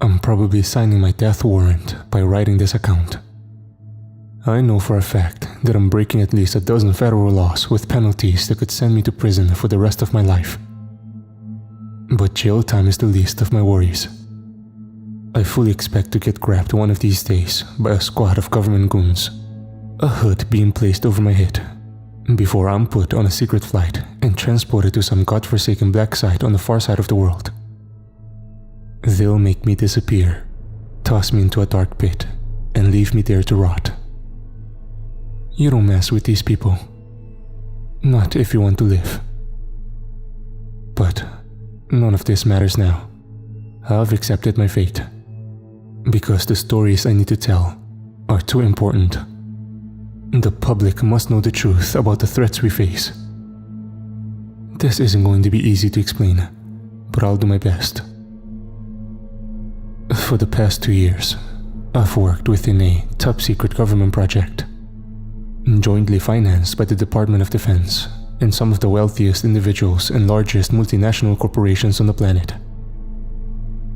I'm probably signing my death warrant by writing this account. I know for a fact that I'm breaking at least a dozen federal laws with penalties that could send me to prison for the rest of my life. But jail time is the least of my worries. I fully expect to get grabbed one of these days by a squad of government goons, a hood being placed over my head, before I'm put on a secret flight and transported to some godforsaken black site on the far side of the world. They'll make me disappear, toss me into a dark pit, and leave me there to rot. You don't mess with these people. Not if you want to live. But none of this matters now. I've accepted my fate. Because the stories I need to tell are too important. The public must know the truth about the threats we face. This isn't going to be easy to explain, but I'll do my best. For the past 2 years, I've worked within a top-secret government project, jointly financed by the Department of Defense and some of the wealthiest individuals and largest multinational corporations on the planet.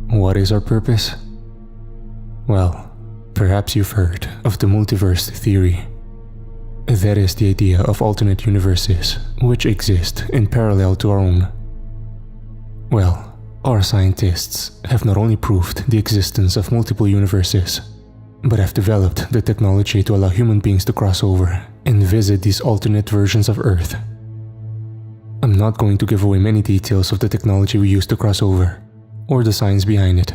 What is our purpose? Well, perhaps you've heard of the multiverse theory. That is the idea of alternate universes which exist in parallel to our own. Well, our scientists have not only proved the existence of multiple universes, but have developed the technology to allow human beings to cross over and visit these alternate versions of Earth. I'm not going to give away many details of the technology we use to cross over, or the science behind it.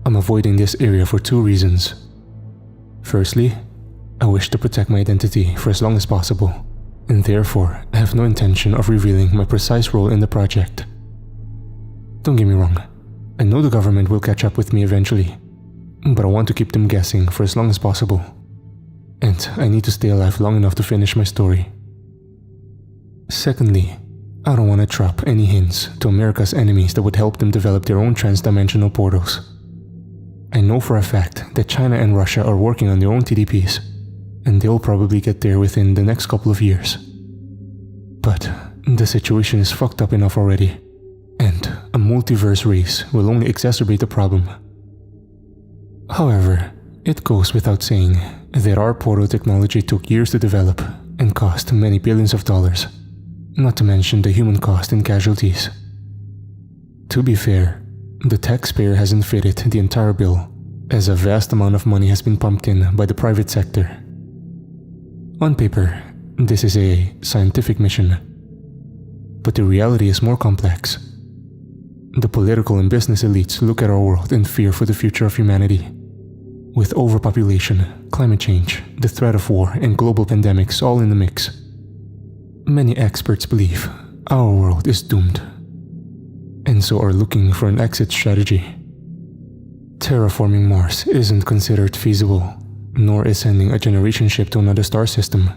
I'm avoiding this area for 2 reasons. Firstly, I wish to protect my identity for as long as possible, and therefore I have no intention of revealing my precise role in the project. Don't get me wrong, I know the government will catch up with me eventually, but I want to keep them guessing for as long as possible. And I need to stay alive long enough to finish my story. Secondly, I don't want to drop any hints to America's enemies that would help them develop their own transdimensional portals. I know for a fact that China and Russia are working on their own TDPs, and they'll probably get there within the next couple of years. But the situation is fucked up enough already, and a multiverse race will only exacerbate the problem. However, it goes without saying that our portal technology took years to develop and cost many billions of dollars, not to mention the human cost and casualties. To be fair, the taxpayer hasn't fitted the entire bill, as a vast amount of money has been pumped in by the private sector. On paper, this is a scientific mission, but the reality is more complex. The political and business elites look at our world in fear for the future of humanity. With overpopulation, climate change, the threat of war, and global pandemics all in the mix, many experts believe our world is doomed, and so are looking for an exit strategy. Terraforming Mars isn't considered feasible, nor is sending a generation ship to another star system.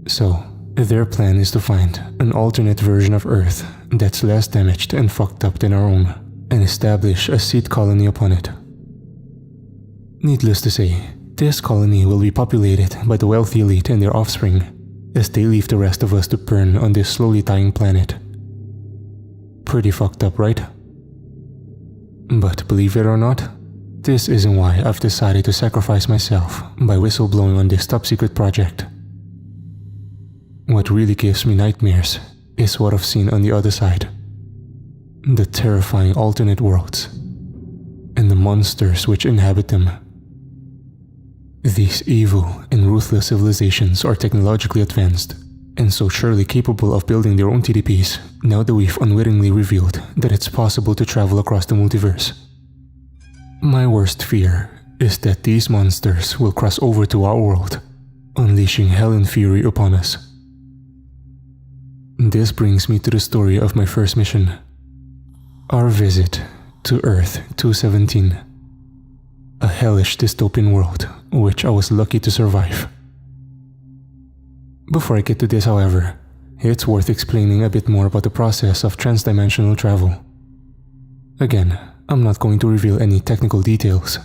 So, their plan is to find an alternate version of Earth that's less damaged and fucked up than our own, and establish a seed colony upon it. Needless to say, this colony will be populated by the wealthy elite and their offspring, as they leave the rest of us to burn on this slowly dying planet. Pretty fucked up, right? But believe it or not, this isn't why I've decided to sacrifice myself by whistleblowing on this top-secret project. What really gives me nightmares is what I've seen on the other side. The terrifying alternate worlds, and the monsters which inhabit them. These evil and ruthless civilizations are technologically advanced, and so surely capable of building their own TDPs now that we've unwittingly revealed that it's possible to travel across the multiverse. My worst fear is that these monsters will cross over to our world, unleashing hell and fury upon us. This brings me to the story of my first mission. Our visit to Earth 217. A hellish dystopian world which I was lucky to survive. Before I get to this, however, it's worth explaining a bit more about the process of transdimensional travel. Again, I'm not going to reveal any technical details,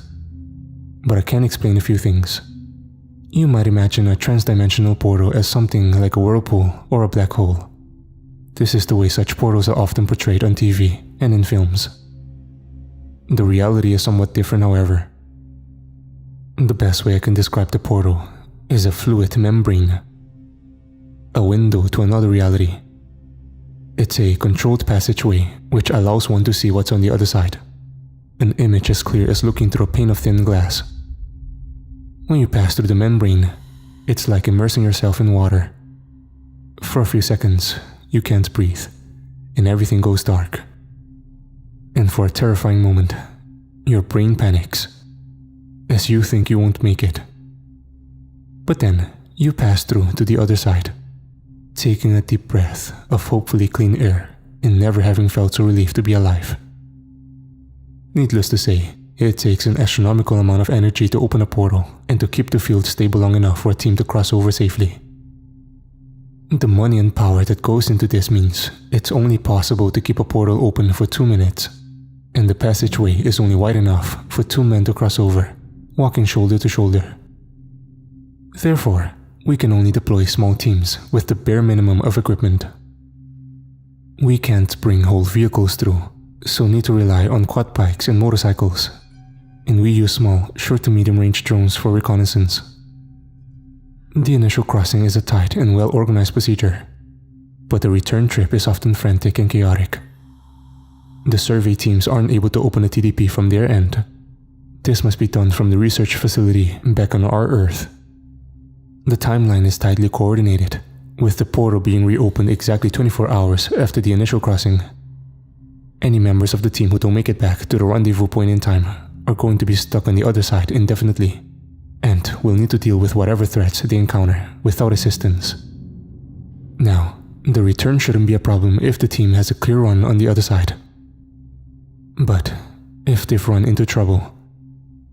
but I can explain a few things. You might imagine a transdimensional portal as something like a whirlpool or a black hole. This is the way such portals are often portrayed on TV and in films. The reality is somewhat different, however. The best way I can describe the portal is a fluid membrane, a window to another reality. It's a controlled passageway which allows one to see what's on the other side, an image as clear as looking through a pane of thin glass. When you pass through the membrane, it's like immersing yourself in water. For a few seconds, you can't breathe, and everything goes dark. And for a terrifying moment, your brain panics, as you think you won't make it. But then, you pass through to the other side, taking a deep breath of hopefully clean air and never having felt so relieved to be alive. Needless to say, it takes an astronomical amount of energy to open a portal and to keep the field stable long enough for a team to cross over safely. The money and power that goes into this means it's only possible to keep a portal open for 2 minutes, and the passageway is only wide enough for 2 men to cross over, walking shoulder to shoulder. Therefore, we can only deploy small teams with the bare minimum of equipment. We can't bring whole vehicles through, so need to rely on quad bikes and motorcycles, and we use small, short to medium range drones for reconnaissance. The initial crossing is a tight and well-organized procedure, but the return trip is often frantic and chaotic. The survey teams aren't able to open a TDP from their end. This must be done from the research facility back on our Earth. The timeline is tightly coordinated, with the portal being reopened exactly 24 hours after the initial crossing. Any members of the team who don't make it back to the rendezvous point in time are going to be stuck on the other side indefinitely, and will need to deal with whatever threats they encounter without assistance. Now, the return shouldn't be a problem if the team has a clear run on the other side. But if they've run into trouble,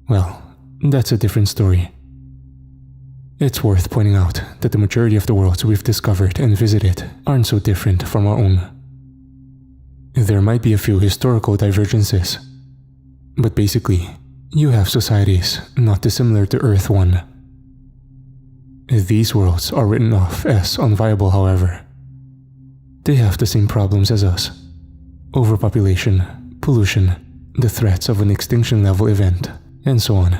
well, that's a different story. It's worth pointing out that the majority of the worlds we've discovered and visited aren't so different from our own. There might be a few historical divergences, but basically, you have societies not dissimilar to Earth 1. These worlds are written off as unviable, however. They have the same problems as us: overpopulation, pollution, the threats of an extinction level event, and so on.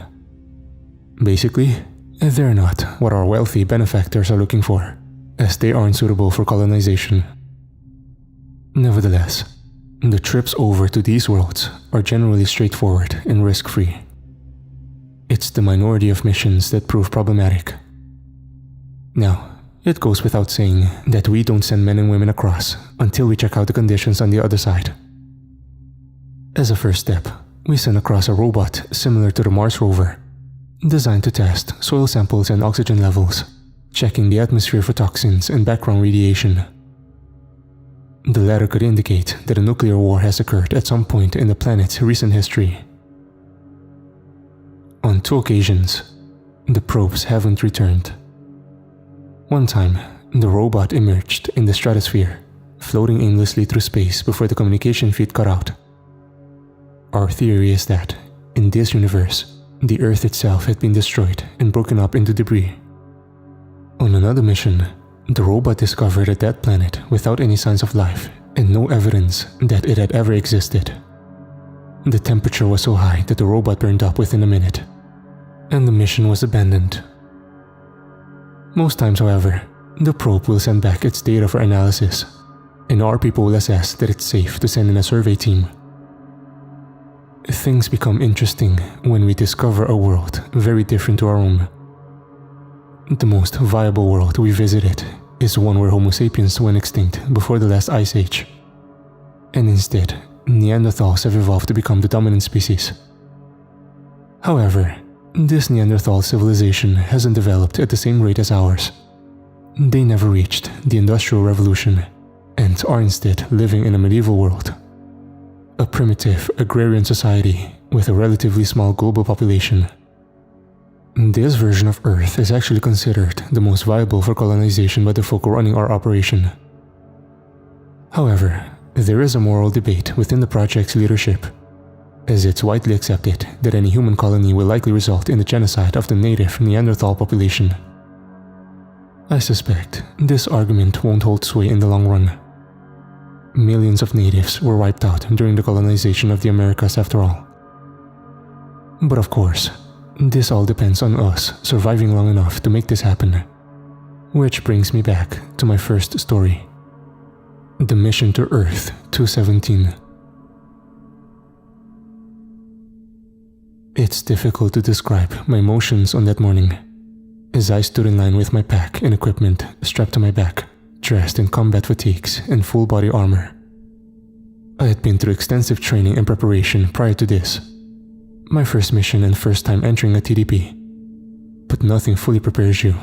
Basically, they're not what our wealthy benefactors are looking for, as they aren't suitable for colonization. Nevertheless, the trips over to these worlds are generally straightforward and risk-free. It's the minority of missions that prove problematic. Now, it goes without saying that we don't send men and women across until we check out the conditions on the other side. As a first step, we send across a robot similar to the Mars rover, designed to test soil samples and oxygen levels, checking the atmosphere for toxins and background radiation. The latter could indicate that a nuclear war has occurred at some point in the planet's recent history. On 2 occasions, the probes haven't returned. One time, the robot emerged in the stratosphere, floating aimlessly through space before the communication feed cut out. Our theory is that, in this universe, the Earth itself had been destroyed and broken up into debris. On another mission, the robot discovered a dead planet without any signs of life and no evidence that it had ever existed. The temperature was so high that the robot burned up within a minute, and the mission was abandoned. Most times, however, the probe will send back its data for analysis, and our people will assess that it's safe to send in a survey team. Things become interesting when we discover a world very different to our own. The most viable world we visited is one where Homo sapiens went extinct before the last ice age, and instead, Neanderthals have evolved to become the dominant species. However, this Neanderthal civilization hasn't developed at the same rate as ours. They never reached the Industrial Revolution, and are instead living in a medieval world. A primitive agrarian society with a relatively small global population. This version of Earth is actually considered the most viable for colonization by the folk running our operation. However, there is a moral debate within the project's leadership, as it's widely accepted that any human colony will likely result in the genocide of the native Neanderthal population. I suspect this argument won't hold sway in the long run. Millions of natives were wiped out during the colonization of the Americas after all, But of course, this all depends on us surviving long enough to make this happen. Which brings me back to my first story. The mission to Earth 217. It's difficult to describe my emotions on that morning, as I stood in line with my pack and equipment strapped to my back, dressed in combat fatigues and full body armor. I had been through extensive training and preparation prior to this, my first mission and first time entering a TDP, but nothing fully prepares you.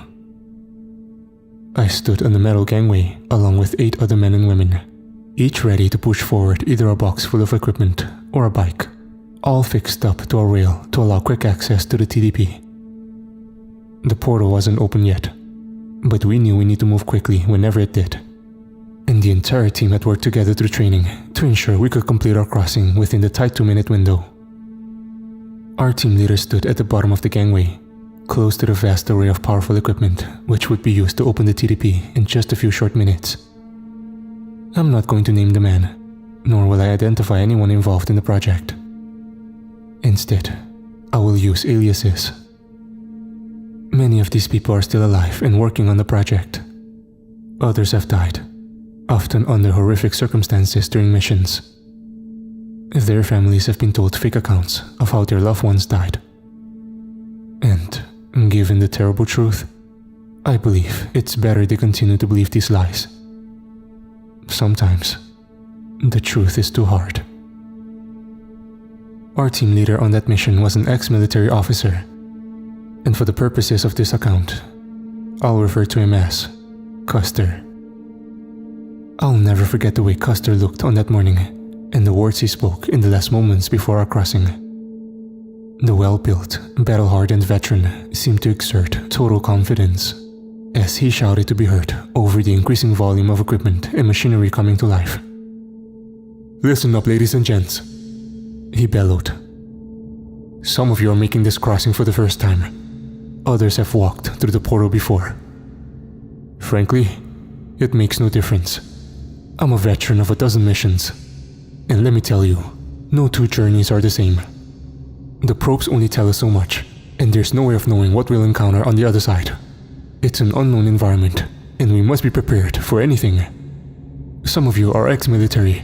I stood on the metal gangway along with 8 other men and women, each ready to push forward either a box full of equipment or a bike, all fixed up to a rail to allow quick access to the TDP. The portal wasn't open yet, but we knew we need to move quickly whenever it did, and the entire team had worked together through training to ensure we could complete our crossing within the tight 2-minute window. Our team leader stood at the bottom of the gangway, close to the vast array of powerful equipment which would be used to open the TDP in just a few short minutes. I'm not going to name the man, nor will I identify anyone involved in the project. Instead, I will use aliases. Many of these people are still alive and working on the project. Others have died, often under horrific circumstances during missions. Their families have been told fake accounts of how their loved ones died. And, given the terrible truth, I believe it's better they continue to believe these lies. Sometimes, the truth is too hard. Our team leader on that mission was an ex-military officer, and for the purposes of this account, I'll refer to him as Custer. I'll never forget the way Custer looked on that morning and the words he spoke in the last moments before our crossing. The well-built, battle-hardened veteran seemed to exert total confidence as he shouted to be heard over the increasing volume of equipment and machinery coming to life. "Listen up, ladies and gents," he bellowed. "Some of you are making this crossing for the first time. Others have walked through the portal before. Frankly, it makes no difference. I'm a veteran of a dozen missions, and let me tell you, no two journeys are the same. The probes only tell us so much, and there's no way of knowing what we'll encounter on the other side. It's an unknown environment, and we must be prepared for anything. Some of you are ex-military,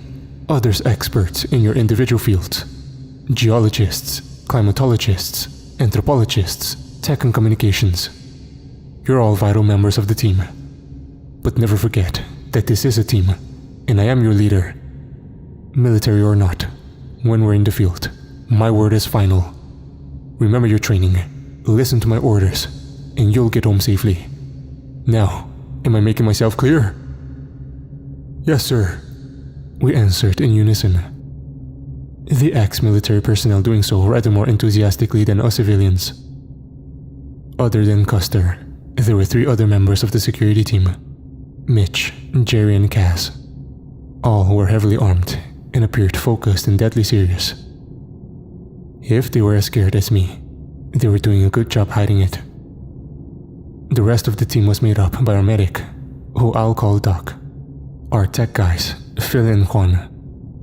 others experts in your individual fields. Geologists, climatologists, anthropologists, tech and communications. You're all vital members of the team. But never forget that this is a team, and I am your leader. Military or not, when we're in the field, my word is final. Remember your training, listen to my orders, and you'll get home safely. Now, am I making myself clear?" "Yes, sir," we answered in unison. The ex-military personnel doing so rather more enthusiastically than us civilians. Other than Custer, there were 3 other members of the security team, Mitch, Jerry, and Cass. All were heavily armed and appeared focused and deadly serious. If they were as scared as me, they were doing a good job hiding it. The rest of the team was made up by our medic, who I'll call Doc, our tech guys, Phil and Juan,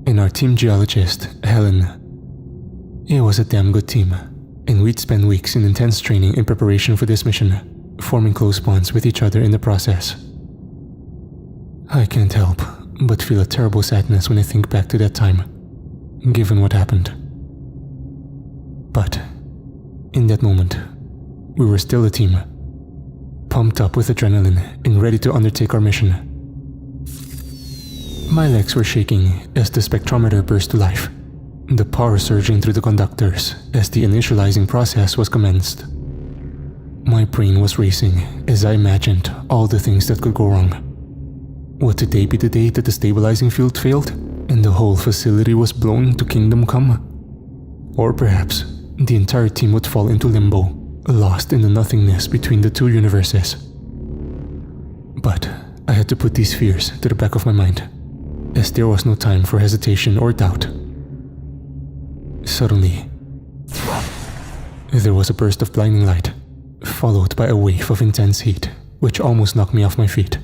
and our team geologist, Helen. It was a damn good team, and we'd spend weeks in intense training in preparation for this mission, forming close bonds with each other in the process. I can't help but feel a terrible sadness when I think back to that time, given what happened. But, in that moment, we were still a team, pumped up with adrenaline and ready to undertake our mission. My legs were shaking as the spectrometer burst to life, the power surging through the conductors as the initializing process was commenced. My brain was racing as I imagined all the things that could go wrong. Would today be the day that the stabilizing field failed and the whole facility was blown to kingdom come? Or perhaps the entire team would fall into limbo, lost in the nothingness between the 2 universes. But I had to put these fears to the back of my mind, as there was no time for hesitation or doubt. Suddenly, there was a burst of blinding light, followed by a wave of intense heat, which almost knocked me off my feet.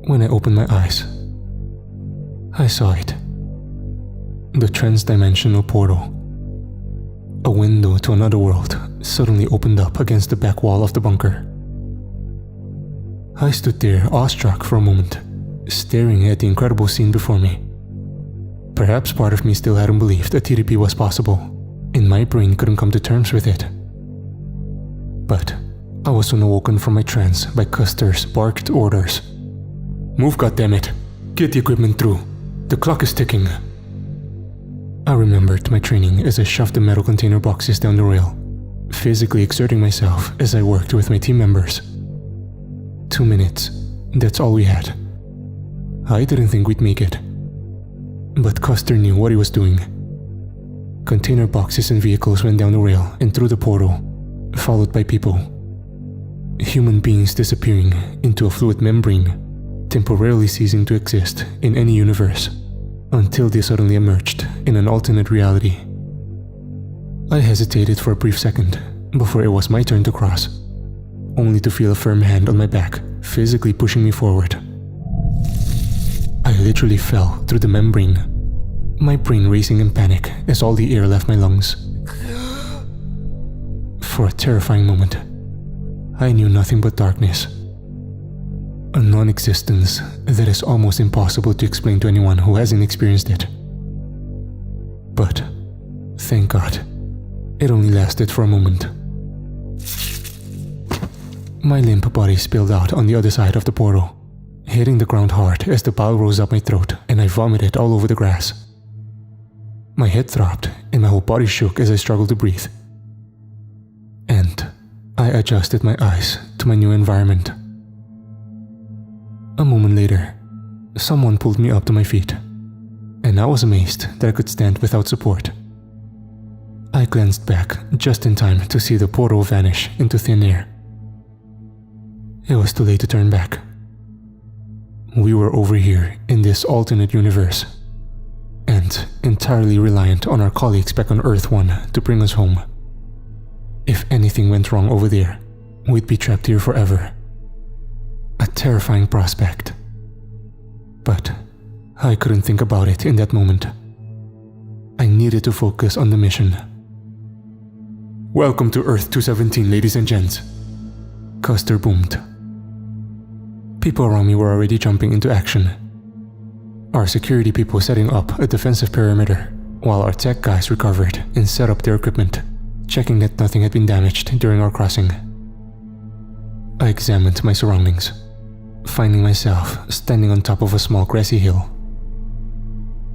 When I opened my eyes, I saw it. The transdimensional portal. a window to another world suddenly opened up against the back wall of the bunker. I stood there awestruck for a moment, staring at the incredible scene before me. Perhaps part of me still hadn't believed a TDP was possible, and my brain couldn't come to terms with it. But I was soon awoken from my trance by Custer's barked orders. "Move, goddammit! Get the equipment through! The clock is ticking!" I remembered my training as I shoved the metal container boxes down the rail, physically exerting myself as I worked with my team members. 2 minutes, that's all we had. I didn't think we'd make it. But Custer knew what he was doing. Container boxes and vehicles went down the rail and through the portal, followed by people. Human beings disappearing into a fluid membrane, temporarily ceasing to exist in any universe, until they suddenly emerged in an alternate reality. I hesitated for a brief second before it was my turn to cross, only to feel a firm hand on my back, physically pushing me forward. I literally fell through the membrane, my brain racing in panic as all the air left my lungs. For a terrifying moment, I knew nothing but darkness. A non-existence that is almost impossible to explain to anyone who hasn't experienced it. But, thank God, it only lasted for a moment. My limp body spilled out on the other side of the portal, hitting the ground hard as the bile rose up my throat and I vomited all over the grass. My head throbbed and my whole body shook as I struggled to breathe. And I adjusted my eyes to my new environment. A moment later, someone pulled me up to my feet, and I was amazed that I could stand without support. I glanced back just in time to see the portal vanish into thin air. It was too late to turn back. We were over here in this alternate universe, and entirely reliant on our colleagues back on Earth 1 to bring us home. If anything went wrong over there, we'd be trapped here forever. A terrifying prospect. But I couldn't think about it in that moment. I needed to focus on the mission. "Welcome to Earth 217, ladies and gents," Custer boomed. People around me were already jumping into action. Our security people setting up a defensive perimeter, while our tech guys recovered and set up their equipment, checking that nothing had been damaged during our crossing. I examined my surroundings, finding myself standing on top of a small grassy hill.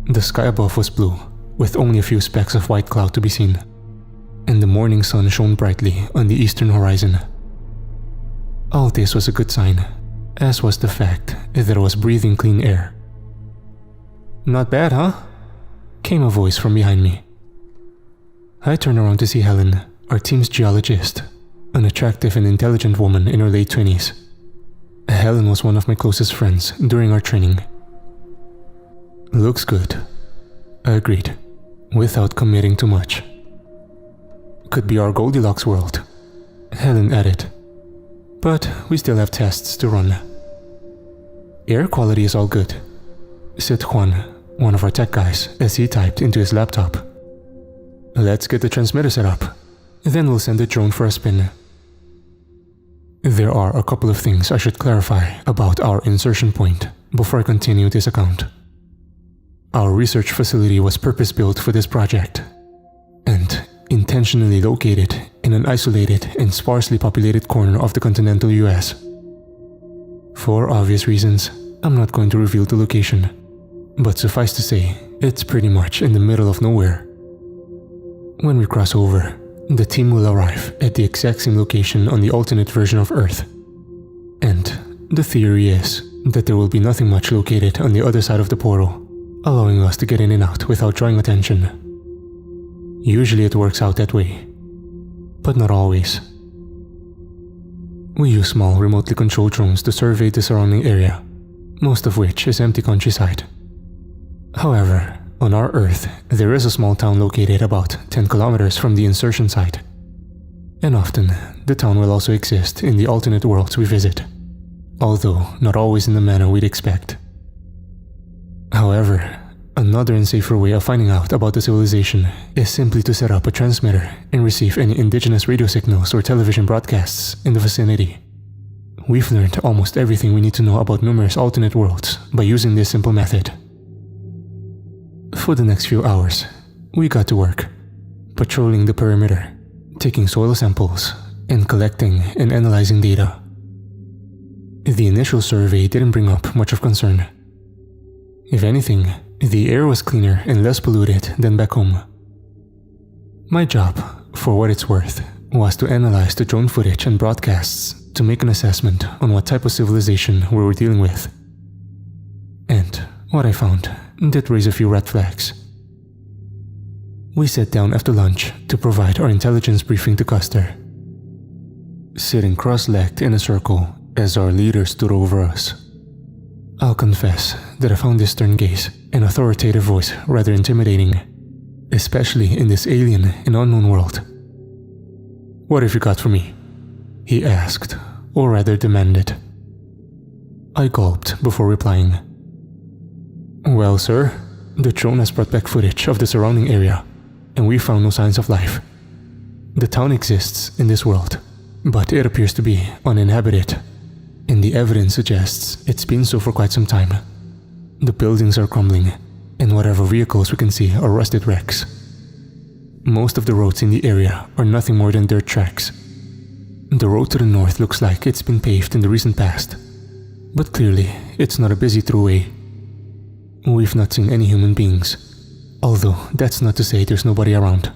The sky above was blue, with only a few specks of white cloud to be seen, and the morning sun shone brightly on the eastern horizon. All this was a good sign, as was the fact that I was breathing clean air. "Not bad, huh?" came a voice from behind me. I turned around to see Helen, our team's geologist, an attractive and intelligent woman in her late 20s. Helen was one of my closest friends during our training. "Looks good," I agreed, without committing too much. "Could be our Goldilocks world," Helen added. "But we still have tests to run." "Air quality is all good," said Juan, one of our tech guys, as he typed into his laptop. "Let's get the transmitter set up, then we'll send the drone for a spin." There are a couple of things I should clarify about our insertion point before I continue this account. Our research facility was purpose-built for this project, and intentionally located in an isolated and sparsely populated corner of the continental US. For obvious reasons, I'm not going to reveal the location, but suffice to say, it's pretty much in the middle of nowhere. When we cross over, the team will arrive at the exact same location on the alternate version of Earth. And the theory is that there will be nothing much located on the other side of the portal, allowing us to get in and out without drawing attention. Usually it works out that way, but not always. We use small remotely controlled drones to survey the surrounding area, most of which is empty countryside. However, on our Earth, there is a small town located about 10 kilometers from the insertion site. And often, the town will also exist in the alternate worlds we visit, although not always in the manner we'd expect. However, Another and safer way of finding out about the civilization is simply to set up a transmitter and receive any indigenous radio signals or television broadcasts in the vicinity. We've learned almost everything we need to know about numerous alternate worlds by using this simple method. For the next few hours, we got to work, patrolling the perimeter, taking soil samples, and collecting and analyzing data. The initial survey didn't bring up much of concern. If anything, the air was cleaner and less polluted than back home. My job, for what it's worth, was to analyze the drone footage and broadcasts to make an assessment on what type of civilization we were dealing with. And what I found did raise a few red flags. We sat down after lunch to provide our intelligence briefing to Custer. Sitting cross-legged in a circle as our leader stood over us. I'll confess that I found his stern gaze and authoritative voice rather intimidating, especially in this alien and unknown world. "What have you got for me?" he asked, or rather demanded. I gulped before replying. "Well, sir, the drone has brought back footage of the surrounding area, and we found no signs of life. The town exists in this world, but it appears to be uninhabited, and the evidence suggests it's been so for quite some time. The buildings are crumbling, and whatever vehicles we can see are rusted wrecks. Most of the roads in the area are nothing more than dirt tracks. The road to the north looks like it's been paved in the recent past, but clearly it's not a busy throughway. We've not seen any human beings, although that's not to say there's nobody around."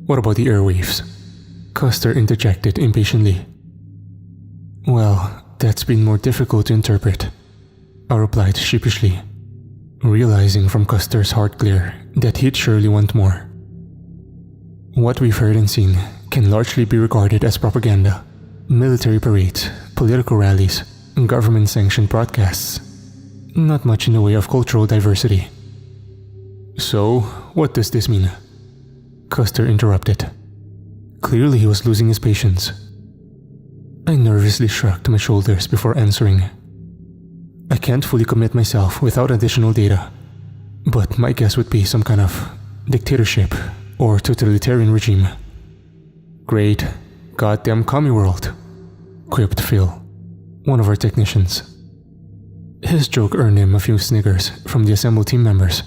"What about the airwaves?" Custer interjected impatiently. "Well, that's been more difficult to interpret," I replied sheepishly, realizing from Custer's hard glare that he'd surely want more. "What we've heard and seen can largely be regarded as propaganda, military parades, political rallies, and government-sanctioned broadcasts. Not much in the way of cultural diversity." "So, what does this mean?" Custer interrupted. Clearly he was losing his patience. I nervously shrugged my shoulders before answering. "I can't fully commit myself without additional data, but my guess would be some kind of dictatorship or totalitarian regime." "Great, goddamn commie world," quipped Phil, one of our technicians. His joke earned him a few sniggers from the assembled team members,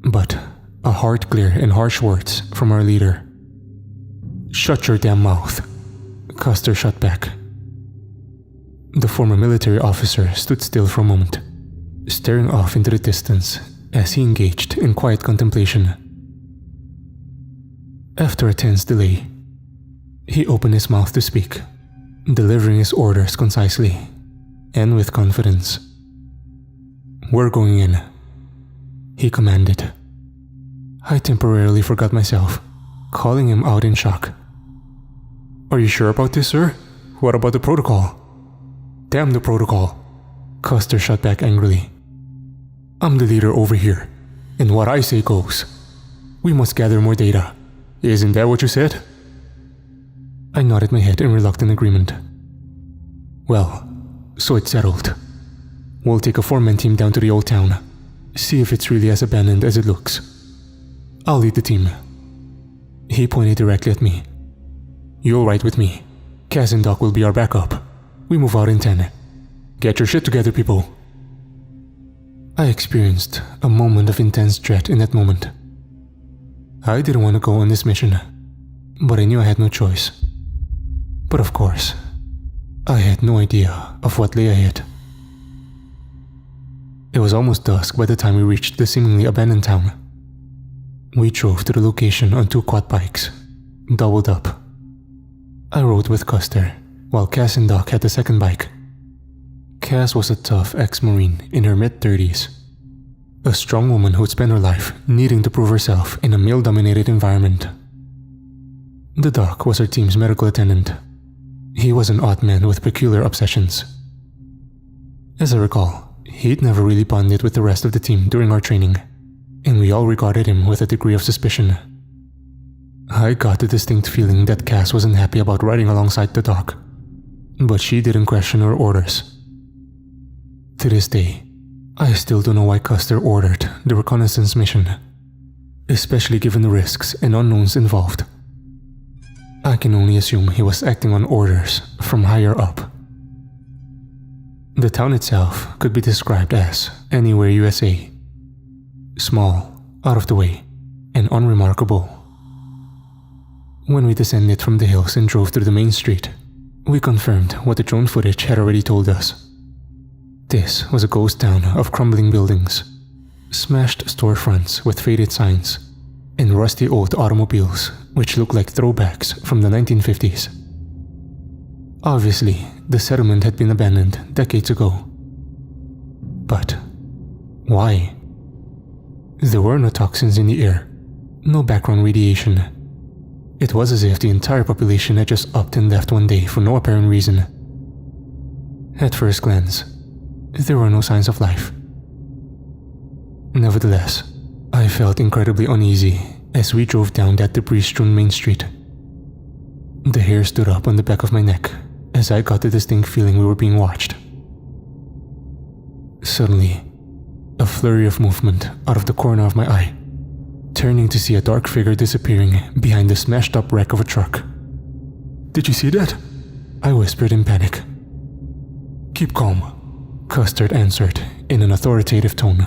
but a hard glare and harsh words from our leader. "Shut your damn mouth," Custer shot back. The former military officer stood still for a moment, staring off into the distance as he engaged in quiet contemplation. After a tense delay, he opened his mouth to speak, delivering his orders concisely and with confidence. "We're going in," he commanded. I temporarily forgot myself, calling him out in shock. "Are you sure about this, sir? What about the protocol?" "Damn the protocol," Custer shot back angrily. "I'm the leader over here, and what I say goes. We must gather more data. Isn't that what you said?" I nodded my head in reluctant agreement. "Well, so it's settled. We'll take a 4-man team down to the old town, see if it's really as abandoned as it looks. I'll lead the team." He pointed directly at me. "You'll ride with me. Cass and Doc will be our backup. We move out in 10. Get your shit together, people." I experienced a moment of intense dread in that moment. I didn't want to go on this mission, but I knew I had no choice. But of course, I had no idea of what lay ahead. It was almost dusk by the time we reached the seemingly abandoned town. We drove to the location on 2 quad bikes, doubled up. I rode with Custer, while Cass and Doc had the second bike. Cass was a tough ex-Marine in her mid-30s, a strong woman who'd spent her life needing to prove herself in a male-dominated environment. The Doc was her team's medical attendant. He was an odd man with peculiar obsessions. As I recall, he'd never really bonded with the rest of the team during our training, and we all regarded him with a degree of suspicion. I got the distinct feeling that Cass wasn't happy about riding alongside the Doc, but she didn't question our orders. To this day, I still don't know why Custer ordered the reconnaissance mission, especially given the risks and unknowns involved. I can only assume he was acting on orders from higher up. The town itself could be described as anywhere USA. Small, out of the way, and unremarkable. When we descended from the hills and drove through the main street, we confirmed what the drone footage had already told us. This was a ghost town of crumbling buildings, smashed storefronts with faded signs, and rusty old automobiles which looked like throwbacks from the 1950s. Obviously, the settlement had been abandoned decades ago. But why? There were no toxins in the air, no background radiation. It was as if the entire population had just upped and left one day for no apparent reason. At first glance, there were no signs of life. Nevertheless, I felt incredibly uneasy as we drove down that debris-strewn main street. The hair stood up on the back of my neck as I got the distinct feeling we were being watched. Suddenly, a flurry of movement out of the corner of my eye, turning to see a dark figure disappearing behind the smashed-up wreck of a truck. "Did you see that?" I whispered in panic. "Keep calm," Custer answered in an authoritative tone.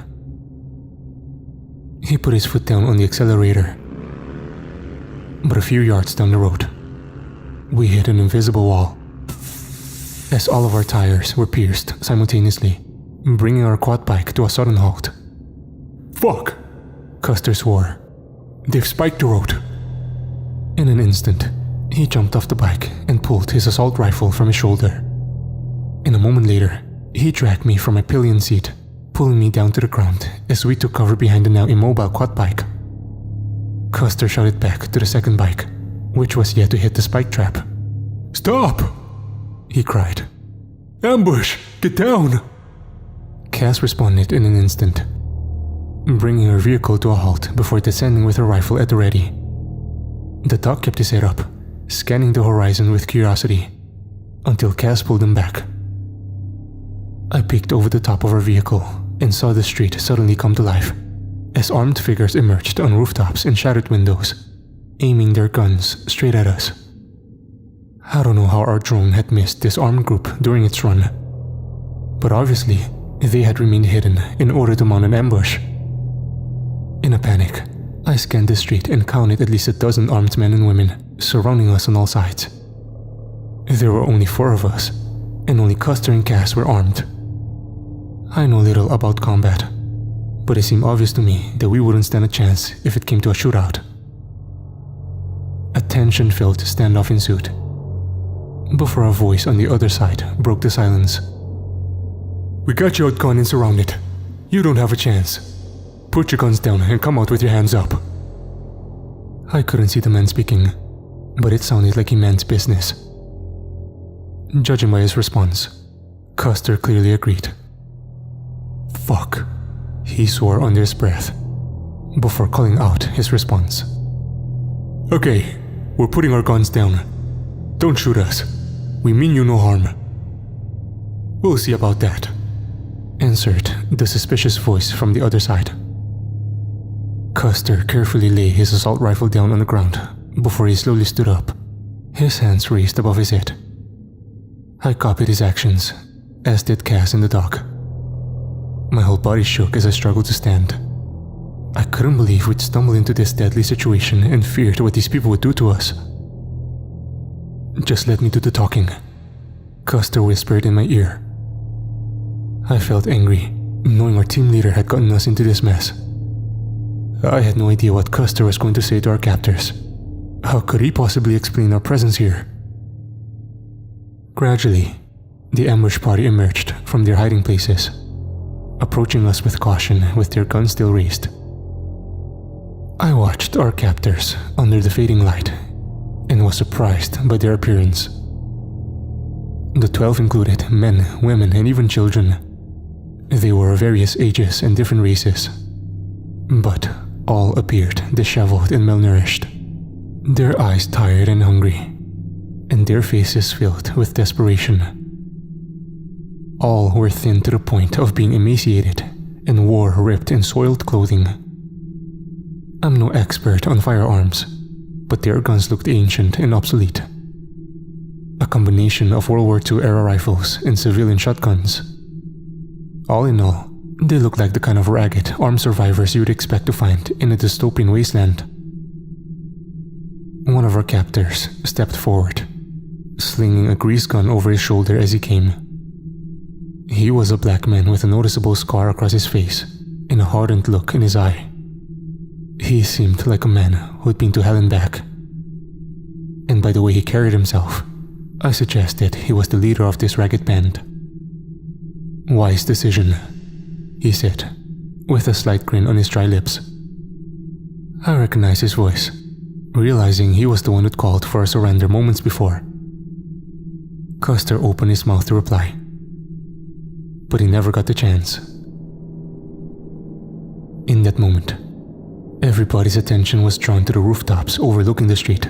He put his foot down on the accelerator. But a few yards down the road, we hit an invisible wall, as all of our tires were pierced simultaneously, bringing our quad bike to a sudden halt. "Fuck!" Custer swore. "They've spiked the road." In an instant, he jumped off the bike and pulled his assault rifle from his shoulder. And a moment later, he dragged me from my pillion seat, pulling me down to the ground as we took cover behind the now immobile quad bike. Custer shouted back to the second bike, which was yet to hit the spike trap. "Stop!" he cried. "Ambush! Get down!" Cass responded in an instant, bringing her vehicle to a halt before descending with her rifle at the ready. The dog kept his head up, scanning the horizon with curiosity, until Cass pulled him back. I peeked over the top of our vehicle and saw the street suddenly come to life as armed figures emerged on rooftops and shattered windows, aiming their guns straight at us. I don't know how our drone had missed this armed group during its run, but obviously they had remained hidden in order to mount an ambush. In a panic, I scanned the street and counted at least a dozen armed men and women surrounding us on all sides. There were only 4 of us, and only Custer and Cass were armed. I know little about combat, but it seemed obvious to me that we wouldn't stand a chance if it came to a shootout. A tension-filled standoff ensued, before a voice on the other side broke the silence. "We got you outgunned and surrounded. You don't have a chance. Put your guns down and come out with your hands up." I couldn't see the man speaking, but it sounded like he meant business. Judging by his response, Custer clearly agreed. "Fuck," he swore under his breath, before calling out his response. "Okay, we're putting our guns down. Don't shoot us. We mean you no harm." "We'll see about that," answered the suspicious voice from the other side. Custer carefully laid his assault rifle down on the ground before he slowly stood up, his hands raised above his head. I copied his actions, as did Cass and the dog. My whole body shook as I struggled to stand. I couldn't believe we'd stumbled into this deadly situation and feared what these people would do to us. "Just let me do the talking," Custer whispered in my ear. I felt angry, knowing our team leader had gotten us into this mess. I had no idea what Custer was going to say to our captors. How could he possibly explain our presence here? Gradually, the ambush party emerged from their hiding places, approaching us with caution with their guns still raised. I watched our captors under the fading light and was surprised by their appearance. The 12 included men, women, and even children. They were of various ages and different races, but all appeared disheveled and malnourished, their eyes tired and hungry, and their faces filled with desperation. All were thin to the point of being emaciated wore ripped and soiled clothing. I'm no expert on firearms, but their guns looked ancient and obsolete. A combination of World War II era rifles and civilian shotguns. All in all, they looked like the kind of ragged, armed survivors you'd expect to find in a dystopian wasteland. One of our captors stepped forward, slinging a grease gun over his shoulder as he came. He was a black man with a noticeable scar across his face and a hardened look in his eye. He seemed like a man who'd been to hell and back. And by the way he carried himself, I suggested he was the leader of this ragged band. "Wise decision," he said, with a slight grin on his dry lips. I recognized his voice, realizing he was the one who'd called for a surrender moments before. Custer opened his mouth to reply, but he never got the chance. In that moment, everybody's attention was drawn to the rooftops overlooking the street.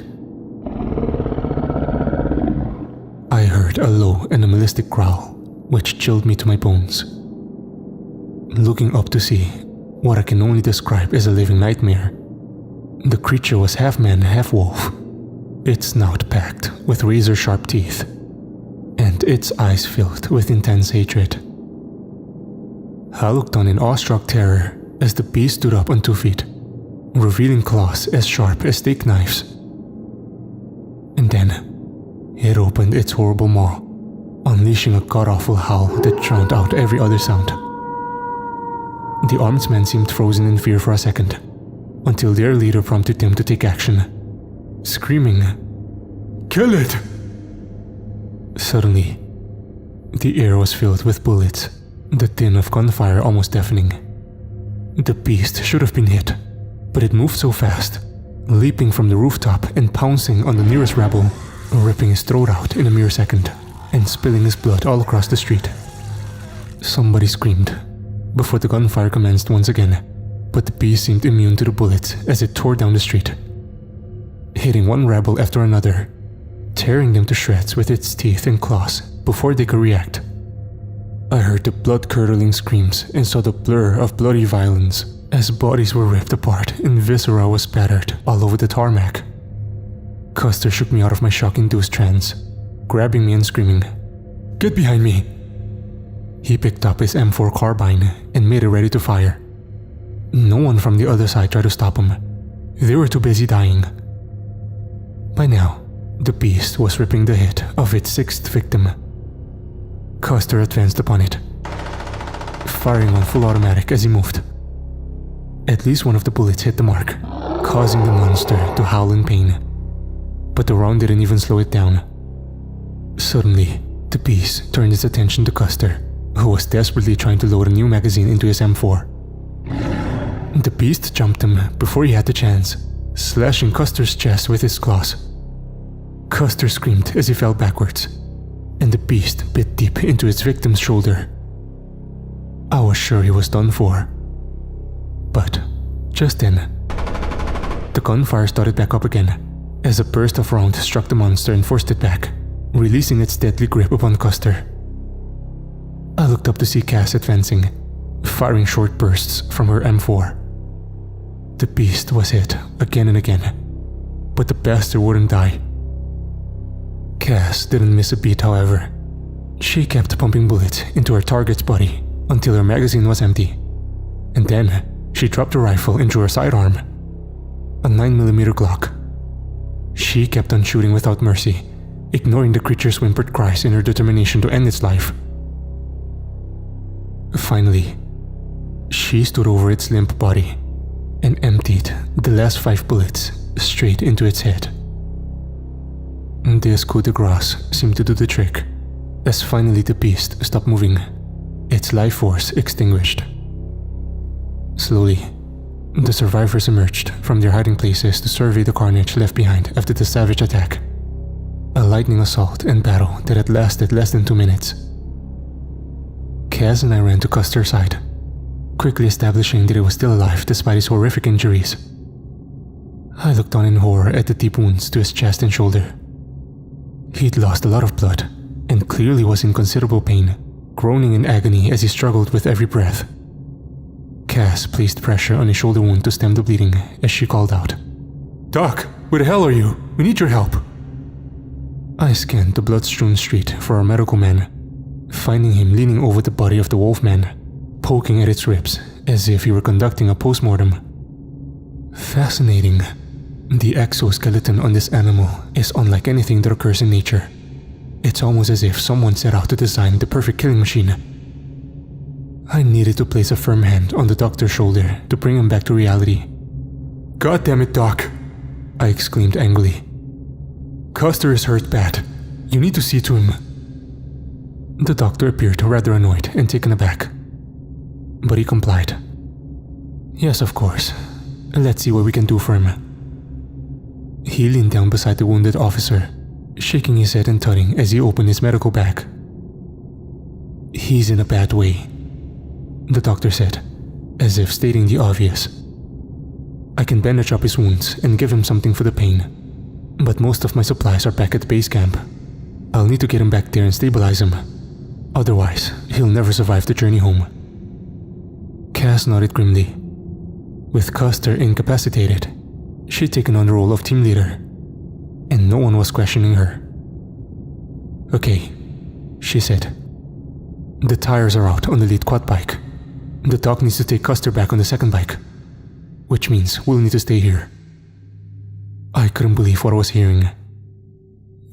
I heard a low animalistic growl, which chilled me to my bones. Looking up to see what I can only describe as a living nightmare, the creature was half man, half wolf, its snout packed with razor-sharp teeth, and its eyes filled with intense hatred. I looked on in awestruck terror as the beast stood up on 2 feet, revealing claws as sharp as steak knives. And then, it opened its horrible maw, unleashing a god-awful howl that drowned out every other sound. The armed men seemed frozen in fear for a second, until their leader prompted them to take action, screaming, "Kill it!" Suddenly, the air was filled with bullets, the din of gunfire almost deafening. The beast should have been hit, but it moved so fast, leaping from the rooftop and pouncing on the nearest rebel, ripping his throat out in a mere second, and spilling his blood all across the street. Somebody screamed, before the gunfire commenced once again, but the beast seemed immune to the bullets as it tore down the street, hitting one rebel after another, tearing them to shreds with its teeth and claws before they could react. I heard the blood-curdling screams and saw the blur of bloody violence as bodies were ripped apart and viscera was spattered all over the tarmac. Custer shook me out of my shock-induced trance, grabbing me and screaming, "Get behind me!" He picked up his M4 carbine and made it ready to fire. No one from the other side tried to stop him. They were too busy dying. By now, the beast was ripping the hit of its 6th victim. Custer advanced upon it, firing on full automatic as he moved. At least one of the bullets hit the mark, causing the monster to howl in pain. But the round didn't even slow it down. Suddenly, the beast turned its attention to Custer, who was desperately trying to load a new magazine into his M4. The beast jumped him before he had the chance, slashing Custer's chest with his claws. Custer screamed as he fell backwards, and the beast bit deep into its victim's shoulder. I was sure he was done for. But just then, the gunfire started back up again, as a burst of round struck the monster and forced it back, releasing its deadly grip upon Custer. I looked up to see Cass advancing, firing short bursts from her M4. The beast was hit again and again, but the bastard wouldn't die. Cass didn't miss a beat, however. She kept pumping bullets into her target's body until her magazine was empty, and then she dropped the rifle and drew her sidearm, a 9mm Glock. She kept on shooting without mercy, ignoring the creature's whimpered cries in her determination to end its life. Finally, she stood over its limp body and emptied the last 5 bullets straight into its head. This coup de grace seemed to do the trick, as finally the beast stopped moving, its life force extinguished. Slowly, the survivors emerged from their hiding places to survey the carnage left behind after the savage attack. A lightning assault and battle that had lasted less than 2 minutes. Kaz and I ran to Custer's side, quickly establishing that he was still alive despite his horrific injuries. I looked on in horror at the deep wounds to his chest and shoulder. He'd lost a lot of blood, and clearly was in considerable pain, groaning in agony as he struggled with every breath. Cass placed pressure on his shoulder wound to stem the bleeding as she called out, "Doc, where the hell are you? We need your help." I scanned the blood-strewn street for our medical man, finding him leaning over the body of the wolfman, poking at its ribs as if he were conducting a postmortem. Fascinating. The exoskeleton on this animal is unlike anything that occurs in nature. It's almost as if someone set out to design the perfect killing machine. I needed to place a firm hand on the doctor's shoulder to bring him back to reality. "God damn it, Doc!" I exclaimed angrily. "Custer is hurt bad. You need to see to him." The doctor appeared rather annoyed and taken aback, but he complied. "Yes, of course. Let's see what we can do for him." He leaned down beside the wounded officer, shaking his head and tugging as he opened his medical bag. "He's in a bad way," the doctor said, as if stating the obvious. "I can bandage up his wounds and give him something for the pain, but most of my supplies are back at the base camp. I'll need to get him back there and stabilize him. Otherwise, he'll never survive the journey home." Cass nodded grimly. With Custer incapacitated, she'd taken on the role of team leader, and no one was questioning her. "Okay," she said. "The tires are out on the lead quad bike. The doc needs to take Custer back on the second bike, which means we'll need to stay here." I couldn't believe what I was hearing.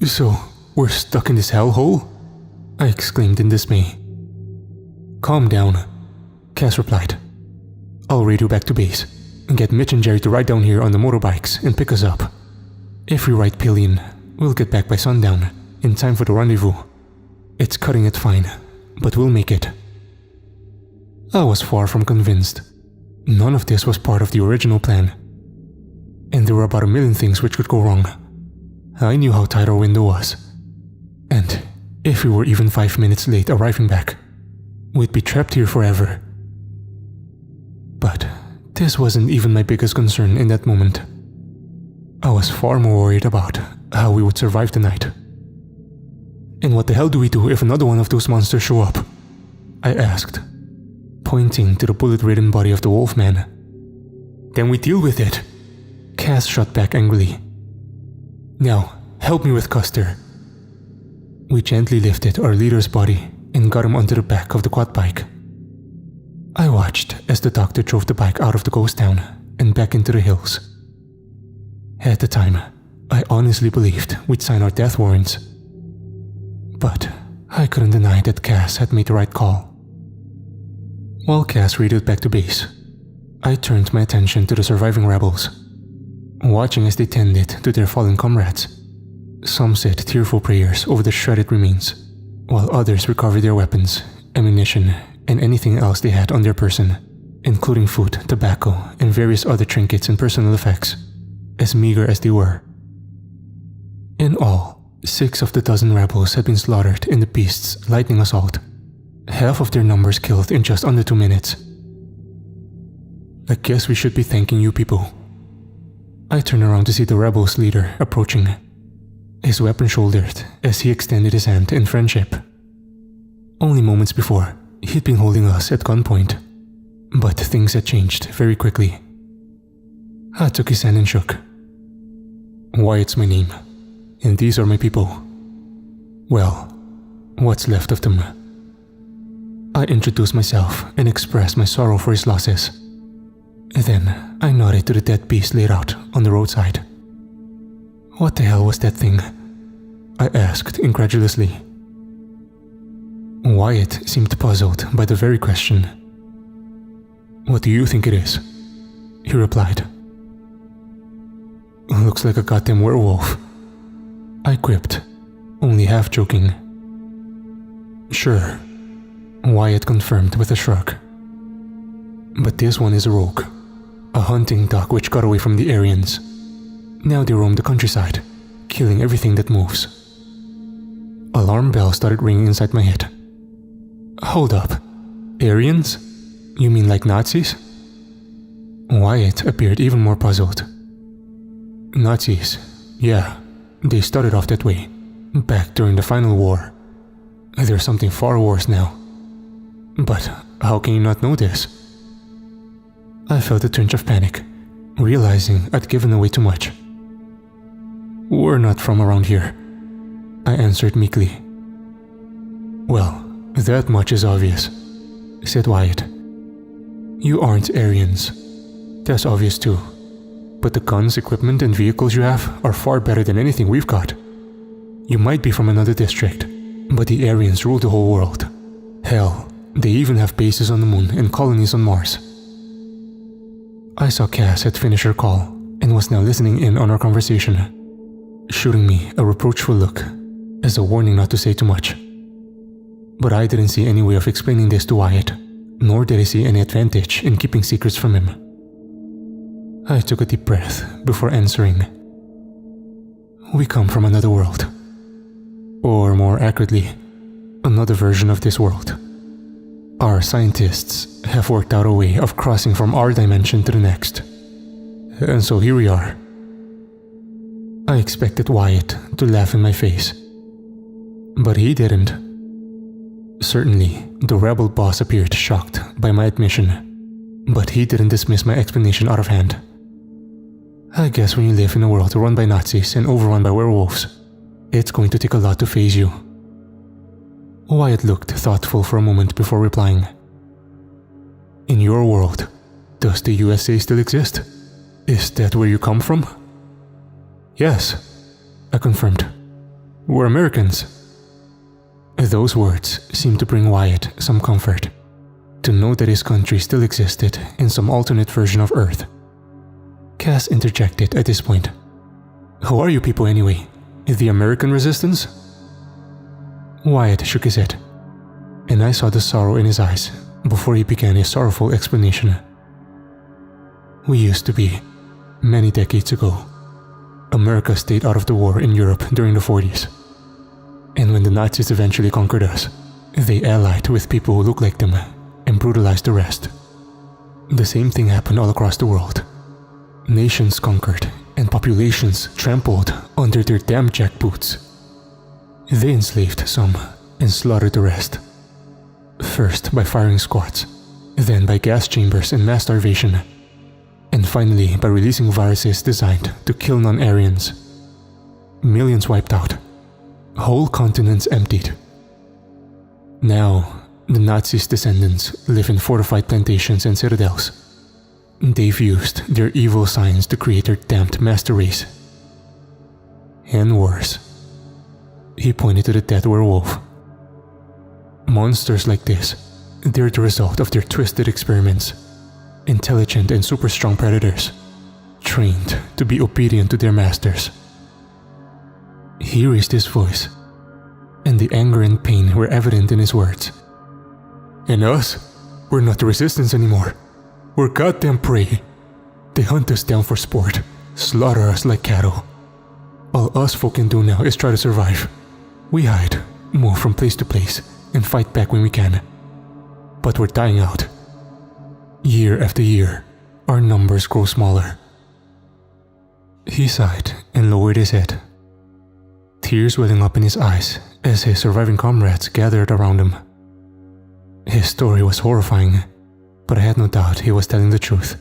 "So, we're stuck in this hellhole?" I exclaimed in dismay. "Calm down," Cass replied. "I'll radio back to base and get Mitch and Jerry to ride down here on the motorbikes and pick us up. If we ride pillion, we'll get back by sundown, in time for the rendezvous. It's cutting it fine, but we'll make it." I was far from convinced. None of this was part of the original plan. And there were about 1,000,000 things which could go wrong. I knew how tight our window was. And if we were even 5 minutes late arriving back, we'd be trapped here forever. But this wasn't even my biggest concern in that moment. I was far more worried about how we would survive the night. "And what the hell do we do if another one of those monsters show up?" I asked, pointing to the bullet-ridden body of the wolfman. "Then we deal with it," Cass shot back angrily. "Now, help me with Custer." We gently lifted our leader's body and got him onto the back of the quad bike. I watched as the doctor drove the bike out of the ghost town and back into the hills. At the time, I honestly believed we'd sign our death warrants. But I couldn't deny that Cass had made the right call. While Cass radioed back to base, I turned my attention to the surviving rebels, watching as they tended to their fallen comrades. Some said tearful prayers over the shredded remains, while others recovered their weapons, ammunition, and anything else they had on their person, including food, tobacco, and various other trinkets and personal effects, as meager as they were. In all, 6 of the dozen rebels had been slaughtered in the beast's lightning assault, half of their numbers killed in just under 2 minutes. "I guess we should be thanking you people." I turned around to see the rebels' leader approaching, his weapon shouldered as he extended his hand in friendship. Only moments before, he'd been holding us at gunpoint, but things had changed very quickly. I took his hand and shook. "Wyatt's my name, and these are my people. Well, what's left of them." I introduced myself and expressed my sorrow for his losses. Then I nodded to the dead beast laid out on the roadside. "What the hell was that thing?" I asked incredulously. Wyatt seemed puzzled by the very question. "What do you think it is?" he replied. "Looks like a goddamn werewolf," I quipped, only half joking. "Sure," Wyatt confirmed with a shrug. "But this one is a rogue, a hunting dog which got away from the Aryans. Now they roam the countryside, killing everything that moves." Alarm bells started ringing inside my head. "Hold up. Aryans? You mean like Nazis?" Wyatt appeared even more puzzled. "Nazis, yeah, they started off that way, back during the final war. There's something far worse now. But how can you not know this?" I felt a twinge of panic, realizing I'd given away too much. "We're not from around here," I answered meekly. "Well, that much is obvious," said Wyatt. "You aren't Aryans. That's obvious too. But the guns, equipment, and vehicles you have are far better than anything we've got. You might be from another district, but the Aryans rule the whole world. Hell, they even have bases on the moon and colonies on Mars." I saw Cass had finished her call and was now listening in on our conversation, shooting me a reproachful look as a warning not to say too much. But I didn't see any way of explaining this to Wyatt, nor did I see any advantage in keeping secrets from him. I took a deep breath before answering. "We come from another world. Or more accurately, another version of this world. Our scientists have worked out a way of crossing from our dimension to the next. And so here we are." I expected Wyatt to laugh in my face, but he didn't. Certainly, the rebel boss appeared shocked by my admission, but he didn't dismiss my explanation out of hand. "I guess when you live in a world run by Nazis and overrun by werewolves, it's going to take a lot to faze you." Wyatt looked thoughtful for a moment before replying. "In your world, does the USA still exist? Is that where you come from?" "Yes," I confirmed. "We're Americans." Those words seemed to bring Wyatt some comfort, to know that his country still existed in some alternate version of Earth. Cass interjected at this point. "Who are you people anyway? The American Resistance?" Wyatt shook his head, and I saw the sorrow in his eyes before he began his sorrowful explanation. "We used to be, many decades ago. America stayed out of the war in Europe during the 40s. And when the Nazis eventually conquered us, they allied with people who looked like them and brutalized the rest. The same thing happened all across the world. Nations conquered and populations trampled under their damn jackboots. They enslaved some and slaughtered the rest. First by firing squads, then by gas chambers and mass starvation, and finally by releasing viruses designed to kill non-Aryans. Millions wiped out. Whole continents emptied. Now, the Nazis' descendants live in fortified plantations and citadels. They've used their evil science to create their damned master race. And worse." He pointed to the dead werewolf. "Monsters like this, they're the result of their twisted experiments. Intelligent and super strong predators, trained to be obedient to their masters." He raised his voice, and the anger and pain were evident in his words. "And us? We're not the resistance anymore. We're goddamn prey. They hunt us down for sport, slaughter us like cattle. All us folk can do now is try to survive. We hide, move from place to place, and fight back when we can. But we're dying out. Year after year, our numbers grow smaller." He sighed and lowered his head, tears welling up in his eyes as his surviving comrades gathered around him. His story was horrifying, but I had no doubt he was telling the truth.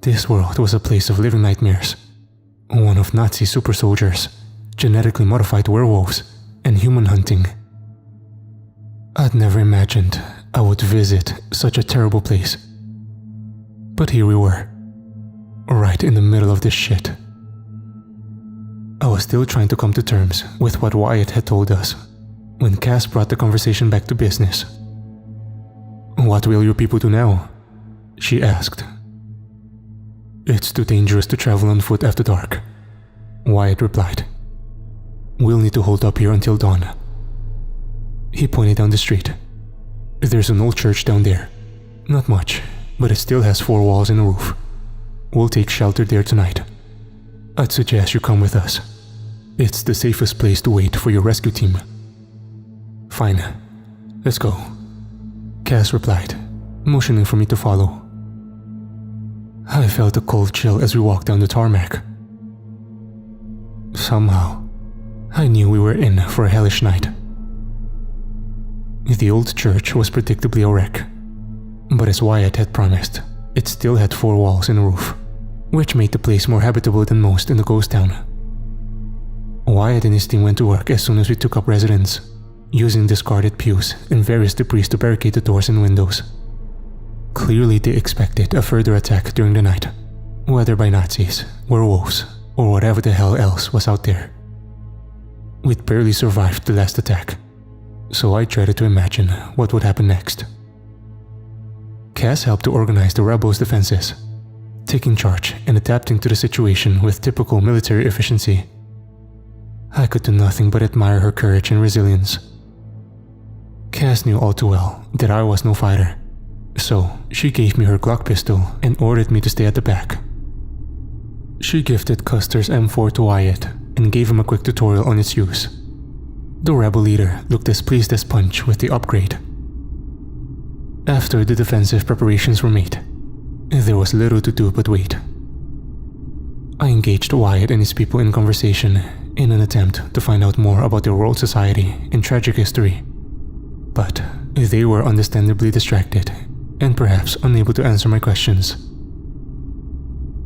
This world was a place of living nightmares, one of Nazi super soldiers, genetically modified werewolves, and human hunting. I'd never imagined I would visit such a terrible place. But here we were, right in the middle of this shit. I was still trying to come to terms with what Wyatt had told us when Cass brought the conversation back to business. "What will your people do now?" she asked. "It's too dangerous to travel on foot after dark," Wyatt replied. "We'll need to hold up here until dawn." He pointed down the street. "There's an old church down there. Not much, but it still has 4 walls and a roof. We'll take shelter there tonight. I'd suggest you come with us. It's the safest place to wait for your rescue team." "Fine, let's go," Cass replied, motioning for me to follow. I felt a cold chill as we walked down the tarmac. Somehow, I knew we were in for a hellish night. The old church was predictably a wreck, but as Wyatt had promised, It still had 4 walls and a roof, which made the place more habitable than most in the ghost town. Wyatt and his team went to work as soon as we took up residence, using discarded pews and various debris to barricade the doors and windows. Clearly they expected a further attack during the night, whether by Nazis, werewolves, or whatever the hell else was out there. We'd barely survived the last attack, so I tried to imagine what would happen next. Cass helped to organize the rebels' defenses, taking charge and adapting to the situation with typical military efficiency. I could do nothing but admire her courage and resilience. Cass knew all too well that I was no fighter, so she gave me her Glock pistol and ordered me to stay at the back. She gifted Custer's M4 to Wyatt and gave him a quick tutorial on its use. The rebel leader looked as pleased as Punch with the upgrade. After the defensive preparations were made, there was little to do but wait. I engaged Wyatt and his people in conversation in an attempt to find out more about their world society and tragic history, but they were understandably distracted and perhaps unable to answer my questions.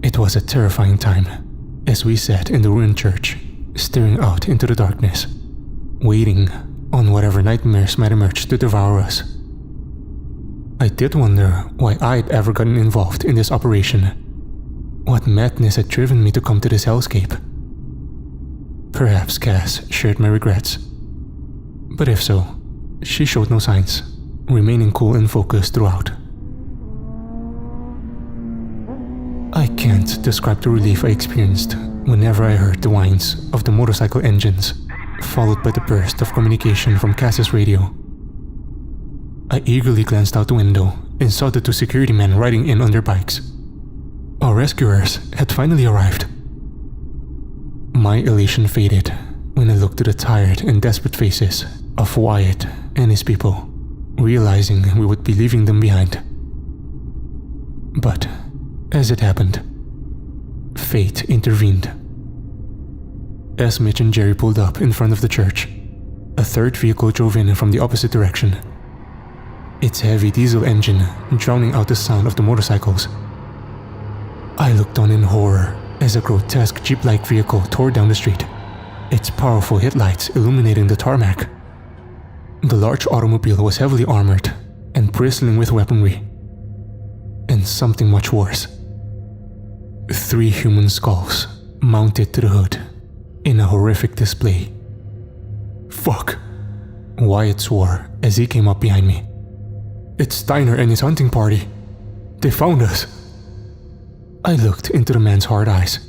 It was a terrifying time as we sat in the ruined church, staring out into the darkness, waiting on whatever nightmares might emerge to devour us. I did wonder why I'd ever gotten involved in this operation. What madness had driven me to come to this hellscape? Perhaps Cass shared my regrets. But if so, she showed no signs, remaining cool and focused throughout. I can't describe the relief I experienced whenever I heard the whines of the motorcycle engines, followed by the burst of communication from Cass's radio. I eagerly glanced out the window and saw the 2 security men riding in on their bikes. Our rescuers had finally arrived. My elation faded when I looked at the tired and desperate faces of Wyatt and his people, realizing we would be leaving them behind. But, as it happened, fate intervened. As Mitch and Jerry pulled up in front of the church, a 3rd vehicle drove in from the opposite direction, its heavy diesel engine drowning out the sound of the motorcycles. I looked on in horror as a grotesque Jeep-like vehicle tore down the street, its powerful headlights illuminating the tarmac. The large automobile was heavily armored and bristling with weaponry. And something much worse. 3 human skulls mounted to the hood in a horrific display. "Fuck," Wyatt swore as he came up behind me. "It's Steiner and his hunting party. They found us." I looked into the man's hard eyes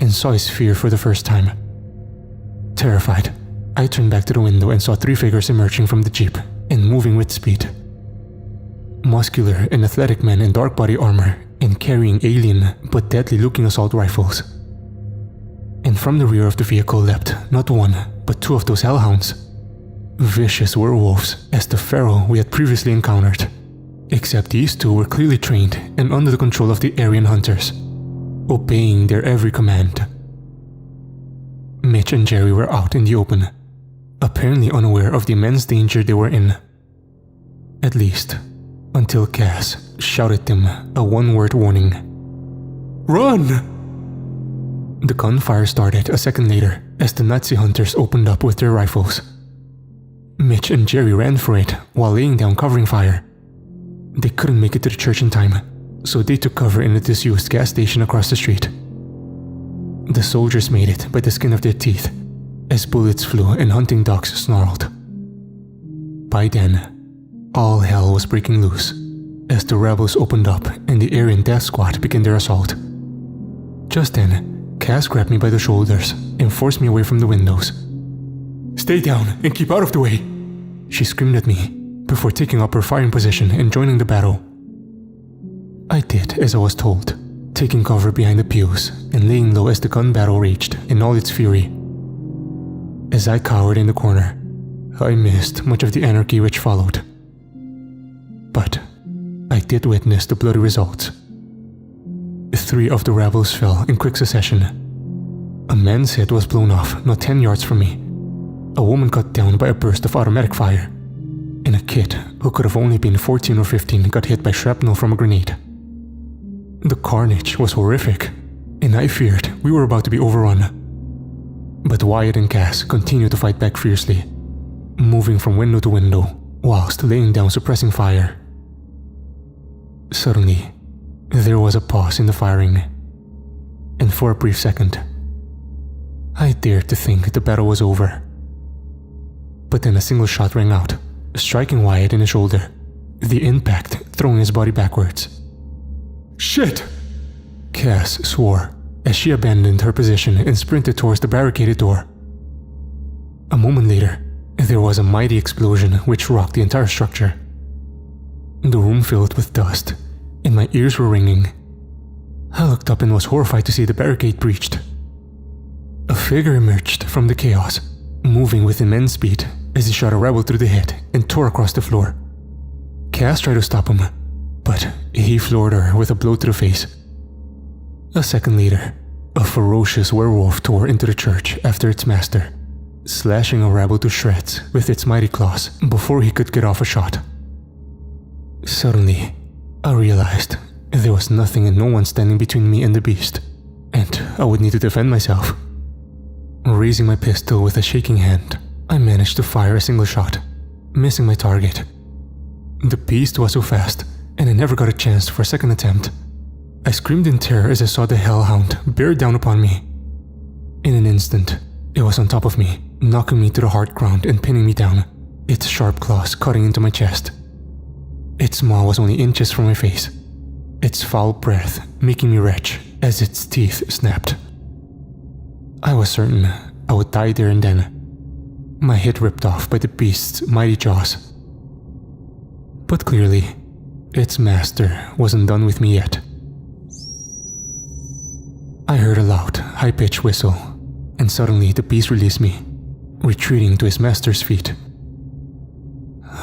and saw his fear for the first time. Terrified, I turned back to the window and saw 3 figures emerging from the Jeep and moving with speed. Muscular and athletic men in dark body armor and carrying alien but deadly-looking assault rifles. And from the rear of the vehicle leapt not 1 but 2 of those hellhounds. Vicious werewolves as the feral we had previously encountered, except these 2 were clearly trained and under the control of the Aryan hunters, obeying their every command. Mitch and Jerry were out in the open, apparently unaware of the immense danger they were in. At least, until Cass shouted them a 1-word warning. "Run!" The gunfire started a second later as the Nazi hunters opened up with their rifles. Mitch and Jerry ran for it while laying down covering fire. They couldn't make it to the church in time, so they took cover in a disused gas station across the street. The soldiers made it by the skin of their teeth as bullets flew and hunting dogs snarled. By then, all hell was breaking loose as the rebels opened up and the Aryan death squad began their assault. Just then, Cass grabbed me by the shoulders and forced me away from the windows. "Stay down and keep out of the way," she screamed at me before taking up her firing position and joining the battle. I did as I was told, taking cover behind the pews and laying low as the gun battle raged in all its fury. As I cowered in the corner, I missed much of the anarchy which followed. But I did witness the bloody results. 3 of the rebels fell in quick succession. A man's head was blown off not 10 yards from me, a woman cut down by a burst of automatic fire, and a kid who could have only been 14 or 15 got hit by shrapnel from a grenade. The carnage was horrific, and I feared we were about to be overrun. But Wyatt and Cass continued to fight back fiercely, moving from window to window whilst laying down suppressing fire. Suddenly, there was a pause in the firing, and for a brief second, I dared to think the battle was over. But then a single shot rang out, striking Wyatt in the shoulder, the impact throwing his body backwards. "Shit!" Cass swore as she abandoned her position and sprinted towards the barricaded door. A moment later, there was a mighty explosion which rocked the entire structure. The room filled with dust, and my ears were ringing. I looked up and was horrified to see the barricade breached. A figure emerged from the chaos, moving with immense speed as he shot a rebel through the head and tore across the floor. Cass tried to stop him, but he floored her with a blow to the face. A second later, a ferocious werewolf tore into the church after its master, slashing a rebel to shreds with its mighty claws before he could get off a shot. Suddenly, I realized there was nothing and no one standing between me and the beast, and I would need to defend myself. Raising my pistol with a shaking hand, I managed to fire a single shot, missing my target. The beast was so fast, and I never got a chance for a second attempt. I screamed in terror as I saw the hellhound bear down upon me. In an instant, it was on top of me, knocking me to the hard ground and pinning me down, its sharp claws cutting into my chest. Its maw was only inches from my face, its foul breath making me retch as its teeth snapped. I was certain I would die there and then, my head ripped off by the beast's mighty jaws. But clearly, its master wasn't done with me yet. I heard a loud, high-pitched whistle, and suddenly the beast released me, retreating to his master's feet.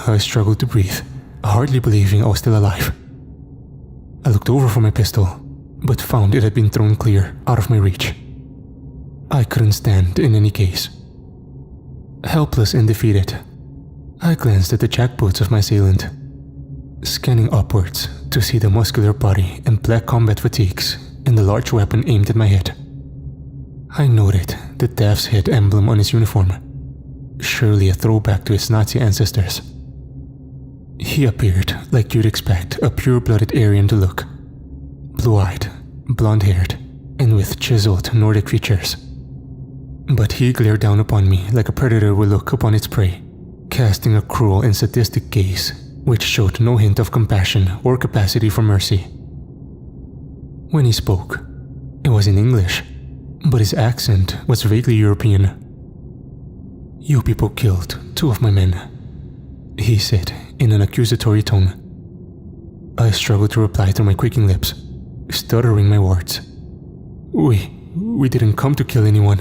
I struggled to breathe, hardly believing I was still alive. I looked over for my pistol, but found it had been thrown clear out of my reach. I couldn't stand in any case. Helpless and defeated, I glanced at the jackboots of my assailant, scanning upwards to see the muscular body and black combat fatigues and the large weapon aimed at my head. I noted the death's head emblem on his uniform, surely a throwback to his Nazi ancestors. He appeared like you'd expect a pure-blooded Aryan to look, blue-eyed, blonde-haired, and with chiseled Nordic features. But he glared down upon me like a predator would look upon its prey, casting a cruel and sadistic gaze which showed no hint of compassion or capacity for mercy. When he spoke, it was in English, but his accent was vaguely European. "You people killed 2 of my men," he said in an accusatory tone. I struggled to reply through my quaking lips, stuttering my words. We didn't come to kill anyone."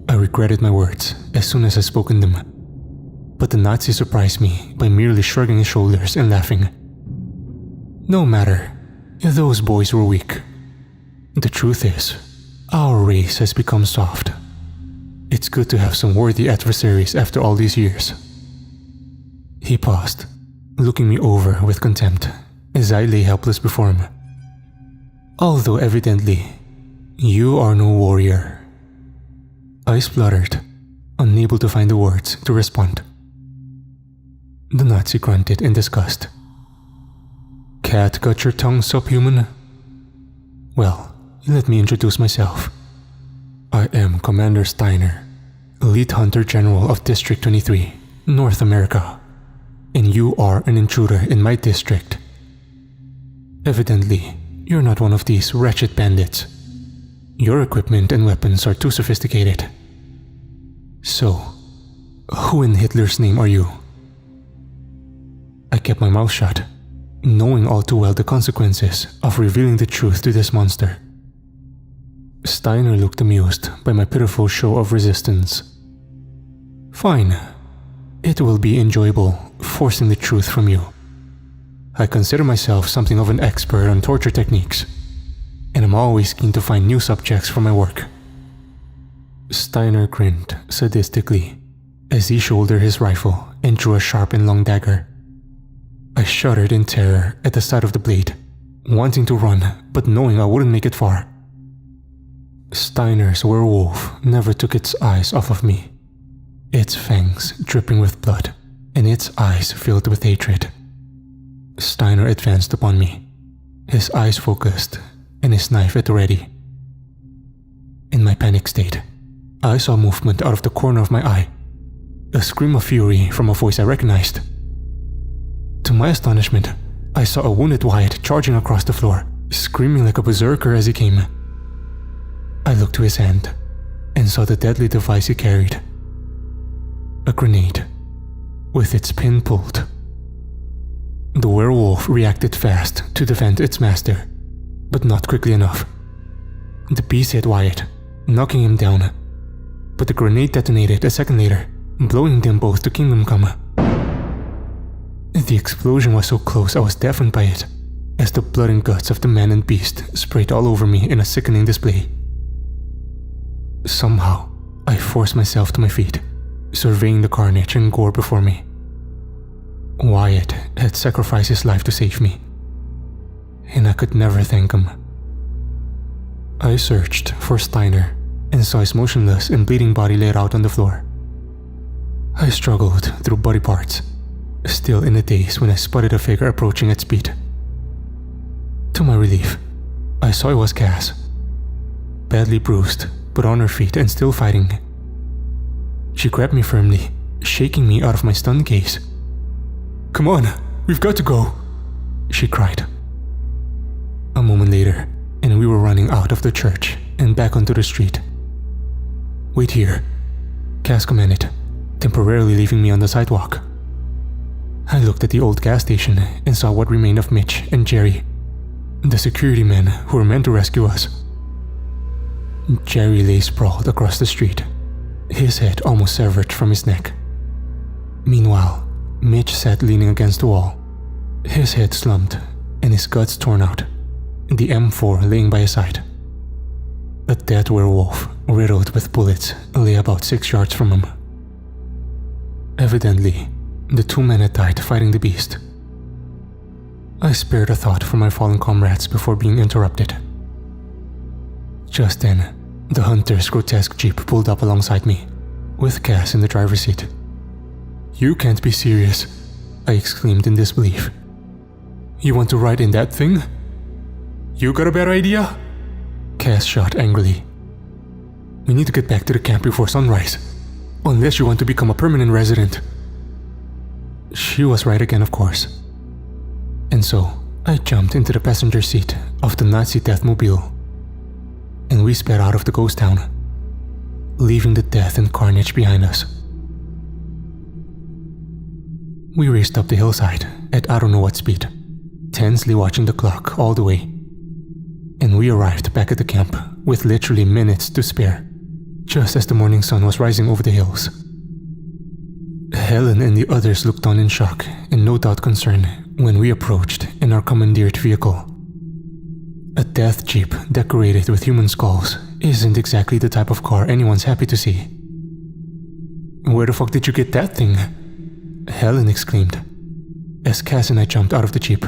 I regretted my words as soon as I spoken them, but the Nazi surprised me by merely shrugging his shoulders and laughing. "No matter, those boys were weak. The truth is, our race has become soft. It's good to have some worthy adversaries after all these years." He paused, looking me over with contempt as I lay helpless before him. "Although evidently, you are no warrior." I spluttered, unable to find the words to respond. The Nazi grunted in disgust. "Cat got your tongue, subhuman? Well, let me introduce myself. I am Commander Steiner, Lead Hunter General of District 23, North America, and you are an intruder in my district. Evidently, you're not one of these wretched bandits. Your equipment and weapons are too sophisticated. So, who in Hitler's name are you?" I kept my mouth shut, knowing all too well the consequences of revealing the truth to this monster. Steiner looked amused by my pitiful show of resistance. "Fine. It will be enjoyable forcing the truth from you. I consider myself something of an expert on torture techniques, and I'm always keen to find new subjects for my work." Steiner grinned sadistically as he shouldered his rifle and drew a sharp and long dagger. I shuddered in terror at the sight of the blade, wanting to run, but knowing I wouldn't make it far. Steiner's werewolf never took its eyes off of me, its fangs dripping with blood and its eyes filled with hatred. Steiner advanced upon me, his eyes focused and his knife at the ready. In my panic state, I saw movement out of the corner of my eye, a scream of fury from a voice I recognized. To my astonishment, I saw a wounded Wyatt charging across the floor, screaming like a berserker as he came. I looked to his hand and saw the deadly device he carried. A grenade, with its pin pulled. The werewolf reacted fast to defend its master, but not quickly enough. The beast hit Wyatt, knocking him down, but the grenade detonated a second later, blowing them both to Kingdom Come. The explosion was so close I was deafened by it, as the blood and guts of the man and beast sprayed all over me in a sickening display. Somehow, I forced myself to my feet, surveying the carnage and gore before me. Wyatt had sacrificed his life to save me, and I could never thank him. I searched for Steiner and saw his motionless and bleeding body laid out on the floor. I struggled through body parts, still in a daze when I spotted a figure approaching at speed. To my relief, I saw it was Cass, badly bruised but on her feet and still fighting. She grabbed me firmly, shaking me out of my stunned gaze. "Come on, we've got to go," she cried. A moment later, and we were running out of the church and back onto the street. "Wait here," Cass commanded, temporarily leaving me on the sidewalk. I looked at the old gas station and saw what remained of Mitch and Jerry, the security men who were meant to rescue us. Jerry lay sprawled across the street, his head almost severed from his neck. Meanwhile, Mitch sat leaning against the wall, his head slumped and his guts torn out, the M4 laying by his side. A dead werewolf, riddled with bullets, lay about 6 yards from him. Evidently, the 2 men had died fighting the beast. I spared a thought for my fallen comrades before being interrupted. Just then, the hunter's grotesque jeep pulled up alongside me, with Cass in the driver's seat. "You can't be serious," I exclaimed in disbelief. "You want to ride in that thing? You got a better idea?" Cass shot angrily. "We need to get back to the camp before sunrise, unless you want to become a permanent resident." She was right again, of course. And so, I jumped into the passenger seat of the Nazi Deathmobile, and we sped out of the ghost town, leaving the death and carnage behind us. We raced up the hillside at I don't know what speed, tensely watching the clock all the way, and we arrived back at the camp with literally minutes to spare, just as the morning sun was rising over the hills. Helen and the others looked on in shock and no doubt concern when we approached in our commandeered vehicle. A death jeep decorated with human skulls isn't exactly the type of car anyone's happy to see. "Where the fuck did you get that thing?" Helen exclaimed, as Cass and I jumped out of the jeep.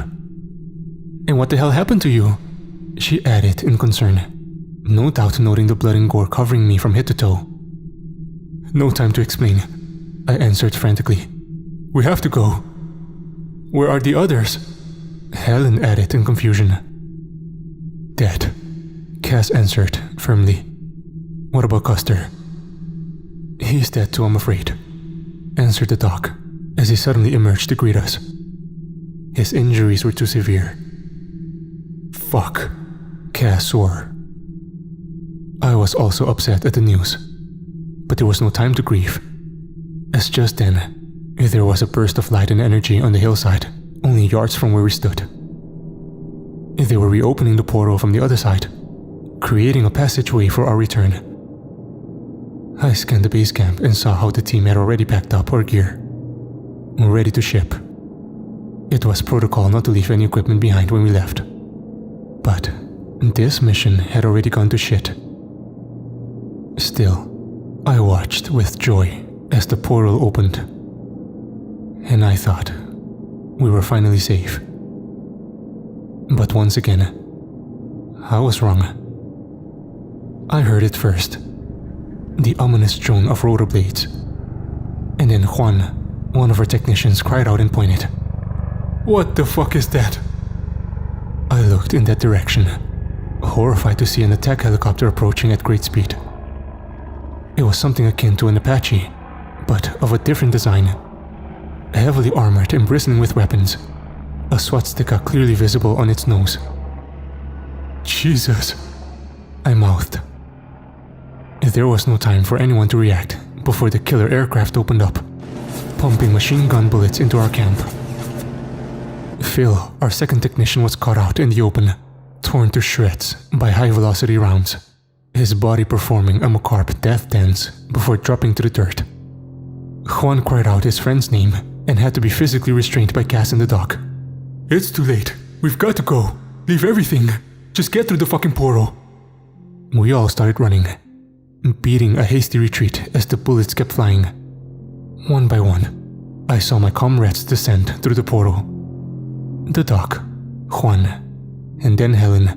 "And what the hell happened to you?" she added in concern, no doubt noting the blood and gore covering me from head to toe. "No time to explain," I answered frantically. "We have to go." "Where are the others?" Helen added in confusion. "Dead," Cass answered firmly. "What about Custer?" "He's dead too, I'm afraid," answered the doc as he suddenly emerged to greet us. His injuries were too severe. "Fuck," Cass swore. I was also upset at the news, but there was no time to grieve, as just then, there was a burst of light and energy on the hillside, only yards from where we stood. They were reopening the portal from the other side, creating a passageway for our return. I scanned the base camp and saw how the team had already packed up our gear, ready to ship. It was protocol not to leave any equipment behind when we left. But this mission had already gone to shit. Still, I watched with joy as the portal opened, and I thought we were finally safe. But once again, I was wrong. I heard it first. The ominous drone of rollerblades. And then Juan, one of our technicians, cried out and pointed. "What the fuck is that?" I looked in that direction, horrified to see an attack helicopter approaching at great speed. It was something akin to an Apache, but of a different design. Heavily armored and bristling with weapons, a swastika clearly visible on its nose. "Jesus," I mouthed. There was no time for anyone to react before the killer aircraft opened up, pumping machine gun bullets into our camp. Phil, our second technician, was caught out in the open, torn to shreds by high-velocity rounds, his body performing a macabre death dance before dropping to the dirt. Juan cried out his friend's name and had to be physically restrained by Cass in the dock. "It's too late. We've got to go. Leave everything. Just get through the fucking portal." We all started running, beating a hasty retreat as the bullets kept flying. One by one, I saw my comrades descend through the portal. The doc, Juan, and then Helen.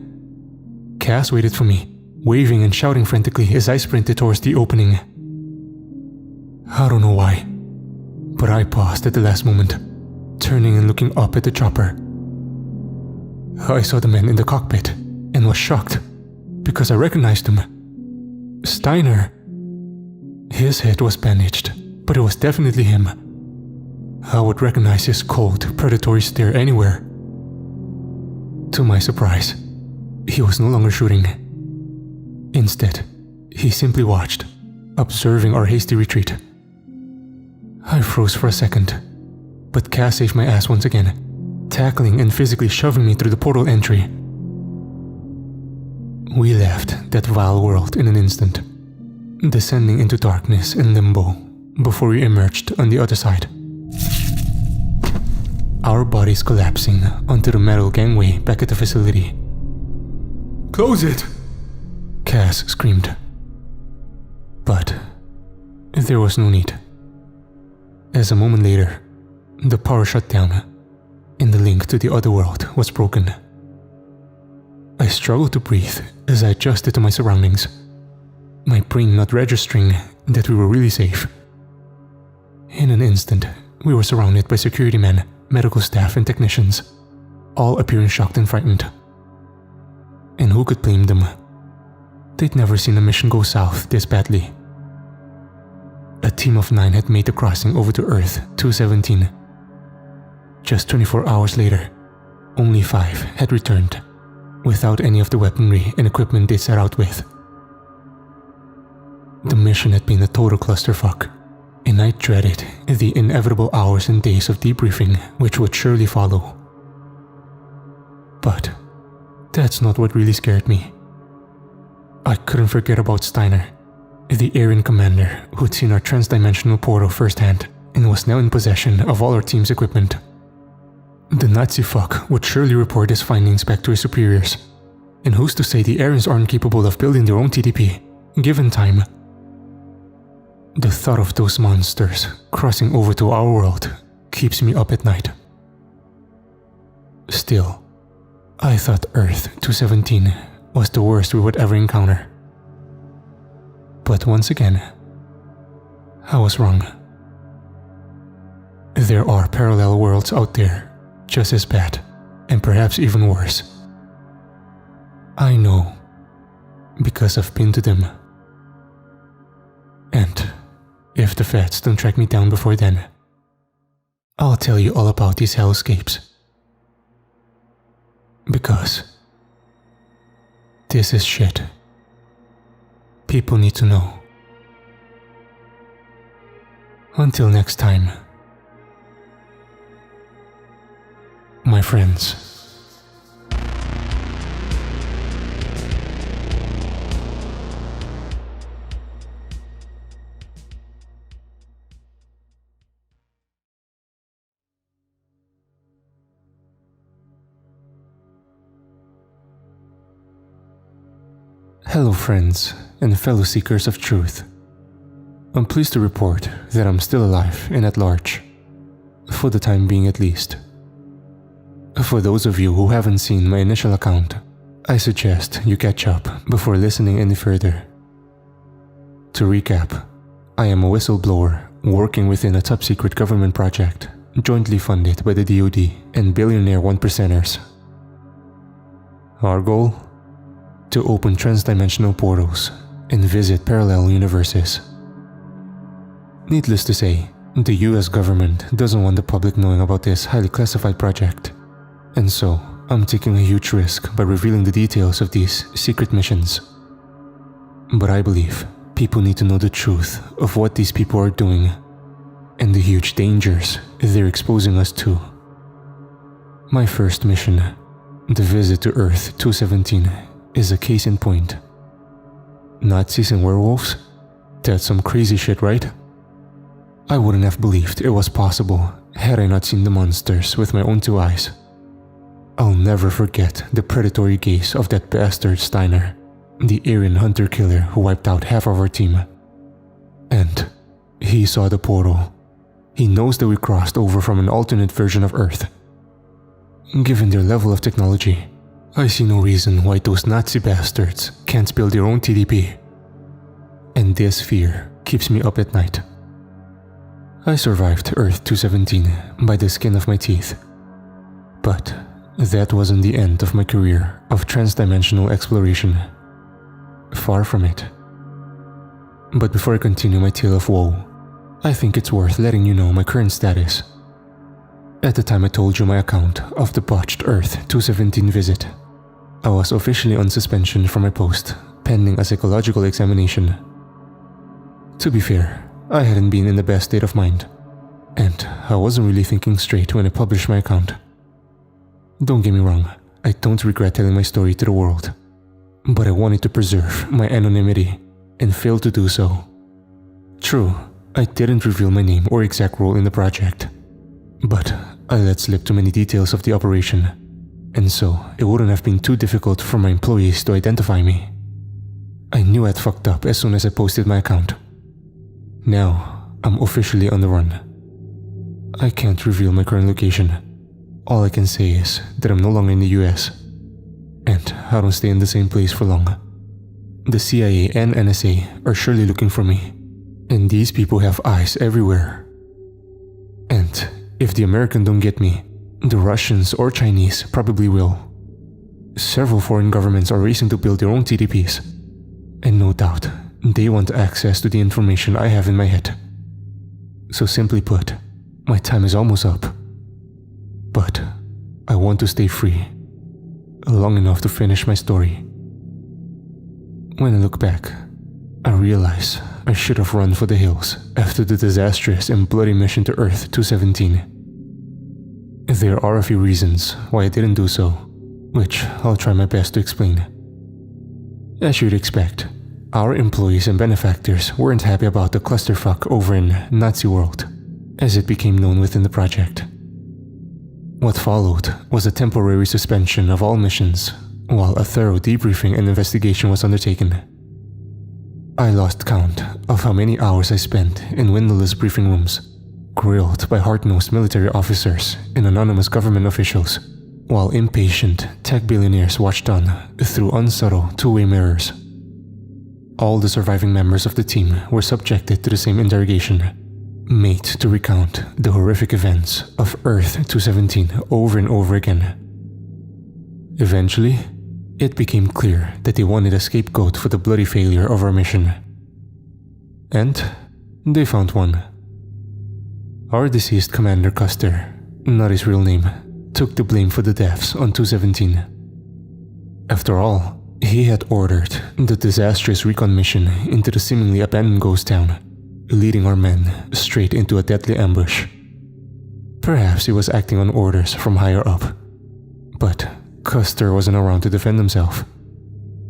Cass waited for me, waving and shouting frantically as I sprinted towards the opening. I don't know why, but I paused at the last moment, turning and looking up at the chopper. I saw the man in the cockpit and was shocked because I recognized him. Steiner. His head was bandaged, but it was definitely him. I would recognize his cold, predatory stare anywhere. To my surprise, he was no longer shooting. Instead, he simply watched, observing our hasty retreat. I froze for a second, but Cass saved my ass once again, tackling and physically shoving me through the portal entry. We left that vile world in an instant, descending into darkness and limbo before we emerged on the other side. Our bodies collapsing onto the metal gangway back at the facility. "Close it!" Cass screamed. But there was no need. As a moment later, the power shut down, and the link to the other world was broken. I struggled to breathe as I adjusted to my surroundings, my brain not registering that we were really safe. In an instant, we were surrounded by security men, medical staff, and technicians, all appearing shocked and frightened. And who could blame them? They'd never seen a mission go south this badly. A team of 9 had made the crossing over to Earth 217. Just 24 hours later, only 5 had returned, without any of the weaponry and equipment they set out with. The mission had been a total clusterfuck, and I dreaded the inevitable hours and days of debriefing which would surely follow. But that's not what really scared me. I couldn't forget about Steiner, the Aryan commander who'd seen our transdimensional portal firsthand and was now in possession of all our team's equipment. The Nazi fuck would surely report his findings back to his superiors, and who's to say the Aryans aren't capable of building their own TDP, given time? The thought of those monsters crossing over to our world keeps me up at night. Still, I thought Earth 217 was the worst we would ever encounter. But once again, I was wrong. There are parallel worlds out there, just as bad, and perhaps even worse. I know, because I've been to them. And if the feds don't track me down before then, I'll tell you all about these hellscapes. Because this is shit. People need to know. Until next time, my friends. Hello friends and fellow seekers of truth. I'm pleased to report that I'm still alive and at large, for the time being at least. For those of you who haven't seen my initial account, I suggest you catch up before listening any further. To recap, I am a whistleblower working within a top-secret government project jointly funded by the DoD and billionaire one-percenters. Our goal? To open transdimensional portals and visit parallel universes. Needless to say, the US government doesn't want the public knowing about this highly classified project, and so I'm taking a huge risk by revealing the details of these secret missions. But I believe people need to know the truth of what these people are doing and the huge dangers they're exposing us to. My first mission, the visit to Earth 217, is a case in point. Nazis and werewolves? That's some crazy shit, right? I wouldn't have believed it was possible had I not seen the monsters with my own 2 eyes. I'll never forget the predatory gaze of that bastard Steiner, the Aryan hunter-killer who wiped out half of our team. And he saw the portal. He knows that we crossed over from an alternate version of Earth. Given their level of technology, I see no reason why those Nazi bastards can't build their own TDP. And this fear keeps me up at night. I survived Earth 217 by the skin of my teeth. But that wasn't the end of my career of transdimensional exploration. Far from it. But before I continue my tale of woe, I think it's worth letting you know my current status. At the time I told you my account of the botched Earth 217 visit, I was officially on suspension from my post, pending a psychological examination. To be fair, I hadn't been in the best state of mind, and I wasn't really thinking straight when I published my account. Don't get me wrong, I don't regret telling my story to the world, but I wanted to preserve my anonymity and failed to do so. True, I didn't reveal my name or exact role in the project, but I let slip too many details of the operation, and so it wouldn't have been too difficult for my employees to identify me. I knew I'd fucked up as soon as I posted my account. Now, I'm officially on the run. I can't reveal my current location. All I can say is that I'm no longer in the US, and I don't stay in the same place for long. The CIA and NSA are surely looking for me, and these people have eyes everywhere. And if the Americans don't get me, the Russians or Chinese probably will. Several foreign governments are racing to build their own TDPs, and no doubt they want access to the information I have in my head. So simply put, my time is almost up. But I want to stay free, long enough to finish my story. When I look back, I realize I should have run for the hills after the disastrous and bloody mission to Earth 217. There are a few reasons why I didn't do so, which I'll try my best to explain. As you'd expect, our employees and benefactors weren't happy about the clusterfuck over in Nazi world, as it became known within the project. What followed was a temporary suspension of all missions, while a thorough debriefing and investigation was undertaken. I lost count of how many hours I spent in windowless briefing rooms, grilled by hard-nosed military officers and anonymous government officials, while impatient tech billionaires watched on through unsubtle two-way mirrors. All the surviving members of the team were subjected to the same interrogation, made to recount the horrific events of Earth 217 over and over again. Eventually, it became clear that they wanted a scapegoat for the bloody failure of our mission. And they found one. Our deceased Commander Custer, not his real name, took the blame for the deaths on 217. After all, he had ordered the disastrous recon mission into the seemingly abandoned ghost town, leading our men straight into a deadly ambush. Perhaps he was acting on orders from higher up, but Custer wasn't around to defend himself,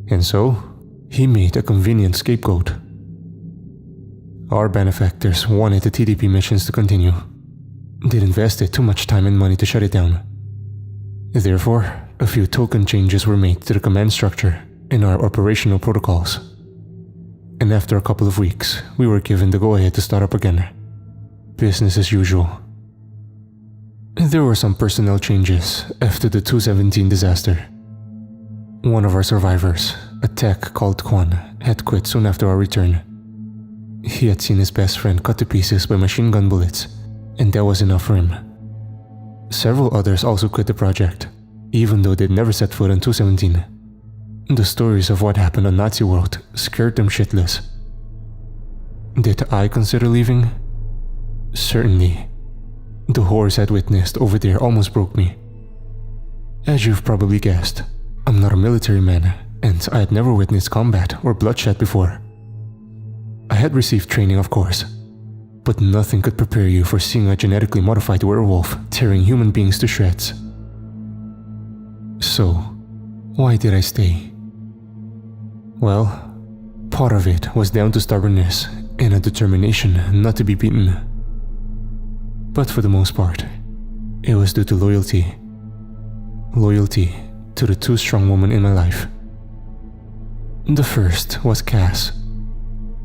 and so he made a convenient scapegoat. Our benefactors wanted the TDP missions to continue. They'd invested too much time and money to shut it down. Therefore, a few token changes were made to the command structure and our operational protocols. And after a couple of weeks, we were given the go-ahead to start up again. Business as usual. There were some personnel changes after the 217 disaster. One of our survivors, a tech called Quan, had quit soon after our return. He had seen his best friend cut to pieces by machine gun bullets, and that was enough for him. Several others also quit the project, even though they'd never set foot on 217. The stories of what happened on Nazi World scared them shitless. Did I consider leaving? Certainly. The horrors I'd witnessed over there almost broke me. As you've probably guessed, I'm not a military man, and I had never witnessed combat or bloodshed before. I had received training, of course, but nothing could prepare you for seeing a genetically modified werewolf tearing human beings to shreds. So, why did I stay? Well, part of it was down to stubbornness and a determination not to be beaten. But for the most part, it was due to loyalty. Loyalty to the two strong women in my life. The first was Cass.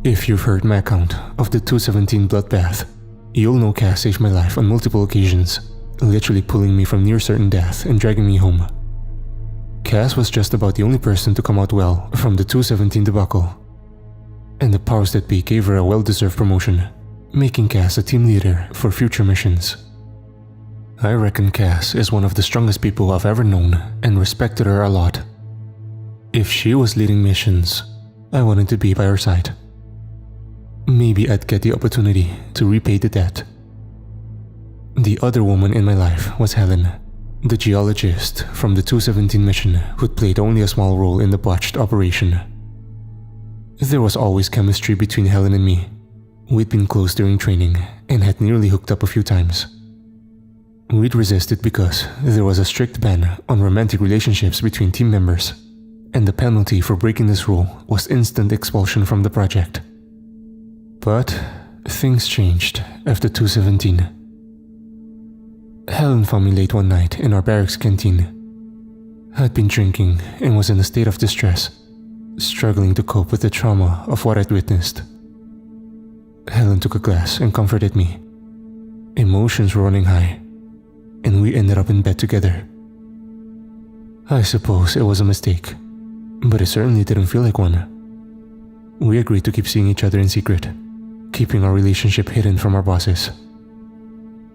If you've heard my account of the 217 bloodbath, you'll know Cass saved my life on multiple occasions, literally pulling me from near certain death and dragging me home. Cass was just about the only person to come out well from the 217 debacle, and the powers that be gave her a well-deserved promotion, making Cass a team leader for future missions. I reckon Cass is one of the strongest people I've ever known and respected her a lot. If she was leading missions, I wanted to be by her side. Maybe I'd get the opportunity to repay the debt. The other woman in my life was Helen, the geologist from the 217 mission who'd played only a small role in the botched operation. There was always chemistry between Helen and me. We'd been close during training and had nearly hooked up a few times. We'd resisted because there was a strict ban on romantic relationships between team members, and the penalty for breaking this rule was instant expulsion from the project. But things changed after 217. Helen found me late one night in our barracks canteen. I'd been drinking and was in a state of distress, struggling to cope with the trauma of what I'd witnessed. Helen took a glass and comforted me. Emotions were running high, and we ended up in bed together. I suppose it was a mistake, but it certainly didn't feel like one. We agreed to keep seeing each other in secret, keeping our relationship hidden from our bosses.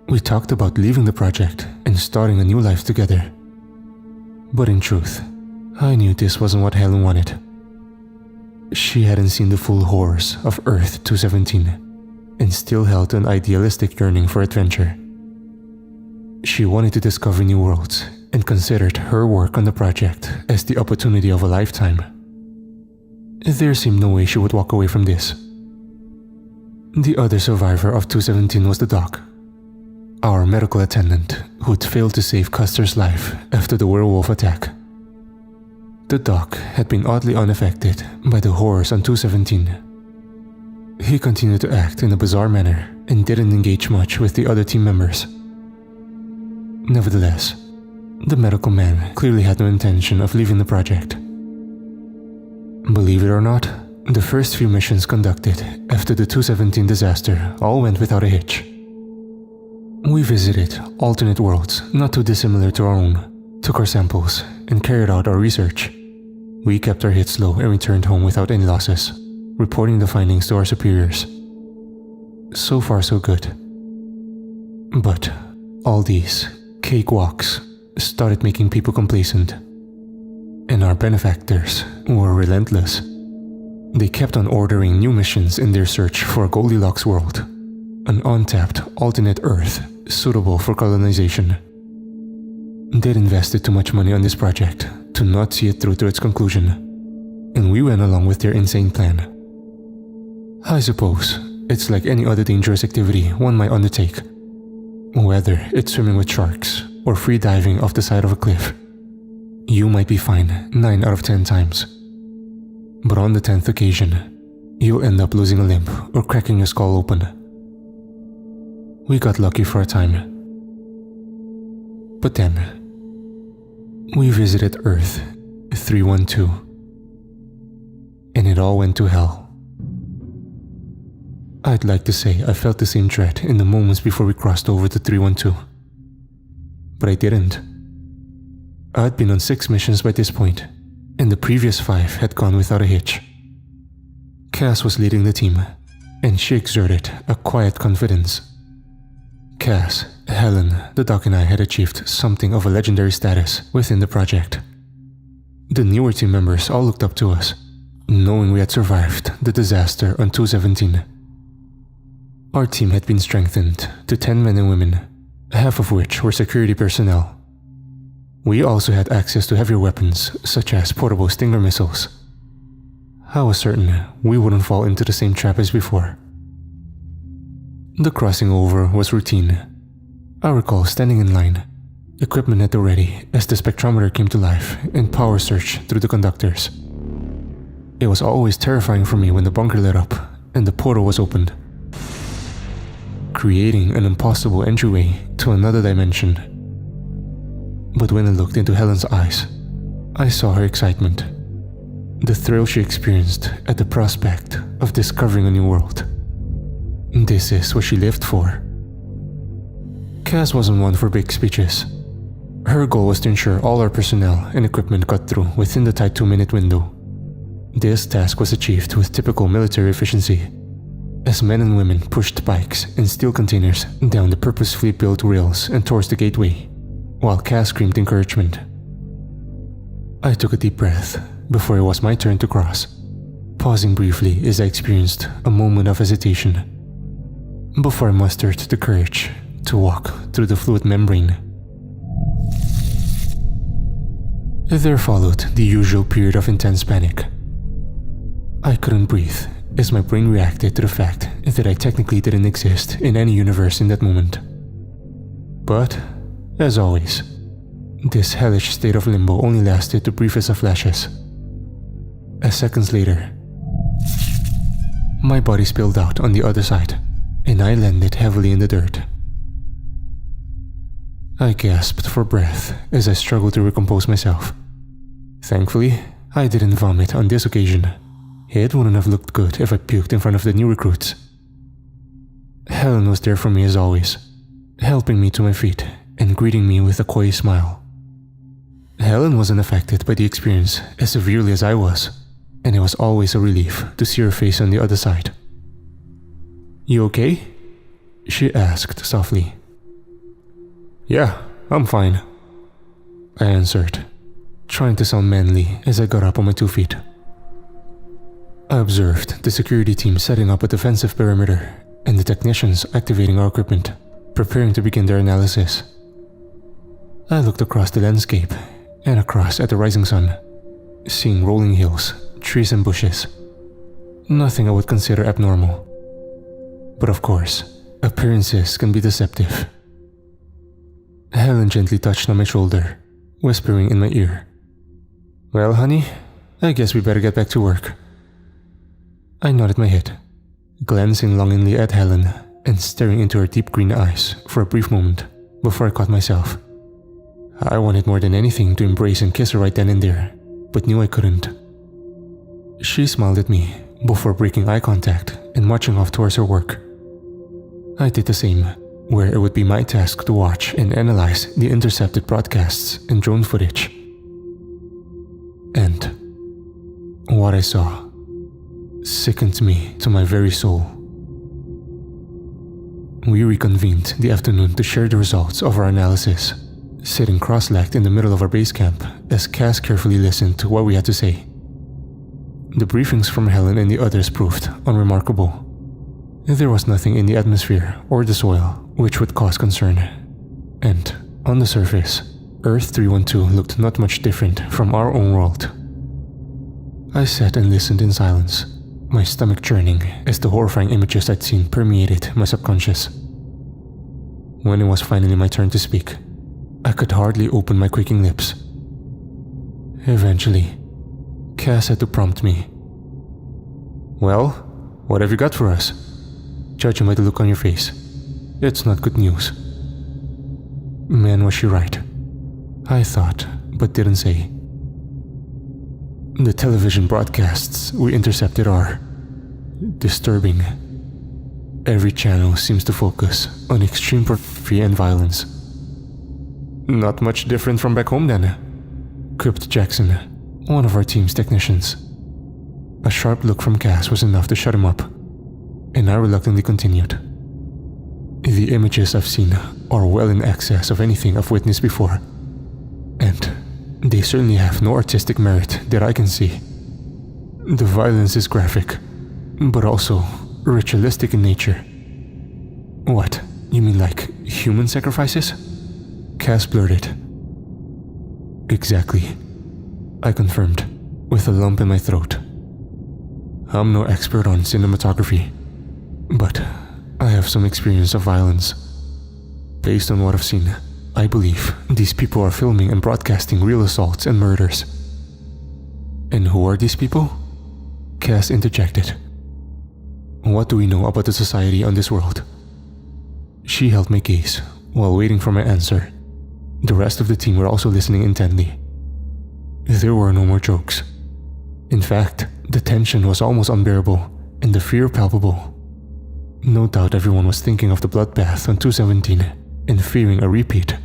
We talked about leaving the project and starting a new life together. But in truth, I knew this wasn't what Helen wanted. She hadn't seen the full horrors of Earth 217 and still held an idealistic yearning for adventure. She wanted to discover new worlds and considered her work on the project as the opportunity of a lifetime. There seemed no way she would walk away from this. The other survivor of 217 was the doc, our medical attendant who'd failed to save Custer's life after the werewolf attack. The doc had been oddly unaffected by the horrors on 217. He continued to act in a bizarre manner and didn't engage much with the other team members. Nevertheless, the medical man clearly had no intention of leaving the project. Believe it or not, the first few missions conducted after the 217 disaster all went without a hitch. We visited alternate worlds not too dissimilar to our own, took our samples, and carried out our research. We kept our hits low and returned home without any losses, reporting the findings to our superiors. So far so good. But all these cakewalks started making people complacent. And our benefactors were relentless. They kept on ordering new missions in their search for a Goldilocks world, an untapped alternate Earth suitable for colonization. They'd invested too much money on this project to not see it through to its conclusion, and we went along with their insane plan. I suppose it's like any other dangerous activity one might undertake, whether it's swimming with sharks or free diving off the side of a cliff. You might be fine 9 out of 10 times, but on the 10th occasion, you'll end up losing a limb or cracking your skull open. We got lucky for a time. But then, we visited Earth 312, and it all went to hell. I'd like to say I felt the same dread in the moments before we crossed over to 312. but I didn't. I'd been on 6 missions by this point, and the previous 5 had gone without a hitch. Cass was leading the team, and she exerted a quiet confidence. Cass, Helen, the doc and I had achieved something of a legendary status within the project. The newer team members all looked up to us, knowing we had survived the disaster on 217. Our team had been strengthened to 10 men and women, half of which were security personnel. We also had access to heavier weapons, such as portable Stinger missiles. I was certain we wouldn't fall into the same trap as before. The crossing over was routine. I recall standing in line, equipment at the ready as the spectrometer came to life and power surged through the conductors. It was always terrifying for me when the bunker lit up and the portal was opened, creating an impossible entryway to another dimension. But when I looked into Helen's eyes, I saw her excitement, the thrill she experienced at the prospect of discovering a new world. This is what she lived for. Cass wasn't one for big speeches. Her goal was to ensure all our personnel and equipment got through within the tight 2-minute window. This task was achieved with typical military efficiency, as men and women pushed bikes and steel containers down the purposefully built rails and towards the gateway, while Cass screamed encouragement. I took a deep breath before it was my turn to cross, pausing briefly as I experienced a moment of hesitation, before I mustered the courage to walk through the fluid membrane. There followed the usual period of intense panic. I couldn't breathe as my brain reacted to the fact that I technically didn't exist in any universe in that moment. But, as always, this hellish state of limbo only lasted the briefest of flashes. As seconds later, my body spilled out on the other side, and I landed heavily in the dirt. I gasped for breath as I struggled to recompose myself. Thankfully, I didn't vomit on this occasion. It wouldn't have looked good if I puked in front of the new recruits. Helen was there for me as always, helping me to my feet and greeting me with a coy smile. Helen wasn't affected by the experience as severely as I was, and it was always a relief to see her face on the other side. "You okay?" she asked softly. "Yeah, I'm fine," I answered, trying to sound manly as I got up on my 2 feet. I observed the security team setting up a defensive perimeter and the technicians activating our equipment, preparing to begin their analysis. I looked across the landscape and across at the rising sun, seeing rolling hills, trees and bushes. Nothing I would consider abnormal. But of course, appearances can be deceptive. Helen gently touched on my shoulder, whispering in my ear, "Well, honey, I guess we better get back to work." I nodded my head, glancing longingly at Helen and staring into her deep green eyes for a brief moment before I caught myself. I wanted more than anything to embrace and kiss her right then and there, but knew I couldn't. She smiled at me before breaking eye contact and marching off towards her work. I did the same, where it would be my task to watch and analyze the intercepted broadcasts and drone footage. And what I saw sickened me to my very soul. We reconvened the afternoon to share the results of our analysis, sitting cross-legged in the middle of our base camp as Cass carefully listened to what we had to say. The briefings from Helen and the others proved unremarkable. There was nothing in the atmosphere or the soil which would cause concern, and on the surface, Earth 312 looked not much different from our own world. I sat and listened in silence, my stomach churning as the horrifying images I'd seen permeated my subconscious. When it was finally my turn to speak, I could hardly open my quaking lips. Eventually, Cass had to prompt me. "Well, what have you got for us? Judging by the look on your face, it's not good news." Man, was she right. I thought, but didn't say. The television broadcasts we intercepted are disturbing. Every channel seems to focus on extreme pornography and violence. Not much different from back home then, quipped Jackson, one of our team's technicians. A sharp look from Cass was enough to shut him up, and I reluctantly continued. The images I've seen are well in excess of anything I've witnessed before, and they certainly have no artistic merit that I can see. The violence is graphic, but also ritualistic in nature. What, you mean like human sacrifices? Cass blurted. Exactly, I confirmed, with a lump in my throat. I'm no expert on cinematography, but I have some experience of violence. Based on what I've seen, I believe these people are filming and broadcasting real assaults and murders. And who are these people? Cass interjected. What do we know about the society on this world? She held my gaze while waiting for my answer. The rest of the team were also listening intently. There were no more jokes. In fact, the tension was almost unbearable and the fear palpable. No doubt everyone was thinking of the bloodbath on 217 and fearing a repeat.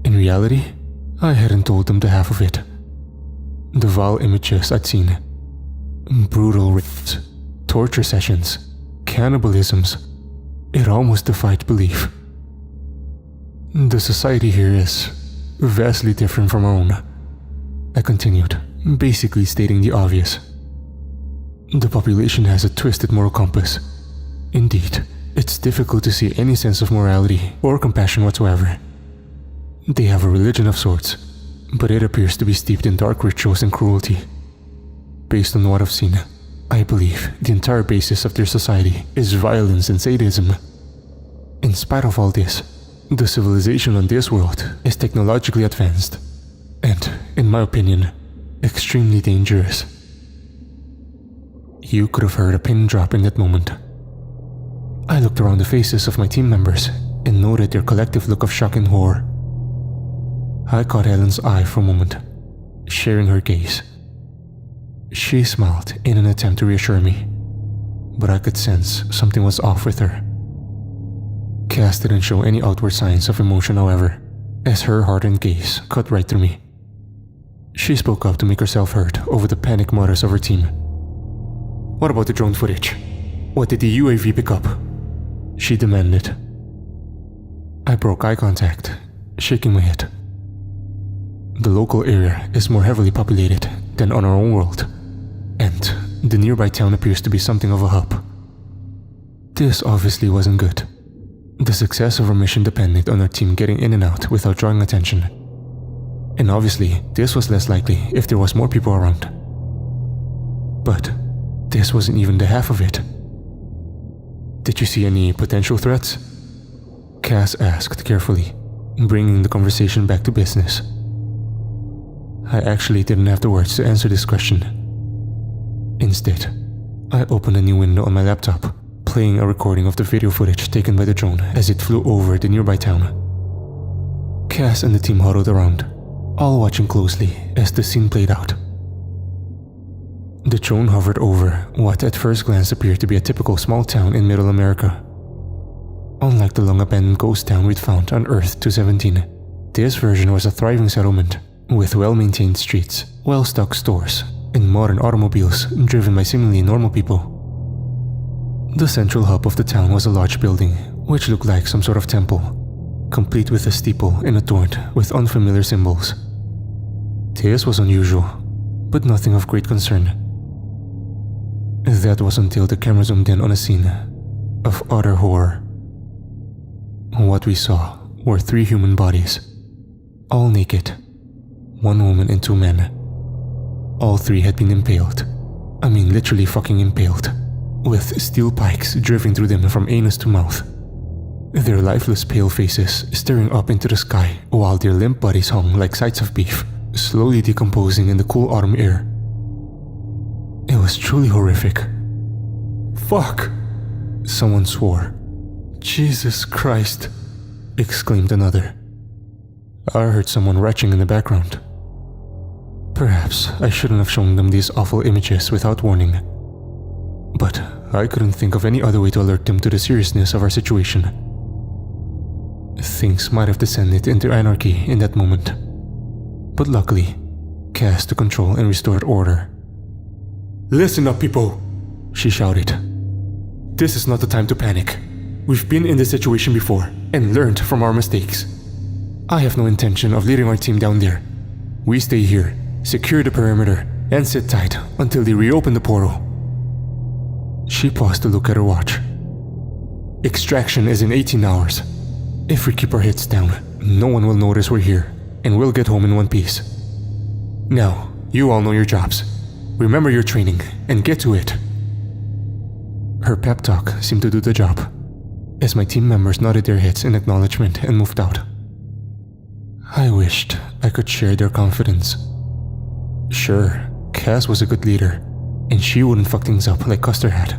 In reality, I hadn't told them the half of it. The vile images I'd seen. Brutal rapes, torture sessions, cannibalisms. It almost defied belief. The society here is vastly different from our own, I continued, basically stating the obvious. The population has a twisted moral compass. Indeed, it's difficult to see any sense of morality or compassion whatsoever. They have a religion of sorts, but it appears to be steeped in dark rituals and cruelty. Based on what I've seen, I believe the entire basis of their society is violence and sadism. In spite of all this, the civilization on this world is technologically advanced, and, in my opinion, extremely dangerous. You could have heard a pin drop in that moment. I looked around the faces of my team members and noted their collective look of shock and horror. I caught Helen's eye for a moment, sharing her gaze. She smiled in an attempt to reassure me, but I could sense something was off with her. Cass didn't show any outward signs of emotion, however, as her hardened gaze cut right through me. She spoke up to make herself heard over the panic mutters of her team. What about the drone footage? What did the UAV pick up? She demanded. I broke eye contact, shaking my head. The local area is more heavily populated than on our own world, and the nearby town appears to be something of a hub. This obviously wasn't good. The success of our mission depended on our team getting in and out without drawing attention. And obviously, this was less likely if there was more people around. But this wasn't even the half of it. Did you see any potential threats? Cass asked carefully, bringing the conversation back to business. I actually didn't have the words to answer this question. Instead, I opened a new window on my laptop, playing a recording of the video footage taken by the drone as it flew over the nearby town. Cass and the team huddled around, all watching closely as the scene played out. The drone hovered over what at first glance appeared to be a typical small town in Middle America. Unlike the long-abandoned ghost town we'd found on Earth 217, this version was a thriving settlement with well-maintained streets, well-stocked stores, and modern automobiles driven by seemingly normal people. The central hub of the town was a large building, which looked like some sort of temple, complete with a steeple and adorned with unfamiliar symbols. This was unusual, but nothing of great concern. That was until the camera zoomed in on a scene of utter horror. What we saw were 3 human bodies, all naked, 1 woman and 2 men. All 3 had been impaled. I mean literally fucking impaled, with steel pikes driven through them from anus to mouth. Their lifeless pale faces staring up into the sky while their limp bodies hung like sides of beef, slowly decomposing in the cool autumn air. It was truly horrific. Fuck! Someone swore. Jesus Christ! Exclaimed another. I heard someone retching in the background. Perhaps I shouldn't have shown them these awful images without warning. But I couldn't think of any other way to alert them to the seriousness of our situation. Things might have descended into anarchy in that moment. But luckily, Cass took control and restored order. "Listen up, people," she shouted. "This is not the time to panic. We've been in this situation before and learned from our mistakes. I have no intention of leading our team down there. We stay here, secure the perimeter, and sit tight until they reopen the portal." She paused to look at her watch. "Extraction is in 18 hours. If we keep our heads down, no one will notice we're here, and we'll get home in one piece. Now, you all know your jobs. Remember your training, and get to it." Her pep talk seemed to do the job, as my team members nodded their heads in acknowledgement and moved out. I wished I could share their confidence. Sure, Cass was a good leader, and she wouldn't fuck things up like Custer had.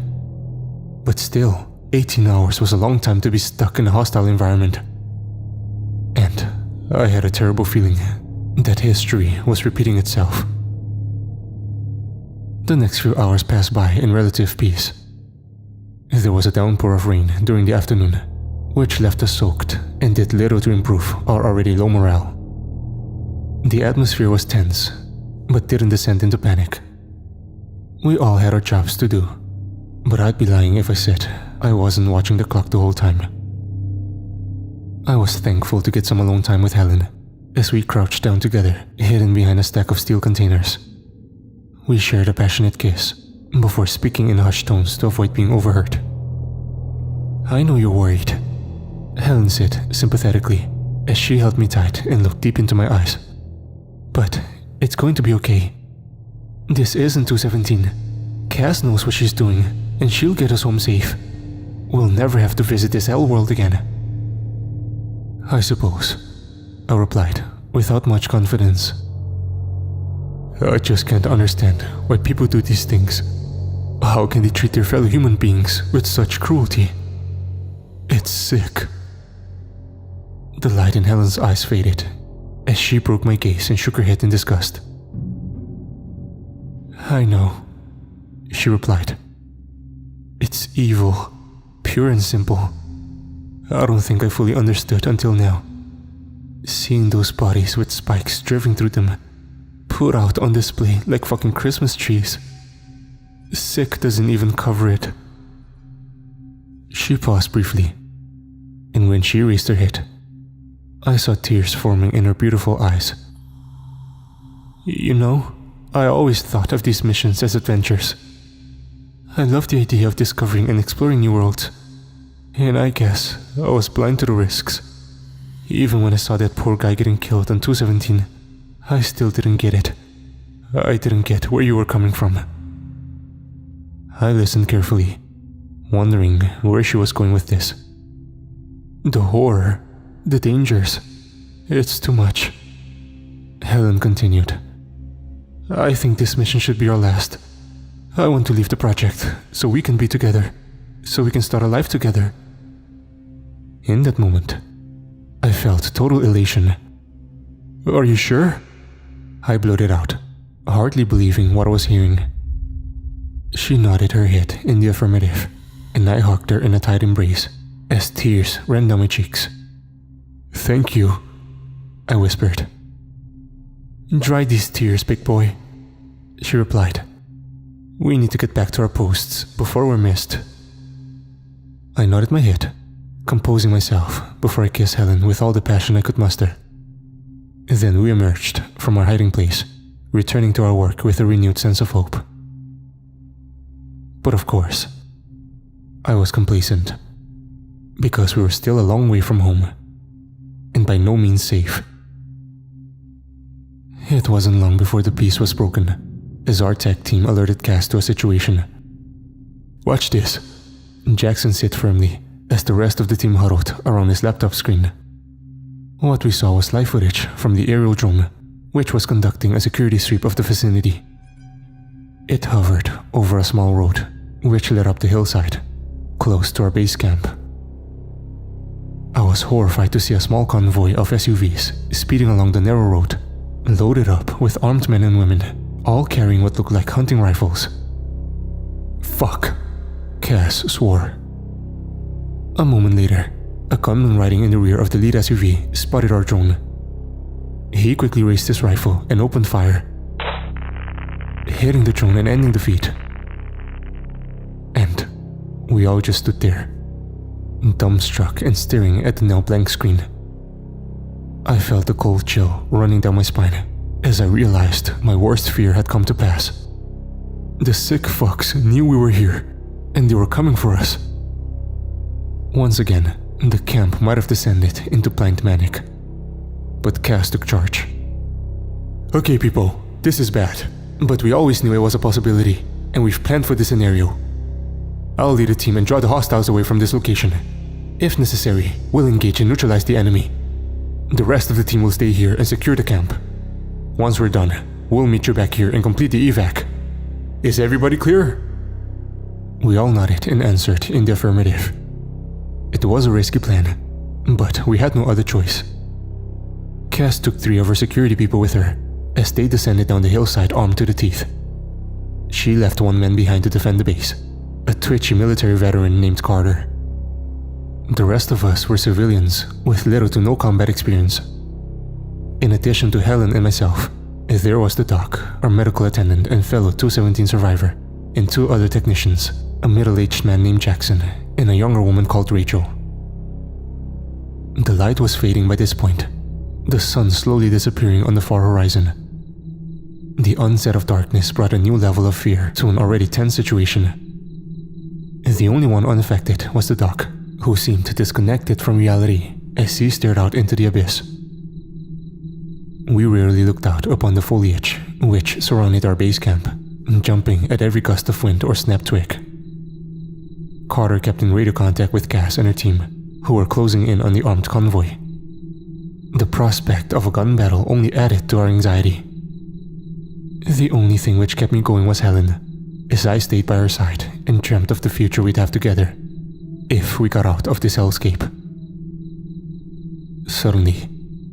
But still, 18 hours was a long time to be stuck in a hostile environment. And I had a terrible feeling that history was repeating itself. The next few hours passed by in relative peace. There was a downpour of rain during the afternoon, which left us soaked and did little to improve our already low morale. The atmosphere was tense, but didn't descend into panic. We all had our jobs to do, but I'd be lying if I said I wasn't watching the clock the whole time. I was thankful to get some alone time with Helen, as we crouched down together, hidden behind a stack of steel containers. We shared a passionate kiss, before speaking in hushed tones to avoid being overheard. "I know you're worried," Helen said sympathetically, as she held me tight and looked deep into my eyes. "But it's going to be okay. This isn't 217. Cass knows what she's doing, and she'll get us home safe. We'll never have to visit this hell world again." "I suppose," I replied, without much confidence. "I just can't understand why people do these things. How can they treat their fellow human beings with such cruelty? It's sick." The light in Helen's eyes faded, as she broke my gaze and shook her head in disgust. "I know," she replied. "It's evil, pure and simple. I don't think I fully understood until now. Seeing those bodies with spikes driven through them, put out on display like fucking Christmas trees. Sick doesn't even cover it." She paused briefly, and when she raised her head, I saw tears forming in her beautiful eyes. "You know, I always thought of these missions as adventures. I love the idea of discovering and exploring new worlds, and I guess I was blind to the risks. Even when I saw that poor guy getting killed on 217, I still didn't get it. I didn't get where you were coming from." I listened carefully, wondering where she was going with this. "The horror, the dangers, it's too much," Helen continued. "I think this mission should be our last. I want to leave the project so we can be together, so we can start a life together." In that moment, I felt total elation. "Are you sure?" I blurted out, hardly believing what I was hearing. She nodded her head in the affirmative, and I hugged her in a tight embrace as tears ran down my cheeks. "Thank you," I whispered. "Dry these tears, big boy," she replied. "We need to get back to our posts before we're missed." I nodded my head, composing myself before I kissed Helen with all the passion I could muster. Then we emerged from our hiding place, returning to our work with a renewed sense of hope. But of course, I was complacent, because we were still a long way from home, and by no means safe. It wasn't long before the peace was broken, as our tech team alerted Cass to a situation. "Watch this," Jackson said firmly, as the rest of the team huddled around his laptop screen. What we saw was live footage from the aerial drone, which was conducting a security sweep of the vicinity. It hovered over a small road, which led up the hillside, close to our base camp. I was horrified to see a small convoy of SUVs speeding along the narrow road, loaded up with armed men and women, all carrying what looked like hunting rifles. "Fuck," Cass swore. A moment later, a gunman riding in the rear of the lead SUV spotted our drone. He quickly raised his rifle and opened fire, hitting the drone and ending the feed. And we all just stood there, dumbstruck and staring at the now blank screen. I felt a cold chill running down my spine as I realized my worst fear had come to pass. The sick fucks knew we were here, and they were coming for us. Once again, the camp might have descended into blind manic, but Cass took charge. Okay people, this is bad, but we always knew it was a possibility, and we've planned for this scenario. I'll lead a team and draw the hostiles away from this location. If necessary, we'll engage and neutralize the enemy. The rest of the team will stay here and secure the camp. Once we're done, we'll meet you back here and complete the evac. Is everybody clear? We all nodded and answered in the affirmative. It was a risky plan, but we had no other choice. Cass took 3 of her security people with her as they descended down the hillside armed to the teeth. She left 1 man behind to defend the base, a twitchy military veteran named Carter. The rest of us were civilians with little to no combat experience. In addition to Helen and myself, there was the doc, our medical attendant and fellow 217 survivor, and 2 other technicians, a middle-aged man named Jackson and a younger woman called Rachel. The light was fading by this point, the sun slowly disappearing on the far horizon. The onset of darkness brought a new level of fear to an already tense situation. The only one unaffected was the doc, who seemed disconnected from reality as he stared out into the abyss. We rarely looked out upon the foliage which surrounded our base camp, jumping at every gust of wind or snapped twig. Carter kept in radio contact with Cass and her team, who were closing in on the armed convoy. The prospect of a gun battle only added to our anxiety. The only thing which kept me going was Helen, as I stayed by her side and dreamt of the future we'd have together, if we got out of this hellscape. Suddenly,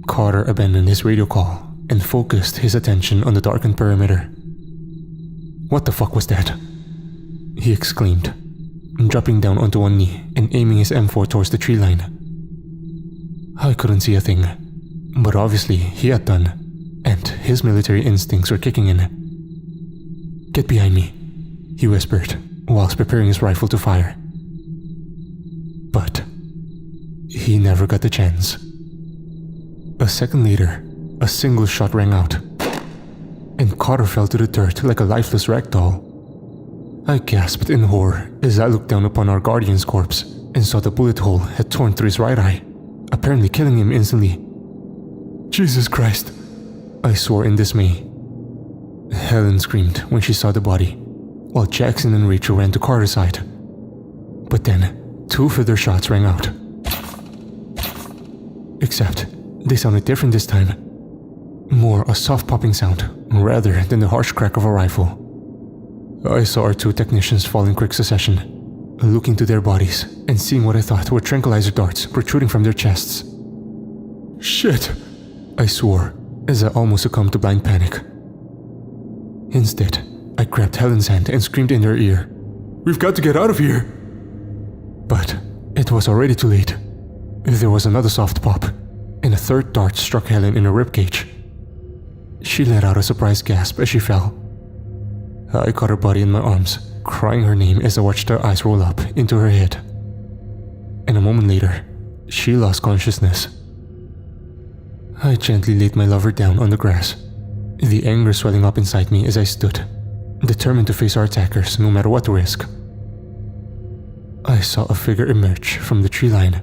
Carter abandoned his radio call and focused his attention on the darkened perimeter. "What the fuck was that?" he exclaimed, dropping down onto one knee and aiming his M4 towards the tree line. I couldn't see a thing, but obviously he had done, and his military instincts were kicking in. "Get behind me," he whispered, whilst preparing his rifle to fire. But he never got the chance. A second later, a single shot rang out, and Carter fell to the dirt like a lifeless ragdoll. I gasped in horror as I looked down upon our guardian's corpse and saw the bullet hole had torn through his right eye, apparently killing him instantly. "Jesus Christ!" I swore in dismay. Helen screamed when she saw the body, while Jackson and Rachel ran to Carter's side. But then, 2 further shots rang out. Except, they sounded different this time. More a soft popping sound, rather than the harsh crack of a rifle. I saw our 2 technicians fall in quick succession, looking to their bodies and seeing what I thought were tranquilizer darts protruding from their chests. "Shit!" I swore, as I almost succumbed to blind panic. Instead, I grabbed Helen's hand and screamed in her ear, "We've got to get out of here!" But it was already too late. There was another soft pop, and a 3rd dart struck Helen in her ribcage. She let out a surprised gasp as she fell. I caught her body in my arms, crying her name as I watched her eyes roll up into her head. And a moment later, she lost consciousness. I gently laid my lover down on the grass, the anger swelling up inside me as I stood, determined to face our attackers no matter what the risk. I saw a figure emerge from the tree line,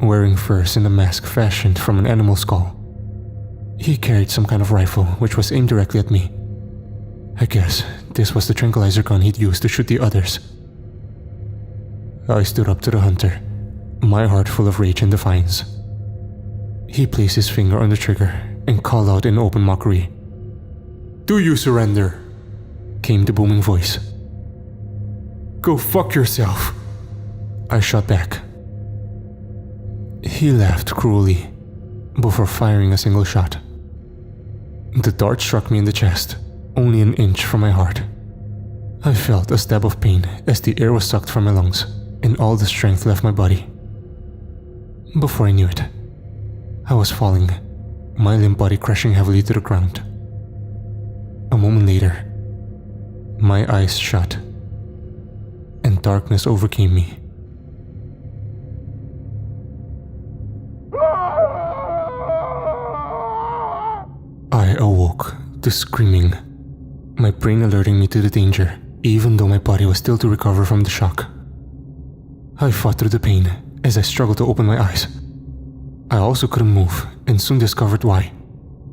wearing furs and a mask fashioned from an animal skull. He carried some kind of rifle which was aimed directly at me. I guess this was the tranquilizer gun he'd used to shoot the others. I stood up to the hunter, my heart full of rage and defiance. He placed his finger on the trigger and called out in open mockery. "Do you surrender?" came the booming voice. "Go fuck yourself," I shot back. He laughed cruelly before firing a single shot. The dart struck me in the chest, only an inch from my heart. I felt a stab of pain as the air was sucked from my lungs and all the strength left my body. Before I knew it, I was falling, my limp body crashing heavily to the ground. A moment later, my eyes shut, and darkness overcame me. I awoke to screaming, my brain alerting me to the danger, even though my body was still to recover from the shock. I fought through the pain as I struggled to open my eyes. I also couldn't move, and soon discovered why,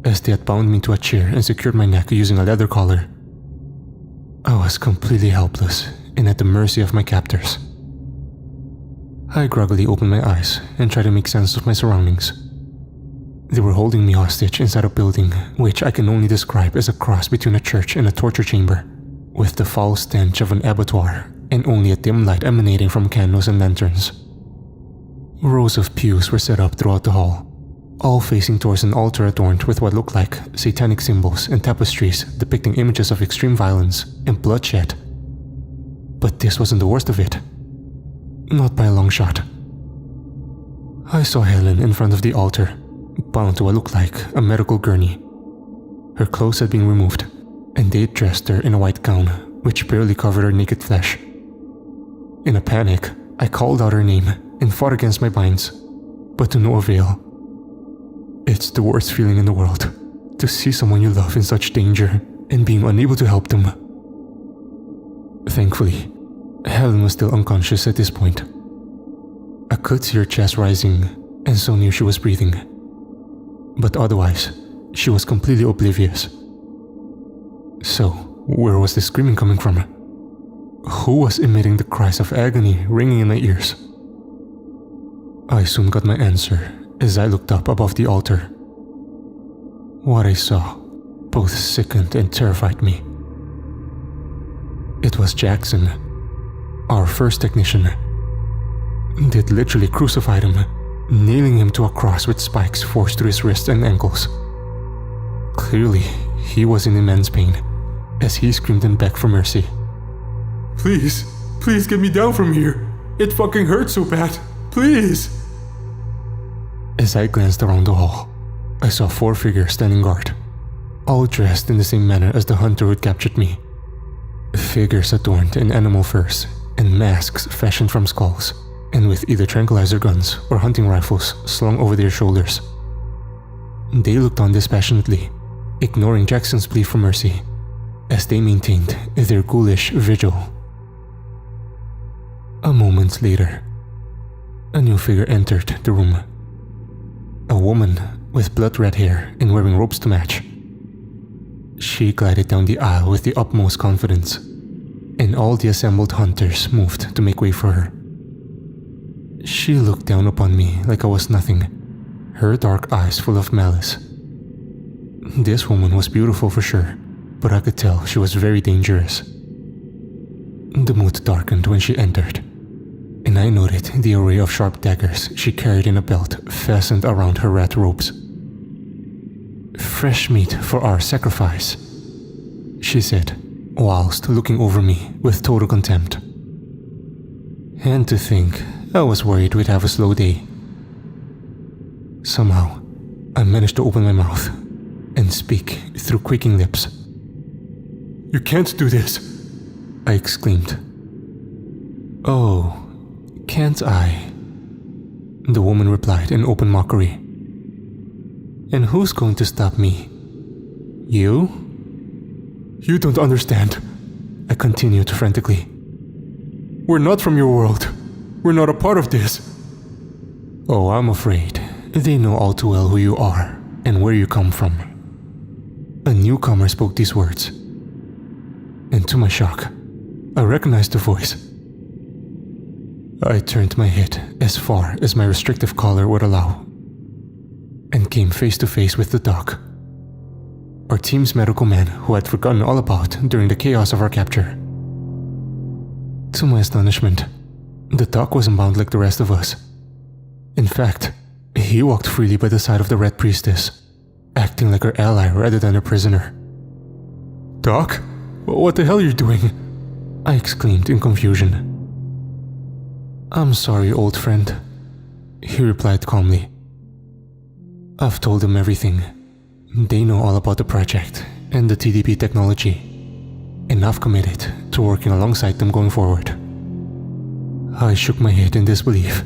as they had bound me to a chair and secured my neck using a leather collar. I was completely helpless and at the mercy of my captors. I groggily opened my eyes and tried to make sense of my surroundings. They were holding me hostage inside a building which I can only describe as a cross between a church and a torture chamber, with the foul stench of an abattoir and only a dim light emanating from candles and lanterns. Rows of pews were set up throughout the hall, all facing towards an altar adorned with what looked like satanic symbols and tapestries depicting images of extreme violence and bloodshed. But this wasn't the worst of it. Not by a long shot. I saw Helen in front of the altar, bound to what looked like a medical gurney. Her clothes had been removed, and they had dressed her in a white gown which barely covered her naked flesh. In a panic, I called out her name and fought against my binds, but to no avail. It's the worst feeling in the world, to see someone you love in such danger and being unable to help them. Thankfully, Helen was still unconscious at this point. I could see her chest rising and so knew she was breathing. But otherwise, she was completely oblivious. So, where was the screaming coming from? Who was emitting the cries of agony ringing in my ears? I soon got my answer as I looked up above the altar. What I saw both sickened and terrified me. It was Jackson, our first technician. They'd literally crucified him, nailing him to a cross with spikes forced through his wrists and ankles. Clearly, he was in immense pain as he screamed and begged for mercy. Please, please get me down from here. It fucking hurts so bad. Please. As I glanced around the hall, I saw 4 figures standing guard, all dressed in the same manner as the hunter who had captured me. Figures adorned in animal furs and masks fashioned from skulls, and with either tranquilizer guns or hunting rifles slung over their shoulders. They looked on dispassionately, ignoring Jackson's plea for mercy, as they maintained their ghoulish vigil. A moment later, a new figure entered the room. A woman with blood-red hair and wearing robes to match. She glided down the aisle with the utmost confidence, and all the assembled hunters moved to make way for her. She looked down upon me like I was nothing, her dark eyes full of malice. This woman was beautiful for sure, but I could tell she was very dangerous. The mood darkened when she entered, and I noted the array of sharp daggers she carried in a belt fastened around her red robes. "Fresh meat for our sacrifice," she said, whilst looking over me with total contempt. And to think, I was worried we'd have a slow day. Somehow, I managed to open my mouth and speak through quaking lips. You can't do this, I exclaimed. "Oh, can't I?" the woman replied in open mockery. "And who's going to stop me? You?" You don't understand, I continued frantically. We're not from your world. We're not a part of this. "Oh, I'm afraid they know all too well who you are and where you come from." A newcomer spoke these words, and to my shock, I recognized the voice. I turned my head as far as my restrictive collar would allow, and came face to face with the doc, our team's medical man who I'd forgotten all about during the chaos of our capture. To my astonishment, the doc wasn't bound like the rest of us. In fact, he walked freely by the side of the Red Priestess, acting like her ally rather than a prisoner. Doc? What the hell are you doing? I exclaimed in confusion. "I'm sorry, old friend. he replied calmly. I've told them everything. They know all about the project and the TDP technology, and I've committed to working alongside them going forward. I shook my head in disbelief.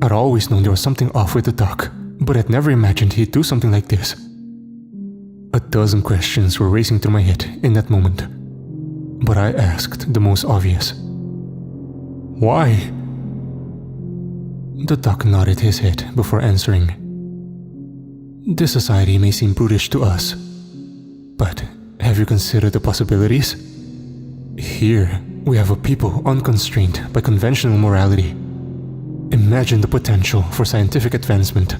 I'd always known there was something off with the doc, but I'd never imagined he'd do something like this. A dozen questions were racing through my head in that moment, but I asked the most obvious. Why? The doc nodded his head before answering. This society may seem brutish to us, but have you considered the possibilities? Here, we have a people unconstrained by conventional morality. Imagine the potential for scientific advancement.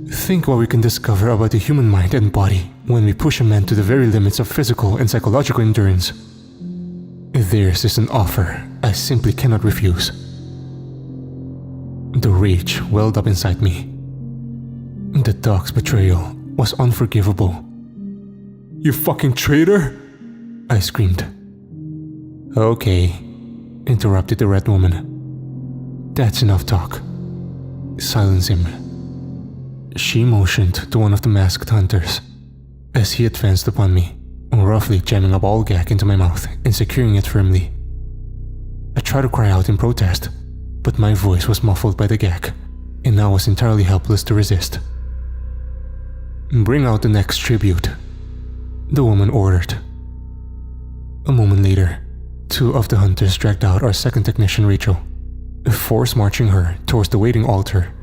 Think what we can discover about the human mind and body when we push a man to the very limits of physical and psychological endurance. Theirs is an offer I simply cannot refuse. The rage welled up inside me. The dog's betrayal was unforgivable. You fucking traitor! I screamed. Okay, interrupted the red woman. That's enough talk. Silence him. She motioned to one of the masked hunters as he advanced upon me, roughly jamming a ball gag into my mouth and securing it firmly. I tried to cry out in protest, but my voice was muffled by the gag, and I was entirely helpless to resist. Bring out the next tribute, the woman ordered. A moment later, two of the hunters dragged out our second technician, Rachel, force marching her towards the waiting altar.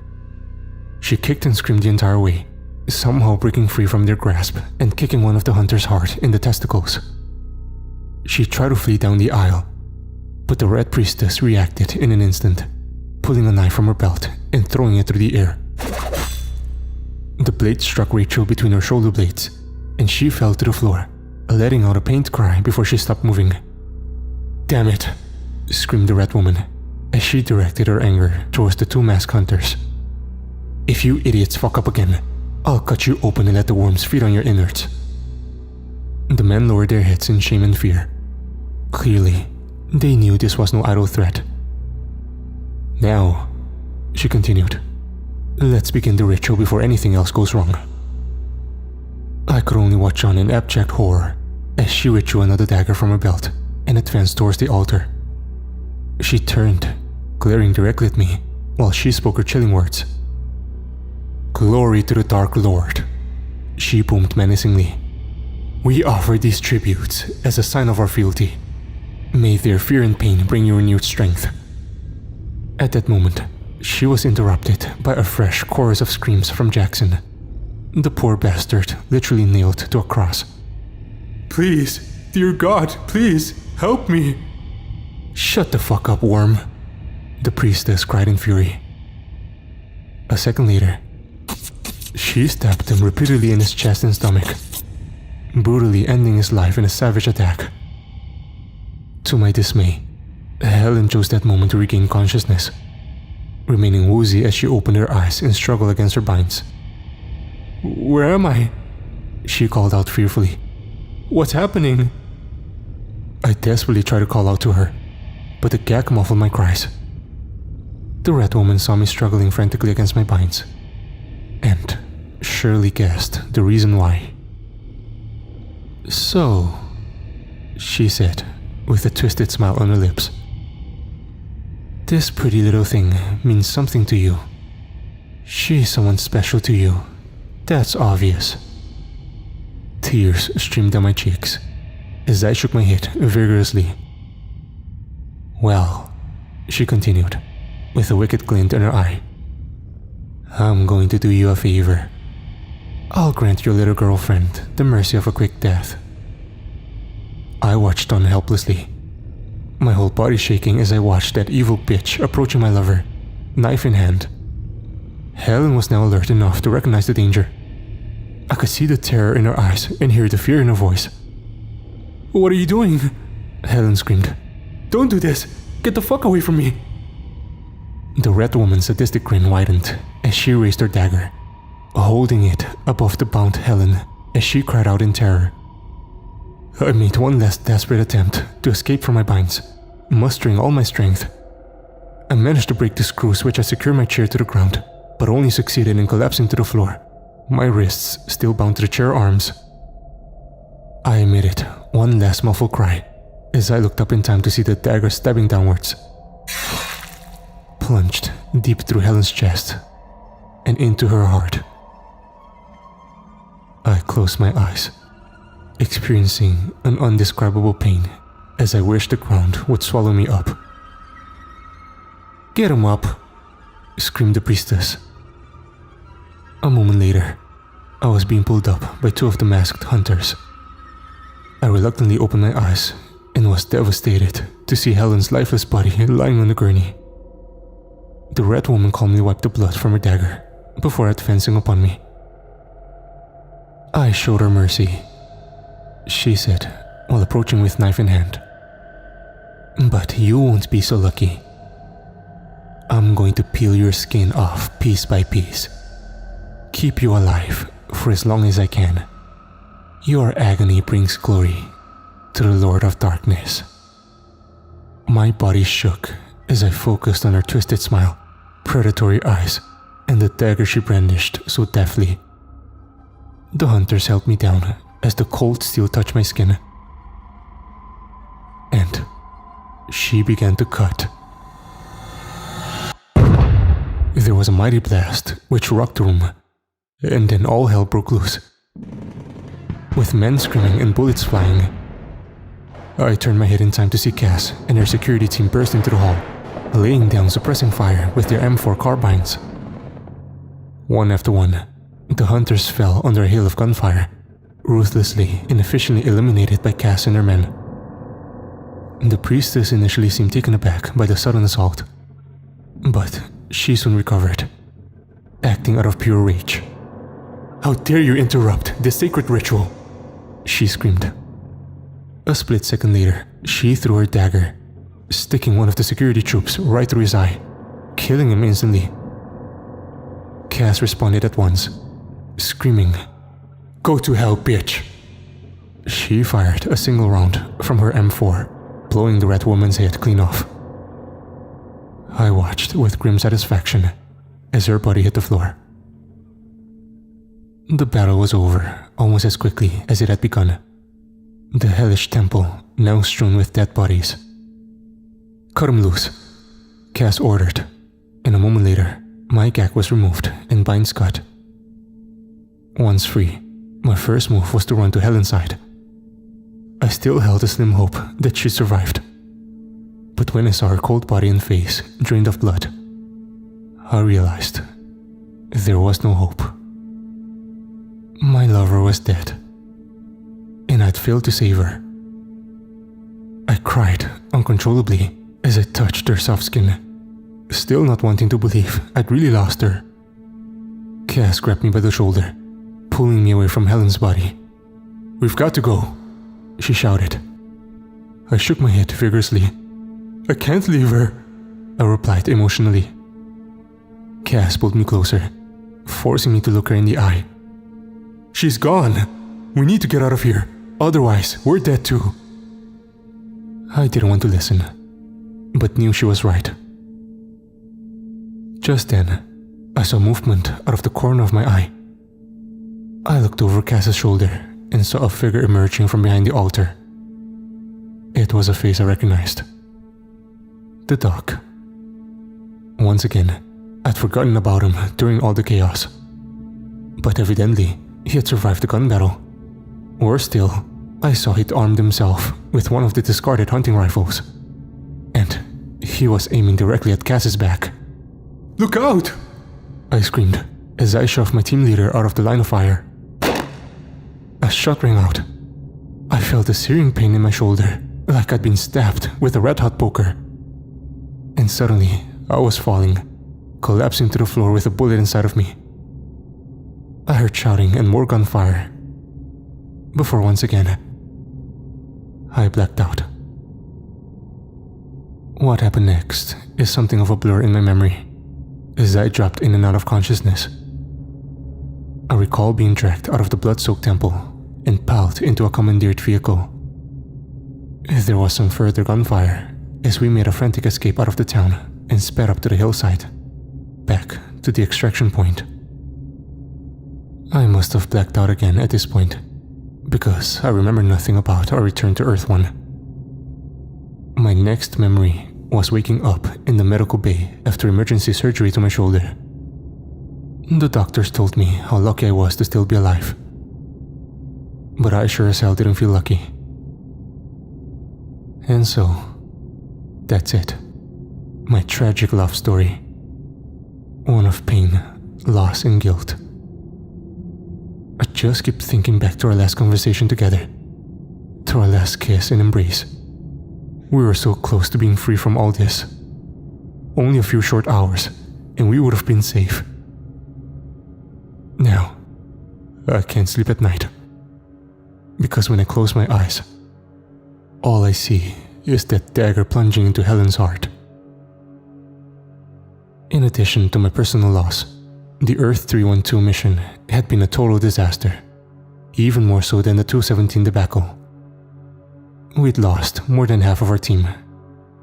She kicked and screamed the entire way, somehow breaking free from their grasp and kicking one of the hunters hard in the testicles. She tried to flee down the aisle, but the red priestess reacted in an instant, pulling a knife from her belt and throwing it through the air. The blade struck Rachel between her shoulder blades, and she fell to the floor, letting out a pained cry before she stopped moving. Damn it, screamed the red woman as she directed her anger towards the two masked hunters. If you idiots fuck up again, I'll cut you open and let the worms feed on your innards. The men lowered their heads in shame and fear. Clearly, they knew this was no idle threat. Now, she continued, let's begin the ritual before anything else goes wrong. I could only watch on in abject horror as she withdrew another dagger from her belt and advanced towards the altar. She turned, glaring directly at me while she spoke her chilling words. Glory to the Dark Lord, she boomed menacingly. We offer these tributes as a sign of our fealty. May their fear and pain bring you renewed strength. At that moment, she was interrupted by a fresh chorus of screams from Jackson, the poor bastard literally nailed to a cross. Please, dear God, please, help me. Shut the fuck up, worm, the priestess cried in fury. A second later, she stabbed him repeatedly in his chest and stomach, brutally ending his life in a savage attack. To my dismay, Helen chose that moment to regain consciousness, remaining woozy as she opened her eyes and struggled against her binds. Where am I? She called out fearfully. What's happening? I desperately tried to call out to her, but the gag muffled my cries. The red woman saw me struggling frantically against my binds, and surely guessed the reason why. So, she said, with a twisted smile on her lips, this pretty little thing means something to you. She's someone special to you. That's obvious. Tears streamed down my cheeks as I shook my head vigorously. Well, she continued, with a wicked glint in her eye, I'm going to do you a favor. I'll grant your little girlfriend the mercy of a quick death. I watched on helplessly, my whole body shaking as I watched that evil bitch approaching my lover, knife in hand. Helen was now alert enough to recognize the danger. I could see the terror in her eyes and hear the fear in her voice. What are you doing? Helen screamed. Don't do this! Get the fuck away from me! The red woman's sadistic grin widened as she raised her dagger, holding it above the bound Helen as she cried out in terror. I made one last desperate attempt to escape from my binds, mustering all my strength. I managed to break the screws which had secured my chair to the ground, but only succeeded in collapsing to the floor, my wrists still bound to the chair arms. I emitted one last muffled cry as I looked up in time to see the dagger stabbing downwards, plunged deep through Helen's chest and into her heart. I closed my eyes, experiencing an undescribable pain as I wished the ground would swallow me up. "Get him up!" screamed the priestess. A moment later, I was being pulled up by two of the masked hunters. I reluctantly opened my eyes and was devastated to see Helen's lifeless body lying on the gurney. The red woman calmly wiped the blood from her dagger before advancing upon me. "I showed her mercy," she said while approaching with knife in hand. "But you won't be so lucky. I'm going to peel your skin off piece by piece. Keep you alive for as long as I can. Your agony brings glory to the Lord of Darkness." My body shook as I focused on her twisted smile, predatory eyes, and the dagger she brandished so deftly. The hunters held me down as the cold steel touched my skin. And she began to cut. There was a mighty blast which rocked the room, and then all hell broke loose. With men screaming and bullets flying, I turned my head in time to see Cass and her security team burst into the hall, laying down suppressing fire with their M4 carbines. One after one, the hunters fell under a hail of gunfire, ruthlessly and efficiently eliminated by Cass and her men. The priestess initially seemed taken aback by the sudden assault, but she soon recovered, acting out of pure rage. "How dare you interrupt this sacred ritual!" she screamed. A split second later, she threw her dagger, sticking one of the security troops right through his eye, killing him instantly. Cass responded at once, screaming, "Go to hell, bitch!" She fired a single round from her M4, blowing the red woman's head clean off. I watched with grim satisfaction as her body hit the floor. The battle was over almost as quickly as it had begun. The hellish temple now strewn with dead bodies. "Cut him loose," Cass ordered, and a moment later, my gag was removed and binds cut. Once free, my first move was to run to Helen's side. I still held a slim hope that she survived. But when I saw her cold body and face drained of blood, I realized there was no hope. My lover was dead, and I'd failed to save her. I cried uncontrollably as I touched her soft skin, still not wanting to believe I'd really lost her. Cass grabbed me by the shoulder, pulling me away from Helen's body. "We've got to go," she shouted. I shook my head vigorously. "I can't leave her," I replied emotionally. Cass pulled me closer, forcing me to look her in the eye. "She's gone. We need to get out of here. Otherwise, we're dead too." I didn't want to listen, but knew she was right. Just then, I saw movement out of the corner of my eye. I looked over Cass's shoulder and saw a figure emerging from behind the altar. It was a face I recognized. The dog. Once again, I'd forgotten about him during all the chaos. But evidently, he had survived the gun battle. Worse still, I saw he'd armed himself with one of the discarded hunting rifles. And he was aiming directly at Cass's back. "Look out!" I screamed as I shoved my team leader out of the line of fire. A shot rang out. I felt a searing pain in my shoulder, like I'd been stabbed with a red-hot poker. And suddenly, I was falling, collapsing to the floor with a bullet inside of me. I heard shouting and more gunfire, before once again, I blacked out. What happened next is something of a blur in my memory, as I dropped in and out of consciousness. I recall being dragged out of the blood-soaked temple and piled into a commandeered vehicle. There was some further gunfire as we made a frantic escape out of the town and sped up to the hillside, back to the extraction point. I must have blacked out again at this point, because I remember nothing about our return to Earth 1. My next memory was waking up in the medical bay after emergency surgery to my shoulder. The doctors told me how lucky I was to still be alive. But I sure as hell didn't feel lucky. And so, that's it. My tragic love story. One of pain, loss, and guilt. I just keep thinking back to our last conversation together. To our last kiss and embrace. We were so close to being free from all this. Only a few short hours, and we would have been safe. Now, I can't sleep at night. Because when I close my eyes, all I see is that dagger plunging into Helen's heart. In addition to my personal loss, the Earth 312 mission had been a total disaster, even more so than the 217 debacle. We'd lost more than half of our team,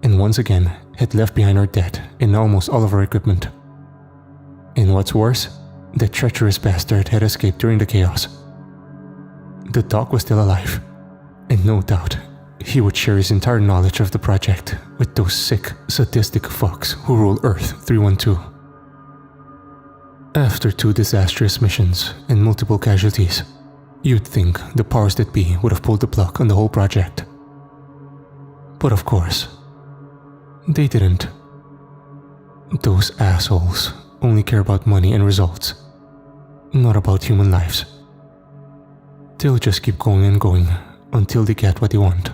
and once again had left behind our debt and almost all of our equipment. And what's worse, the treacherous bastard had escaped during the chaos. The dog was still alive, and no doubt he would share his entire knowledge of the project with those sick, sadistic fucks who rule Earth 312. After 2 disastrous missions and multiple casualties, you'd think the powers that be would have pulled the plug on the whole project. But of course, they didn't. Those assholes only care about money and results, not about human lives. They'll just keep going and going until they get what they want.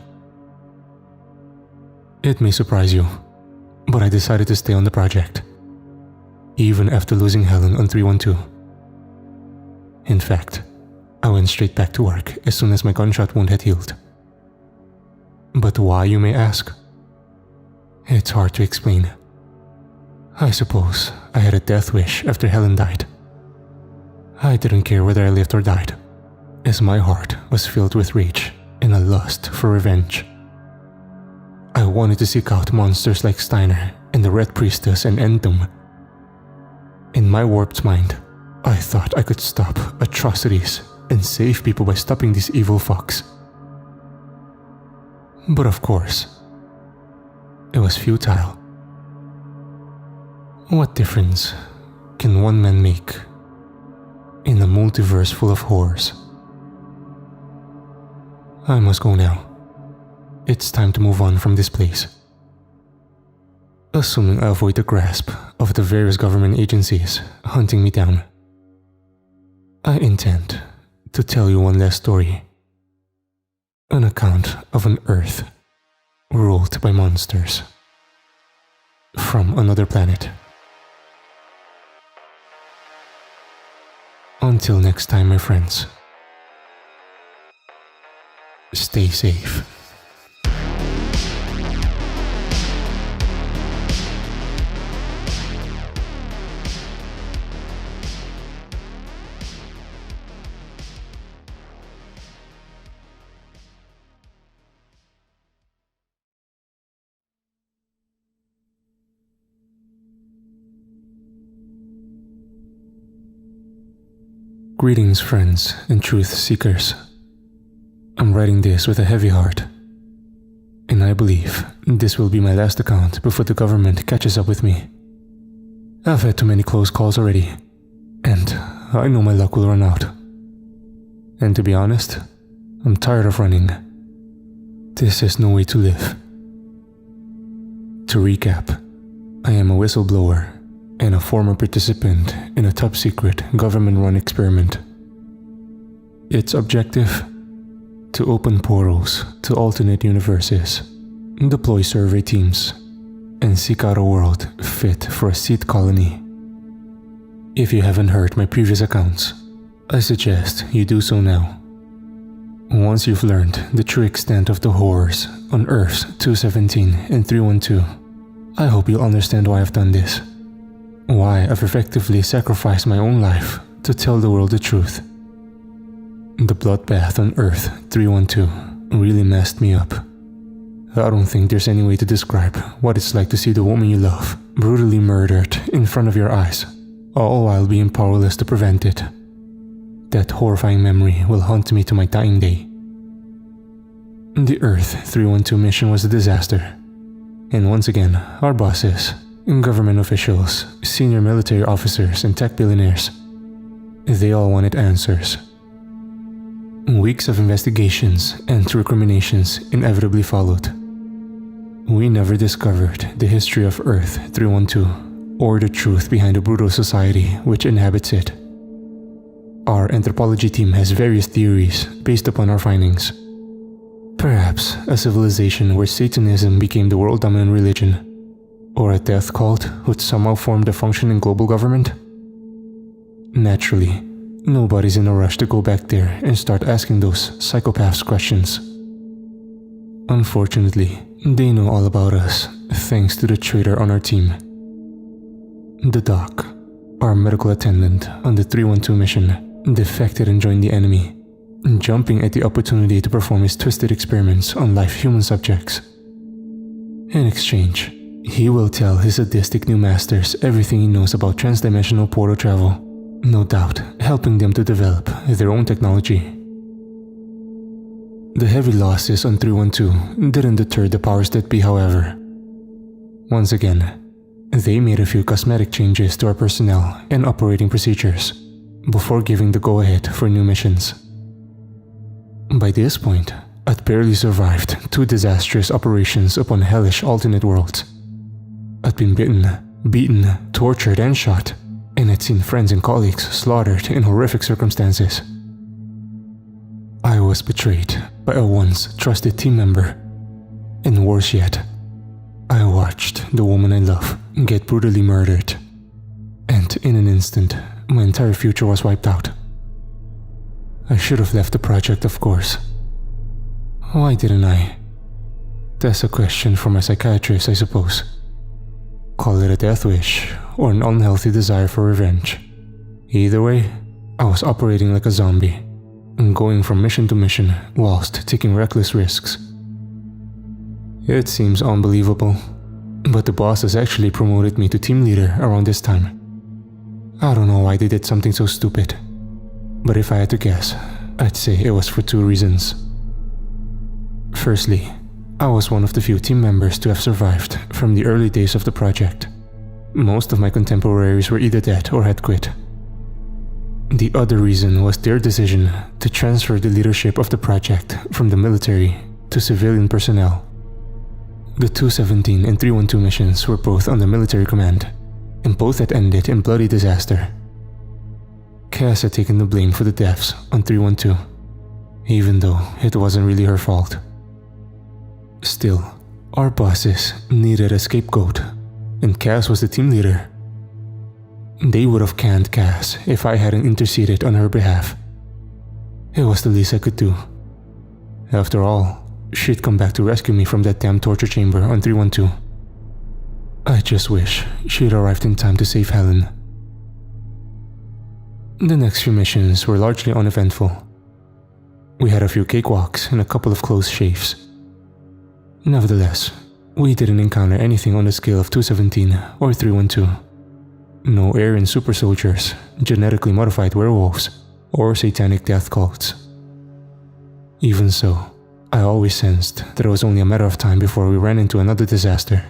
It may surprise you, but I decided to stay on the project, even after losing Helen on 312. In fact, I went straight back to work as soon as my gunshot wound had healed. But why, you may ask? It's hard to explain. I suppose I had a death wish after Helen died. I didn't care whether I lived or died, as my heart was filled with rage and a lust for revenge. I wanted to seek out monsters like Steiner and the Red Priestess and end them. In my warped mind, I thought I could stop atrocities and save people by stopping these evil fucks. But of course, it was futile. What difference can one man make in a multiverse full of horrors? I must go now. It's time to move on from this place. Assuming I avoid the grasp of the various government agencies hunting me down, I intend to tell you one last story. An account of an Earth ruled by monsters from another planet. Until next time, my friends, stay safe. Greetings, friends and truth seekers. I'm writing this with a heavy heart, and I believe this will be my last account before the government catches up with me. I've had too many close calls already, and I know my luck will run out. And to be honest, I'm tired of running. This is no way to live. To recap, I am a whistleblower and a former participant in a top-secret government-run experiment. Its objective? To open portals to alternate universes, deploy survey teams, and seek out a world fit for a seed colony. If you haven't heard my previous accounts, I suggest you do so now. Once you've learned the true extent of the horrors on Earths 217 and 312, I hope you'll understand why I've done this. Why I've effectively sacrificed my own life to tell the world the truth. The bloodbath on Earth 312 really messed me up. I don't think there's any way to describe what it's like to see the woman you love brutally murdered in front of your eyes, all while being powerless to prevent it. That horrifying memory will haunt me to my dying day. The Earth 312 mission was a disaster, and once again, our bosses, government officials, senior military officers, and tech billionaires, they all wanted answers. Weeks of investigations and recriminations inevitably followed. We never discovered the history of Earth 312 or the truth behind the brutal society which inhabits it. Our anthropology team has various theories based upon our findings. Perhaps a civilization where Satanism became the world-dominant religion, or a death cult which somehow formed a functioning global government. Naturally, nobody's in a rush to go back there and start asking those psychopaths questions. Unfortunately, they know all about us, thanks to the traitor on our team. The doc, our medical attendant on the 312 mission, defected and joined the enemy, jumping at the opportunity to perform his twisted experiments on live human subjects. In exchange, he will tell his sadistic new masters everything he knows about transdimensional portal travel, no doubt helping them to develop their own technology. The heavy losses on 312 didn't deter the powers that be, however. Once again, they made a few cosmetic changes to our personnel and operating procedures before giving the go-ahead for new missions. By this point, I'd barely survived 2 disastrous operations upon hellish alternate worlds. I'd been bitten, beaten, tortured, and shot, and had seen friends and colleagues slaughtered in horrific circumstances. I was betrayed by a once trusted team member, and worse yet, I watched the woman I love get brutally murdered, and in an instant, my entire future was wiped out. I should have left the project, of course. Why didn't I? That's a question for my psychiatrist, I suppose. Call it a death wish or an unhealthy desire for revenge. Either way, I was operating like a zombie and going from mission to mission whilst taking reckless risks. It seems unbelievable, but the bosses actually promoted me to team leader around this time. I don't know why they did something so stupid, but if I had to guess, I'd say it was for 2 reasons. Firstly, I was one of the few team members to have survived from the early days of the project. Most of my contemporaries were either dead or had quit. The other reason was their decision to transfer the leadership of the project from the military to civilian personnel. The 217 and 312 missions were both under military command, and both had ended in bloody disaster. Cass had taken the blame for the deaths on 312, even though it wasn't really her fault. Still, our bosses needed a scapegoat, and Cass was the team leader. They would have canned Cass if I hadn't interceded on her behalf. It was the least I could do. After all, she'd come back to rescue me from that damn torture chamber on 312. I just wish she'd arrived in time to save Helen. The next few missions were largely uneventful. We had a few cakewalks and a couple of close shaves. Nevertheless, we didn't encounter anything on the scale of 217 or 312. No Aryan super soldiers, genetically modified werewolves, or satanic death cults. Even so, I always sensed that it was only a matter of time before we ran into another disaster.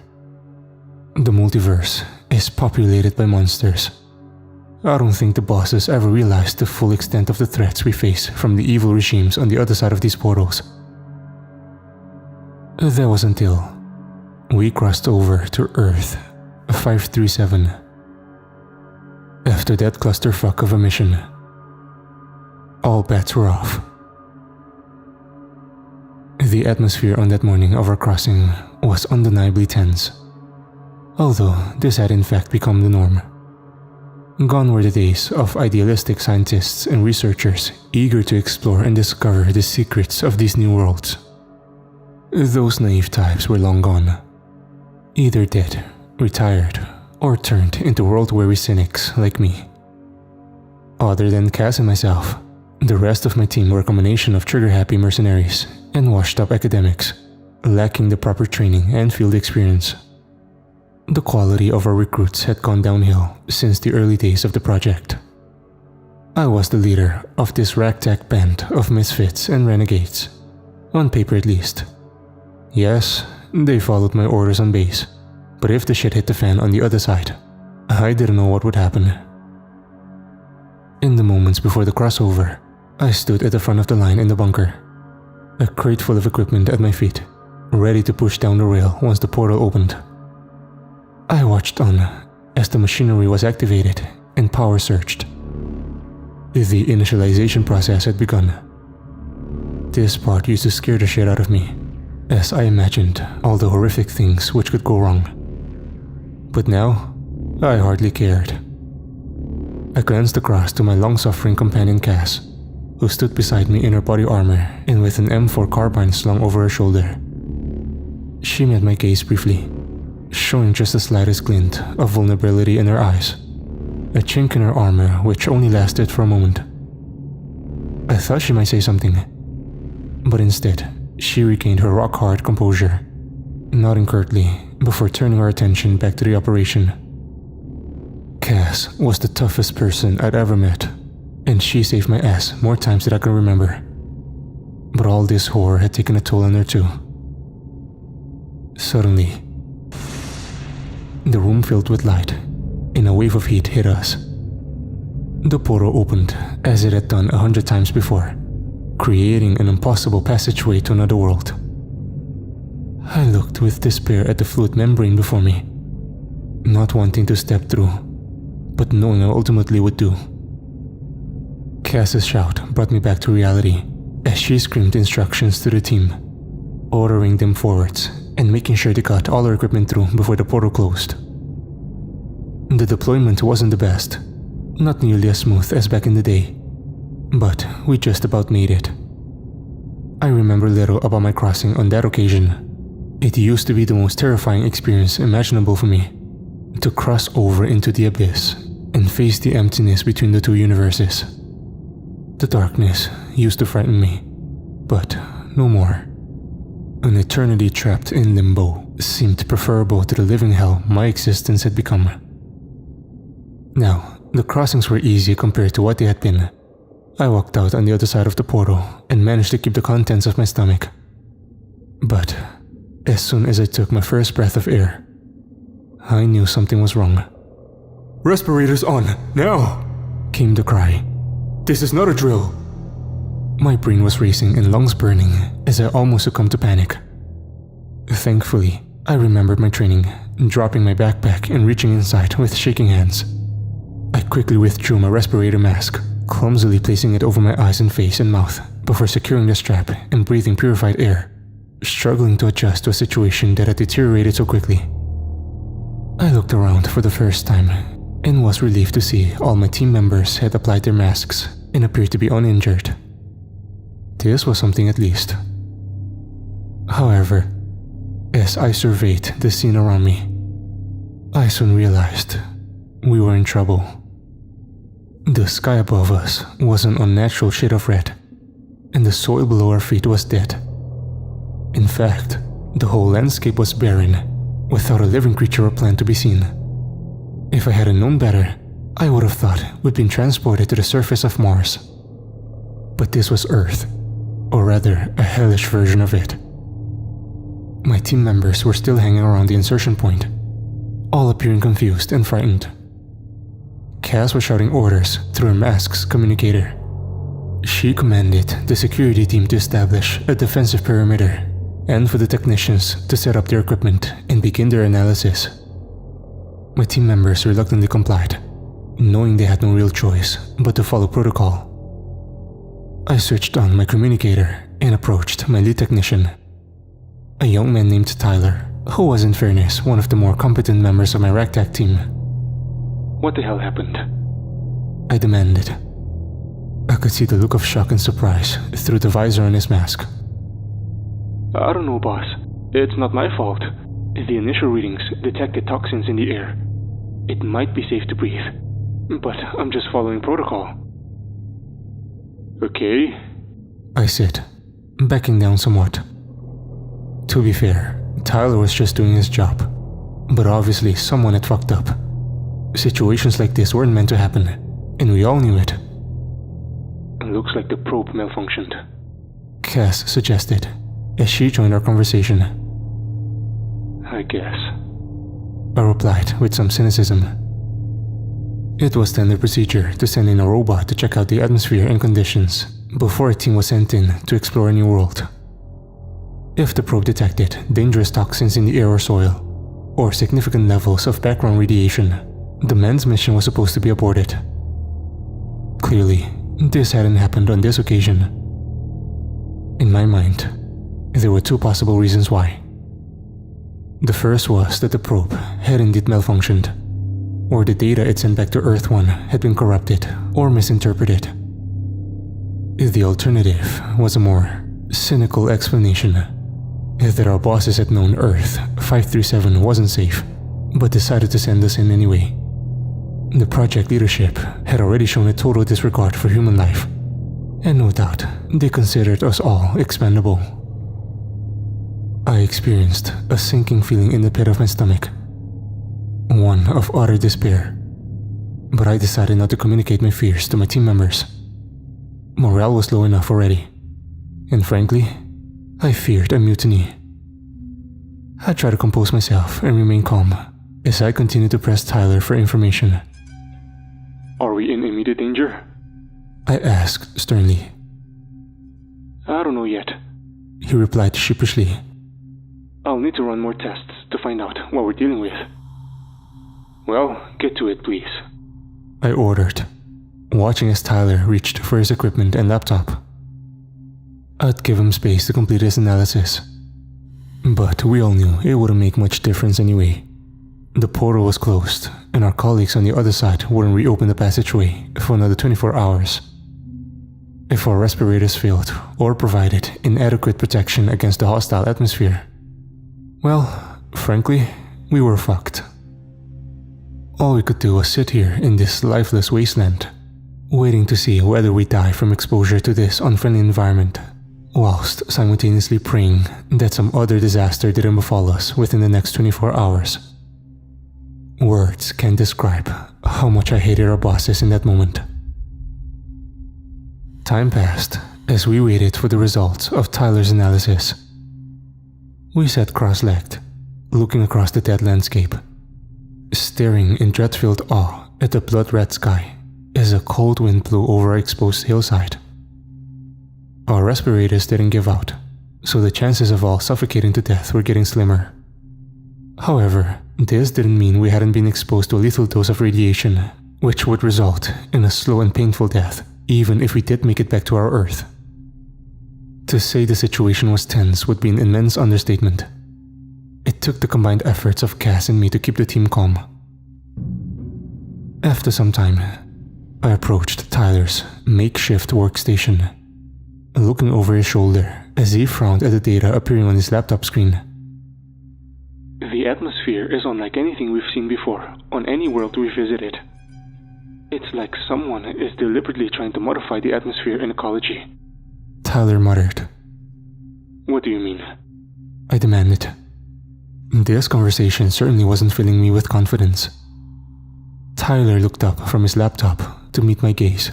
The multiverse is populated by monsters. I don't think the bosses ever realized the full extent of the threats we face from the evil regimes on the other side of these portals. That was until we crossed over to Earth 537. After that clusterfuck of a mission, all bets were off. The atmosphere on that morning of our crossing was undeniably tense, although this had in fact become the norm. Gone were the days of idealistic scientists and researchers eager to explore and discover the secrets of these new worlds. Those naive types were long gone, either dead, retired, or turned into world-weary cynics like me. Other than Cass and myself, the rest of my team were a combination of trigger-happy mercenaries and washed-up academics, lacking the proper training and field experience. The quality of our recruits had gone downhill since the early days of the project. I was the leader of this ragtag band of misfits and renegades, on paper at least. Yes, they followed my orders on base, but if the shit hit the fan on the other side, I didn't know what would happen. In the moments before the crossover, I stood at the front of the line in the bunker, a crate full of equipment at my feet, ready to push down the rail once the portal opened. I watched on as the machinery was activated and power surged. The initialization process had begun. This part used to scare the shit out of me, as I imagined all the horrific things which could go wrong. But now, I hardly cared. I glanced across to my long-suffering companion Cass, who stood beside me in her body armor and with an M4 carbine slung over her shoulder. She met my gaze briefly, showing just the slightest glint of vulnerability in her eyes, a chink in her armor which only lasted for a moment. I thought she might say something, but instead, she regained her rock-hard composure, nodding curtly before turning our attention back to the operation. Cass was the toughest person I'd ever met, and she saved my ass more times than I can remember. But all this horror had taken a toll on her too. Suddenly, the room filled with light, and a wave of heat hit us. The portal opened as it had done 100 times before, creating an impossible passageway to another world. I looked with despair at the fluid membrane before me, not wanting to step through, but knowing I ultimately would do. Cass's shout brought me back to reality as she screamed instructions to the team, ordering them forwards and making sure they got all our equipment through before the portal closed. The deployment wasn't the best, not nearly as smooth as back in the day, but we just about made it. I remember little about my crossing on that occasion. It used to be the most terrifying experience imaginable for me, to cross over into the abyss and face the emptiness between the two universes. The darkness used to frighten me, but no more. An eternity trapped in limbo seemed preferable to the living hell my existence had become. Now, the crossings were easy compared to what they had been. I walked out on the other side of the portal and managed to keep the contents of my stomach. But as soon as I took my first breath of air, I knew something was wrong. "Respirators on, now!" came the cry. "This is not a drill!" My brain was racing and lungs burning as I almost succumbed to panic. Thankfully, I remembered my training, dropping my backpack and reaching inside with shaking hands. I quickly withdrew my respirator mask, clumsily placing it over my eyes and face and mouth before securing the strap and breathing purified air, struggling to adjust to a situation that had deteriorated so quickly. I looked around for the first time and was relieved to see all my team members had applied their masks and appeared to be uninjured. This was something at least. However, as I surveyed the scene around me, I soon realized we were in trouble. The sky above us was an unnatural shade of red, and the soil below our feet was dead. In fact, the whole landscape was barren, without a living creature or plant to be seen. If I had known better, I would have thought we'd been transported to the surface of Mars. But this was Earth, or rather a hellish version of it. My team members were still hanging around the insertion point, all appearing confused and frightened. Cass was shouting orders through her mask's communicator. She commanded the security team to establish a defensive perimeter and for the technicians to set up their equipment and begin their analysis. My team members reluctantly complied, knowing they had no real choice but to follow protocol. I switched on my communicator and approached my lead technician, a young man named Tyler, who was in fairness one of the more competent members of my ragtag team. "What the hell happened?" I demanded. I could see the look of shock and surprise through the visor on his mask. "I don't know, boss. It's not my fault. The initial readings detected toxins in the air. It might be safe to breathe, but I'm just following protocol." "Okay," I said, backing down somewhat. To be fair, Tyler was just doing his job. But obviously someone had fucked up. Situations like this weren't meant to happen, and we all knew it. Looks like the probe malfunctioned, Cass suggested, as she joined our conversation. I guess. I replied with some cynicism. It was standard procedure to send in a robot to check out the atmosphere and conditions before a team was sent in to explore a new world. If the probe detected dangerous toxins in the air or soil, or significant levels of background radiation, the men's mission was supposed to be aborted. Clearly, this hadn't happened on this occasion. In my mind, there were two possible reasons why. The first was that the probe had indeed malfunctioned, or the data it sent back to Earth 1 had been corrupted or misinterpreted. The alternative was a more cynical explanation, that our bosses had known Earth 537 wasn't safe, but decided to send us in anyway. The project leadership had already shown a total disregard for human life, and no doubt they considered us all expendable. I experienced a sinking feeling in the pit of my stomach, one of utter despair, but I decided not to communicate my fears to my team members. Morale was low enough already, and frankly, I feared a mutiny. I tried to compose myself and remain calm as I continued to press Tyler for information. Are we in immediate danger? I asked sternly. I don't know yet. He replied sheepishly. I'll need to run more tests to find out what we're dealing with. Well, get to it, please. I ordered, watching as Tyler reached for his equipment and laptop. I'd give him space to complete his analysis, but we all knew it wouldn't make much difference anyway. The portal was closed, and our colleagues on the other side wouldn't reopen the passageway for another 24 hours. If our respirators failed or provided inadequate protection against the hostile atmosphere, well, frankly, we were fucked. All we could do was sit here in this lifeless wasteland, waiting to see whether we die from exposure to this unfriendly environment, whilst simultaneously praying that some other disaster didn't befall us within the next 24 hours. Words can't describe how much I hated our bosses in that moment. Time passed as we waited for the results of Tyler's analysis. We sat cross-legged, looking across the dead landscape, staring in dread-filled awe at the blood-red sky as a cold wind blew over our exposed hillside. Our respirators didn't give out, so the chances of all suffocating to death were getting slimmer. However, this didn't mean we hadn't been exposed to a lethal dose of radiation, which would result in a slow and painful death, even if we did make it back to our Earth. To say the situation was tense would be an immense understatement. It took the combined efforts of Cass and me to keep the team calm. After some time, I approached Tyler's makeshift workstation, looking over his shoulder as he frowned at the data appearing on his laptop screen. The atmosphere is unlike anything we've seen before on any world we visited. It's like someone is deliberately trying to modify the atmosphere and ecology. Tyler muttered. What do you mean? I demanded. This conversation certainly wasn't filling me with confidence. Tyler looked up from his laptop to meet my gaze,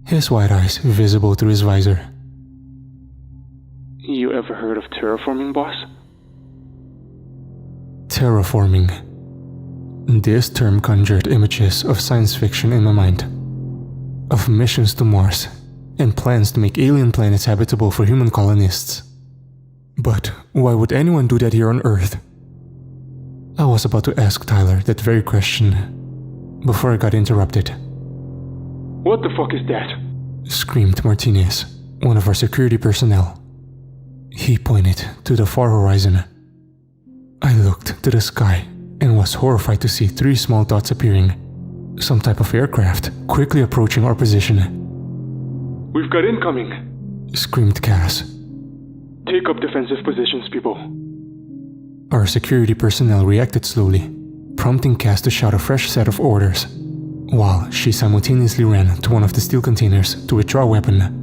his wide eyes visible through his visor. You ever heard of terraforming, boss? Terraforming. This term conjured images of science fiction in my mind, of missions to Mars and plans to make alien planets habitable for human colonists. But why would anyone do that here on Earth? I was about to ask Tyler that very question before I got interrupted. What the fuck is that? Screamed Martinez, one of our security personnel. He pointed to the far horizon. I looked to the sky and was horrified to see 3 small dots appearing, some type of aircraft quickly approaching our position. We've got incoming! Screamed Cass. Take up defensive positions, people. Our security personnel reacted slowly, prompting Cass to shout a fresh set of orders, while she simultaneously ran to one of the steel containers to withdraw a weapon.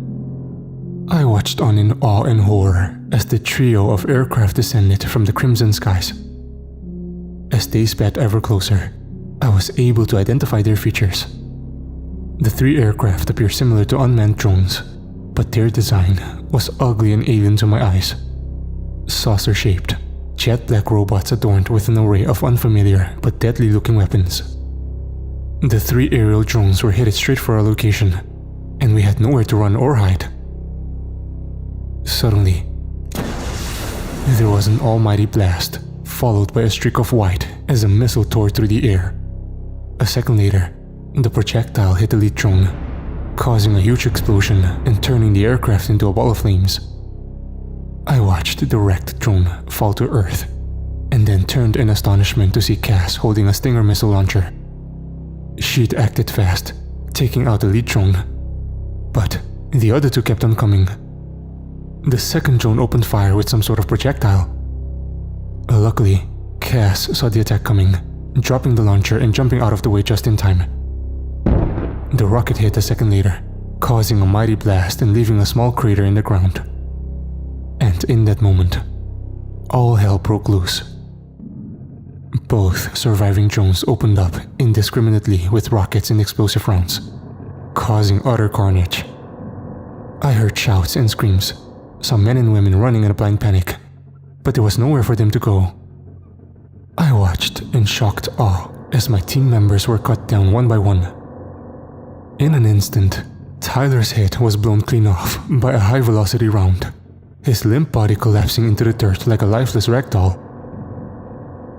I watched on in awe and horror as the trio of aircraft descended from the crimson skies. As they sped ever closer, I was able to identify their features. The 3 aircraft appear similar to unmanned drones, but their design was ugly and alien to my eyes. Saucer-shaped, jet-black robots adorned with an array of unfamiliar but deadly-looking weapons. The 3 aerial drones were headed straight for our location, and we had nowhere to run or hide. Suddenly, there was an almighty blast, followed by a streak of white as a missile tore through the air. A second later, the projectile hit the lead drone, causing a huge explosion and turning the aircraft into a ball of flames. I watched the wrecked drone fall to Earth, and then turned in astonishment to see Cass holding a Stinger missile launcher. She'd acted fast, taking out the lead drone, but the other 2 kept on coming. The second drone opened fire with some sort of projectile. Luckily, Cass saw the attack coming, dropping the launcher and jumping out of the way just in time. The rocket hit a second later, causing a mighty blast and leaving a small crater in the ground. And in that moment, all hell broke loose. Both surviving drones opened up indiscriminately with rockets and explosive rounds, causing utter carnage. I heard shouts and screams, some men and women running in a blind panic, but there was nowhere for them to go. I watched in shocked awe as my team members were cut down one by one. In an instant, Tyler's head was blown clean off by a high-velocity round, his limp body collapsing into the dirt like a lifeless ragdoll.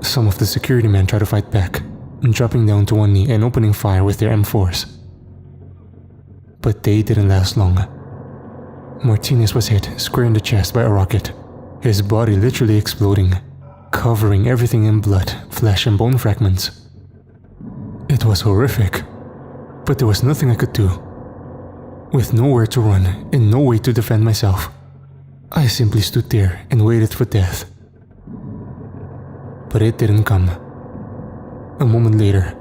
Some of the security men tried to fight back, dropping down to one knee and opening fire with their M4s. But they didn't last long. Martinez was hit square in the chest by a rocket, his body literally exploding, covering everything in blood, flesh and bone fragments. It was horrific, but there was nothing I could do. With nowhere to run and no way to defend myself, I simply stood there and waited for death. But it didn't come. A moment later,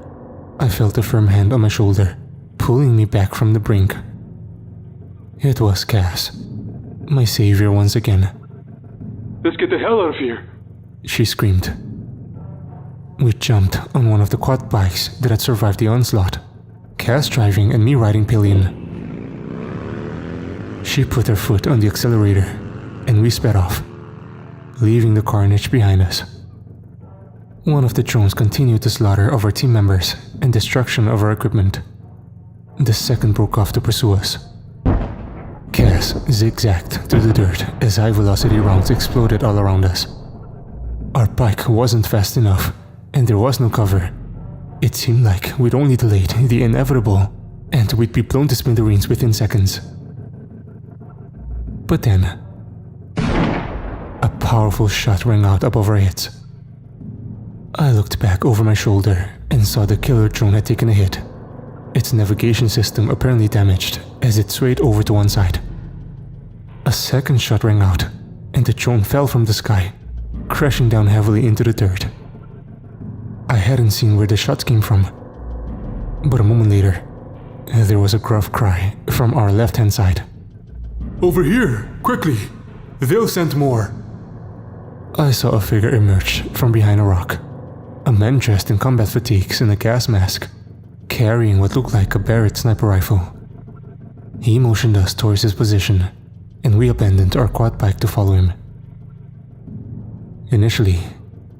I felt a firm hand on my shoulder, pulling me back from the brink. It was Cass, my savior once again. Let's get the hell out of here, she screamed. We jumped on one of the quad bikes that had survived the onslaught, Cass driving and me riding pillion. She put her foot on the accelerator, and we sped off, leaving the carnage behind us. One of the drones continued the slaughter of our team members and destruction of our equipment. The second broke off to pursue us. Cass zigzagged through the dirt as high-velocity rounds exploded all around us. Our bike wasn't fast enough, and there was no cover. It seemed like we'd only delayed the inevitable, and we'd be blown to smithereens within seconds. But then, a powerful shot rang out above our heads. I looked back over my shoulder and saw the killer drone had taken a hit, its navigation system apparently damaged as it swayed over to one side. A second shot rang out, and the drone fell from the sky, crashing down heavily into the dirt. I hadn't seen where the shots came from, but a moment later, there was a gruff cry from our left-hand side. Over here, quickly! They'll send more! I saw a figure emerge from behind a rock, a man dressed in combat fatigues and a gas mask, carrying what looked like a Barrett sniper rifle. He motioned us towards his position, and we abandoned our quad bike to follow him. Initially,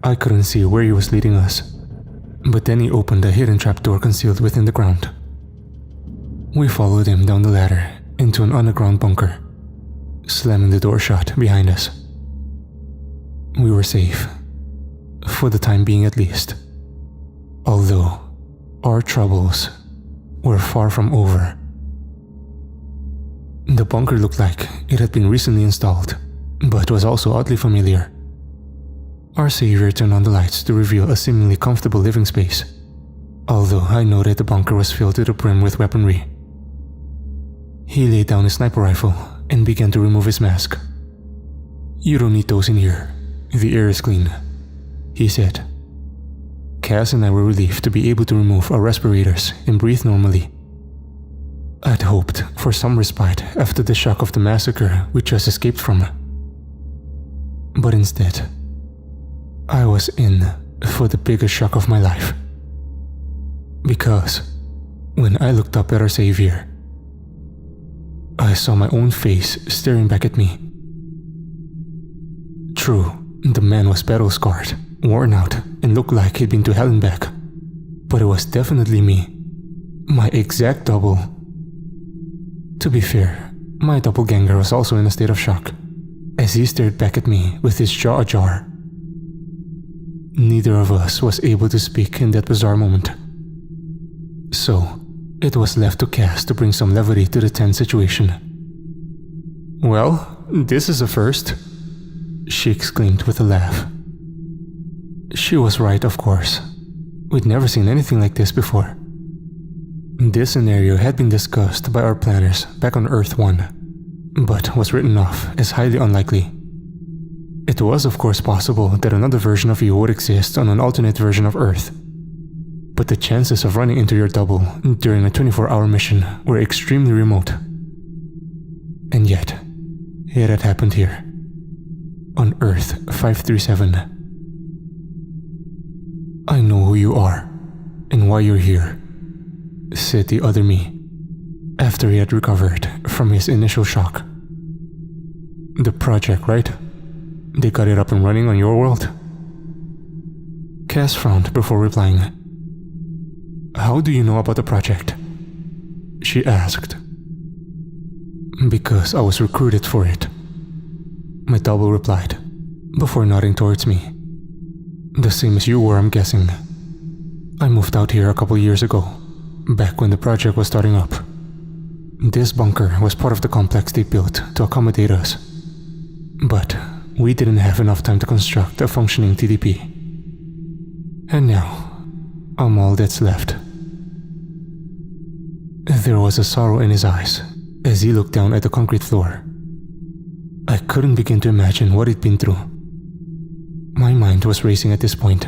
I couldn't see where he was leading us, but then he opened a hidden trapdoor concealed within the ground. We followed him down the ladder into an underground bunker, slamming the door shut behind us. We were safe, for the time being at least, although our troubles were far from over. The bunker looked like it had been recently installed, but was also oddly familiar. Our savior turned on the lights to reveal a seemingly comfortable living space, although I noted the bunker was filled to the brim with weaponry. He laid down his sniper rifle and began to remove his mask. "You don't need those in here. The air is clean," he said. Cass and I were relieved to be able to remove our respirators and breathe normally. I'd hoped for some respite after the shock of the massacre we just escaped from. But instead, I was in for the biggest shock of my life. Because when I looked up at our savior, I saw my own face staring back at me. True, the man was battle-scarred, worn out, and looked like he'd been to hell and back. But it was definitely me. My exact double. To be fair, my doppelganger was also in a state of shock, as he stared back at me with his jaw ajar. Neither of us was able to speak in that bizarre moment. So, it was left to Cass to bring some levity to the tense situation. "Well, this is a first," she exclaimed with a laugh. She was right, of course. We'd never seen anything like this before. This scenario had been discussed by our planners back on Earth 1, but was written off as highly unlikely. It was of course possible that another version of you would exist on an alternate version of Earth, but the chances of running into your double during a 24-hour mission were extremely remote. And yet, it had happened here, on Earth 537. "I know who you are, and why you're here," said the other me, after he had recovered from his initial shock. "The project, right? They got it up and running on your world?" Cass frowned before replying. "How do you know about the project?" she asked. "Because I was recruited for it," my double replied, before nodding towards me. "The same as you were, I'm guessing. I moved out here a couple years ago, back when the project was starting up. This bunker was part of the complex they built to accommodate us. But we didn't have enough time to construct a functioning TDP. And now, I'm all that's left." There was a sorrow in his eyes as he looked down at the concrete floor. I couldn't begin to imagine what he'd been through. My mind was racing at this point.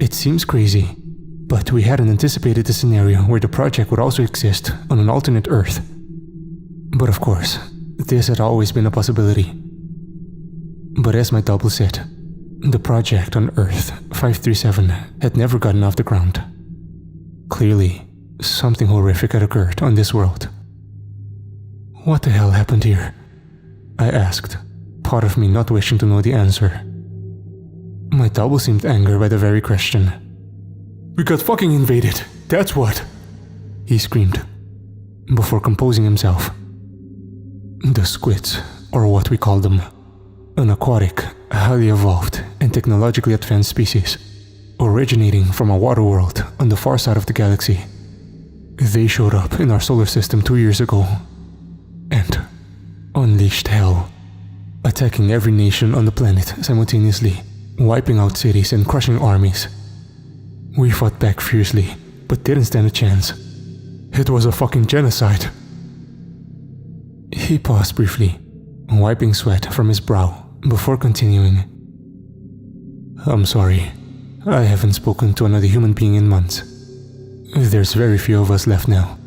It seems crazy, but we hadn't anticipated the scenario where the project would also exist on an alternate Earth. But of course, this had always been a possibility. But as my double said, the project on Earth 537 had never gotten off the ground. Clearly, something horrific had occurred on this world. "What the hell happened here?" I asked, part of me not wishing to know the answer. My double seemed angered by the very question. "We got fucking invaded, that's what!" he screamed, before composing himself. "The squids, or what we call them, an aquatic, highly evolved, and technologically advanced species, originating from a water world on the far side of the galaxy. They showed up in our solar system 2 years ago, and unleashed hell, attacking every nation on the planet simultaneously, wiping out cities and crushing armies. We fought back fiercely, but didn't stand a chance. It was a fucking genocide." He paused briefly, wiping sweat from his brow, before continuing. "I'm sorry, I haven't spoken to another human being in months. There's very few of us left now.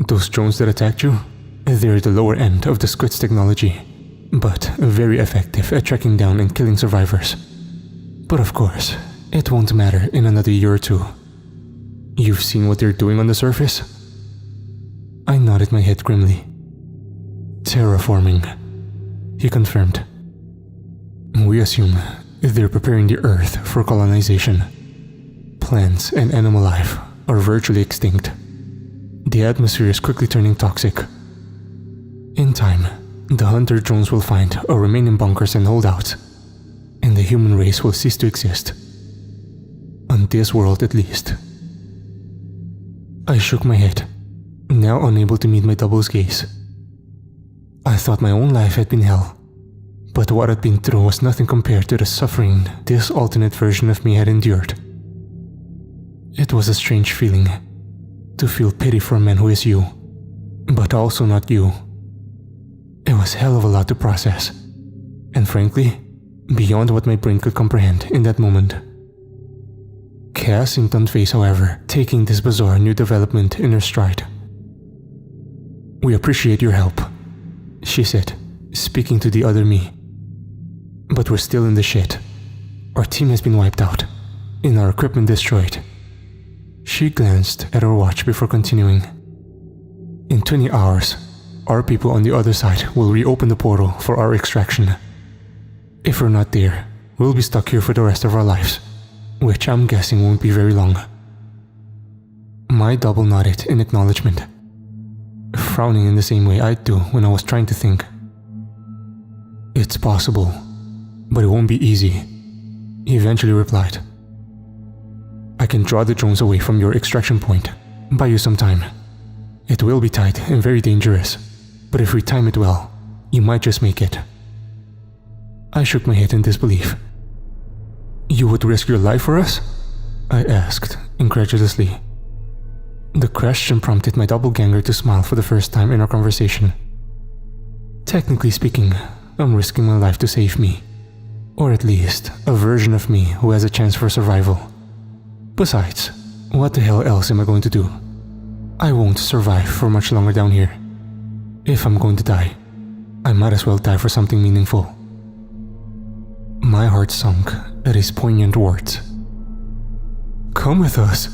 Those drones that attacked you, they're the lower end of the squid's technology, but very effective at tracking down and killing survivors. But of course, it won't matter in another year or two. You've seen what they're doing on the surface?" I nodded my head grimly. "Terraforming," he confirmed. "We assume they're preparing the Earth for colonization. Plants and animal life are virtually extinct. The atmosphere is quickly turning toxic. In time, the hunter drones will find or remain in bunkers and holdouts, and the human race will cease to exist. On this world at least." I shook my head, now unable to meet my double's gaze. I thought my own life had been hell, but what I'd been through was nothing compared to the suffering this alternate version of me had endured. It was a strange feeling, to feel pity for a man who is you, but also not you. It was hell of a lot to process, and frankly, beyond what my brain could comprehend in that moment. Cass seemed unfazed, however, taking this bizarre new development in her stride. "We appreciate your help," she said, speaking to the other me. "But we're still in the shit. Our team has been wiped out, and our equipment destroyed. She glanced at her watch before continuing. In 20 hours, our people on the other side will reopen the portal for our extraction. If we're not there, we'll be stuck here for the rest of our lives, which I'm guessing won't be very long. My double nodded in acknowledgement, frowning in the same way I'd do when I was trying to think. It's possible, but it won't be easy, he eventually replied. I can draw the drones away from your extraction point, buy you some time. It will be tight and very dangerous, but if we time it well, you might just make it. I shook my head in disbelief. You would risk your life for us? I asked, incredulously. The question prompted my doppelganger to smile for the first time in our conversation. Technically speaking, I'm risking my life to save me. Or at least, a version of me who has a chance for survival. Besides, what the hell else am I going to do? I won't survive for much longer down here. If I'm going to die, I might as well die for something meaningful. My heart sunk at his poignant words. Come with us,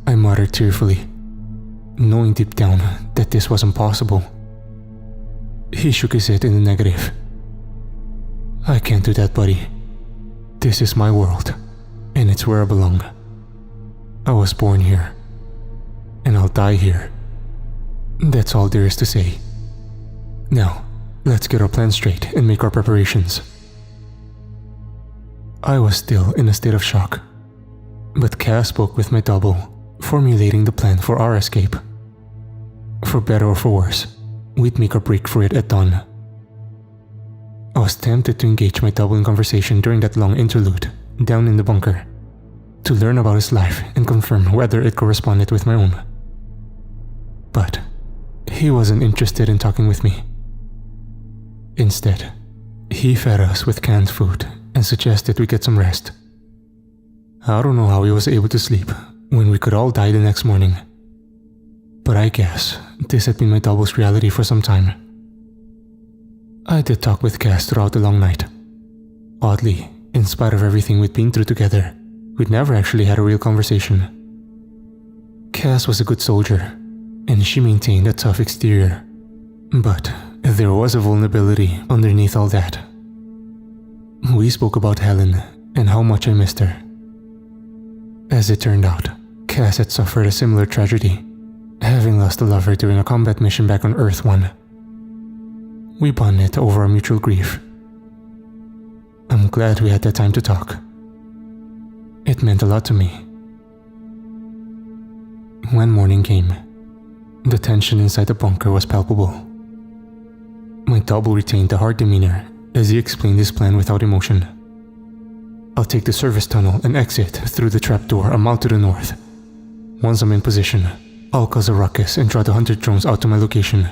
I muttered tearfully, knowing deep down that this wasn't possible. He shook his head in the negative. I can't do that, buddy. This is my world, and it's where I belong. I was born here, and I'll die here. That's all there is to say. Now, let's get our plan straight and make our preparations. I was still in a state of shock, but Cass spoke with my double, formulating the plan for our escape. For better or for worse, we'd make or break for it at dawn. I was tempted to engage my double in conversation during that long interlude down in the bunker, to learn about his life and confirm whether it corresponded with my own. But he wasn't interested in talking with me. Instead, he fed us with canned food and suggested we get some rest. I don't know how he was able to sleep when we could all die the next morning, but I guess this had been my double's reality for some time. I did talk with Cass throughout the long night. Oddly, in spite of everything we'd been through together, we'd never actually had a real conversation. Cass was a good soldier, and she maintained a tough exterior, but there was a vulnerability underneath all that. We spoke about Helen and how much I missed her. As it turned out, Cass had suffered a similar tragedy, having lost a lover during a combat mission back on Earth 1. We bonded over our mutual grief. I'm glad we had that time to talk. It meant a lot to me. When morning came, the tension inside the bunker was palpable. My double retained a hard demeanor as he explained his plan without emotion. I'll take the service tunnel and exit through the trapdoor a mile to the north. Once I'm in position, I'll cause a ruckus and draw the hunter drones out to my location.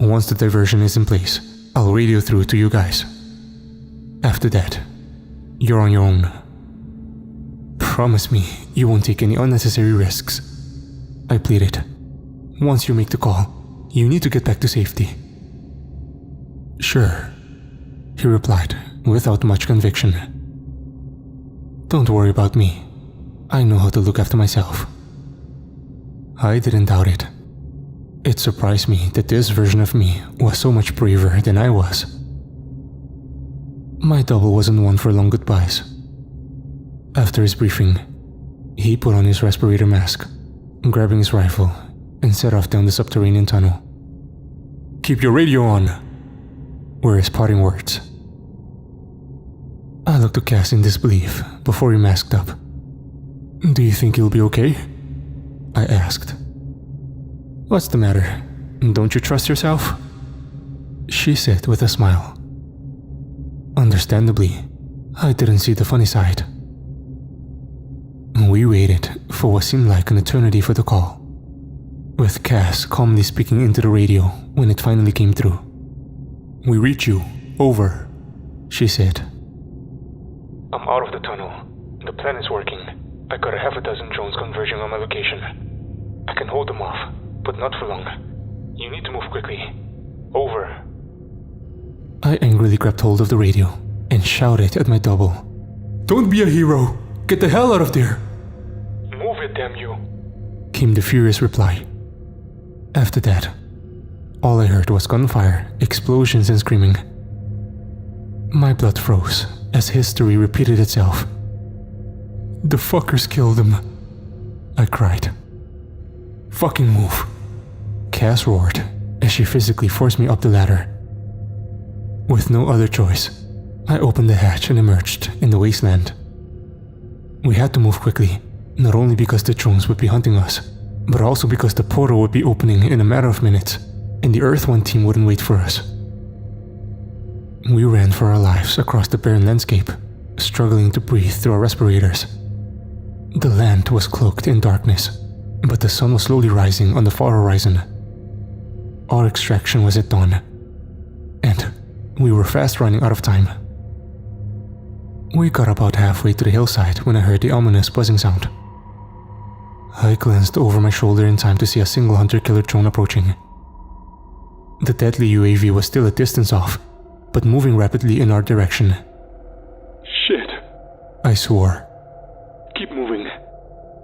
Once the diversion is in place, I'll radio through to you guys. After that, you're on your own. Promise me you won't take any unnecessary risks, I pleaded. Once you make the call, you need to get back to safety. Sure, he replied without much conviction. Don't worry about me. I know how to look after myself. I didn't doubt it. It surprised me that this version of me was so much braver than I was. My double wasn't one for long goodbyes. After his briefing, he put on his respirator mask, grabbing his rifle, and set off down the subterranean tunnel. Keep your radio on, were his parting words. I looked at Cass in disbelief before he masked up. Do you think you'll be okay? I asked. What's the matter? Don't you trust yourself? She said with a smile. Understandably, I didn't see the funny side. We waited for what seemed like an eternity for the call, with Cass calmly speaking into the radio when it finally came through. We reach you. Over, she said. I'm out of the tunnel. The plan is working. I got a half a dozen drones converging on my location. I can hold them off, but not for long. You need to move quickly. Over. I angrily grabbed hold of the radio and shouted at my double. Don't be a hero. Get the hell out of there. Move it, damn you. Came the furious reply. After that, all I heard was gunfire, explosions, and screaming. My blood froze as history repeated itself. The fuckers killed him, I cried. Fucking move. Cass roared as she physically forced me up the ladder. With no other choice, I opened the hatch and emerged in the wasteland. We had to move quickly, not only because the drones would be hunting us, but also because the portal would be opening in a matter of minutes, and the Earth One team wouldn't wait for us. We ran for our lives across the barren landscape, struggling to breathe through our respirators. The land was cloaked in darkness, but the sun was slowly rising on the far horizon. Our extraction was at dawn, and we were fast running out of time. We got about halfway to the hillside when I heard the ominous buzzing sound. I glanced over my shoulder in time to see a single hunter-killer drone approaching. The deadly UAV was still a distance off, but moving rapidly in our direction. Shit. I swore. Keep moving.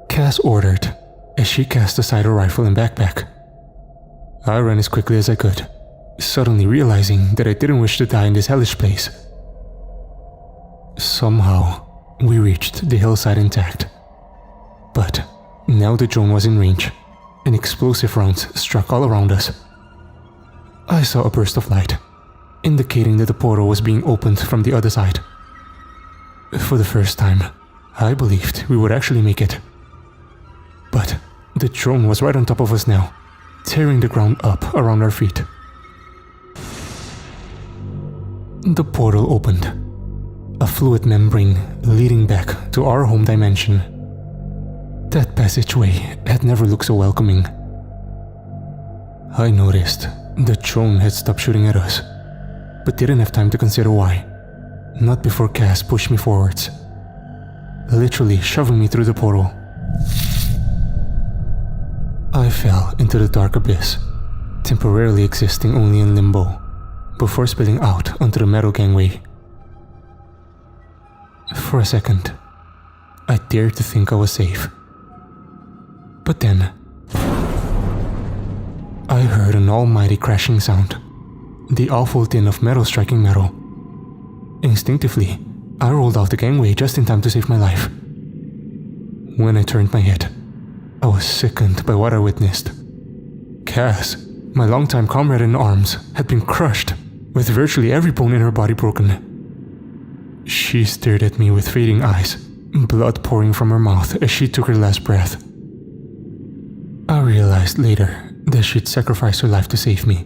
Cass ordered, as she cast aside her rifle and backpack. I ran as quickly as I could, suddenly realizing that I didn't wish to die in this hellish place. Somehow, we reached the hillside intact. But now the drone was in range, and explosive rounds struck all around us. I saw a burst of light, indicating that the portal was being opened from the other side. For the first time, I believed we would actually make it. But the drone was right on top of us now, tearing the ground up around our feet. The portal opened. A fluid membrane leading back to our home dimension. That passageway had never looked so welcoming. I noticed the drone had stopped shooting at us, but didn't have time to consider why. Not before Cass pushed me forwards, literally shoving me through the portal. I fell into the dark abyss, temporarily existing only in limbo, before spilling out onto the metal gangway. For a second, I dared to think I was safe. But then, I heard an almighty crashing sound, the awful din of metal striking metal. Instinctively, I rolled off the gangway just in time to save my life. When I turned my head, I was sickened by what I witnessed. Cass, my longtime comrade in arms, had been crushed, with virtually every bone in her body broken. She stared at me with fading eyes, blood pouring from her mouth as she took her last breath. I realized later that she'd sacrificed her life to save me,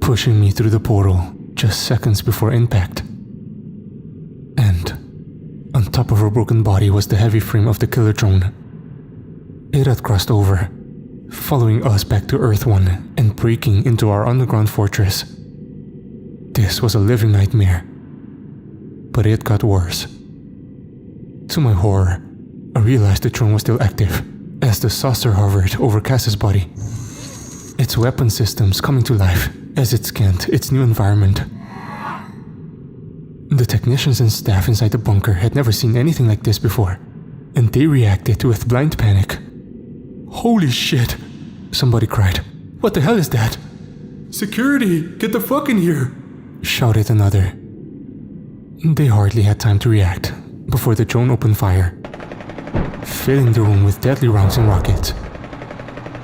pushing me through the portal just seconds before impact. And on top of her broken body was the heavy frame of the killer drone. It had crossed over, following us back to Earth One and breaking into our underground fortress. This was a living nightmare. But it got worse. To my horror, I realized the drone was still active, as the saucer hovered over Cass's body, its weapon systems coming to life as it scanned its new environment. The technicians and staff inside the bunker had never seen anything like this before, and they reacted with blind panic. "Holy shit!" somebody cried. "What the hell is that?" "Security! Get the fuck in here!" shouted another. They hardly had time to react before the drone opened fire, filling the room with deadly rounds and rockets.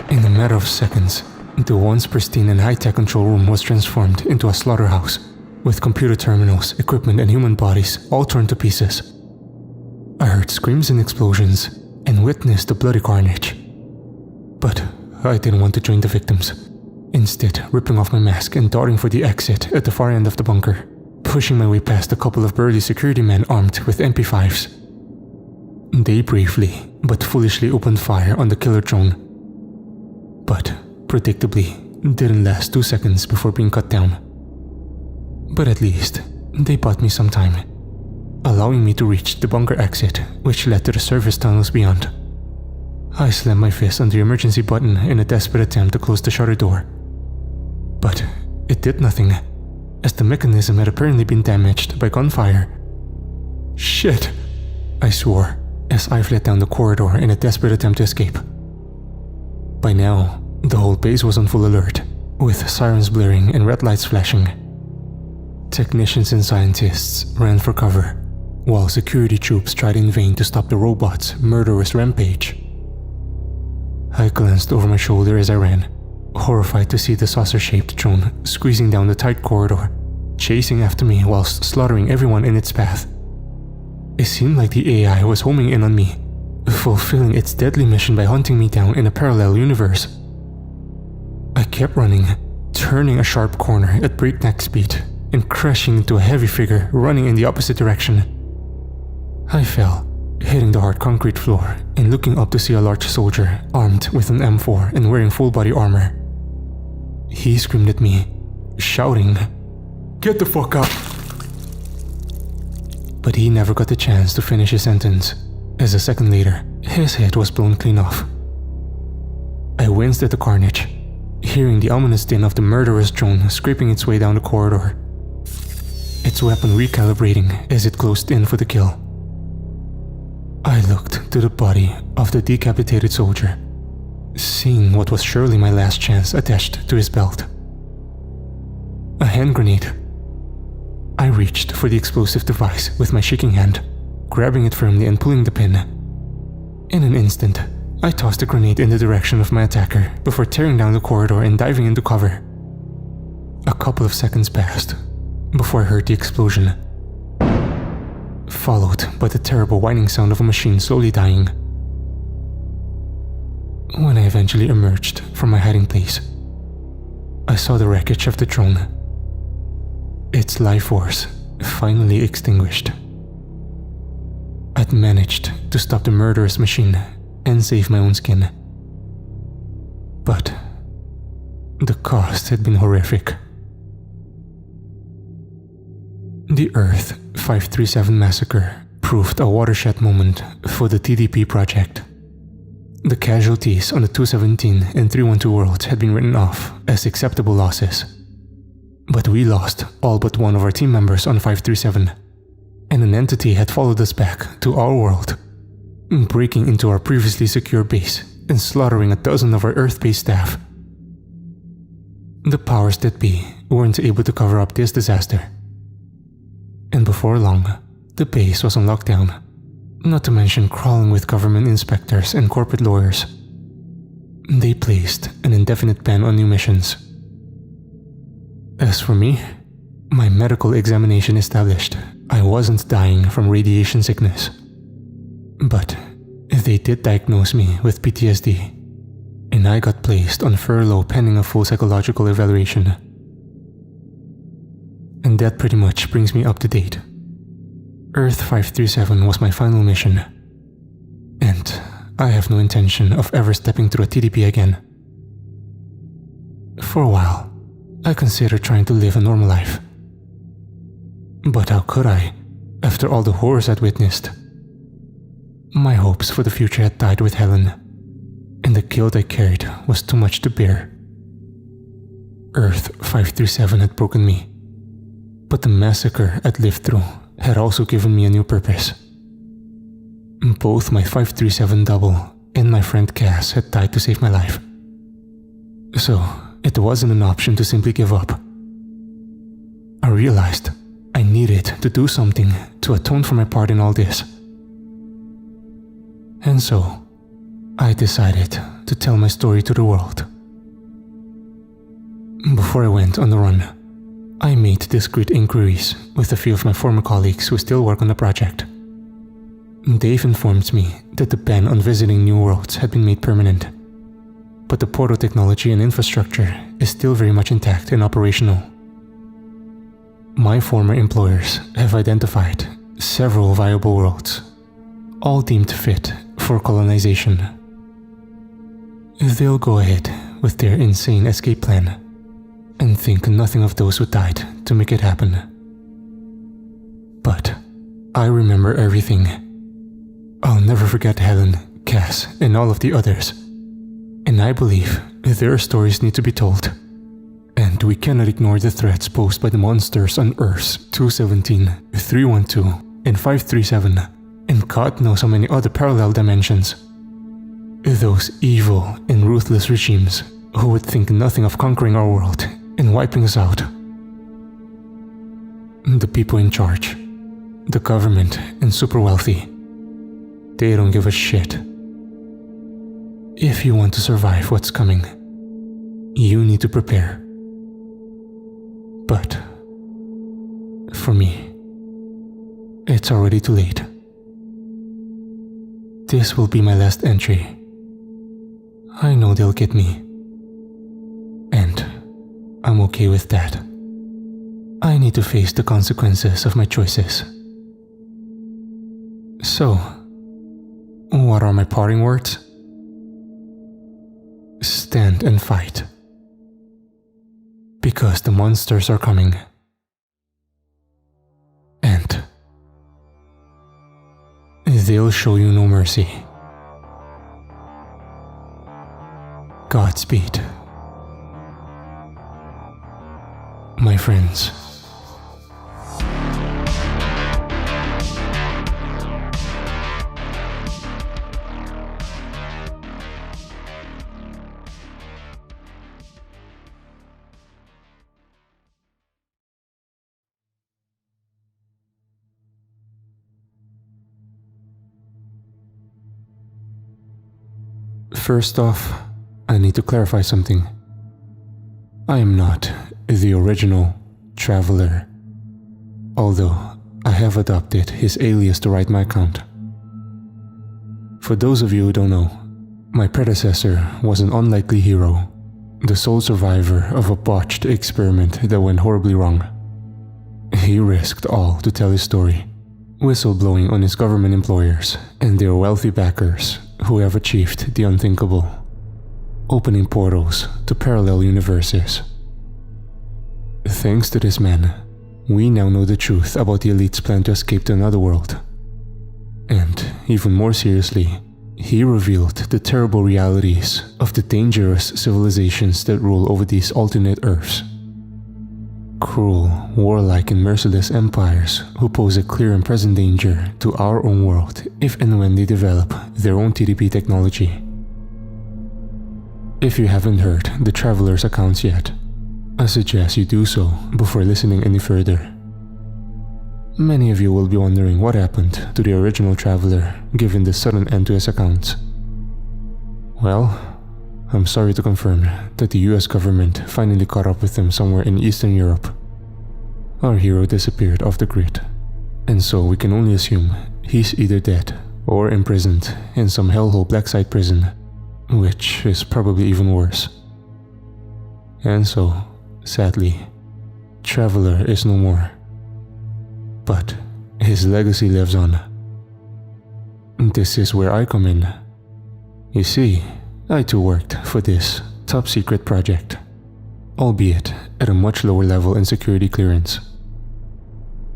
In a matter of seconds, the once pristine and high-tech control room was transformed into a slaughterhouse, with computer terminals, equipment, and human bodies all torn to pieces. I heard screams and explosions, and witnessed the bloody carnage. But I didn't want to join the victims, instead ripping off my mask and darting for the exit at the far end of the bunker, pushing my way past a couple of burly security men armed with MP5s. They briefly, but foolishly opened fire on the killer drone, but predictably didn't last 2 seconds before being cut down. But at least, they bought me some time, allowing me to reach the bunker exit, which led to the service tunnels beyond. I slammed my fist on the emergency button in a desperate attempt to close the shutter door. But it did nothing, as the mechanism had apparently been damaged by gunfire. Shit! I swore, as I fled down the corridor in a desperate attempt to escape. By now, the whole base was on full alert, with sirens blaring and red lights flashing. Technicians and scientists ran for cover, while security troops tried in vain to stop the robot's murderous rampage. I glanced over my shoulder as I ran, horrified to see the saucer-shaped drone squeezing down the tight corridor, chasing after me whilst slaughtering everyone in its path. It seemed like the AI was homing in on me, fulfilling its deadly mission by hunting me down in a parallel universe. I kept running, turning a sharp corner at breakneck speed and crashing into a heavy figure running in the opposite direction. I fell, hitting the hard concrete floor and looking up to see a large soldier armed with an M4 and wearing full body armor. He screamed at me, shouting, "Get the fuck up!" But he never got the chance to finish his sentence, as a second later, his head was blown clean off. I winced at the carnage, hearing the ominous din of the murderous drone scraping its way down the corridor, its weapon recalibrating as it closed in for the kill. I looked to the body of the decapitated soldier, seeing what was surely my last chance attached to his belt. A hand grenade. I reached for the explosive device with my shaking hand, grabbing it firmly and pulling the pin. In an instant, I tossed the grenade in the direction of my attacker before tearing down the corridor and diving into cover. A couple of seconds passed before I heard the explosion, followed by the terrible whining sound of a machine slowly dying. When I eventually emerged from my hiding place, I saw the wreckage of the drone, its life force finally extinguished. I'd managed to stop the murderous machine and save my own skin. But the cost had been horrific. The Earth 537 massacre proved a watershed moment for the TDP project. The casualties on the 217 and 312 worlds had been written off as acceptable losses. But we lost all but one of our team members on 537, and an entity had followed us back to our world, breaking into our previously secure base and slaughtering a dozen of our Earth-based staff. The powers that be weren't able to cover up this disaster, and before long, the base was on lockdown, not to mention crawling with government inspectors and corporate lawyers. They placed an indefinite ban on new missions. As for me, my medical examination established I wasn't dying from radiation sickness. But they did diagnose me with PTSD, and I got placed on furlough pending a full psychological evaluation. And that pretty much brings me up to date. Earth 537 was my final mission, and I have no intention of ever stepping through a TDP again. For a while, I considered trying to live a normal life. But how could I, after all the horrors I'd witnessed? My hopes for the future had died with Helen, and the guilt I carried was too much to bear. Earth 537 had broken me, but the massacre I'd lived through had also given me a new purpose. Both my 537 double and my friend Cass had died to save my life. So, it wasn't an option to simply give up. I realized I needed to do something to atone for my part in all this. And so, I decided to tell my story to the world. Before I went on the run, I made discreet inquiries with a few of my former colleagues who still work on the project. They've informed me that the ban on visiting new worlds had been made permanent, but the portal technology and infrastructure is still very much intact and operational. My former employers have identified several viable worlds, all deemed fit for colonization. They'll go ahead with their insane escape plan and think nothing of those who died to make it happen. But I remember everything. I'll never forget Helen, Cass, and all of the others. And I believe their stories need to be told. And we cannot ignore the threats posed by the monsters on Earths 217, 312, and 537. and God knows how many other parallel dimensions. Those evil and ruthless regimes who would think nothing of conquering our world and wiping us out. The people in charge, the government and super wealthy, they don't give a shit. If you want to survive what's coming, you need to prepare. But for me, it's already too late. This will be my last entry. I know they'll get me. And I'm okay with that. I need to face the consequences of my choices. So, what are my parting words? Stand and fight. Because the monsters are coming. And they'll show you no mercy. Godspeed, my friends. First off, I need to clarify something. I am not the original Traveler, although I have adopted his alias to write my account. For those of you who don't know, my predecessor was an unlikely hero, the sole survivor of a botched experiment that went horribly wrong. He risked all to tell his story, whistleblowing on his government employers and their wealthy backers who have achieved the unthinkable, opening portals to parallel universes. Thanks to this man, we now know the truth about the elite's plan to escape to another world. And even more seriously, he revealed the terrible realities of the dangerous civilizations that rule over these alternate Earths. Cruel, warlike and merciless empires who pose a clear and present danger to our own world if and when they develop their own TDP technology. If you haven't heard the Traveler's accounts yet, I suggest you do so before listening any further. Many of you will be wondering what happened to the original Traveler given the sudden end to his accounts. Well, I'm sorry to confirm that the US government finally caught up with him somewhere in Eastern Europe. Our hero disappeared off the grid, and so we can only assume he's either dead or imprisoned in some hellhole blacksite prison, which is probably even worse. And so, sadly, Traveler is no more. But his legacy lives on. This is where I come in. You see, I too worked for this top-secret project, albeit at a much lower level in security clearance.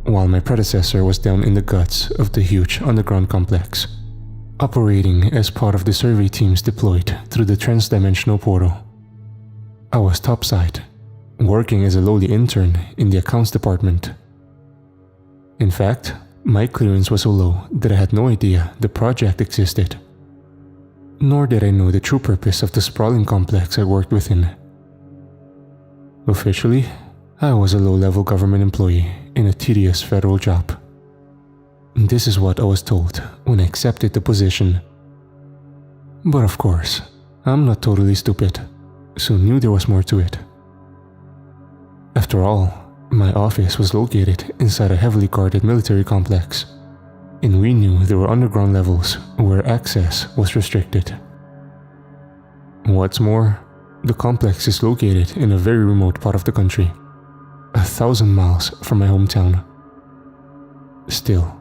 While my predecessor was down in the guts of the huge underground complex, operating as part of the survey teams deployed through the transdimensional portal. I was topside, working as a lowly intern in the accounts department. In fact, my clearance was so low that I had no idea the project existed. Nor did I know the true purpose of the sprawling complex I worked within. Officially, I was a low-level government employee in a tedious federal job. This is what I was told when I accepted the position. But of course, I'm not totally stupid, so knew there was more to it. After all, my office was located inside a heavily guarded military complex, and we knew there were underground levels where access was restricted. What's more, the complex is located in a very remote part of the country, 1,000 miles from my hometown. Still,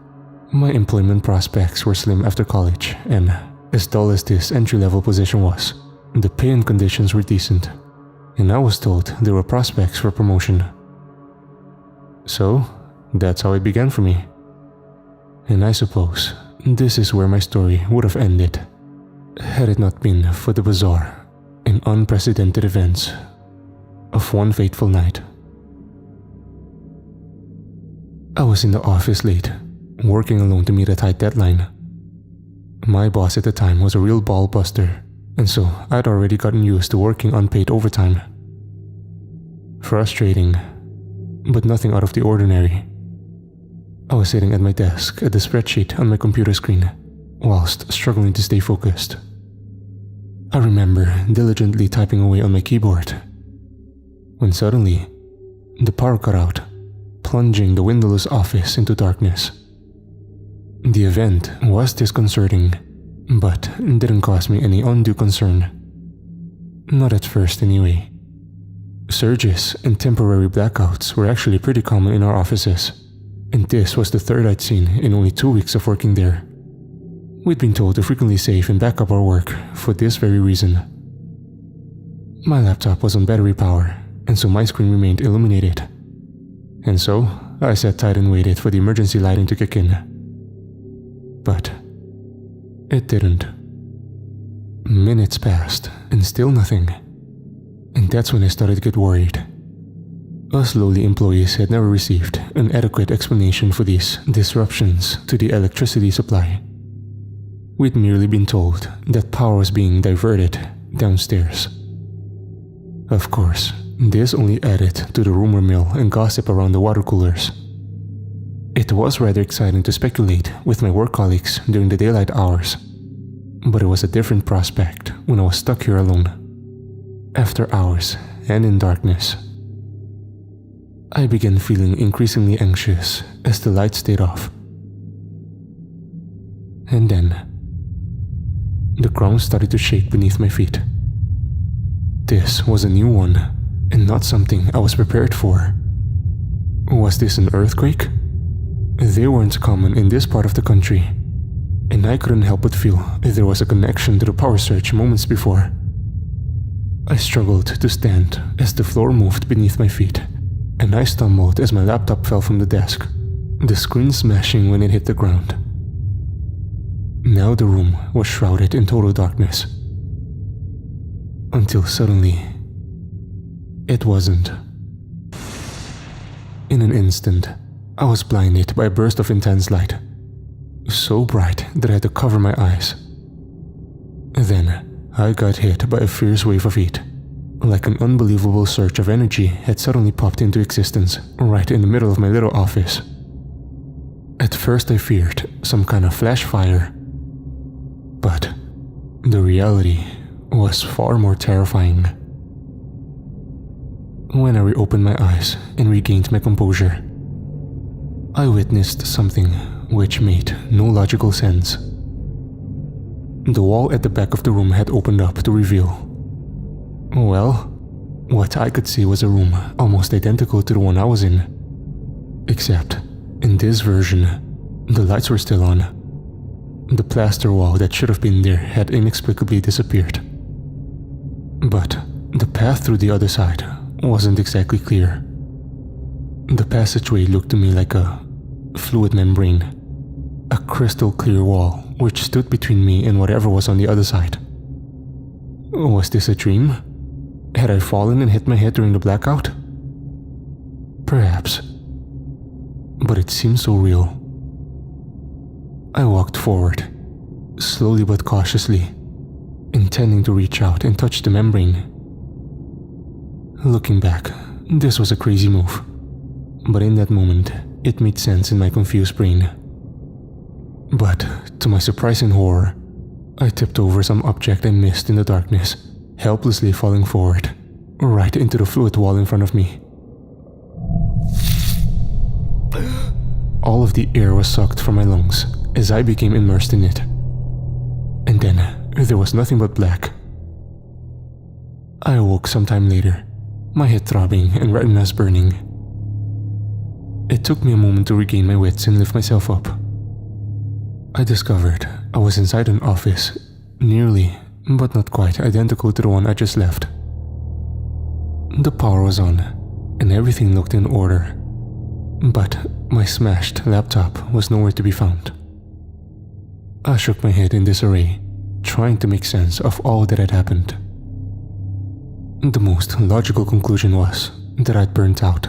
my employment prospects were slim after college, and as dull as this entry-level position was, the pay and conditions were decent, and I was told there were prospects for promotion. So, that's how it began for me. And I suppose this is where my story would have ended, had it not been for the bizarre and unprecedented events of one fateful night. I was in the office late, working alone to meet a tight deadline. My boss at the time was a real ball buster, and so I'd already gotten used to working unpaid overtime. Frustrating, but nothing out of the ordinary. I was sitting at my desk at the spreadsheet on my computer screen, whilst struggling to stay focused. I remember diligently typing away on my keyboard, when suddenly, the power cut out, plunging the windowless office into darkness. The event was disconcerting, but didn't cause me any undue concern. Not at first anyway. Surges and temporary blackouts were actually pretty common in our offices, and this was the third I'd seen in only 2 weeks of working there. We'd been told to frequently save and back up our work for this very reason. My laptop was on battery power, and so my screen remained illuminated. And so, I sat tight and waited for the emergency lighting to kick in. But it didn't. Minutes passed, and still nothing. And that's when I started to get worried. Us lowly employees had never received an adequate explanation for these disruptions to the electricity supply. We'd merely been told that power was being diverted downstairs. Of course, this only added to the rumor mill and gossip around the water coolers. It was rather exciting to speculate with my work colleagues during the daylight hours, but it was a different prospect when I was stuck here alone, after hours and in darkness. I began feeling increasingly anxious as the lights stayed off. And then, the ground started to shake beneath my feet. This was a new one, and not something I was prepared for. Was this an earthquake? They weren't common in this part of the country, and I couldn't help but feel there was a connection to the power surge moments before. I struggled to stand as the floor moved beneath my feet, and I stumbled as my laptop fell from the desk, the screen smashing when it hit the ground. Now the room was shrouded in total darkness. Until suddenly, it wasn't. In an instant, I was blinded by a burst of intense light, so bright that I had to cover my eyes. Then, I got hit by a fierce wave of heat, like an unbelievable surge of energy had suddenly popped into existence right in the middle of my little office. At first I feared some kind of flash fire, but the reality was far more terrifying. When I reopened my eyes and regained my composure, I witnessed something which made no logical sense. The wall at the back of the room had opened up to reveal, well, what I could see was a room almost identical to the one I was in. Except, in this version, the lights were still on. The plaster wall that should have been there had inexplicably disappeared. But the path through the other side wasn't exactly clear. The passageway looked to me like a fluid membrane, a crystal clear wall which stood between me and whatever was on the other side. Was this a dream? Had I fallen and hit my head during the blackout? Perhaps. But it seemed so real. I walked forward, slowly but cautiously, intending to reach out and touch the membrane. Looking back, this was a crazy move, but in that moment, it made sense in my confused brain. But, to my surprise and horror, I tipped over some object I missed in the darkness, helplessly falling forward, right into the fluid wall in front of me. All of the air was sucked from my lungs as I became immersed in it. And then, there was nothing but black. I awoke sometime later, my head throbbing and retinas burning. It took me a moment to regain my wits and lift myself up. I discovered I was inside an office, nearly, but not quite, identical to the one I just left. The power was on, and everything looked in order, but my smashed laptop was nowhere to be found. I shook my head in disarray, trying to make sense of all that had happened. The most logical conclusion was that I'd burnt out.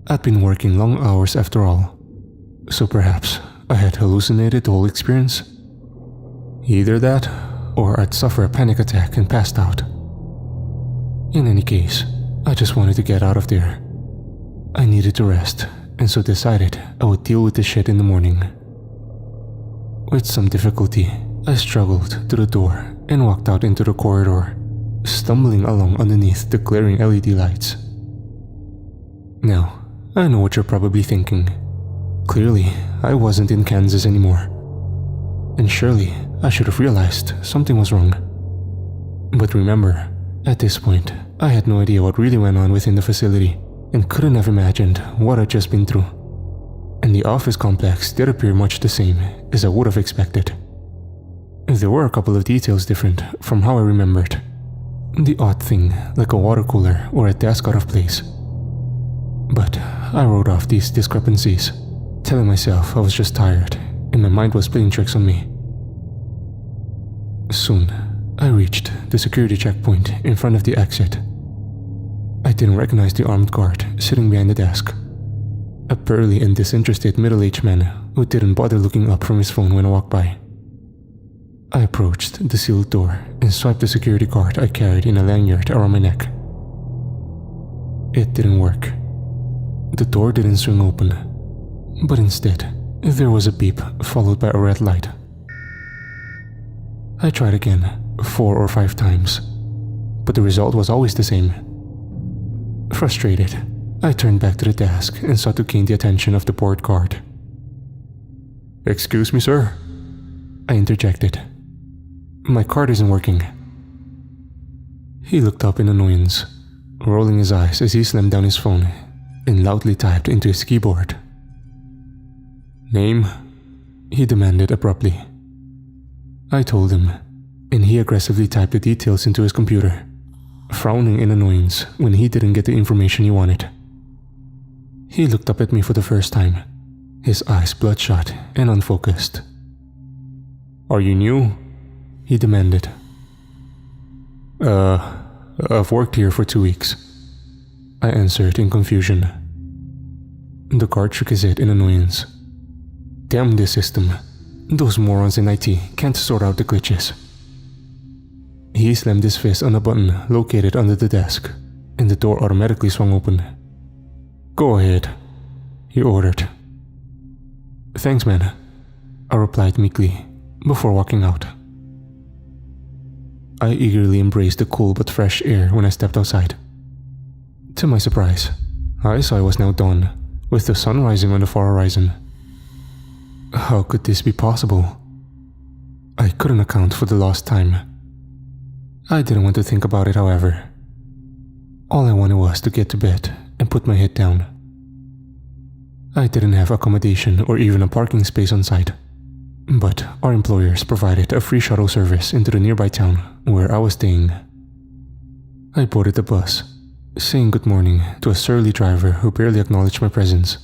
I'd been working long hours after all, So perhaps I had hallucinated the whole experience? Either that, or I'd suffer a panic attack and passed out. In any case, I just wanted to get out of there. I needed to rest, and so decided I would deal with the shit in the morning. With some difficulty, I struggled to the door and walked out into the corridor, stumbling along underneath the glaring LED lights. Now, I know what you're probably thinking. Clearly, I wasn't in Kansas anymore. And surely, I should have realized something was wrong. But remember, at this point, I had no idea what really went on within the facility and couldn't have imagined what I'd just been through. And the office complex did appear much the same as I would have expected. There were a couple of details different from how I remembered. The odd thing, like a water cooler or a desk out of place. But I wrote off these discrepancies, telling myself I was just tired and my mind was playing tricks on me. Soon, I reached the security checkpoint in front of the exit. I didn't recognize the armed guard sitting behind the desk. A burly and disinterested middle-aged man who didn't bother looking up from his phone when I walked by. I approached the sealed door and swiped the security card I carried in a lanyard around my neck. It didn't work. The door didn't swing open, but instead, there was a beep followed by a red light. I tried again 4 or 5 times, but the result was always the same. Frustrated, I turned back to the desk and sought to gain the attention of the board guard. "Excuse me, sir?" I interjected. "My card isn't working." He looked up in annoyance, rolling his eyes as he slammed down his phone and loudly typed into his keyboard. "Name?" he demanded abruptly. I told him, and he aggressively typed the details into his computer, frowning in annoyance when he didn't get the information he wanted. He looked up at me for the first time, his eyes bloodshot and unfocused. "Are you new?" he demanded. I've worked here for 2 weeks," I answered in confusion. The guard shook his head in annoyance. "Damn this system. Those morons in IT can't sort out the glitches." He slammed his fist on a button located under the desk, and the door automatically swung open. "Go ahead," he ordered. "Thanks, man," I replied meekly, before walking out. I eagerly embraced the cool but fresh air when I stepped outside. To my surprise, I saw it was now dawn, with the sun rising on the far horizon. How could this be possible? I couldn't account for the lost time. I didn't want to think about it, however. All I wanted was to get to bed and put my head down. I didn't have accommodation or even a parking space on site, but our employers provided a free shuttle service into the nearby town where I was staying. I boarded the bus, saying good morning to a surly driver who barely acknowledged my presence.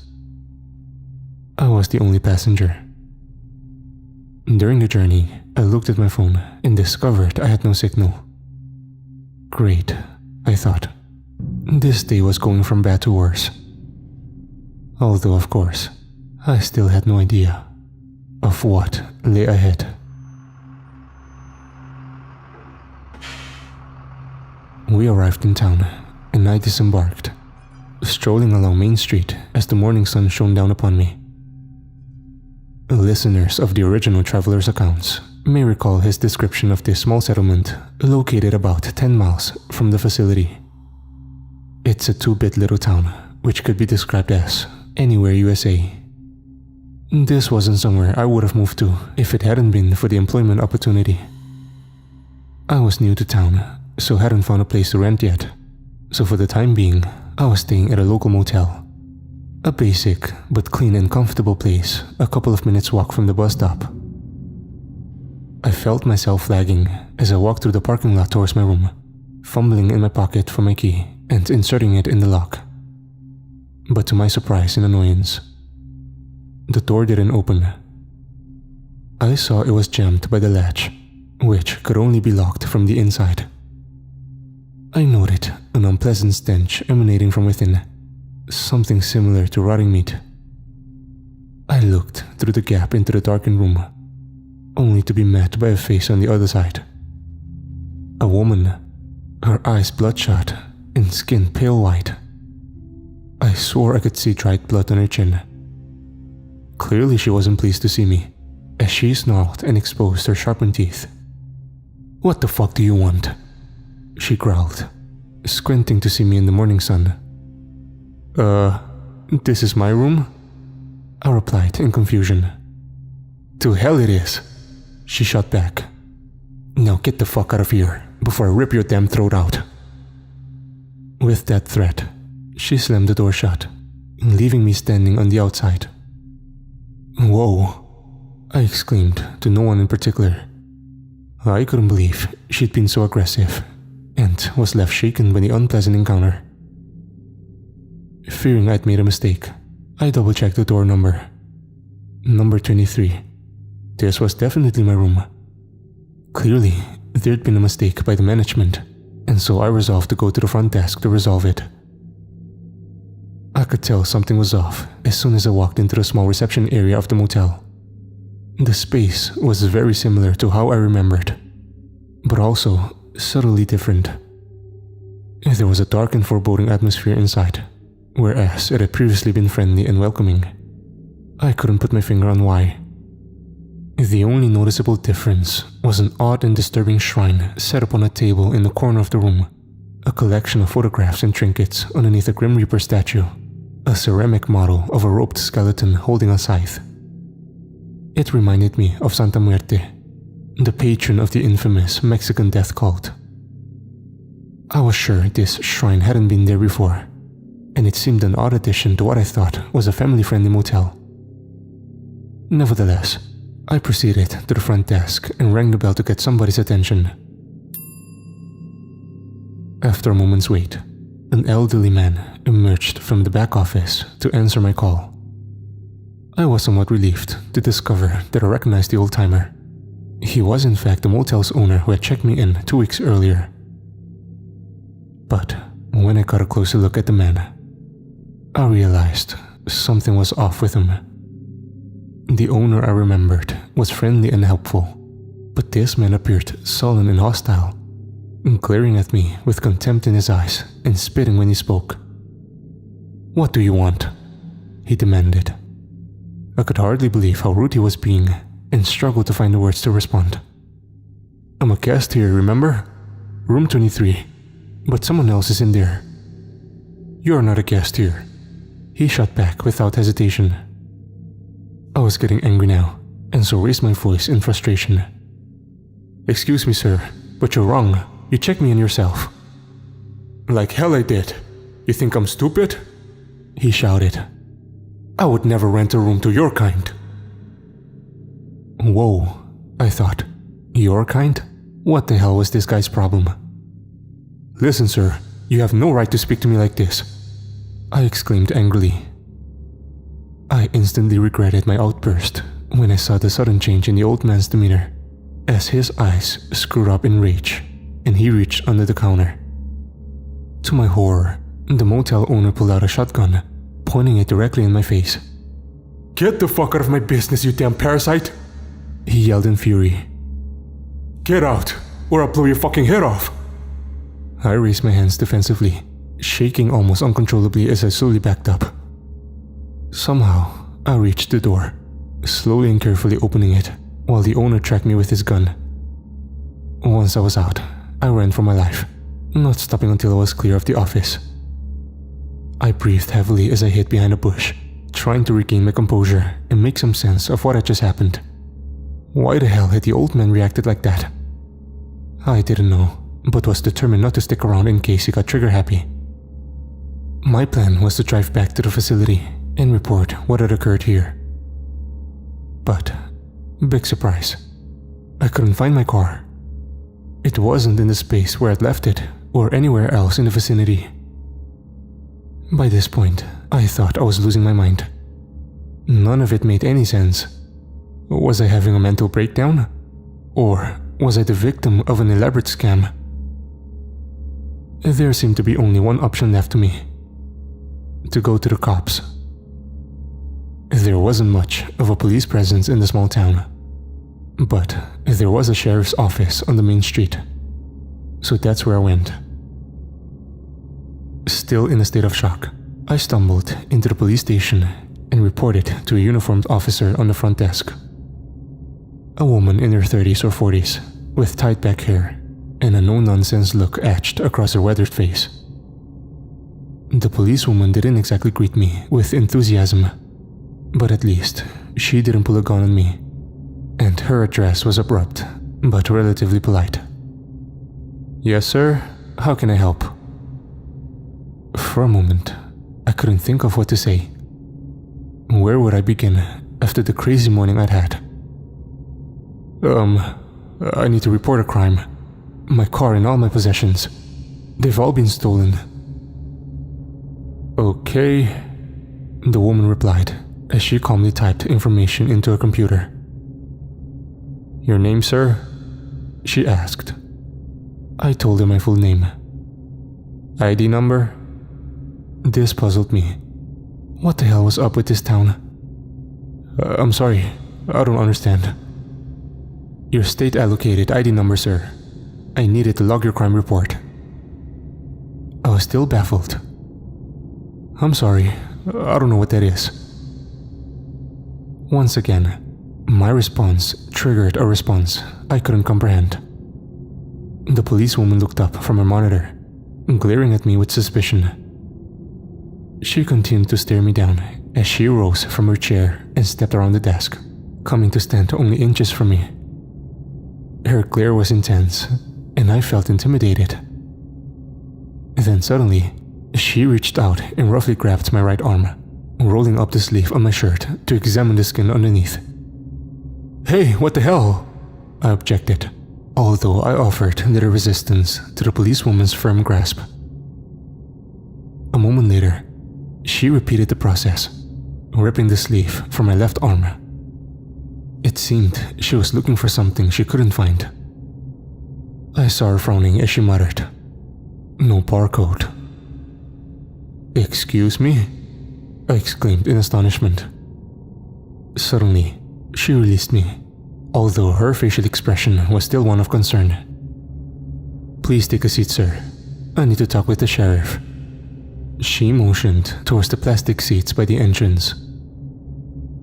I was the only passenger. During the journey, I looked at my phone and discovered I had no signal. Great, I thought. This day was going from bad to worse. Although, of course, I still had no idea of what lay ahead. We arrived in town, and I disembarked, strolling along Main Street as the morning sun shone down upon me. Listeners of the original traveler's accounts may recall his description of this small settlement located about 10 miles from the facility. It's a 2-bit little town, which could be described as anywhere USA. This wasn't somewhere I would have moved to if it hadn't been for the employment opportunity. I was new to town, so hadn't found a place to rent yet, so for the time being, I was staying at a local motel. A basic but clean and comfortable place a couple of minutes walk from the bus stop. I felt myself lagging as I walked through the parking lot towards my room, fumbling in my pocket for my key and inserting it in the lock. But to my surprise and annoyance, the door didn't open. I saw it was jammed by the latch, which could only be locked from the inside. I noted an unpleasant stench emanating from within, something similar to rotting meat. I looked through the gap into the darkened room, only to be met by a face on the other side. A woman, her eyes bloodshot and skin pale white. I swore I could see dried blood on her chin. Clearly she wasn't pleased to see me, as she snarled and exposed her sharpened teeth. "What the fuck do you want?" she growled, squinting to see me in the morning sun. This is my room?" I replied in confusion. "To hell it is," she shot back. "Now get the fuck out of here before I rip your damn throat out." With that threat, she slammed the door shut, leaving me standing on the outside. "Whoa," I exclaimed to no one in particular. I couldn't believe she'd been so aggressive, and was left shaken by the unpleasant encounter. Fearing I'd made a mistake, I double-checked the door number. Number 23. This was definitely my room. Clearly, there'd been a mistake by the management, and so I resolved to go to the front desk to resolve it. I could tell something was off as soon as I walked into the small reception area of the motel. The space was very similar to how I remembered, but also subtly different. There was a dark and foreboding atmosphere inside, whereas it had previously been friendly and welcoming. I couldn't put my finger on why. The only noticeable difference was an odd and disturbing shrine set up on a table in the corner of the room, a collection of photographs and trinkets underneath a Grim Reaper statue, a ceramic model of a roped skeleton holding a scythe. It reminded me of Santa Muerte, the patron of the infamous Mexican death cult. I was sure this shrine hadn't been there before, and it seemed an odd addition to what I thought was a family-friendly motel. Nevertheless, I proceeded to the front desk and rang the bell to get somebody's attention. After a moment's wait, an elderly man emerged from the back office to answer my call. I was somewhat relieved to discover that I recognized the old-timer. He was in fact the motel's owner who had checked me in 2 weeks earlier. But when I got a closer look at the man, I realized something was off with him. The owner I remembered was friendly and helpful, but this man appeared sullen and hostile, glaring at me with contempt in his eyes and spitting when he spoke. "What do you want?" he demanded. I could hardly believe how rude he was being and struggled to find the words to respond. "I'm a guest here, remember? Room 23, but someone else is in there." "You're not a guest here," he shot back without hesitation. I was getting angry now, and so raised my voice in frustration. "Excuse me, sir, but you're wrong. You checked me in yourself." "Like hell I did. You think I'm stupid?" he shouted. "I would never rent a room to your kind." Whoa, I thought. Your kind? What the hell was this guy's problem? "Listen, sir, you have no right to speak to me like this," I exclaimed angrily. I instantly regretted my outburst when I saw the sudden change in the old man's demeanor, as his eyes screwed up in rage and he reached under the counter. To my horror, the motel owner pulled out a shotgun, pointing it directly in my face. "Get the fuck out of my business, you damn parasite!" he yelled in fury. "Get out, or I'll blow your fucking head off!" I raised my hands defensively, shaking almost uncontrollably as I slowly backed up. Somehow, I reached the door, slowly and carefully opening it, while the owner tracked me with his gun. Once I was out, I ran for my life, not stopping until I was clear of the office. I breathed heavily as I hid behind a bush, trying to regain my composure and make some sense of what had just happened. Why the hell had the old man reacted like that? I didn't know, but was determined not to stick around in case he got trigger-happy. My plan was to drive back to the facility and report what had occurred here. But, big surprise, I couldn't find my car. It wasn't in the space where I'd left it, or anywhere else in the vicinity. By this point, I thought I was losing my mind. None of it made any sense. Was I having a mental breakdown? Or was I the victim of an elaborate scam? There seemed to be only one option left to me: to go to the cops. There wasn't much of a police presence in the small town, but there was a sheriff's office on the main street, so that's where I went. Still in a state of shock, I stumbled into the police station and reported to a uniformed officer on the front desk. A woman in her 30s or 40s, with tied back hair and a no-nonsense look etched across her weathered face. The policewoman didn't exactly greet me with enthusiasm, but at least she didn't pull a gun on me, and her address was abrupt but relatively polite. "Yes, sir, how can I help?" For a moment, I couldn't think of what to say. Where would I begin after the crazy morning I'd had? I need to report a crime. My car and all my possessions. They've all been stolen." "Okay," the woman replied as she calmly typed information into her computer. "Your name, sir?" she asked. I told her my full name. "ID number?" This puzzled me. What the hell was up with this town? I'm sorry, I don't understand." "Your state-allocated ID number, sir. I needed to log your crime report." I was still baffled. "I'm sorry, I don't know what that is." Once again, my response triggered a response I couldn't comprehend. The policewoman looked up from her monitor, glaring at me with suspicion. She continued to stare me down as she rose from her chair and stepped around the desk, coming to stand only inches from me. Her glare was intense, and I felt intimidated. Then suddenly, she reached out and roughly grabbed my right arm, rolling up the sleeve of my shirt to examine the skin underneath. "Hey, what the hell?" I objected, although I offered little resistance to the policewoman's firm grasp. A moment later, she repeated the process, ripping the sleeve from my left arm. It seemed she was looking for something she couldn't find. I saw her frowning as she muttered, "No barcode." "Excuse me?" I exclaimed in astonishment. Suddenly, she released me, although her facial expression was still one of concern. "Please take a seat, sir. I need to talk with the sheriff." She motioned towards the plastic seats by the entrance.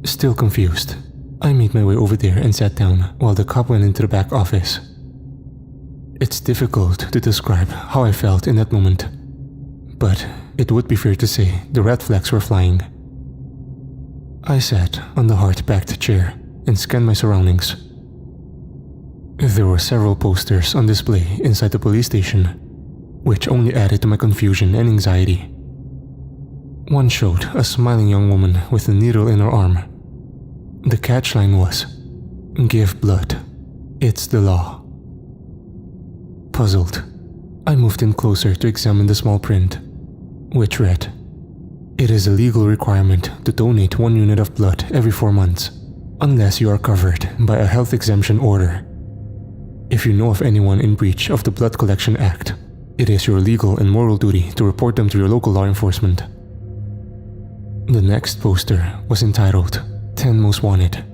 Still confused, I made my way over there and sat down while the cop went into the back office. It's difficult to describe how I felt in that moment, but it would be fair to say the red flags were flying. I sat on the hard-backed chair and scanned my surroundings. There were several posters on display inside the police station, which only added to my confusion and anxiety. One showed a smiling young woman with a needle in her arm. The catchline was, "Give blood. It's the law." Puzzled, I moved in closer to examine the small print, which read, "It is a legal requirement to donate 1 unit of blood every 4 months, unless you are covered by a health exemption order. If you know of anyone in breach of the Blood Collection Act, it is your legal and moral duty to report them to your local law enforcement." The next poster was entitled 10 Most Wanted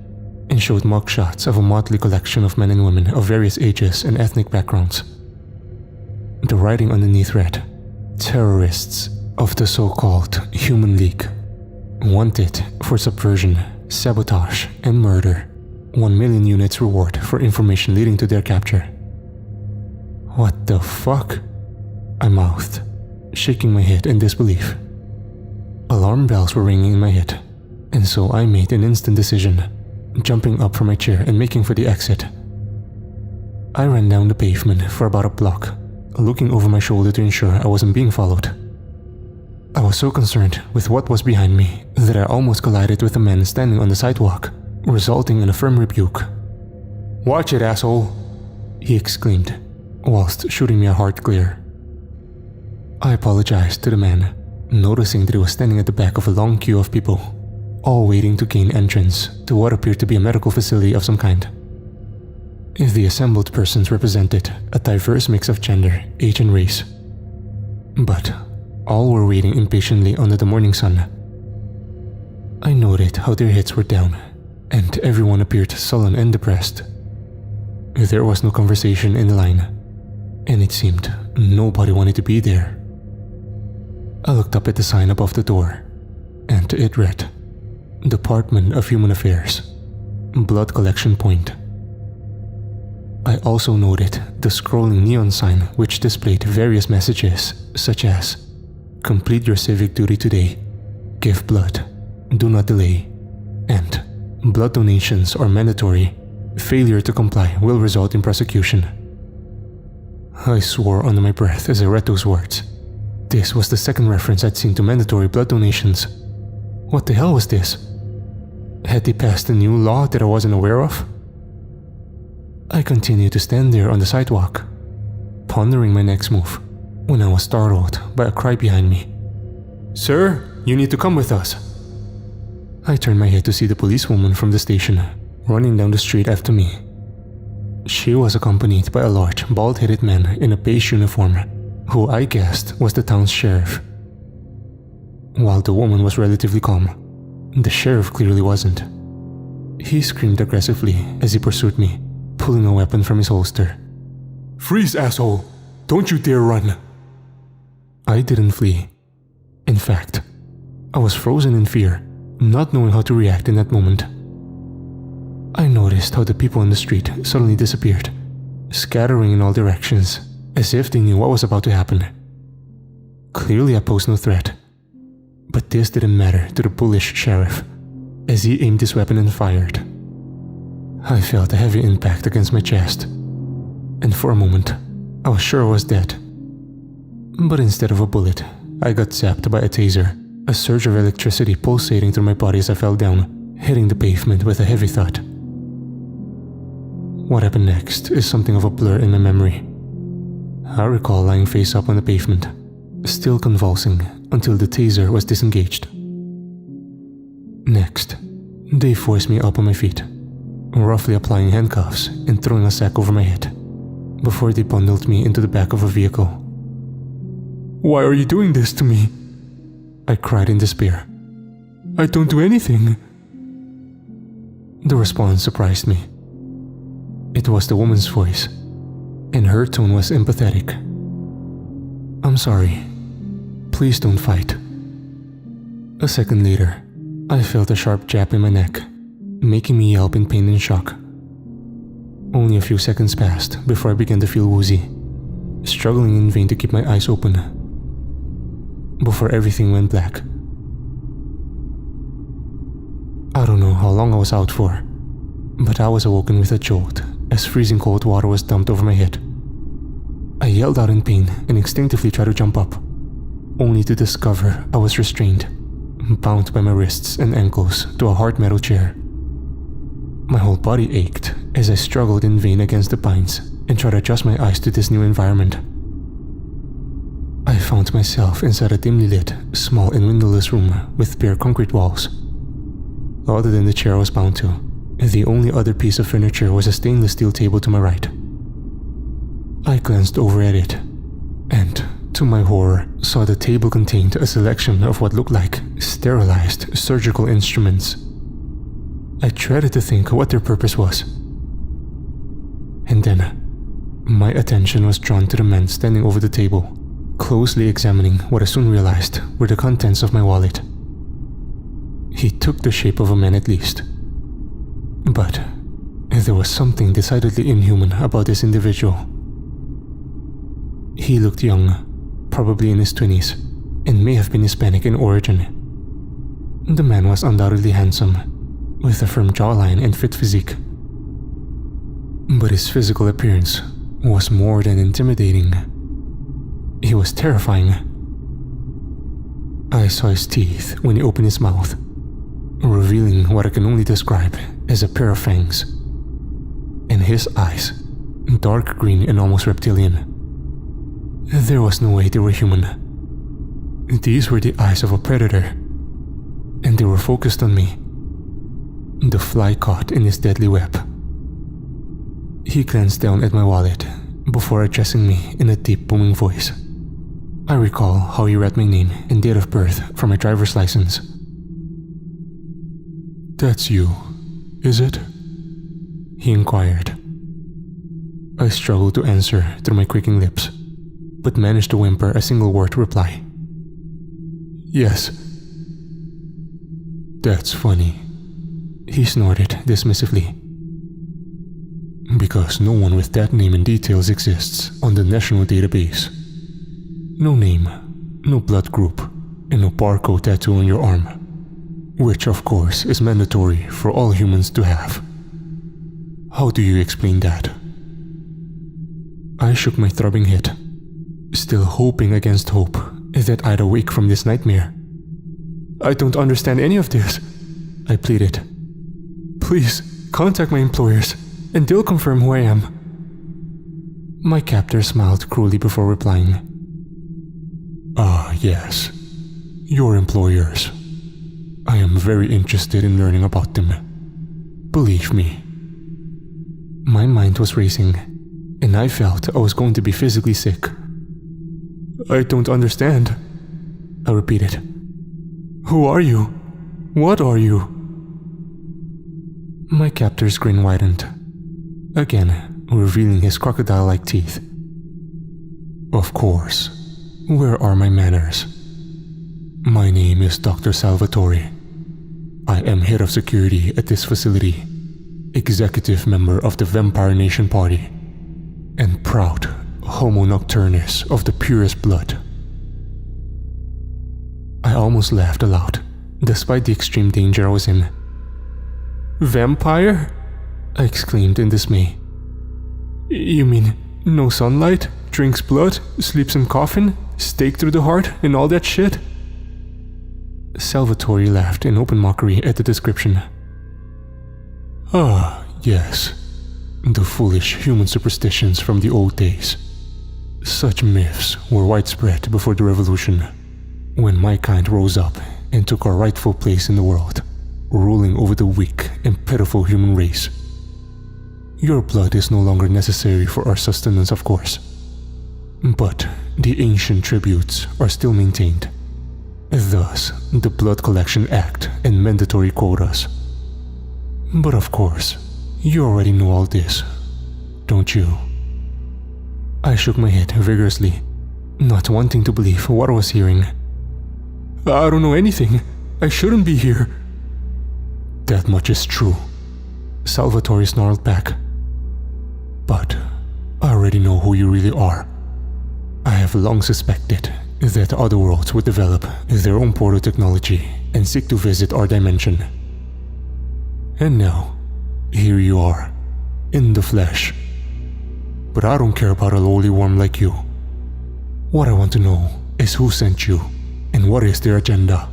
and showed mugshots of a motley collection of men and women of various ages and ethnic backgrounds. The writing underneath read, "Terrorists of the so-called Human League, wanted for subversion, sabotage, and murder. 1 million units reward for information leading to their capture." "What the fuck?" I mouthed, shaking my head in disbelief. Alarm bells were ringing in my head, and so I made an instant decision, jumping up from my chair and making for the exit. I ran down the pavement for about a block, looking over my shoulder to ensure I wasn't being followed. I was so concerned with what was behind me that I almost collided with a man standing on the sidewalk, resulting in a firm rebuke. "Watch it, asshole!" he exclaimed, whilst shooting me a hard glare. I apologized to the man, noticing that he was standing at the back of a long queue of people, all waiting to gain entrance to what appeared to be a medical facility of some kind. The assembled persons represented a diverse mix of gender, age, and race. But all were waiting impatiently under the morning sun. I noted how their heads were down, and everyone appeared sullen and depressed. There was no conversation in the line, and it seemed nobody wanted to be there. I looked up at the sign above the door, and it read, Department of Human Affairs, Blood Collection Point. I also noted the scrolling neon sign which displayed various messages such as, Complete your civic duty today, give blood, do not delay, and blood donations are mandatory, failure to comply will result in prosecution. I swore under my breath as I read those words. This was the second reference I'd seen to mandatory blood donations. What the hell was this? Had they passed a new law that I wasn't aware of? I continued to stand there on the sidewalk, pondering my next move, when I was startled by a cry behind me. Sir, you need to come with us. I turned my head to see the policewoman from the station running down the street after me. She was accompanied by a large, bald-headed man in a beige uniform, who I guessed was the town's sheriff. While the woman was relatively calm, the sheriff clearly wasn't. He screamed aggressively as he pursued me, pulling a weapon from his holster. Freeze, asshole! Don't you dare run! I didn't flee. In fact, I was frozen in fear, not knowing how to react in that moment. I noticed how the people on the street suddenly disappeared, scattering in all directions, as if they knew what was about to happen. Clearly I posed no threat, but this didn't matter to the bullish sheriff, as he aimed his weapon and fired. I felt a heavy impact against my chest, and for a moment, I was sure I was dead. But instead of a bullet, I got zapped by a taser, a surge of electricity pulsating through my body as I fell down, hitting the pavement with a heavy thud. What happened next is something of a blur in my memory. I recall lying face up on the pavement, still convulsing until the taser was disengaged. Next, they forced me up on my feet, roughly applying handcuffs and throwing a sack over my head, before they bundled me into the back of a vehicle. Why are you doing this to me? I cried in despair. I don't do anything. The response surprised me. It was the woman's voice, and her tone was empathetic. I'm sorry. Please don't fight. A second later, I felt a sharp jab in my neck, making me yelp in pain and shock. Only a few seconds passed before I began to feel woozy, struggling in vain to keep my eyes open, before everything went black. I don't know how long I was out for, but I was awoken with a jolt as freezing cold water was dumped over my head. I yelled out in pain and instinctively tried to jump up, only to discover I was restrained, bound by my wrists and ankles to a hard metal chair. My whole body ached as I struggled in vain against the pines and tried to adjust my eyes to this new environment. I found myself inside a dimly lit, small and windowless room with bare concrete walls. Other than the chair I was bound to, the only other piece of furniture was a stainless steel table to my right. I glanced over at it, and, to my horror, saw the table contained a selection of what looked like sterilized surgical instruments. I dreaded to think what their purpose was. And then, my attention was drawn to the man standing over the table, closely examining what I soon realized were the contents of my wallet. He took the shape of a man at least. But there was something decidedly inhuman about this individual. He looked young, probably in his 20s, and may have been Hispanic in origin. The man was undoubtedly handsome, with a firm jawline and fit physique. But his physical appearance was more than intimidating. He was terrifying. I saw his teeth when he opened his mouth, revealing what I can only describe as a pair of fangs. And his eyes, dark green and almost reptilian. There was no way they were human. These were the eyes of a predator, and they were focused on me, the fly caught in his deadly web. He glanced down at my wallet before addressing me in a deep, booming voice. I recall how he read my name and date of birth from my driver's license. That's you, is it? He inquired. I struggled to answer through my quaking lips, but managed to whimper a single word reply. Yes. That's funny. He snorted dismissively. Because no one with that name and details exists on the national database. No name, no blood group, and no barcode tattoo on your arm. Which of course is mandatory for all humans to have. How do you explain that? I shook my throbbing head, still hoping against hope that I'd awake from this nightmare. I don't understand any of this, I pleaded. Please, contact my employers, and they'll confirm who I am. My captor smiled cruelly before replying. Ah, yes. Your employers. I am very interested in learning about them. Believe me. My mind was racing, and I felt I was going to be physically sick. I don't understand, I repeated. Who are you? What are you? My captor's grin widened, again revealing his crocodile-like teeth. Of course. Where are my manners? My name is Dr. Salvatore. I am head of security at this facility, executive member of the Vampire Nation Party, and proud Homo Nocturnus of the purest blood. I almost laughed aloud, despite the extreme danger I was in. Vampire? I exclaimed in dismay. You mean no sunlight, drinks blood, sleeps in coffin, stake through the heart, and all that shit? Salvatore laughed in open mockery at the description. Ah, yes. The foolish human superstitions from the old days. Such myths were widespread before the revolution, when my kind rose up and took our rightful place in the world, ruling over the weak and pitiful human race. Your blood is no longer necessary for our sustenance, of course, but the ancient tributes are still maintained. Thus, the Blood Collection Act and mandatory quotas. But of course, you already know all this, don't you? I shook my head vigorously, not wanting to believe what I was hearing. I don't know anything. I shouldn't be here. That much is true, Salvatore snarled back. But I already know who you really are. I have long suspected that other worlds would develop their own portal technology and seek to visit our dimension. And now, here you are, in the flesh. But I don't care about a lowly worm like you. What I want to know is who sent you, and what is their agenda.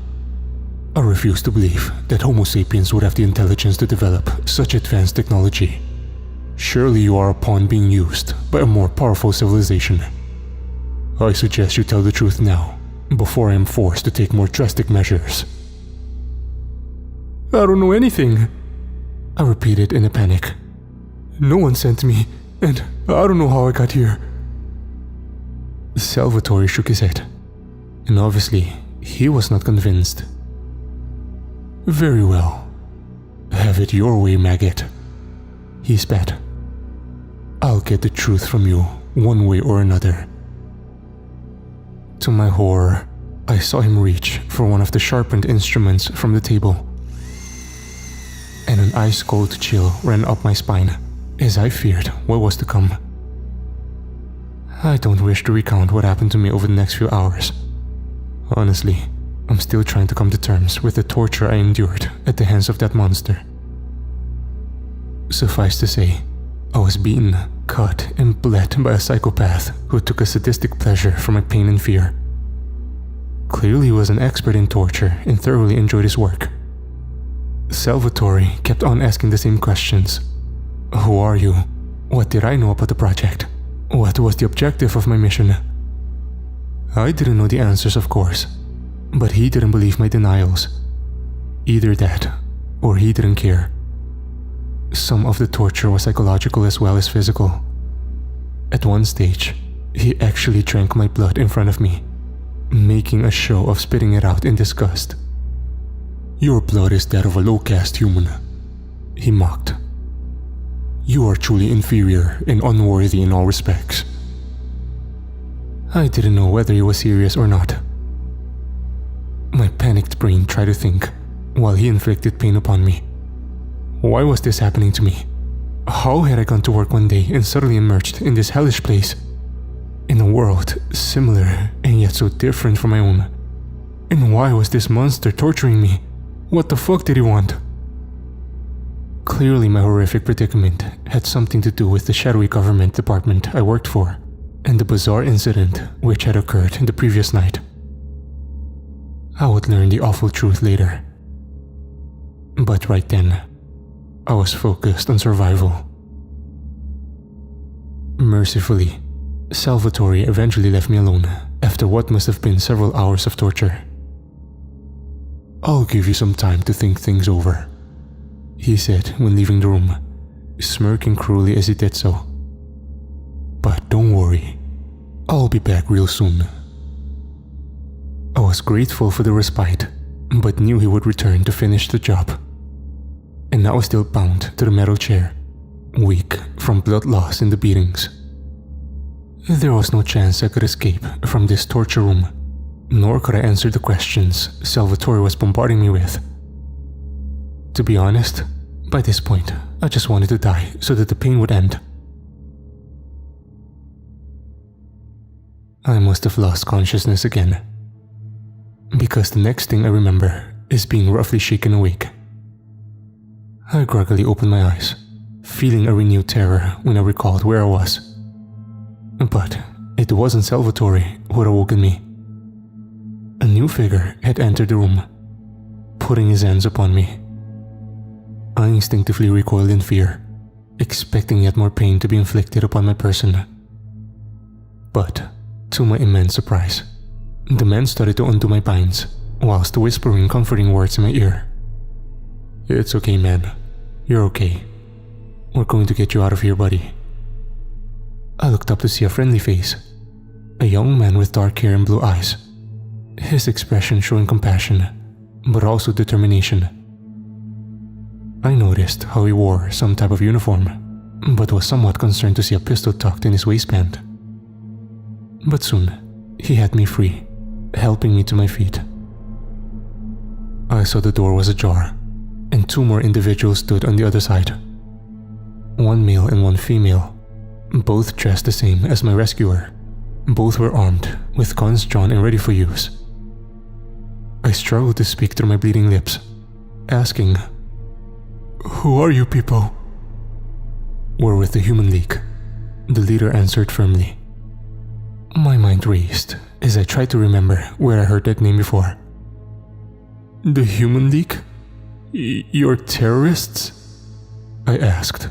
I refuse to believe that Homo sapiens would have the intelligence to develop such advanced technology. Surely you are a pawn being used by a more powerful civilization. I suggest you tell the truth now, before I am forced to take more drastic measures. I don't know anything, I repeated in a panic. No one sent me, and I don't know how I got here. Salvatore shook his head, and obviously he was not convinced. Very well. Have it your way, maggot. He spat. I'll get the truth from you, one way or another. To my horror, I saw him reach for one of the sharpened instruments from the table, and an ice-cold chill ran up my spine as I feared what was to come. I don't wish to recount what happened to me over the next few hours. Honestly, I'm still trying to come to terms with the torture I endured at the hands of that monster. Suffice to say, I was beaten, cut, and bled by a psychopath who took a sadistic pleasure from my pain and fear. Clearly he was an expert in torture and thoroughly enjoyed his work. Salvatore kept on asking the same questions. Who are you? What did I know about the project? What was the objective of my mission? I didn't know the answers, of course, but he didn't believe my denials. Either that, or he didn't care. Some of the torture was psychological as well as physical. At one stage, he actually drank my blood in front of me, making a show of spitting it out in disgust. Your blood is that of a low-caste human, he mocked. You are truly inferior and unworthy in all respects. I didn't know whether he was serious or not. My panicked brain tried to think, while he inflicted pain upon me. Why was this happening to me? How had I gone to work one day and suddenly emerged in this hellish place? In a world similar and yet so different from my own. And why was this monster torturing me? What the fuck did he want? Clearly my horrific predicament had something to do with the shadowy government department I worked for, and the bizarre incident which had occurred the previous night. I would learn the awful truth later. But right then, I was focused on survival. Mercifully, Salvatore eventually left me alone after what must have been several hours of torture. I'll give you some time to think things over, he said when leaving the room, smirking cruelly as he did so. But don't worry, I'll be back real soon. I was grateful for the respite, but knew he would return to finish the job. And I was still bound to the metal chair, weak from blood loss in the beatings. There was no chance I could escape from this torture room, nor could I answer the questions Salvatore was bombarding me with. To be honest, by this point, I just wanted to die so that the pain would end. I must have lost consciousness again, because the next thing I remember is being roughly shaken awake. I groggily opened my eyes, feeling a renewed terror when I recalled where I was. But it wasn't Salvatore who had awoken me. A new figure had entered the room, putting his hands upon me. I instinctively recoiled in fear, expecting yet more pain to be inflicted upon my person. But, to my immense surprise, the man started to undo my binds, whilst whispering comforting words in my ear. "It's okay, man. You're okay. We're going to get you out of here, buddy." I looked up to see a friendly face, a young man with dark hair and blue eyes, his expression showing compassion, but also determination. I noticed how he wore some type of uniform, but was somewhat concerned to see a pistol tucked in his waistband. But soon, he had me free, helping me to my feet. I saw the door was ajar, and two more individuals stood on the other side. One male and one female, both dressed the same as my rescuer. Both were armed, with guns drawn and ready for use. I struggled to speak through my bleeding lips, asking, "Who are you people?" "We're with the Human League," the leader answered firmly. My mind raced as I tried to remember where I heard that name before. "The Human League? You're terrorists?" I asked.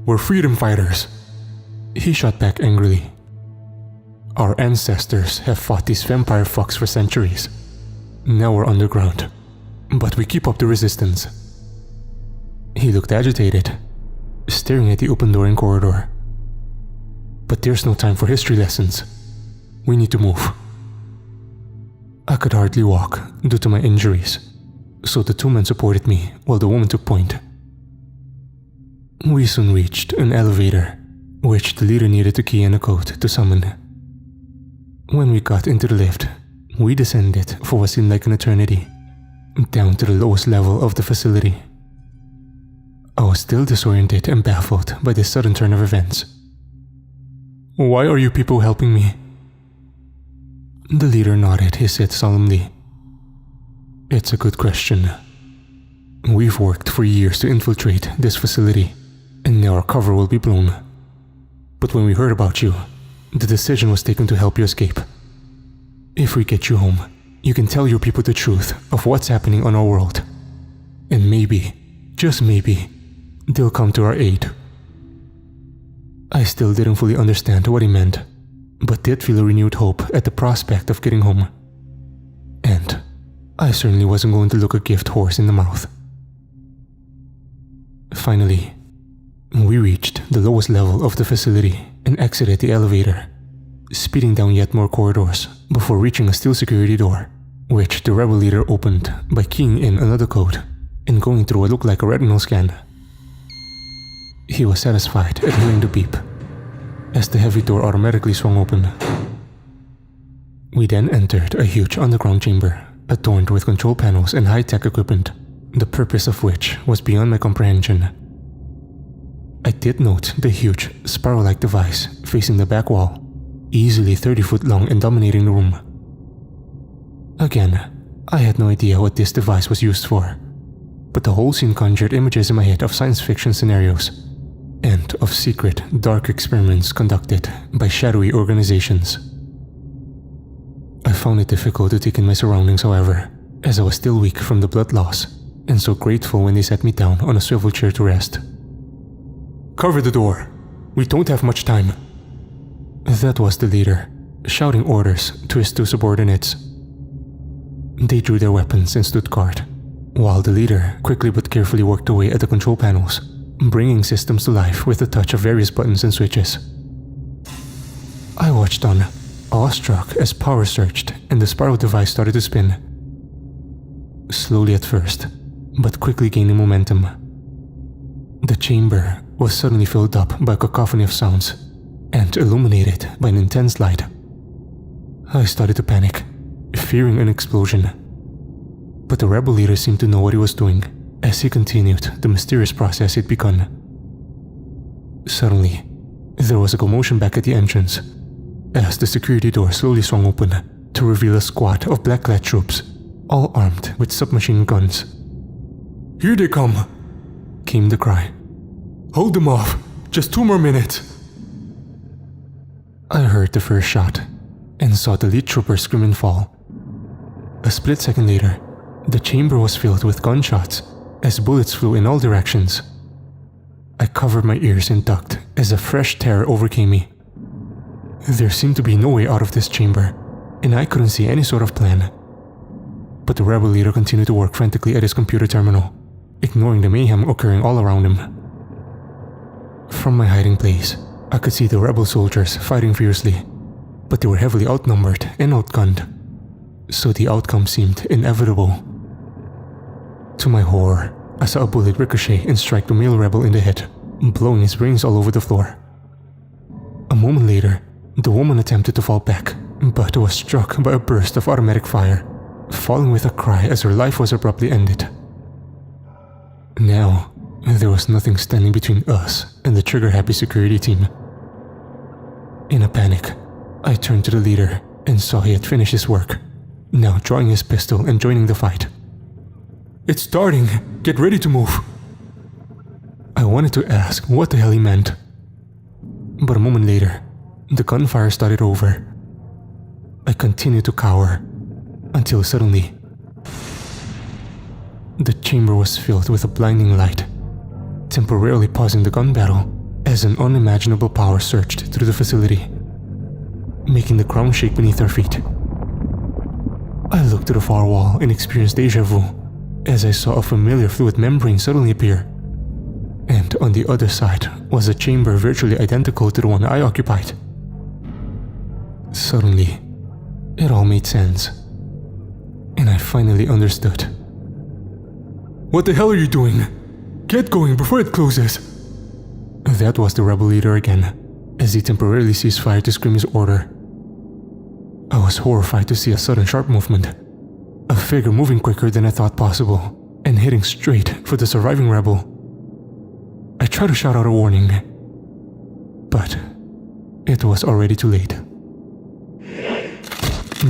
"We're freedom fighters," he shot back angrily. "Our ancestors have fought these vampire fucks for centuries. Now we're underground, but we keep up the resistance." He looked agitated, staring at the open door and corridor. "But there's no time for history lessons. We need to move." I could hardly walk due to my injuries, so the two men supported me while the woman took point. We soon reached an elevator, which the leader needed to key in a code to summon. When we got into the lift, we descended for what seemed like an eternity, down to the lowest level of the facility. I was still disoriented and baffled by this sudden turn of events. "Why are you people helping me?" The leader nodded his head solemnly. "It's a good question. We've worked for years to infiltrate this facility, and now our cover will be blown. But when we heard about you, the decision was taken to help you escape. If we get you home, you can tell your people the truth of what's happening on our world. And maybe, just maybe, they'll come to our aid." I still didn't fully understand what he meant, but did feel a renewed hope at the prospect of getting home. And I certainly wasn't going to look a gift horse in the mouth. Finally, we reached the lowest level of the facility and exited the elevator, speeding down yet more corridors before reaching a steel security door, which the rebel leader opened by keying in another code and going through what looked like a retinal scan. He was satisfied at hearing the beep, as the heavy door automatically swung open. We then entered a huge underground chamber, adorned with control panels and high-tech equipment, the purpose of which was beyond my comprehension. I did note the huge, spiral-like device facing the back wall, easily 30 foot long and dominating the room. Again, I had no idea what this device was used for, but the whole scene conjured images in my head of science fiction scenarios, and of secret, dark experiments conducted by shadowy organizations. I found it difficult to take in my surroundings, however, as I was still weak from the blood loss, and so grateful when they sat me down on a swivel chair to rest. "Cover the door. We don't have much time." That was the leader, shouting orders to his two subordinates. They drew their weapons and stood guard, while the leader quickly but carefully worked away at the control panels, bringing systems to life with the touch of various buttons and switches. I watched on, awestruck as power surged and the spiral device started to spin. Slowly at first, but quickly gaining momentum. The chamber was suddenly filled up by a cacophony of sounds, and illuminated by an intense light. I started to panic, fearing an explosion. But the rebel leader seemed to know what he was doing, as he continued the mysterious process he'd begun. Suddenly, there was a commotion back at the entrance, as the security door slowly swung open to reveal a squad of black-clad troops, all armed with submachine guns. "Here they come," came the cry. "Hold them off, just 2 more minutes." I heard the first shot, and saw the lead trooper scream and fall. A split second later, the chamber was filled with gunshots as bullets flew in all directions. I covered my ears and ducked as a fresh terror overcame me. There seemed to be no way out of this chamber, and I couldn't see any sort of plan. But the rebel leader continued to work frantically at his computer terminal, ignoring the mayhem occurring all around him. From my hiding place, I could see the rebel soldiers fighting fiercely, but they were heavily outnumbered and outgunned, so the outcome seemed inevitable. To my horror, I saw a bullet ricochet and strike the male rebel in the head, blowing his brains all over the floor. A moment later, the woman attempted to fall back, but was struck by a burst of automatic fire, falling with a cry as her life was abruptly ended. Now, there was nothing standing between us and the trigger-happy security team. In a panic, I turned to the leader and saw he had finished his work, now drawing his pistol and joining the fight. "It's starting! Get ready to move!" I wanted to ask what the hell he meant. But a moment later, the gunfire started over. I continued to cower, until suddenly, the chamber was filled with a blinding light, temporarily pausing the gun battle as an unimaginable power surged through the facility, making the ground shake beneath our feet. I looked to the far wall and experienced deja vu as I saw a familiar fluid membrane suddenly appear, and on the other side was a chamber virtually identical to the one I occupied. Suddenly, it all made sense, and I finally understood. "What the hell are you doing? Get going before it closes!" That was the rebel leader again, as he temporarily ceased fire to scream his order. I was horrified to see a sudden sharp movement, a figure moving quicker than I thought possible, and hitting straight for the surviving rebel. I tried to shout out a warning, but it was already too late.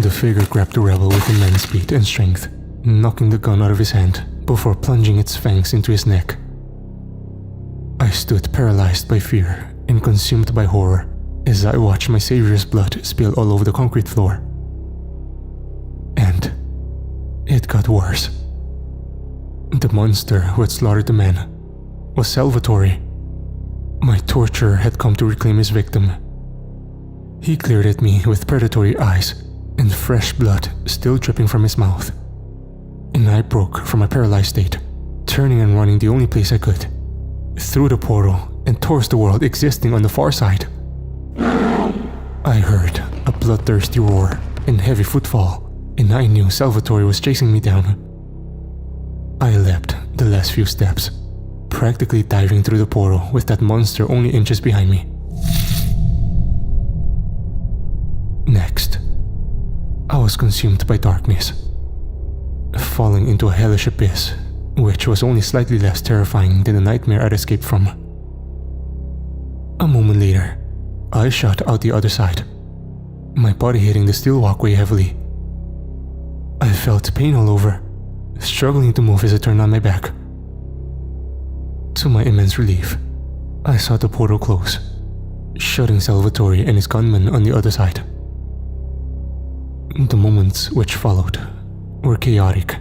The figure grabbed the rebel with immense speed and strength, knocking the gun out of his hand before plunging its fangs into his neck. I stood paralyzed by fear and consumed by horror as I watched my savior's blood spill all over the concrete floor. And it got worse. The monster who had slaughtered the man was Salvatore. My torturer had come to reclaim his victim. He glared at me with predatory eyes and fresh blood still dripping from his mouth. And I broke from my paralyzed state, turning and running the only place I could, through the portal and towards the world existing on the far side. I heard a bloodthirsty roar and heavy footfall and I knew Salvatore was chasing me down. I leapt the last few steps, practically diving through the portal with that monster only inches behind me. Next, I was consumed by darkness, falling into a hellish abyss, which was only slightly less terrifying than the nightmare I'd escaped from. A moment later, I shot out the other side, my body hitting the steel walkway heavily. I felt pain all over, struggling to move as I turned on my back. To my immense relief, I saw the portal close, shutting Salvatore and his gunmen on the other side. The moments which followed were chaotic,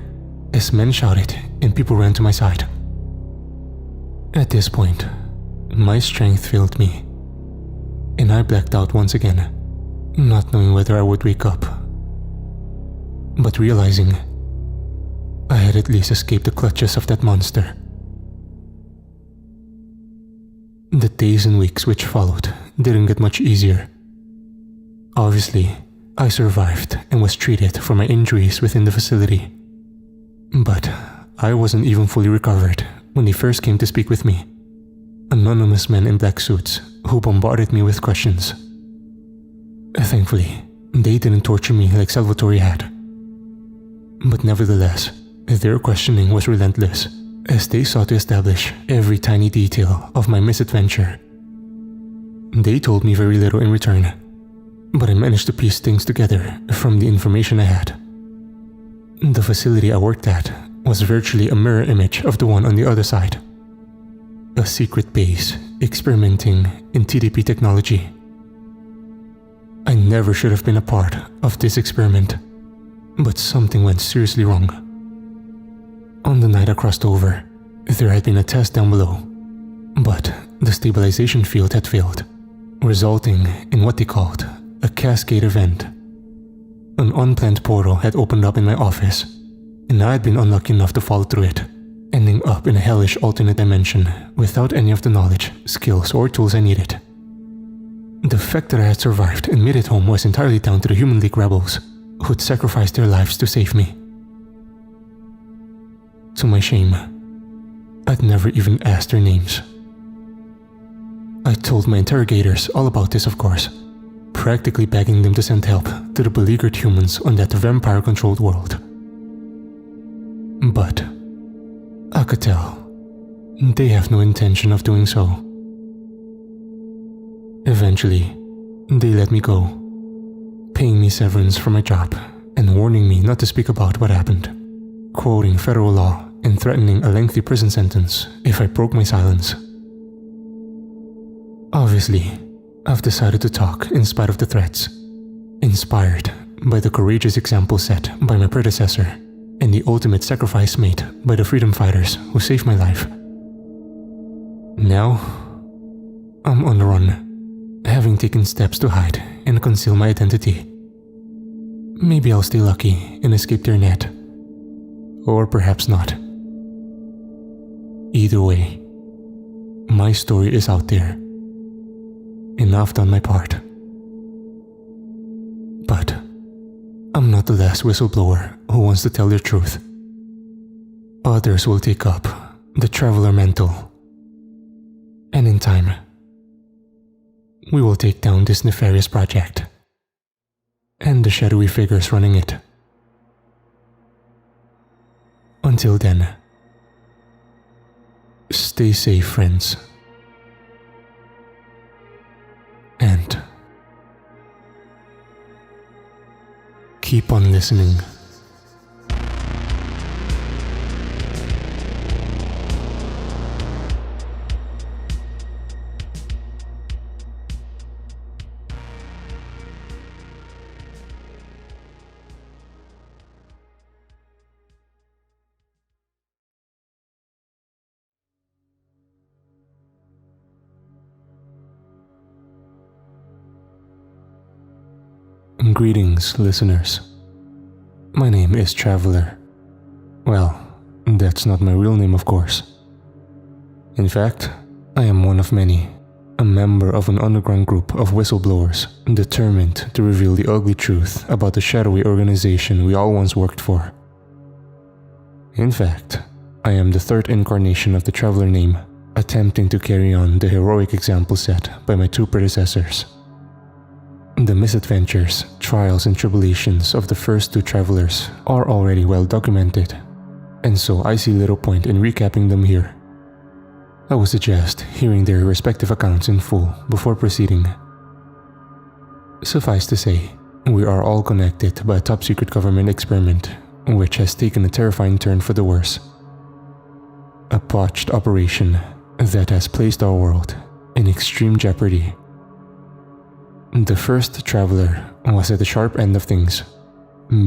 as men shouted and people ran to my side. At this point, my strength failed me, and I blacked out once again, not knowing whether I would wake up, but realizing I had at least escaped the clutches of that monster. The days and weeks which followed didn't get much easier. Obviously, I survived and was treated for my injuries within the facility. But I wasn't even fully recovered when they first came to speak with me. Anonymous men in black suits who bombarded me with questions. Thankfully, they didn't torture me like Salvatore had. But nevertheless, their questioning was relentless, as they sought to establish every tiny detail of my misadventure. They told me very little in return, but I managed to piece things together from the information I had. The facility I worked at was virtually a mirror image of the one on the other side. A secret base experimenting in TDP technology. I never should have been a part of this experiment, but something went seriously wrong. On the night I crossed over, there had been a test down below, but the stabilization field had failed, resulting in what they called a cascade event. An unplanned portal had opened up in my office, and I had been unlucky enough to fall through it, ending up in a hellish alternate dimension without any of the knowledge, skills, or tools I needed. The fact that I had survived and made it home was entirely down to the Human League rebels, who'd sacrificed their lives to save me. To my shame, I'd never even asked their names. I told my interrogators all about this, of course, practically begging them to send help to the beleaguered humans on that vampire-controlled world. But I could tell they have no intention of doing so. Eventually, they let me go, paying me severance from my job and warning me not to speak about what happened, quoting federal law and threatening a lengthy prison sentence if I broke my silence. Obviously, I've decided to talk in spite of the threats, inspired by the courageous example set by my predecessor and the ultimate sacrifice made by the freedom fighters who saved my life. Now, I'm on the run, having taken steps to hide and conceal my identity. Maybe I'll stay lucky and escape their net, or perhaps not. Either way, my story is out there, and I've done my part. But I'm not the last whistleblower who wants to tell their truth. Others will take up the traveler mantle, and in time, we will take down this nefarious project and the shadowy figures running it. Until then, stay safe, friends. And keep on listening. Greetings, listeners. My name is Traveler. Well, that's not my real name, of course. In fact, I am one of many, a member of an underground group of whistleblowers determined to reveal the ugly truth about the shadowy organization we all once worked for. In fact, I am the third incarnation of the Traveler name, attempting to carry on the heroic example set by my two predecessors. The misadventures, trials, and tribulations of the first two travelers are already well documented, and so I see little point in recapping them here. I would suggest hearing their respective accounts in full before proceeding. Suffice to say, we are all connected by a top-secret government experiment which has taken a terrifying turn for the worse. A botched operation that has placed our world in extreme jeopardy. The first traveler was at the sharp end of things,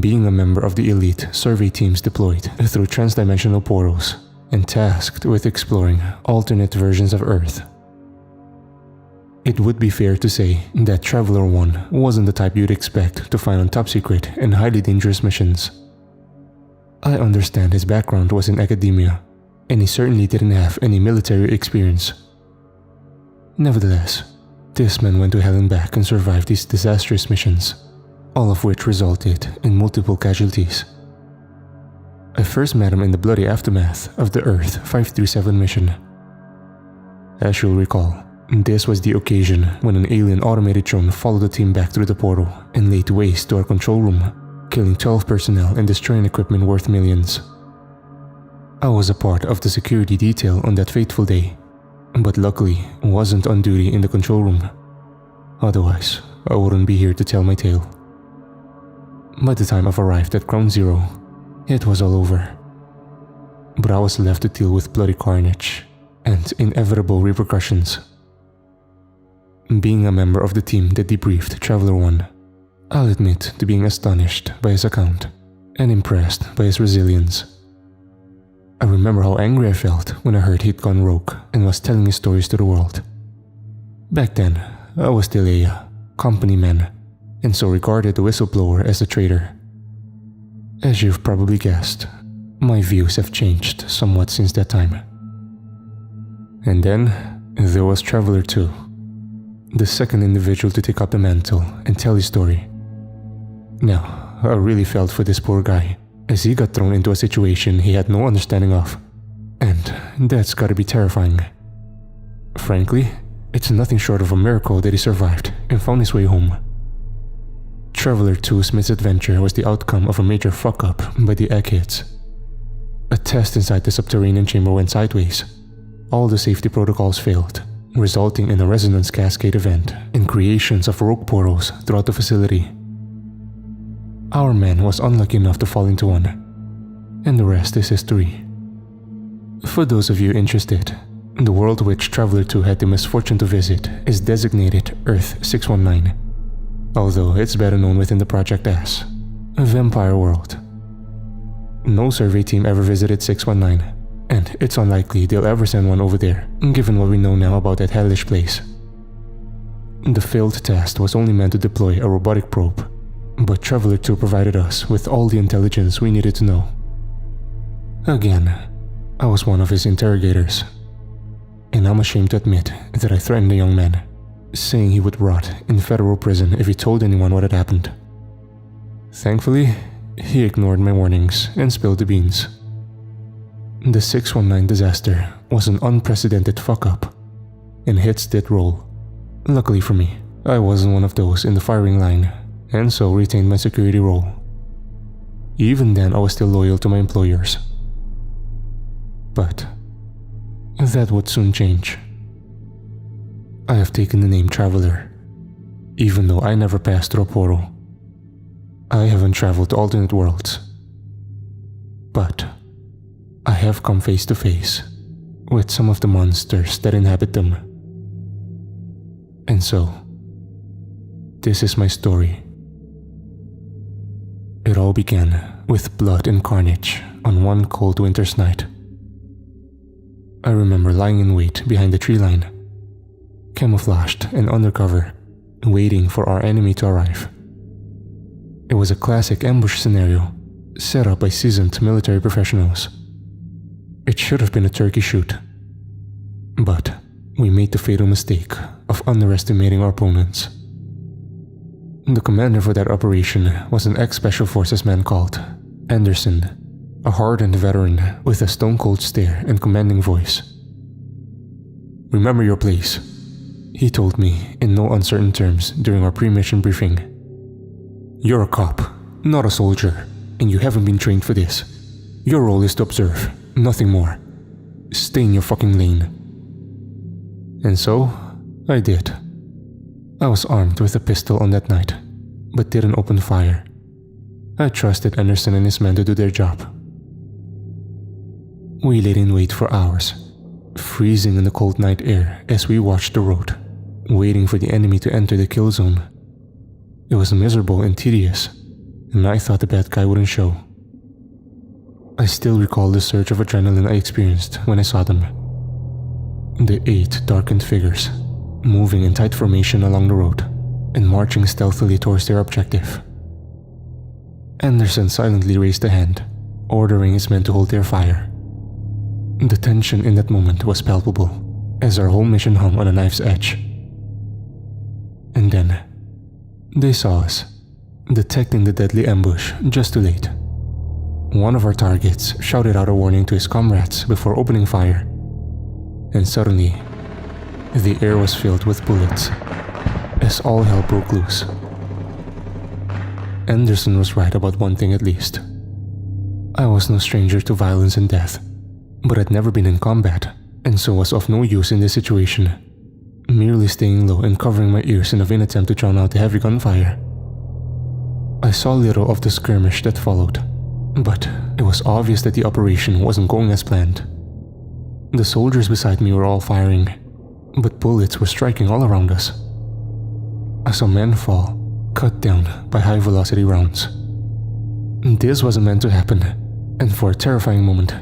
being a member of the elite survey teams deployed through transdimensional portals and tasked with exploring alternate versions of Earth. It would be fair to say that Traveler 1 wasn't the type you'd expect to find on top-secret and highly dangerous missions. I understand his background was in academia, and he certainly didn't have any military experience. Nevertheless, this man went to hell and back and survived these disastrous missions, all of which resulted in multiple casualties. I first met him in the bloody aftermath of the Earth 537 mission. As you'll recall, this was the occasion when an alien automated drone followed the team back through the portal and laid waste to our control room, killing 12 personnel and destroying equipment worth millions. I was a part of the security detail on that fateful day, but luckily wasn't on duty in the control room. Otherwise, I wouldn't be here to tell my tale. By the time I've arrived at Ground Zero, it was all over. But I was left to deal with bloody carnage and inevitable repercussions. Being a member of the team that debriefed Traveler 1, I'll admit to being astonished by his account and impressed by his resilience. I remember how angry I felt when I heard he'd gone rogue and was telling his stories to the world. Back then, I was still a company man, and so regarded the whistleblower as a traitor. As you've probably guessed, my views have changed somewhat since that time. And then, there was Traveler 2, the second individual to take up the mantle and tell his story. Now, I really felt for this poor guy, as he got thrown into a situation he had no understanding of, and that's gotta be terrifying. Frankly, it's nothing short of a miracle that he survived and found his way home. Traveler 2's misadventure was the outcome of a major fuck-up by the eggheads. A test inside the subterranean chamber went sideways. All the safety protocols failed, resulting in a resonance cascade event and creations of rogue portals throughout the facility. Our man was unlucky enough to fall into one, and the rest is history. For those of you interested, the world which Traveler 2 had the misfortune to visit is designated Earth 619, although it's better known within the project as a vampire world. No survey team ever visited 619, and it's unlikely they'll ever send one over there, given what we know now about that hellish place. The failed test was only meant to deploy a robotic probe, but Traveler 2 provided us with all the intelligence we needed to know. Again, I was one of his interrogators, and I'm ashamed to admit that I threatened the young man, saying he would rot in federal prison if he told anyone what had happened. Thankfully, he ignored my warnings and spilled the beans. The 619 disaster was an unprecedented fuck-up, and hits did roll. Luckily for me, I wasn't one of those in the firing line, and so retained my security role. Even then, I was still loyal to my employers. But that would soon change. I have taken the name Traveler, even though I never passed through a portal. I haven't traveled to alternate worlds. But I have come face to face with some of the monsters that inhabit them. And so, this is my story. It all began with blood and carnage on one cold winter's night. I remember lying in wait behind the tree line, camouflaged and undercover, waiting for our enemy to arrive. It was a classic ambush scenario set up by seasoned military professionals. It should have been a turkey shoot, but we made the fatal mistake of underestimating our opponents. The commander for that operation was an ex-Special Forces man called Anderson, a hardened veteran with a stone-cold stare and commanding voice. "Remember your place," he told me in no uncertain terms during our pre-mission briefing. "You're a cop, not a soldier, and you haven't been trained for this. Your role is to observe, nothing more. Stay in your fucking lane." And so, I did. I was armed with a pistol on that night, but didn't open fire. I trusted Anderson and his men to do their job. We laid in wait for hours, freezing in the cold night air as we watched the road, waiting for the enemy to enter the kill zone. It was miserable and tedious, and I thought the bad guy wouldn't show. I still recall the surge of adrenaline I experienced when I saw them. The 8 darkened figures, moving in tight formation along the road and marching stealthily towards their objective. Anderson silently raised a hand, ordering his men to hold their fire. The tension in that moment was palpable, as our whole mission hung on a knife's edge. And then, they saw us, detecting the deadly ambush just too late. One of our targets shouted out a warning to his comrades before opening fire, and suddenly, the air was filled with bullets, as all hell broke loose. Anderson was right about one thing at least. I was no stranger to violence and death, but had never been in combat, and so was of no use in this situation, merely staying low and covering my ears in a vain attempt to drown out the heavy gunfire. I saw little of the skirmish that followed, but it was obvious that the operation wasn't going as planned. The soldiers beside me were all firing, but bullets were striking all around us. I saw men fall, cut down by high-velocity rounds. This wasn't meant to happen, and for a terrifying moment,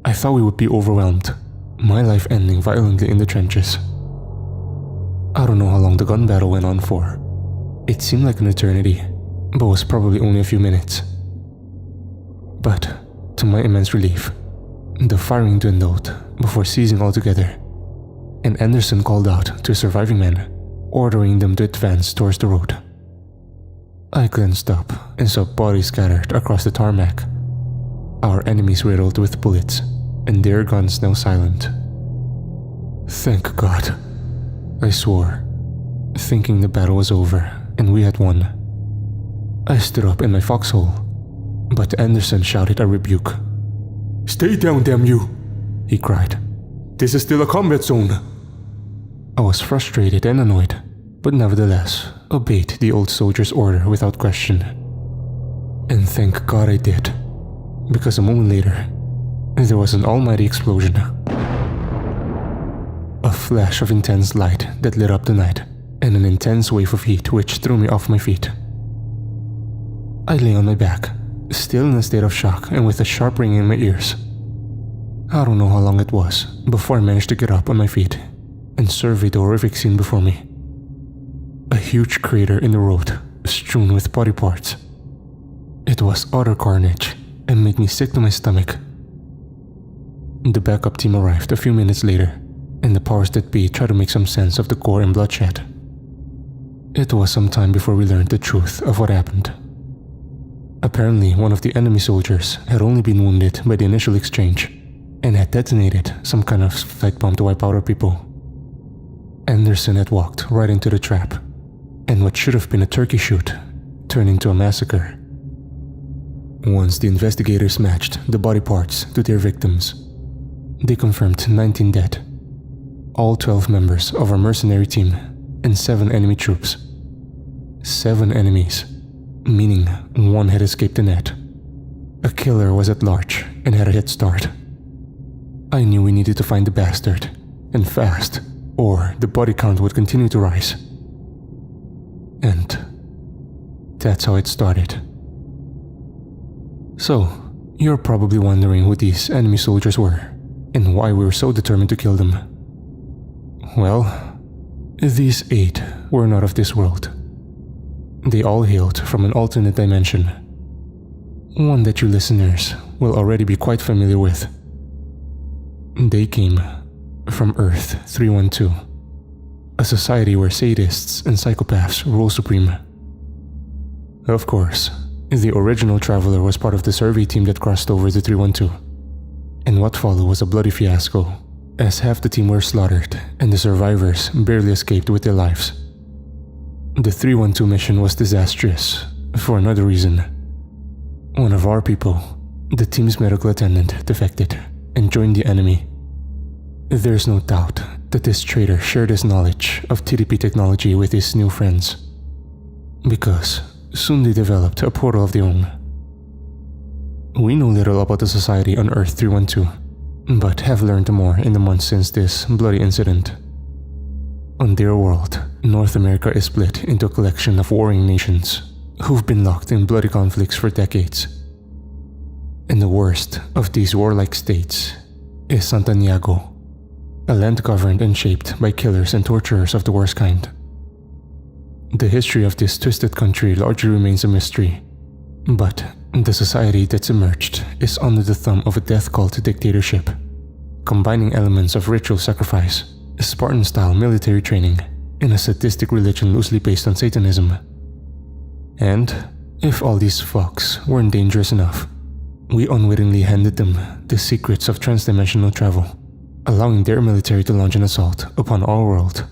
I thought we would be overwhelmed, my life ending violently in the trenches. I don't know how long the gun battle went on for. It seemed like an eternity, but was probably only a few minutes. But, to my immense relief, the firing dwindled before ceasing altogether, and Anderson called out to surviving men, ordering them to advance towards the road. I glanced up and saw bodies scattered across the tarmac, our enemies riddled with bullets, and their guns now silent. Thank God, I swore, thinking the battle was over and we had won. I stood up in my foxhole, but Anderson shouted a rebuke. "Stay down, damn you!" he cried. "This is still a combat zone!" I was frustrated and annoyed, but nevertheless obeyed the old soldier's order without question. And thank God I did, because a moment later, there was an almighty explosion. A flash of intense light that lit up the night, and an intense wave of heat which threw me off my feet. I lay on my back, still in a state of shock and with a sharp ringing in my ears. I don't know how long it was before I managed to get up on my feet and survey the horrific scene before me. A huge crater in the road, strewn with body parts. It was utter carnage and made me sick to my stomach. The backup team arrived a few minutes later, and the powers that be tried to make some sense of the gore and bloodshed. It was some time before we learned the truth of what happened. Apparently, one of the enemy soldiers had only been wounded by the initial exchange and had detonated some kind of flight bomb to wipe out our people. Anderson had walked right into the trap, and what should have been a turkey shoot turned into a massacre. Once the investigators matched the body parts to their victims, they confirmed 19 dead, all 12 members of our mercenary team and 7 enemy troops. 7 enemies, meaning one had escaped the net. A killer was at large and had a head start. I knew we needed to find the bastard, and fast, or the body count would continue to rise. And that's how it started. So, you're probably wondering who these enemy soldiers were, and why we were so determined to kill them. Well, these 8 were not of this world. They all hailed from an alternate dimension, one that you listeners will already be quite familiar with. They came from Earth 312, a society where sadists and psychopaths rule supreme. Of course, the original traveler was part of the survey team that crossed over to 312, and what followed was a bloody fiasco, as half the team were slaughtered and the survivors barely escaped with their lives. The 312 mission was disastrous for another reason. One of our people, the team's medical attendant, defected and joined the enemy. There's no doubt that this traitor shared his knowledge of TDP technology with his new friends, because soon they developed a portal of their own. We know little about the society on Earth 312, but have learned more in the months since this bloody incident. On their world, North America is split into a collection of warring nations who've been locked in bloody conflicts for decades. And the worst of these warlike states is Santiago, a land governed and shaped by killers and torturers of the worst kind. The history of this twisted country largely remains a mystery, but the society that's emerged is under the thumb of a death cult dictatorship, combining elements of ritual sacrifice, Spartan-style military training, and a sadistic religion loosely based on Satanism. And if all these fucks weren't dangerous enough, we unwittingly handed them the secrets of transdimensional travel, allowing their military to launch an assault upon our world.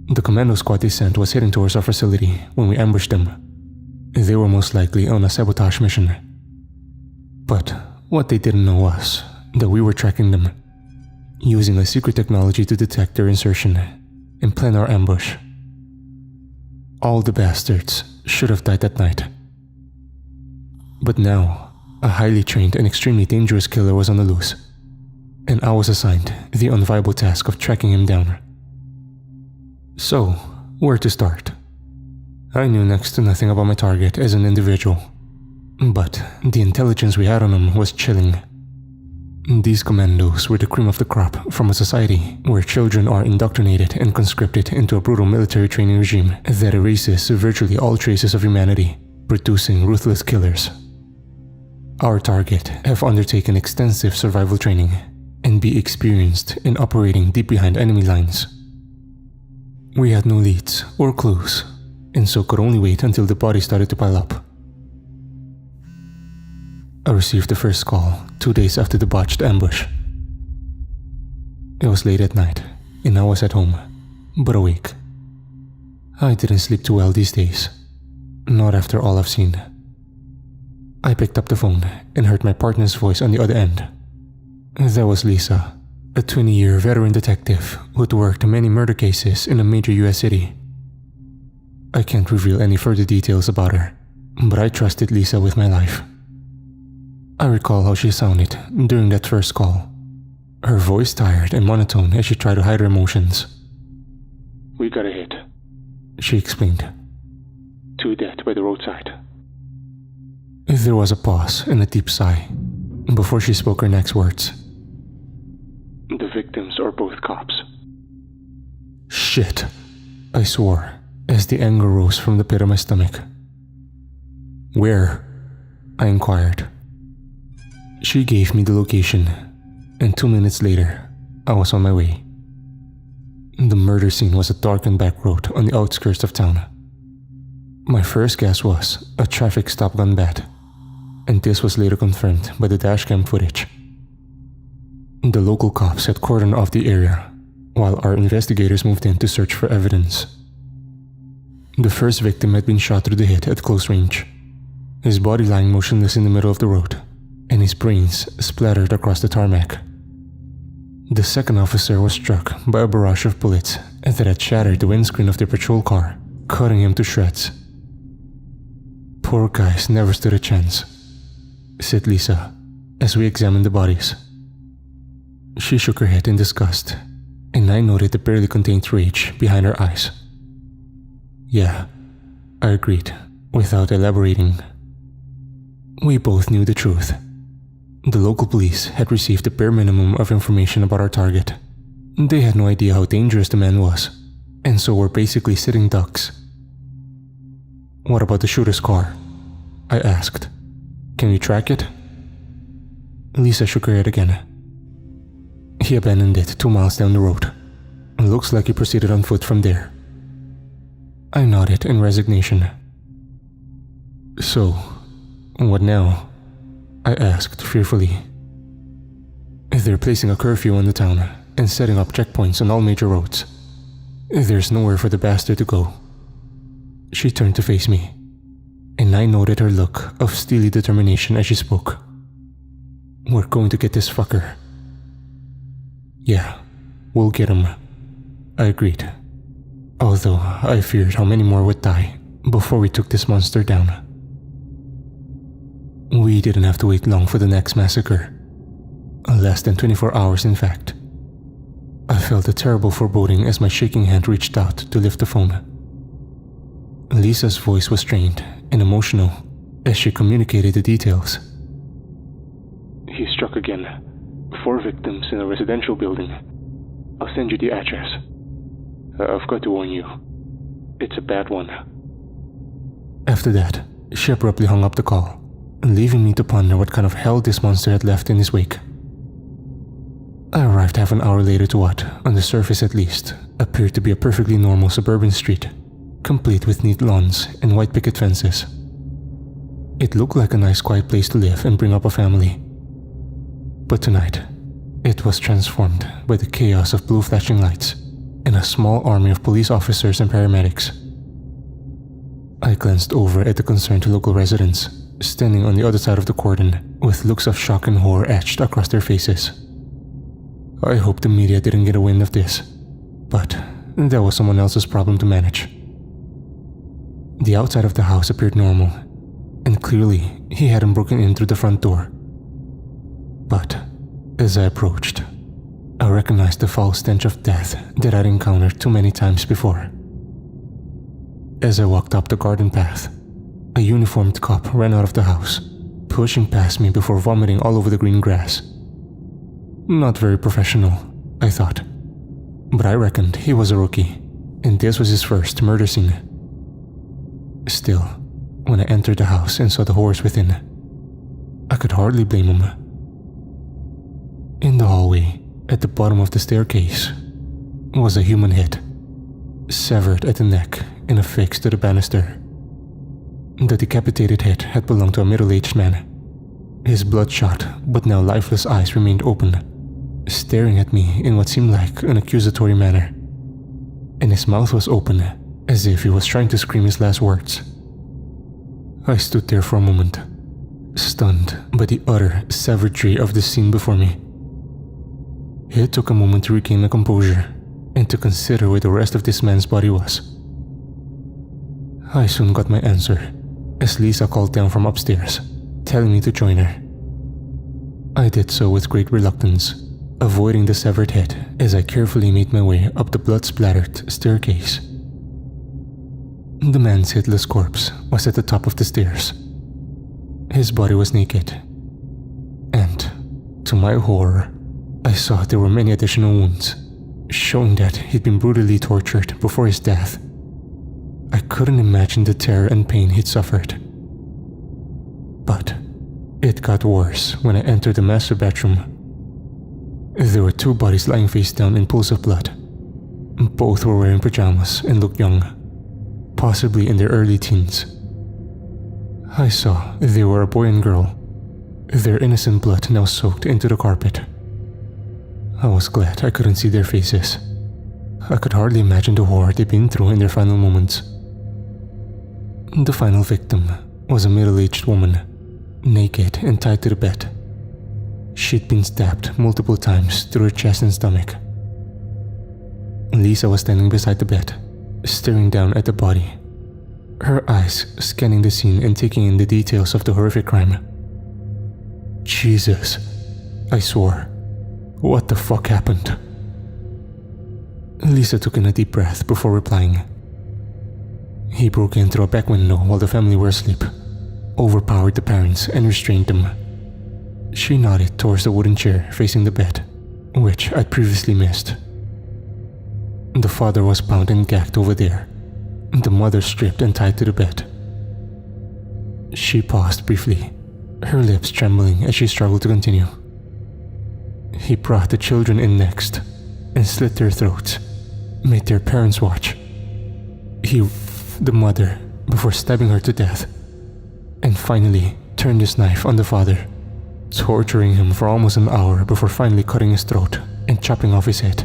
The commando squad they sent was heading towards our facility when we ambushed them. They were most likely on a sabotage mission. But what they didn't know was that we were tracking them, using a secret technology to detect their insertion and plan our ambush. All the bastards should have died that night. But now, a highly trained and extremely dangerous killer was on the loose, and I was assigned the unviable task of tracking him down. So, where to start? I knew next to nothing about my target as an individual, but the intelligence we had on him was chilling. These commandos were the cream of the crop from a society where children are indoctrinated and conscripted into a brutal military training regime that erases virtually all traces of humanity, producing ruthless killers. Our target have undertaken extensive survival training and be experienced in operating deep behind enemy lines. We had no leads or clues, and so could only wait until the bodies started to pile up. I received the first call 2 days after the botched ambush. It was late at night, and I was at home, but awake. I didn't sleep too well these days, not after all I've seen. I picked up the phone and heard my partner's voice on the other end. That was Lisa, a 20-year veteran detective who'd worked many murder cases in a major US city. I can't reveal any further details about her, but I trusted Lisa with my life. I recall how she sounded during that first call, her voice tired and monotone as she tried to hide her emotions. "We got a hit," she explained. "2 dead by the roadside." There was a pause and a deep sigh before she spoke her next words. "The victims are both cops." Shit, I swore as the anger rose from the pit of my stomach. "Where?" I inquired. She gave me the location, and 2 minutes later, I was on my way. The murder scene was a darkened back road on the outskirts of town. My first guess was a traffic stop gone bad, and this was later confirmed by the dashcam footage. The local cops had cordoned off the area, while our investigators moved in to search for evidence. The first victim had been shot through the head at close range, his body lying motionless in the middle of the road, and his brains splattered across the tarmac. The second officer was struck by a barrage of bullets that had shattered the windscreen of their patrol car, cutting him to shreds. "Poor guys never stood a chance," said Lisa, as we examined the bodies. She shook her head in disgust, and I noted the barely contained rage behind her eyes. "Yeah," I agreed, without elaborating. We both knew the truth. The local police had received the bare minimum of information about our target. They had no idea how dangerous the man was, and so were basically sitting ducks. "What about the shooter's car?" I asked. "Can we track it?" Lisa shook her head again. "He abandoned it 2 miles down the road. Looks like he proceeded on foot from there. I nodded in resignation. So, what now? I asked fearfully. They're placing a curfew on the town and setting up checkpoints on all major roads. There's nowhere for the bastard to go. She turned to face me, and I noted her look of steely determination as she spoke. We're going to get this fucker. Yeah, we'll get him. I agreed, although I feared how many more would die before we took this monster down. We didn't have to wait long for the next massacre. Less than 24 hours, in fact. I felt a terrible foreboding as my shaking hand reached out to lift the phone. Lisa's voice was strained and emotional as she communicated the details. He struck again. 4 victims in a residential building. I'll send you the address. I've got to warn you. It's a bad one. After that, she abruptly hung up the call, leaving me to ponder what kind of hell this monster had left in his wake. I arrived half an hour later to what, on the surface at least, appeared to be a perfectly normal suburban street, complete with neat lawns and white picket fences. It looked like a nice quiet place to live and bring up a family. But tonight, it was transformed by the chaos of blue flashing lights and a small army of police officers and paramedics. I glanced over at the concerned local residents, standing on the other side of the cordon, with looks of shock and horror etched across their faces. I hope the media didn't get a wind of this, but that was someone else's problem to manage. The outside of the house appeared normal, and clearly he hadn't broken in through the front door. But as I approached, I recognized the foul stench of death that I'd encountered too many times before. As I walked up the garden path, a uniformed cop ran out of the house, pushing past me before vomiting all over the green grass. Not very professional, I thought, but I reckoned he was a rookie, and this was his first murder scene. Still, when I entered the house and saw the horrors within, I could hardly blame him. In the hallway, at the bottom of the staircase, was a human head, severed at the neck and affixed to the banister. The decapitated head had belonged to a middle-aged man. His bloodshot but now lifeless eyes remained open, staring at me in what seemed like an accusatory manner, and his mouth was open as if he was trying to scream his last words. I stood there for a moment, stunned by the utter savagery of the scene before me. It took a moment to regain my composure and to consider where the rest of this man's body was. I soon got my answer as Lisa called down from upstairs, telling me to join her. I did so with great reluctance, avoiding the severed head as I carefully made my way up the blood-splattered staircase. The man's headless corpse was at the top of the stairs. His body was naked, and, to my horror, I saw there were many additional wounds, showing that he'd been brutally tortured before his death. I couldn't imagine the terror and pain he'd suffered. But it got worse when I entered the master bedroom. There were 2 bodies lying face down in pools of blood. Both were wearing pajamas and looked young, possibly in their early teens. I saw they were a boy and girl, their innocent blood now soaked into the carpet. I was glad I couldn't see their faces. I could hardly imagine the horror they'd been through in their final moments. The final victim was a middle-aged woman, naked and tied to the bed. She'd been stabbed multiple times through her chest and stomach. Lisa was standing beside the bed, staring down at the body, her eyes scanning the scene and taking in the details of the horrific crime. Jesus, I swore. What the fuck happened? Lisa took in a deep breath before replying. He broke in through a back window while the family were asleep, overpowered the parents and restrained them. She nodded towards the wooden chair facing the bed, which I'd previously missed. The father was bound and gagged over there, the mother stripped and tied to the bed. She paused briefly, her lips trembling as she struggled to continue. He brought the children in next and slit their throats, made their parents watch. He the mother before stabbing her to death, and finally turned his knife on the father, torturing him for almost an hour before finally cutting his throat and chopping off his head.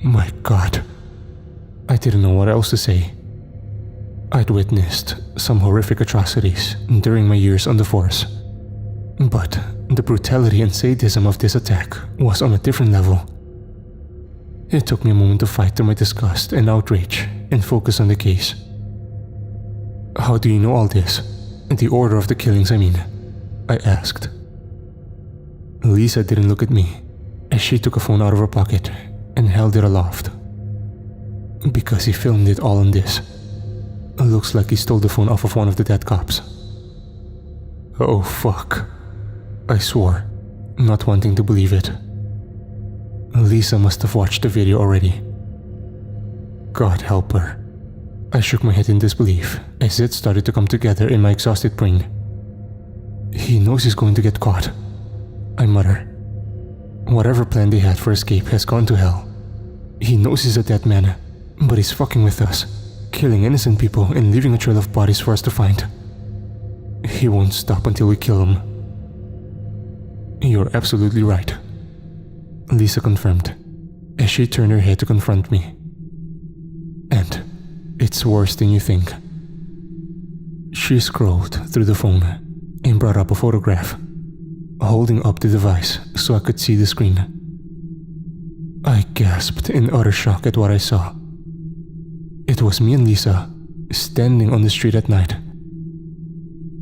My God, I didn't know what else to say. I'd witnessed some horrific atrocities during my years on the force, but the brutality and sadism of this attack was on a different level. It took me a moment to fight through my disgust and outrage and focus on the case. How do you know all this? The order of the killings, I mean, I asked. Lisa didn't look at me as she took a phone out of her pocket and held it aloft. Because he filmed it all on this. Looks like he stole the phone off of one of the dead cops. Oh fuck, I swore, not wanting to believe it. Lisa must have watched the video already. God help her. I shook my head in disbelief as it started to come together in my exhausted brain. He knows he's going to get caught, I mutter. Whatever plan they had for escape has gone to hell. He knows he's a dead man, but he's fucking with us, killing innocent people and leaving a trail of bodies for us to find. He won't stop until we kill him. You're absolutely right, Lisa confirmed as she turned her head to confront me. And it's worse than you think. She scrolled through the phone and brought up a photograph, holding up the device so I could see the screen. I gasped in utter shock at what I saw. It was me and Lisa, standing on the street at night.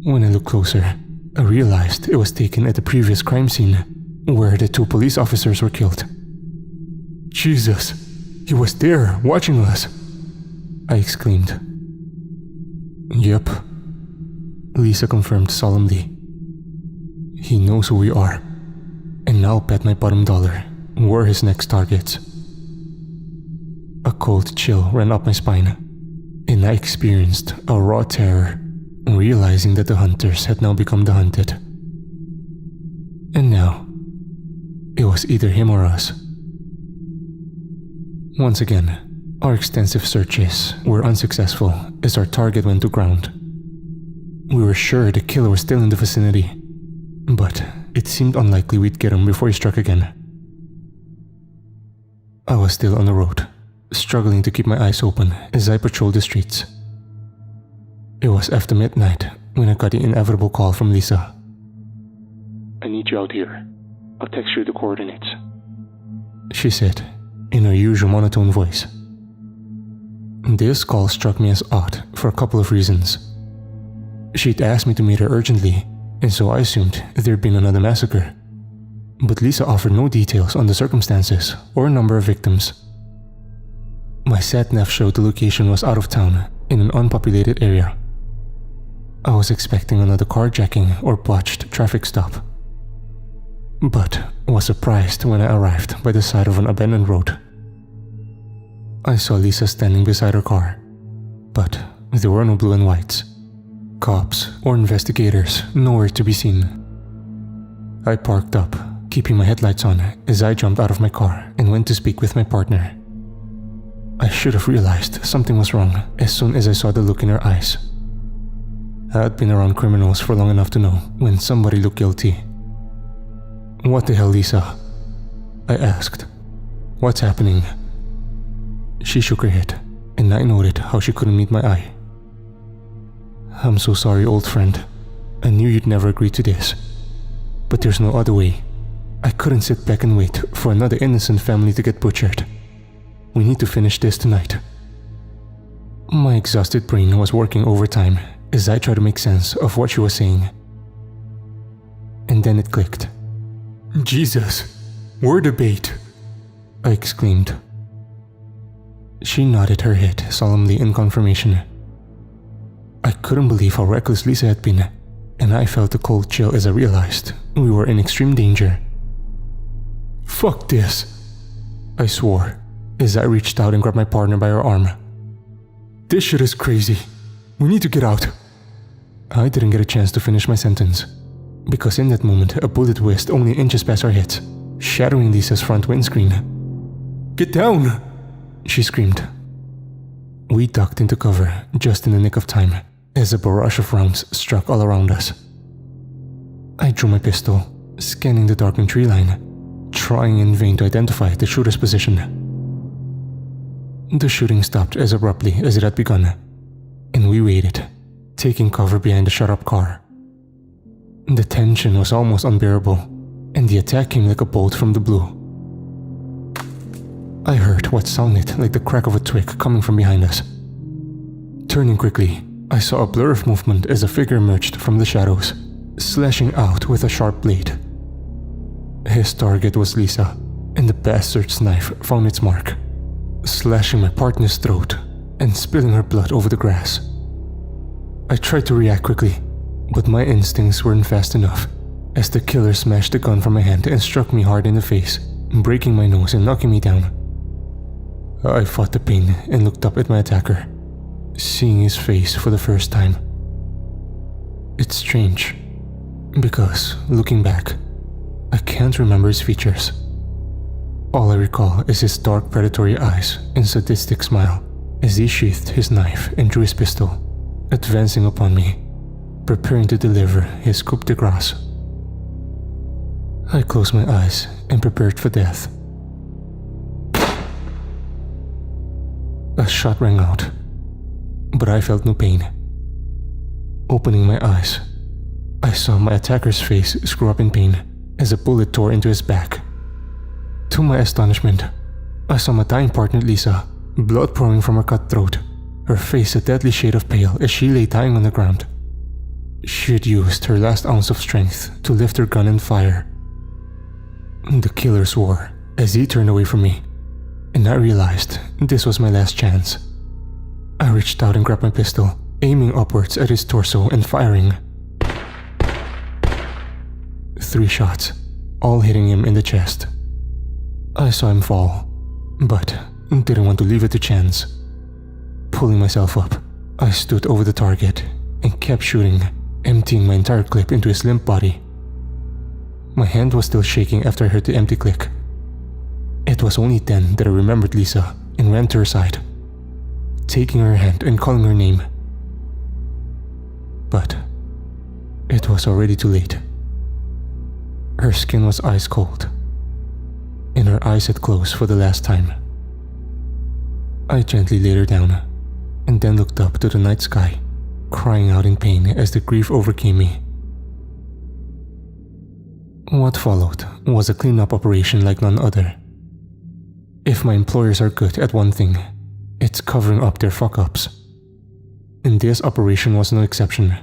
When I looked closer, I realized it was taken at the previous crime scene, where the 2 police officers were killed. Jesus, he was there, watching us, I exclaimed. Yep, Lisa confirmed solemnly. He knows who we are, and I'll bet my bottom dollar we're his next targets. A cold chill ran up my spine, and I experienced a raw terror, realizing that the hunters had now become the hunted. And now, it was either him or us. Once again, our extensive searches were unsuccessful as our target went to ground. We were sure the killer was still in the vicinity, but it seemed unlikely we'd get him before he struck again. I was still on the road, struggling to keep my eyes open as I patrolled the streets. It was after midnight when I got the inevitable call from Lisa. I need you out here. I'll text you the coordinates, she said, in her usual monotone voice. This call struck me as odd for a couple of reasons. She'd asked me to meet her urgently, and so I assumed there'd been another massacre. But Lisa offered no details on the circumstances or number of victims. My sat-nav showed the location was out of town in an unpopulated area. I was expecting another carjacking or botched traffic stop, but was surprised when I arrived by the side of an abandoned road. I saw Lisa standing beside her car, but there were no blue and whites. Cops or investigators nowhere to be seen. I parked up, keeping my headlights on as I jumped out of my car and went to speak with my partner. I should have realized something was wrong as soon as I saw the look in her eyes. I had been around criminals for long enough to know when somebody looked guilty. What the hell, Lisa? I asked. What's happening? She shook her head, and I noted how she couldn't meet my eye. I'm so sorry, old friend. I knew you'd never agree to this. But there's no other way. I couldn't sit back and wait for another innocent family to get butchered. We need to finish this tonight. My exhausted brain was working overtime as I tried to make sense of what she was saying. And then it clicked. Jesus, we're the bait, I exclaimed. She nodded her head solemnly in confirmation. I couldn't believe how reckless Lisa had been, and I felt a cold chill as I realized we were in extreme danger. Fuck this, I swore as I reached out and grabbed my partner by her arm. This shit is crazy. We need to get out. I didn't get a chance to finish my sentence, because in that moment a bullet whizzed only inches past our heads, shattering Lisa's front windscreen. Get down!" she screamed. We ducked into cover just in the nick of time as a barrage of rounds struck all around us. I drew my pistol, scanning the darkened tree line, trying in vain to identify the shooter's position. The shooting stopped as abruptly as it had begun, and we waited, taking cover behind the shut-up car. The tension was almost unbearable, and the attack came like a bolt from the blue. I heard what sounded like the crack of a twig coming from behind us. Turning quickly, I saw a blur of movement as a figure emerged from the shadows, slashing out with a sharp blade. His target was Lisa, and the bastard's knife found its mark, slashing my partner's throat and spilling her blood over the grass. I tried to react quickly, but my instincts weren't fast enough, as the killer smashed the gun from my hand and struck me hard in the face, breaking my nose and knocking me down. I fought the pain and looked up at my attacker, seeing his face for the first time. It's strange, because looking back, I can't remember his features. All I recall is his dark predatory eyes and sadistic smile as he sheathed his knife and drew his pistol, advancing upon me, preparing to deliver his coup de grace. I closed my eyes and prepared for death. A shot rang out, but I felt no pain. Opening my eyes, I saw my attacker's face screw up in pain as a bullet tore into his back. To my astonishment, I saw my dying partner Lisa, blood pouring from her cut throat, her face a deadly shade of pale as she lay dying on the ground. She had used her last ounce of strength to lift her gun and fire. The killer swore as he turned away from me, and I realized this was my last chance. I reached out and grabbed my pistol, aiming upwards at his torso and firing. 3 shots, all hitting him in the chest. I saw him fall, but didn't want to leave it to chance. Pulling myself up, I stood over the target and kept shooting, emptying my entire clip into his limp body. My hand was still shaking after I heard the empty click. It was only then that I remembered Lisa and ran to her side, taking her hand and calling her name. But it was already too late. Her skin was ice cold, and her eyes had closed for the last time. I gently laid her down, and then looked up to the night sky, crying out in pain as the grief overcame me. What followed was a cleanup operation like none other. If my employers are good at one thing, it's covering up their fuck-ups. And this operation was no exception.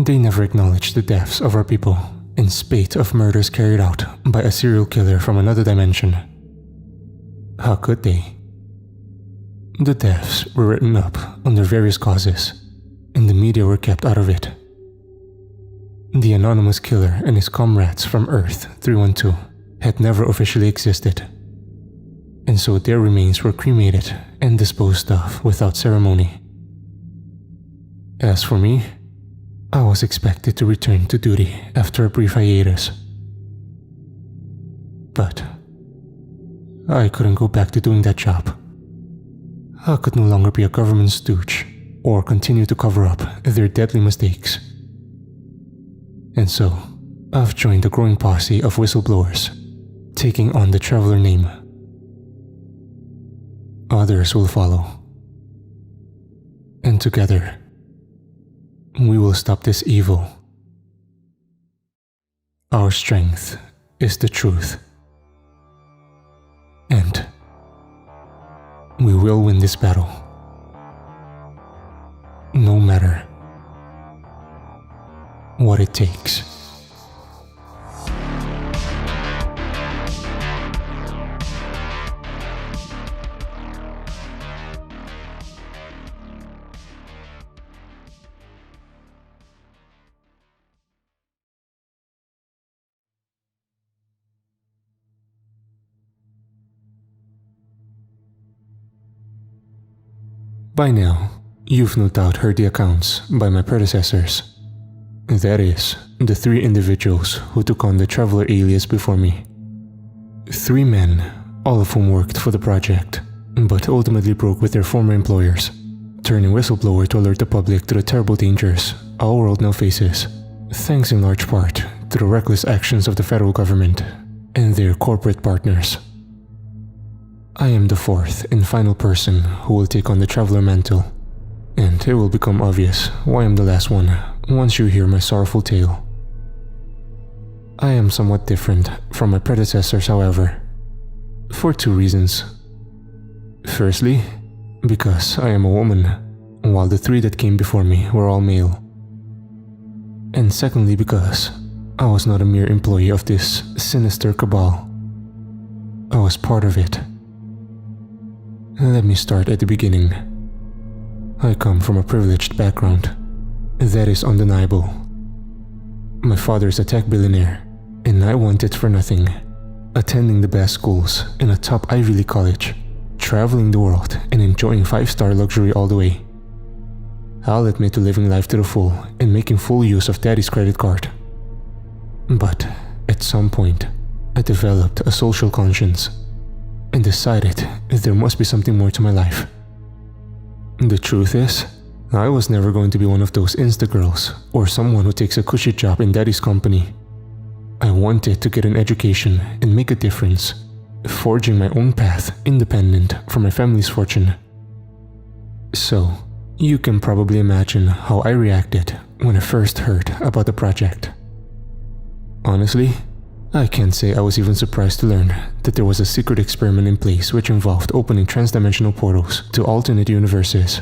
They never acknowledged the deaths of our people, in spite of murders carried out by a serial killer from another dimension. How could they? The deaths were written up under various causes, and the media were kept out of it. The anonymous killer and his comrades from Earth 312 had never officially existed, and so their remains were cremated and disposed of without ceremony. As for me, I was expected to return to duty after a brief hiatus. But I couldn't go back to doing that job. I could no longer be a government stooge or continue to cover up their deadly mistakes. And so, I've joined a growing posse of whistleblowers, taking on the Traveler name. Others will follow. And together, we will stop this evil. Our strength is the truth. And we will win this battle. No matter what it takes. By now, you've no doubt heard the accounts by my predecessors. That is, the 3 individuals who took on the Traveler alias before me. 3 men all of whom worked for the project, but ultimately broke with their former employers, turning whistleblower to alert the public to the terrible dangers our world now faces, thanks in large part to the reckless actions of the federal government and their corporate partners. I am the fourth and final person who will take on the Traveler mantle, and it will become obvious why I'm the last one once you hear my sorrowful tale. I am somewhat different from my predecessors, however, for two reasons. Firstly, because I am a woman, while the three that came before me were all male. And secondly, because I was not a mere employee of this sinister cabal. I was part of it. Let me start at the beginning. I come from a privileged background. That is undeniable. My father is a tech billionaire, and I wanted for nothing. Attending the best schools in a top Ivy League college, traveling the world and enjoying 5-star luxury all the way. I'll admit to living life to the full and making full use of daddy's credit card. But at some point, I developed a social conscience and decided there must be something more to my life. The truth is, I was never going to be one of those Insta girls or someone who takes a cushy job in daddy's company. I wanted to get an education and make a difference, forging my own path independent from my family's fortune. So, you can probably imagine how I reacted when I first heard about the project. Honestly, I can't say I was even surprised to learn that there was a secret experiment in place which involved opening transdimensional portals to alternate universes.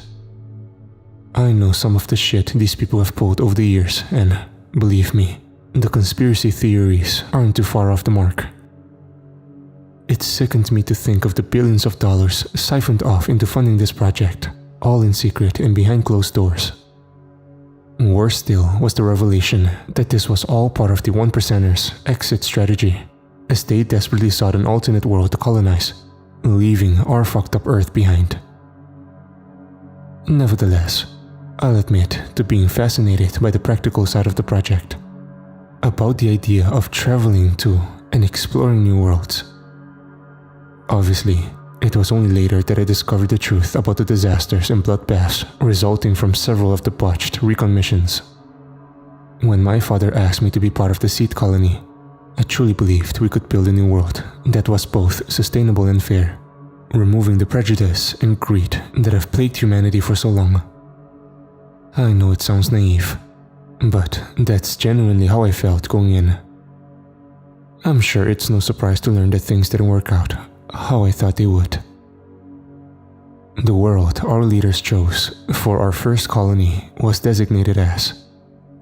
I know some of the shit these people have pulled over the years, and believe me, the conspiracy theories aren't too far off the mark. It sickens me to think of the billions of dollars siphoned off into funding this project, all in secret and behind closed doors. Worse still was the revelation that this was all part of the 1%ers' exit strategy, as they desperately sought an alternate world to colonize, leaving our fucked up Earth behind. Nevertheless, I'll admit to being fascinated by the practical side of the project, about the idea of traveling to and exploring new worlds. Obviously, it was only later that I discovered the truth about the disasters and bloodbaths resulting from several of the botched recon missions. When my father asked me to be part of the seed colony, I truly believed we could build a new world that was both sustainable and fair, removing the prejudice and greed that have plagued humanity for so long. I know it sounds naive, but that's genuinely how I felt going in. I'm sure it's no surprise to learn that things didn't work out how I thought they would. The world our leaders chose for our first colony was designated as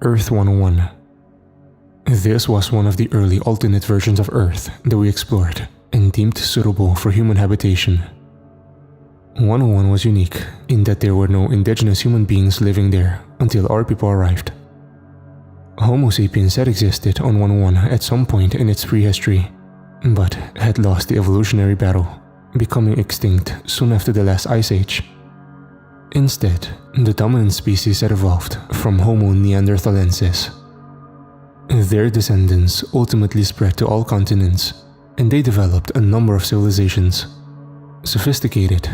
Earth 101. This was one of the early alternate versions of Earth that we explored and deemed suitable for human habitation. 101 was unique in that there were no indigenous human beings living there until our people arrived. Homo sapiens had existed on 101 at some point in its prehistory, but had lost the evolutionary battle, becoming extinct soon after the last ice age. Instead, the dominant species had evolved from Homo neanderthalensis. Their descendants ultimately spread to all continents, and they developed a number of civilizations, sophisticated,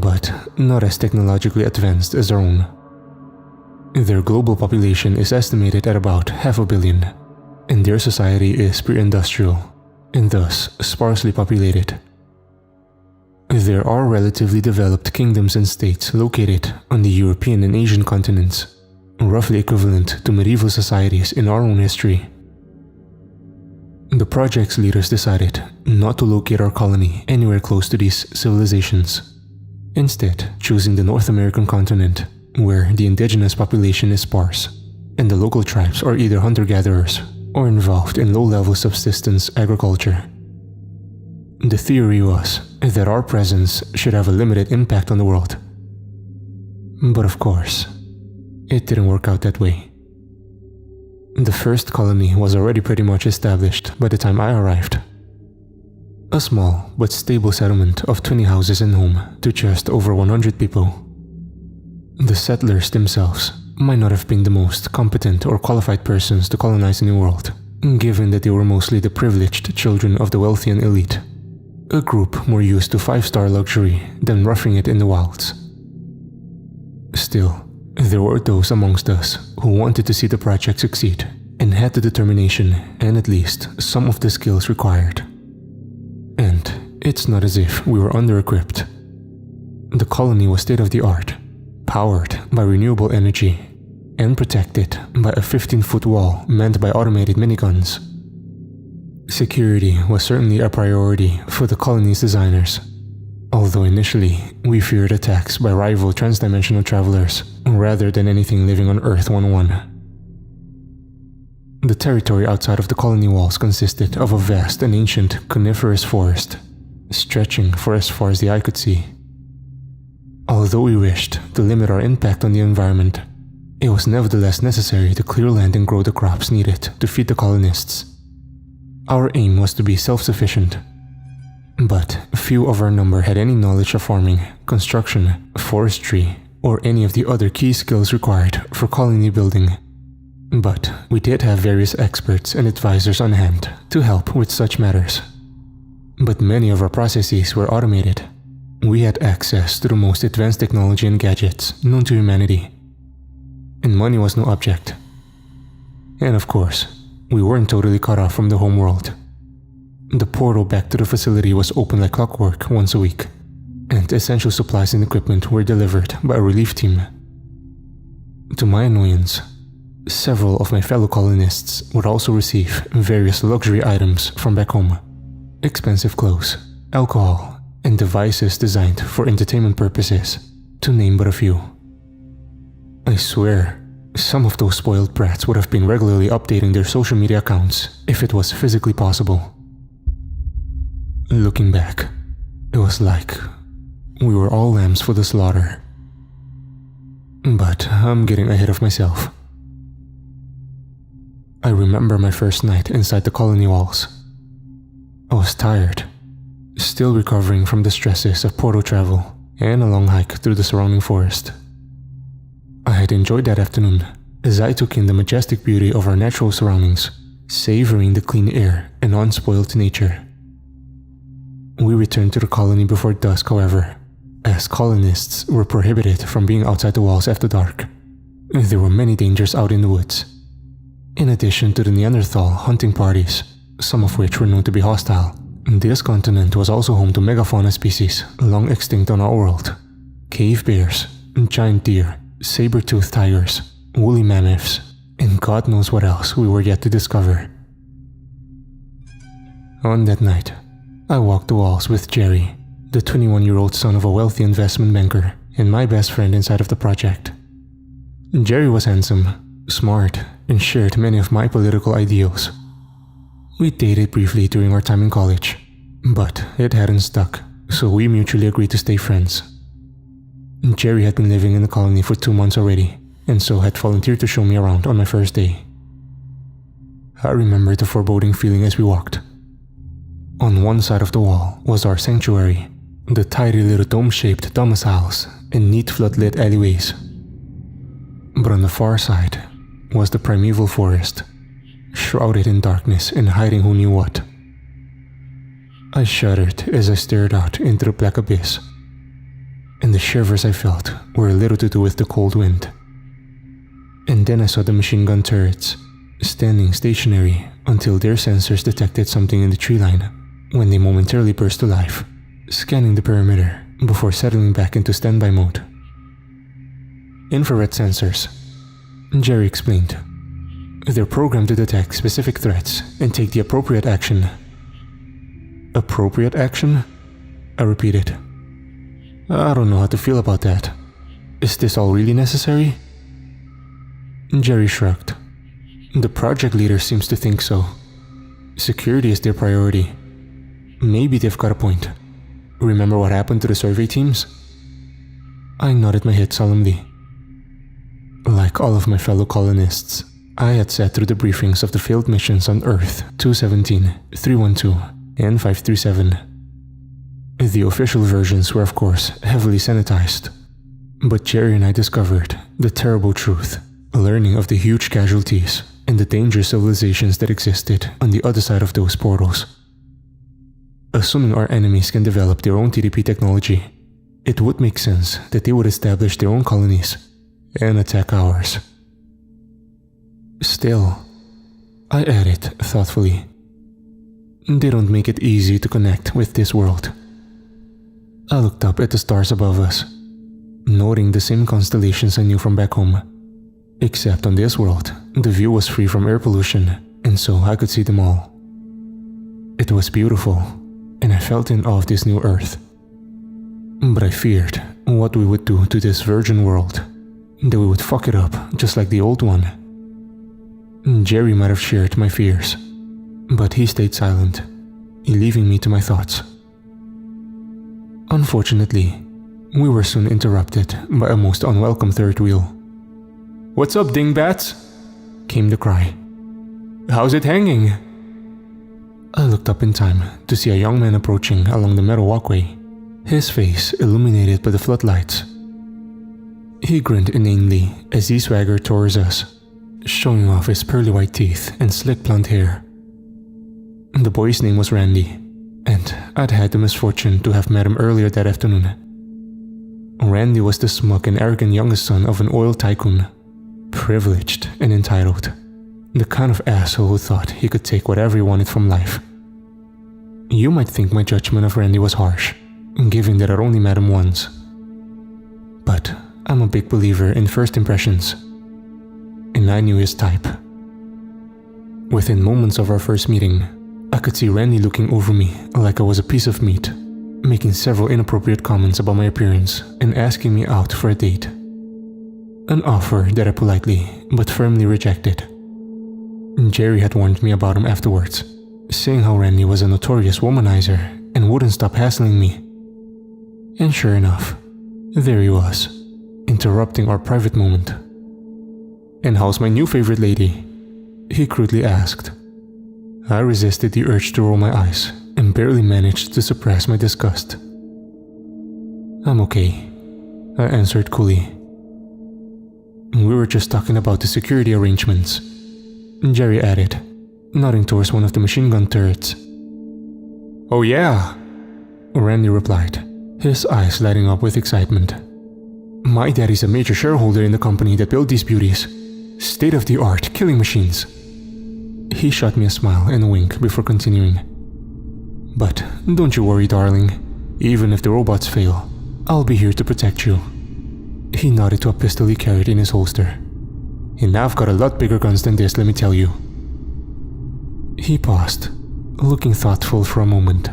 but not as technologically advanced as our own. Their global population is estimated at about 500 million, and their society is pre-industrial, and thus sparsely populated. There are relatively developed kingdoms and states located on the European and Asian continents, roughly equivalent to medieval societies in our own history. The project's leaders decided not to locate our colony anywhere close to these civilizations, instead choosing the North American continent, where the indigenous population is sparse, and the local tribes are either hunter-gatherers or involved in low-level subsistence agriculture. The theory was that our presence should have a limited impact on the world. But of course, it didn't work out that way. The first colony was already pretty much established by the time I arrived. A small but stable settlement of 20 houses and home to just over 100 people. The settlers themselves might not have been the most competent or qualified persons to colonize a new world, given that they were mostly the privileged children of the wealthy and elite, a group more used to 5-star luxury than roughing it in the wilds. Still, there were those amongst us who wanted to see the project succeed and had the determination and at least some of the skills required. And it's not as if we were under-equipped. The colony was state-of-the-art, powered by renewable energy, and protected by a 15-foot wall manned by automated miniguns. Security was certainly a priority for the colony's designers, although initially we feared attacks by rival transdimensional travelers rather than anything living on Earth 1-1. The territory outside of the colony walls consisted of a vast and ancient coniferous forest, stretching for as far as the eye could see. Although we wished to limit our impact on the environment, it was nevertheless necessary to clear land and grow the crops needed to feed the colonists. Our aim was to be self-sufficient, but few of our number had any knowledge of farming, construction, forestry, or any of the other key skills required for colony building. But we did have various experts and advisors on hand to help with such matters. But many of our processes were automated. We had access to the most advanced technology and gadgets known to humanity. And money was no object. And of course, we weren't totally cut off from the home world. The portal back to the facility was open like clockwork once a week, and essential supplies and equipment were delivered by a relief team. To my annoyance, several of my fellow colonists would also receive various luxury items from back home. Expensive clothes, alcohol, and devices designed for entertainment purposes, to name but a few. I swear, some of those spoiled brats would have been regularly updating their social media accounts if it was physically possible. Looking back, it was like we were all lambs for the slaughter. But I'm getting ahead of myself. I remember my first night inside the colony walls. I was tired, still recovering from the stresses of portal travel and a long hike through the surrounding forest. I had enjoyed that afternoon as I took in the majestic beauty of our natural surroundings, savoring the clean air and unspoiled nature. We returned to the colony before dusk, however, as colonists were prohibited from being outside the walls after dark. There were many dangers out in the woods. In addition to the Neanderthal hunting parties, some of which were known to be hostile, this continent was also home to megafauna species long extinct on our world. Cave bears, giant deer, saber-toothed tigers, woolly mammoths, and God knows what else we were yet to discover. On that night, I walked the walls with Jerry, the 21-year-old son of a wealthy investment banker and my best friend inside of the project. Jerry was handsome, smart, and shared many of my political ideals. We dated briefly during our time in college, but it hadn't stuck, so we mutually agreed to stay friends. Jerry had been living in the colony for 2 months already, and so had volunteered to show me around on my first day. I remember the foreboding feeling as we walked. On one side of the wall was our sanctuary, the tidy little dome-shaped domiciles and neat flood-lit alleyways. But on the far side was the primeval forest, shrouded in darkness and hiding who knew what. I shuddered as I stared out into the black abyss, and the shivers I felt were little to do with the cold wind. And then I saw the machine gun turrets, standing stationary until their sensors detected something in the tree line, when they momentarily burst to life, scanning the perimeter before settling back into standby mode. Infrared sensors, Jerry explained. They're programmed to detect specific threats and take the appropriate action. Appropriate action? I repeated. I don't know how to feel about that. Is this all really necessary? Jerry shrugged. The project leader seems to think so. Security is their priority. Maybe they've got a point. Remember what happened to the survey teams? I nodded my head solemnly. Like all of my fellow colonists, I had sat through the briefings of the failed missions on Earth 217, 312, and 537. The official versions were of course heavily sanitized, but Jerry and I discovered the terrible truth, learning of the huge casualties and the dangerous civilizations that existed on the other side of those portals. Assuming our enemies can develop their own TDP technology, it would make sense that they would establish their own colonies and attack ours. Still, I added thoughtfully, they don't make it easy to connect with this world. I looked up at the stars above us, noting the same constellations I knew from back home. Except on this world, the view was free from air pollution, and so I could see them all. It was beautiful, and I felt in awe of this new Earth. But I feared what we would do to this virgin world, that we would fuck it up just like the old one. Jerry might have shared my fears, but he stayed silent, leaving me to my thoughts. Unfortunately, we were soon interrupted by a most unwelcome third wheel. "What's up, dingbats?" came the cry. "How's it hanging?" I looked up in time to see a young man approaching along the metal walkway, his face illuminated by the floodlights. He grinned inanely as he swaggered towards us, showing off his pearly white teeth and slick blonde hair. The boy's name was Randy, and I'd had the misfortune to have met him earlier that afternoon. Randy was the smug and arrogant youngest son of an oil tycoon, privileged and entitled, the kind of asshole who thought he could take whatever he wanted from life. You might think my judgment of Randy was harsh, given that I'd only met him once. But I'm a big believer in first impressions, and I knew his type. Within moments of our first meeting, I could see Randy looking over me like I was a piece of meat, making several inappropriate comments about my appearance and asking me out for a date. An offer that I politely but firmly rejected. Jerry had warned me about him afterwards, saying how Randy was a notorious womanizer and wouldn't stop hassling me. And sure enough, there he was, interrupting our private moment. "And how's my new favorite lady?" he crudely asked. I resisted the urge to roll my eyes and barely managed to suppress my disgust. "I'm okay," I answered coolly. "We were just talking about the security arrangements," Jerry added, nodding towards one of the machine gun turrets. "Oh yeah," Randy replied, his eyes lighting up with excitement. "My daddy's a major shareholder in the company that built these beauties. State-of-the-art killing machines." He shot me a smile and a wink before continuing. "But don't you worry, darling. Even if the robots fail, I'll be here to protect you." He nodded to a pistol he carried in his holster. "And I've got a lot bigger guns than this, let me tell you." He paused, looking thoughtful for a moment.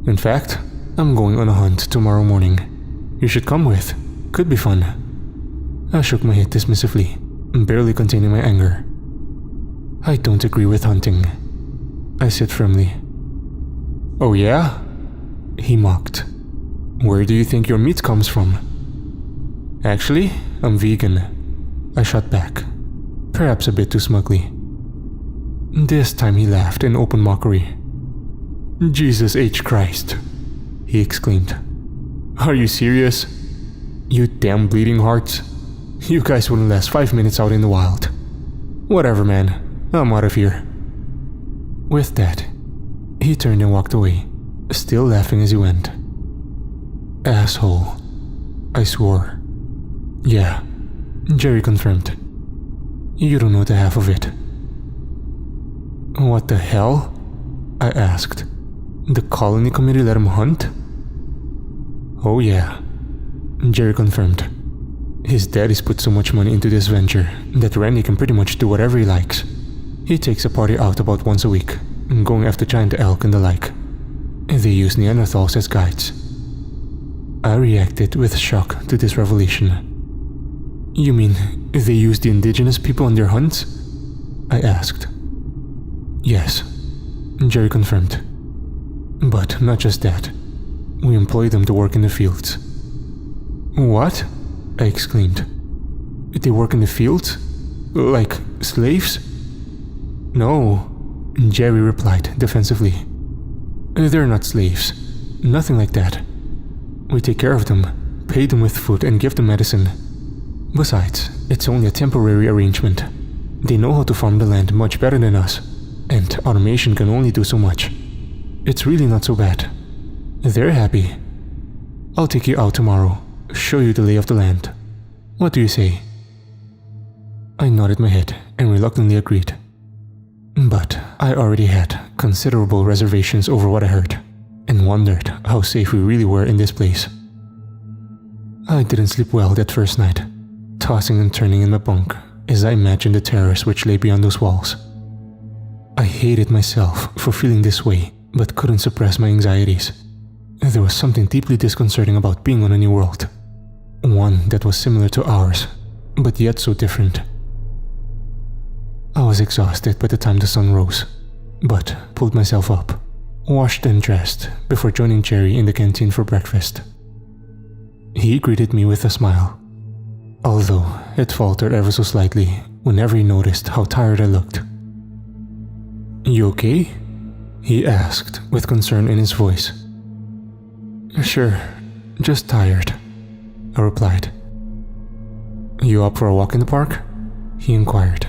"In fact, I'm going on a hunt tomorrow morning. You should come with. Could be fun." I shook my head dismissively, barely containing my anger. "I don't agree with hunting," I said firmly. "Oh yeah?" he mocked. "Where do you think your meat comes from?" "Actually, I'm vegan," I shot back, perhaps a bit too smugly. This time he laughed in open mockery. "Jesus H. Christ," he exclaimed. "Are you serious? You damn bleeding hearts. You guys wouldn't last 5 minutes out in the wild. Whatever, man. I'm out of here." With that, he turned and walked away, still laughing as he went. "Asshole," I swore. "Yeah," Jerry confirmed. "You don't know the half of it." "What the hell?" I asked. "The colony committee let him hunt?" "Oh yeah," Jerry confirmed. "His daddy's put so much money into this venture that Randy can pretty much do whatever he likes. He takes a party out about once a week, going after giant elk and the like. They use Neanderthals as guides." I reacted with shock to this revelation. "You mean they use the indigenous people on their hunts?" I asked. "Yes," Jerry confirmed. "But not just that. We employ them to work in the fields." "What?" I exclaimed. "They work in the fields? Like slaves?" "No," Jerry replied defensively. "They're not slaves. Nothing like that. We take care of them, pay them with food and give them medicine. Besides, it's only a temporary arrangement. They know how to farm the land much better than us, and automation can only do so much. It's really not so bad. They're happy. I'll take you out tomorrow, show you the lay of the land. What do you say?" I nodded my head and reluctantly agreed. But I already had considerable reservations over what I heard, and wondered how safe we really were in this place. I didn't sleep well that first night, tossing and turning in my bunk as I imagined the terrors which lay beyond those walls. I hated myself for feeling this way, but couldn't suppress my anxieties. There was something deeply disconcerting about being on a new world, one that was similar to ours, but yet so different. I was exhausted by the time the sun rose, but pulled myself up, washed and dressed before joining Jerry in the canteen for breakfast. He greeted me with a smile, although it faltered ever so slightly whenever he noticed how tired I looked. "You okay?" he asked with concern in his voice. "Sure, just tired," I replied. "You up for a walk in the park?" he inquired.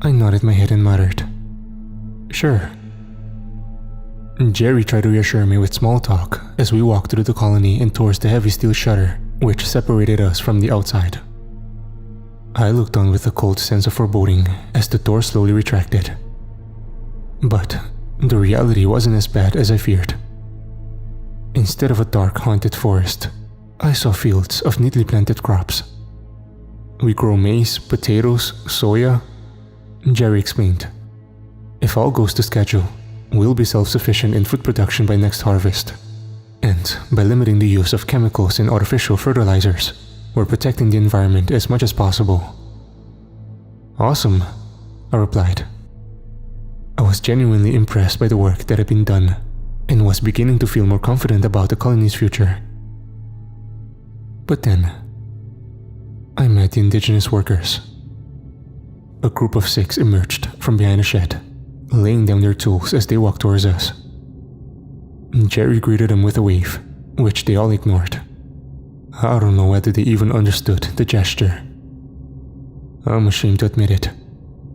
I nodded my head and muttered, "Sure." Jerry tried to reassure me with small talk as we walked through the colony and towards the heavy steel shutter which separated us from the outside. I looked on with a cold sense of foreboding as the door slowly retracted. But the reality wasn't as bad as I feared. Instead of a dark, haunted forest, I saw fields of neatly planted crops. "We grow maize, potatoes, soya," Jerry explained. "If all goes to schedule, we'll be self-sufficient in food production by next harvest. And by limiting the use of chemicals and artificial fertilizers, we're protecting the environment as much as possible." "Awesome," I replied. I was genuinely impressed by the work that had been done, and was beginning to feel more confident about the colony's future. But then, I met the indigenous workers. A group of 6 emerged from behind a shed, laying down their tools as they walked towards us. Jerry greeted them with a wave, which they all ignored. I don't know whether they even understood the gesture. I'm ashamed to admit it,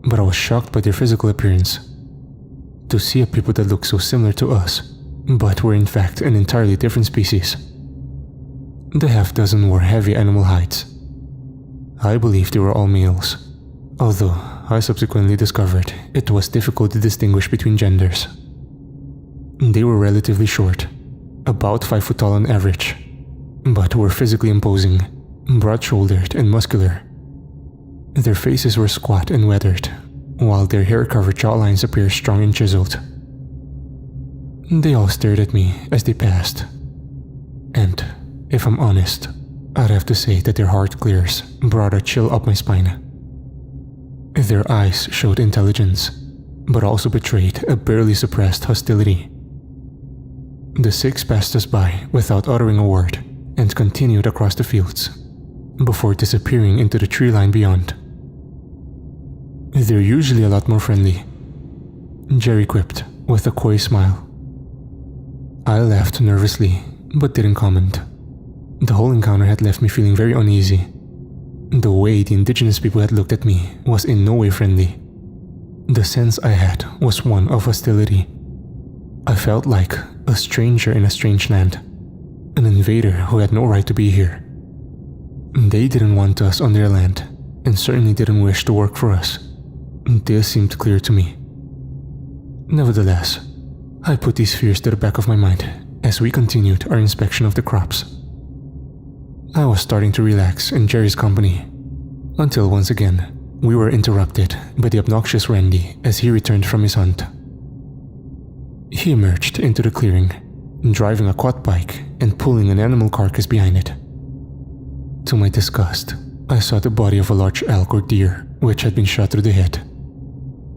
but I was shocked by their physical appearance. To see a people that looked so similar to us, but were in fact an entirely different species. The half-dozen wore heavy animal hides. I believe they were all males, although I subsequently discovered it was difficult to distinguish between genders. They were relatively short, about 5 foot tall on average, but were physically imposing, broad-shouldered and muscular. Their faces were squat and weathered, while their hair-covered jawlines appeared strong and chiseled. They all stared at me as they passed, and, if I'm honest, I'd have to say that their hard glares brought a chill up my spine. Their eyes showed intelligence, but also betrayed a barely suppressed hostility. The 6 passed us by without uttering a word and continued across the fields, before disappearing into the tree line beyond. "They're usually a lot more friendly," Jerry quipped with a coy smile. I laughed nervously, but didn't comment. The whole encounter had left me feeling very uneasy. The way the indigenous people had looked at me was in no way friendly. The sense I had was one of hostility. I felt like a stranger in a strange land, an invader who had no right to be here. They didn't want us on their land, and certainly didn't wish to work for us. This seemed clear to me. Nevertheless, I put these fears to the back of my mind as we continued our inspection of the crops. I was starting to relax in Jerry's company, until once again, we were interrupted by the obnoxious Randy as he returned from his hunt. He emerged into the clearing, driving a quad bike and pulling an animal carcass behind it. To my disgust, I saw the body of a large elk or deer which had been shot through the head.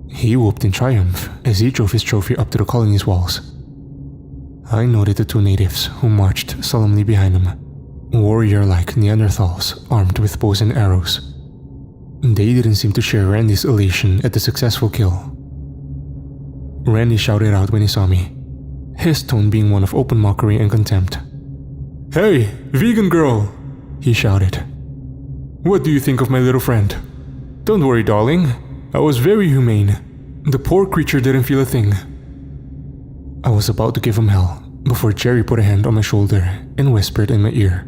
He whooped in triumph as he drove his trophy up to the colony's walls. I noted the 2 natives who marched solemnly behind him, warrior-like Neanderthals armed with bows and arrows. They didn't seem to share Randy's elation at the successful kill. Randy shouted out when he saw me, his tone being one of open mockery and contempt. "Hey, vegan girl!" he shouted. "What do you think of my little friend? Don't worry, darling. I was very humane. The poor creature didn't feel a thing." I was about to give him hell before Jerry put a hand on my shoulder and whispered in my ear,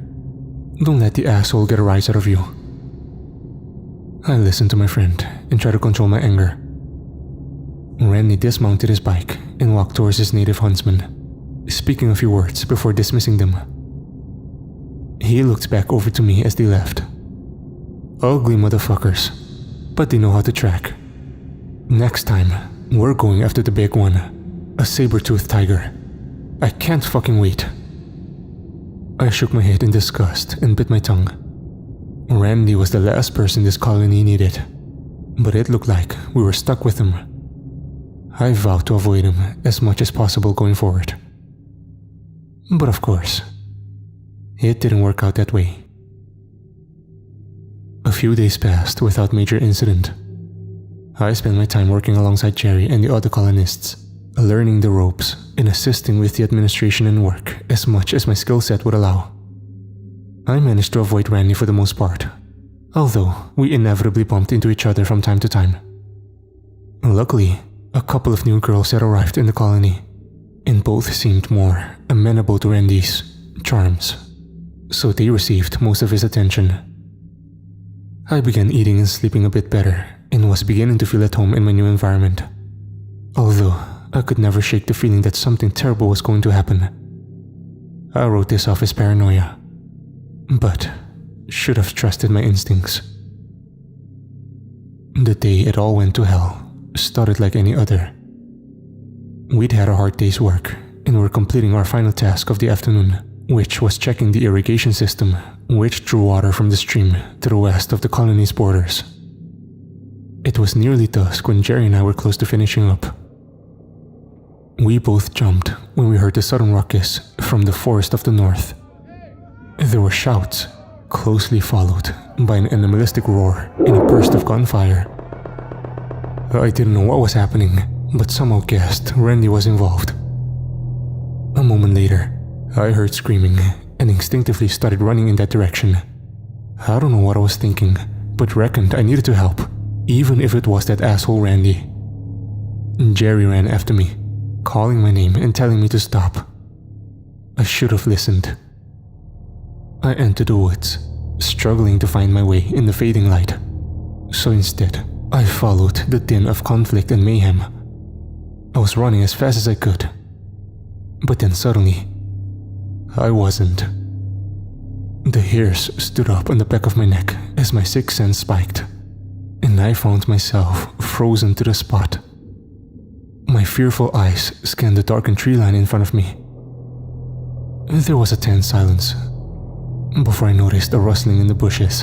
"Don't let the asshole get a rise out of you." I listened to my friend and tried to control my anger. Randy dismounted his bike and walked towards his native huntsman, speaking a few words before dismissing them. He looked back over to me as they left. Ugly motherfuckers, but they know how to track. Next time, we're going after the big one, a saber-toothed tiger. I can't fucking wait. I shook my head in disgust and bit my tongue. Randy was the last person this colony needed, but it looked like we were stuck with him. I vowed to avoid him as much as possible going forward. But of course, it didn't work out that way. A few days passed without major incident. I spent my time working alongside Jerry and the other colonists, learning the ropes and assisting with the administration and work as much as my skill set would allow. I managed to avoid Randy for the most part, although we inevitably bumped into each other from time to time. Luckily, a couple of new girls had arrived in the colony, and both seemed more amenable to Randy's charms, so they received most of his attention. I began eating and sleeping a bit better and was beginning to feel at home in my new environment, although I could never shake the feeling that something terrible was going to happen. I wrote this off as paranoia, but should have trusted my instincts. The day it all went to hell started like any other. We'd had a hard day's work and were completing our final task of the afternoon, which was checking the irrigation system, which drew water from the stream to the west of the colony's borders. It was nearly dusk when Jerry and I were close to finishing up. We both jumped when we heard a sudden ruckus from the forest of the north. There were shouts, closely followed by an animalistic roar and a burst of gunfire. I didn't know what was happening, but somehow guessed Randy was involved. A moment later, I heard screaming and instinctively started running in that direction. I don't know what I was thinking, but reckoned I needed to help, even if it was that asshole Randy. Jerry ran after me, calling my name and telling me to stop. I should have listened. I entered the woods, struggling to find my way in the fading light. So instead, I followed the din of conflict and mayhem. I was running as fast as I could. But then suddenly, I wasn't. The hairs stood up on the back of my neck as my sixth sense spiked, and I found myself frozen to the spot. My fearful eyes scanned the darkened tree line in front of me. There was a tense silence before I noticed a rustling in the bushes.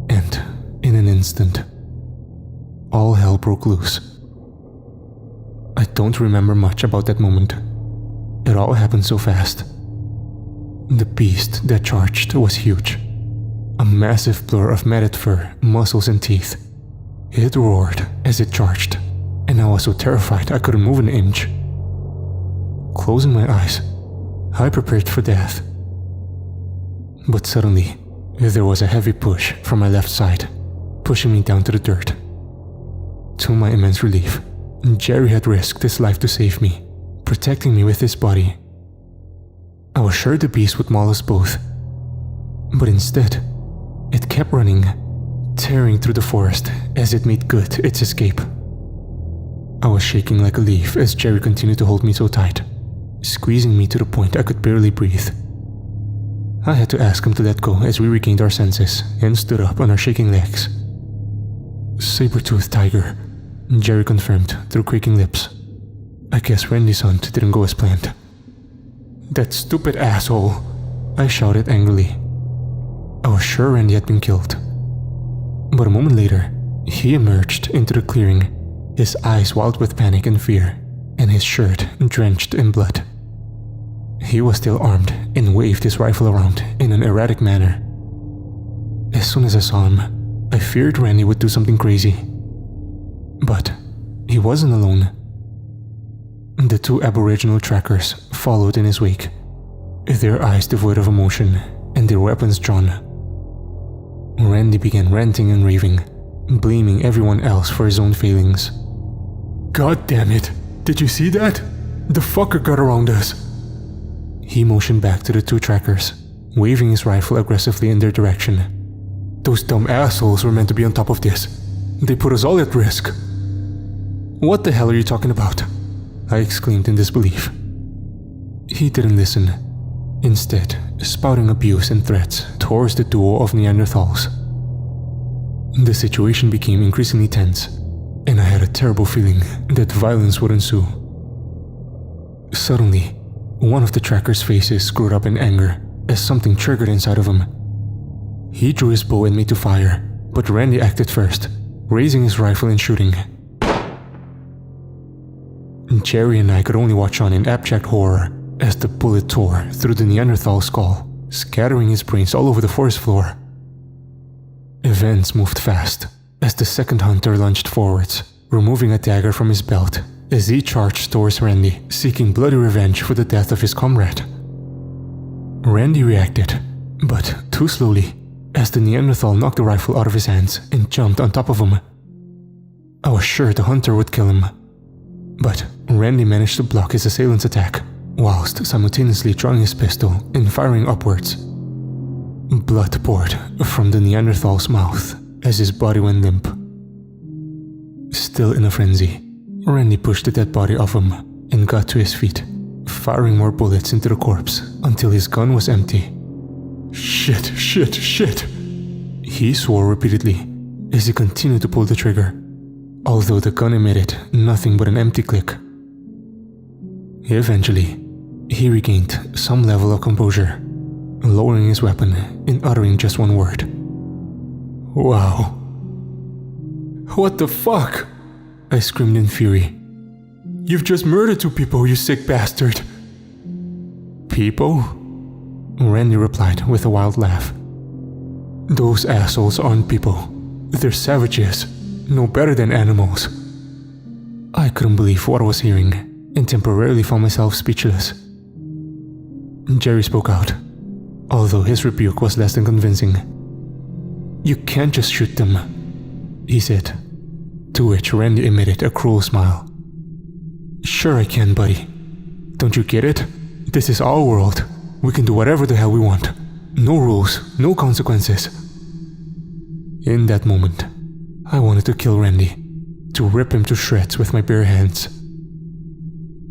And in an instant, all hell broke loose. I don't remember much about that moment. It all happened so fast. The beast that charged was huge. A massive blur of matted fur, muscles and teeth. It roared as it charged, and I was so terrified I couldn't move an inch. Closing my eyes, I prepared for death. But suddenly, there was a heavy push from my left side, pushing me down to the dirt. To my immense relief, Jerry had risked his life to save me, protecting me with his body. I was sure the beast would maul us both, but instead, it kept running, tearing through the forest as it made good its escape. I was shaking like a leaf as Jerry continued to hold me so tight, squeezing me to the point I could barely breathe. I had to ask him to let go as we regained our senses and stood up on our shaking legs. Saber-toothed tiger, Jerry confirmed through quaking lips. I guess Randy's hunt didn't go as planned. That stupid asshole, I shouted angrily. I was sure Randy had been killed. But a moment later, he emerged into the clearing, his eyes wild with panic and fear, and his shirt drenched in blood. He was still armed and waved his rifle around in an erratic manner. As soon as I saw him, I feared Randy would do something crazy. But he wasn't alone. The two Aboriginal trackers followed in his wake, their eyes devoid of emotion and their weapons drawn. Randy began ranting and raving, blaming everyone else for his own failings. God damn it, Did you see that? The fucker got around us. He motioned back to the two trackers, waving his rifle aggressively in their direction. Those dumb assholes were meant to be on top of this. They put us all at risk. What the hell are you talking about? I exclaimed in disbelief. He didn't listen, instead spouting abuse and threats towards the duo of Neanderthals. The situation became increasingly tense, and I had a terrible feeling that violence would ensue. Suddenly, one of the tracker's faces screwed up in anger as something triggered inside of him. He drew his bow and made to fire, but Randy acted first, raising his rifle and shooting. Jerry and I could only watch on in abject horror as the bullet tore through the Neanderthal skull, scattering his brains all over the forest floor. Events moved fast as the second hunter lunged forwards, removing a dagger from his belt as he charged towards Randy, seeking bloody revenge for the death of his comrade. Randy reacted, but too slowly, as the Neanderthal knocked the rifle out of his hands and jumped on top of him. I was sure the hunter would kill him, but Randy managed to block his assailant's attack, whilst simultaneously drawing his pistol and firing upwards. Blood poured from the Neanderthal's mouth as his body went limp. Still in a frenzy, Randy pushed the dead body off him and got to his feet, firing more bullets into the corpse until his gun was empty. Shit, shit, shit! He swore repeatedly as he continued to pull the trigger, although the gun emitted nothing but an empty click. Eventually, he regained some level of composure, lowering his weapon and uttering just one word. Wow. What the fuck? I screamed in fury. You've just murdered 2 people, you sick bastard. People? Randy replied with a wild laugh. Those assholes aren't people. They're savages, no better than animals. I couldn't believe what I was hearing and temporarily found myself speechless. Jerry spoke out, although his rebuke was less than convincing. You can't just shoot them, he said, to which Randy emitted a cruel smile. Sure I can, buddy. Don't you get it? This is our world. We can do whatever the hell we want. No rules, no consequences. In that moment, I wanted to kill Randy, to rip him to shreds with my bare hands.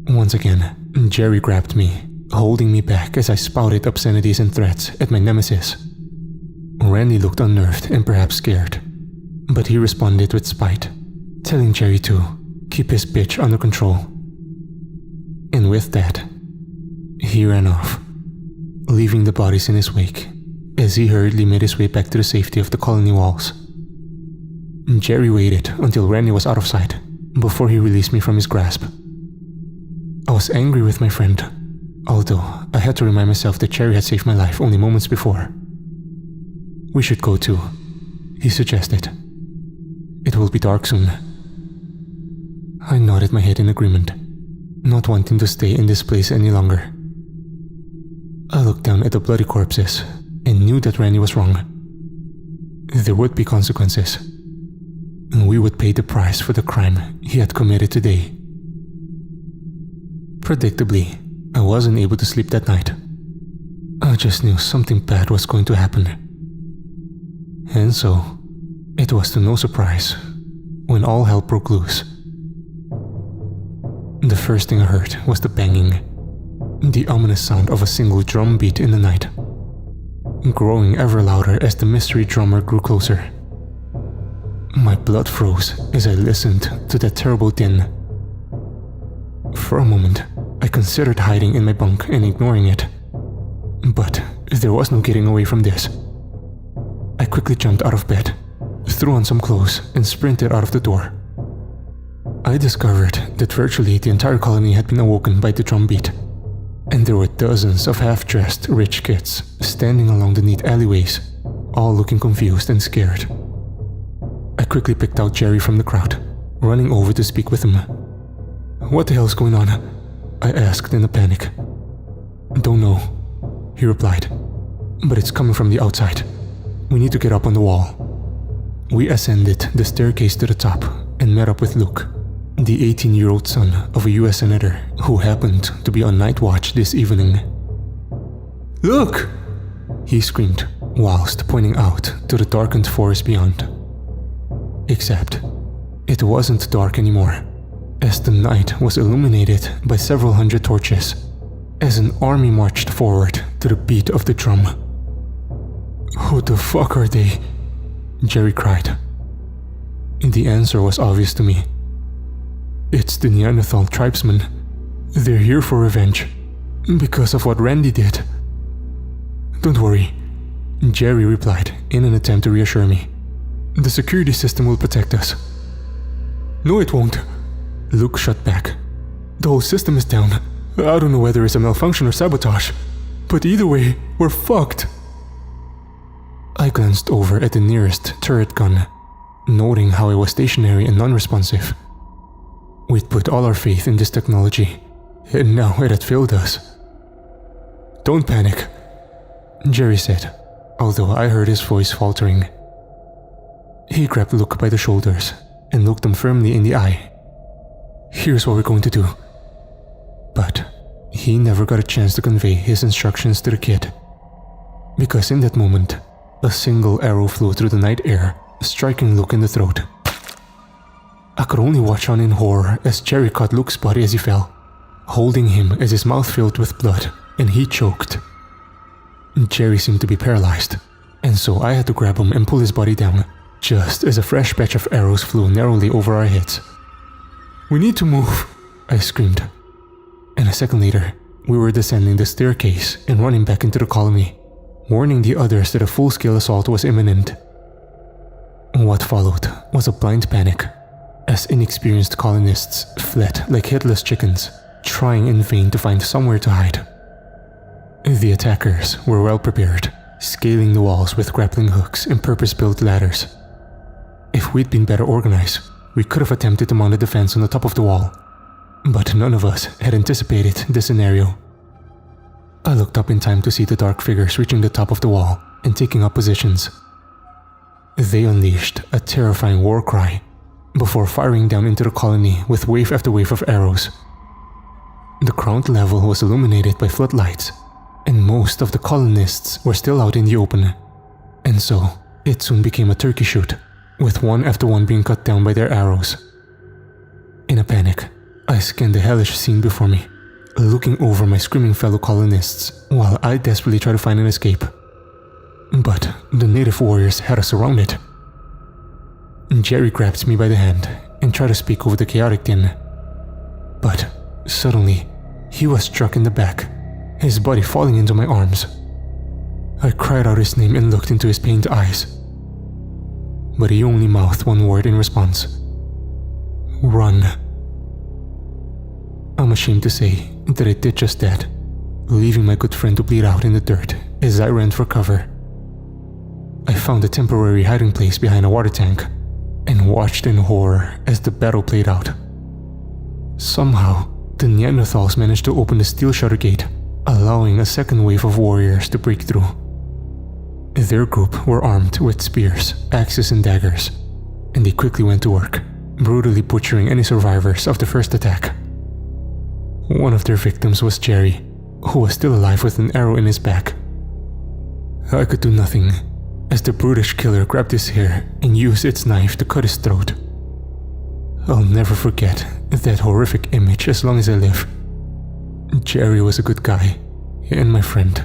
Once again, Jerry grabbed me, holding me back as I spouted obscenities and threats at my nemesis. Randy looked unnerved and perhaps scared, but he responded with spite, telling Jerry to keep his bitch under control. And with that, he ran off, leaving the bodies in his wake as he hurriedly made his way back to the safety of the colony walls. Jerry waited until Randy was out of sight before he released me from his grasp. I was angry with my friend, although I had to remind myself that Jerry had saved my life only moments before. We should go too, he suggested. It will be dark soon. I nodded my head in agreement, not wanting to stay in this place any longer. I looked down at the bloody corpses and knew that Randy was wrong. There would be consequences, and we would pay the price for the crime he had committed today. Predictably, I wasn't able to sleep that night. I just knew something bad was going to happen. And so, it was to no surprise when all hell broke loose. The first thing I heard was the banging, the ominous sound of a single drum beat in the night, growing ever louder as the mystery drummer grew closer. My blood froze as I listened to that terrible din. For a moment, I considered hiding in my bunk and ignoring it, but there was no getting away from this. I quickly jumped out of bed, threw on some clothes, and sprinted out of the door. I discovered that virtually the entire colony had been awoken by the drum beat, and there were dozens of half-dressed rich kids standing along the neat alleyways, all looking confused and scared. I quickly picked out Jerry from the crowd, running over to speak with him. "What the hell's going on?" I asked in a panic. "Don't know," he replied, "but it's coming from the outside. We need to get up on the wall." We ascended the staircase to the top and met up with Luke, the 18-year-old son of a US senator who happened to be on night watch this evening. "Look!" he screamed, whilst pointing out to the darkened forest beyond. Except, it wasn't dark anymore, as the night was illuminated by several hundred torches, as an army marched forward to the beat of the drum. "Who the fuck are they?" Jerry cried. The answer was obvious to me. It's the Neanderthal tribesmen. They're here for revenge, because of what Randy did. "Don't worry," Jerry replied in an attempt to reassure me. "The security system will protect us." "No, it won't," Luke shot back. "The whole system is down. I don't know whether it's a malfunction or sabotage, but either way, we're fucked." I glanced over at the nearest turret gun, noting how it was stationary and non-responsive. We'd put all our faith in this technology, and now it had failed us. "Don't panic," Jerry said, although I heard his voice faltering. He grabbed Luke by the shoulders and looked him firmly in the eye. "Here's what we're going to do." But he never got a chance to convey his instructions to the kid, because in that moment, a single arrow flew through the night air, striking Luke in the throat. I could only watch on in horror as Jerry caught Luke's body as he fell, holding him as his mouth filled with blood and he choked. Jerry seemed to be paralyzed, and so I had to grab him and pull his body down, just as a fresh batch of arrows flew narrowly over our heads. "We need to move," I screamed. And a second later, we were descending the staircase and running back into the colony, warning the others that a full-scale assault was imminent. What followed was a blind panic, as inexperienced colonists fled like headless chickens, trying in vain to find somewhere to hide. The attackers were well prepared, scaling the walls with grappling hooks and purpose-built ladders. If we'd been better organized, we could have attempted to mount a defense on the top of the wall, but none of us had anticipated this scenario. I looked up in time to see the dark figures reaching the top of the wall and taking up positions. They unleashed a terrifying war cry before firing down into the colony with wave after wave of arrows. The ground level was illuminated by floodlights, and most of the colonists were still out in the open, and so it soon became a turkey shoot, with one after one being cut down by their arrows. In a panic, I scanned the hellish scene before me, looking over my screaming fellow colonists while I desperately tried to find an escape. But the native warriors had us surrounded. Jerry grabbed me by the hand and tried to speak over the chaotic din. But suddenly, he was struck in the back, his body falling into my arms. I cried out his name and looked into his pained eyes. But he only mouthed one word in response. "Run." I'm ashamed to say that I did just that, leaving my good friend to bleed out in the dirt as I ran for cover. I found a temporary hiding place behind a water tank and watched in horror as the battle played out. Somehow, the Neanderthals managed to open the steel shutter gate, allowing a second wave of warriors to break through. Their group were armed with spears, axes and daggers, and they quickly went to work, brutally butchering any survivors of the first attack. One of their victims was Jerry, who was still alive with an arrow in his back. I could do nothing, as the brutish killer grabbed his hair and used its knife to cut his throat. I'll never forget that horrific image as long as I live. Jerry was a good guy, and my friend.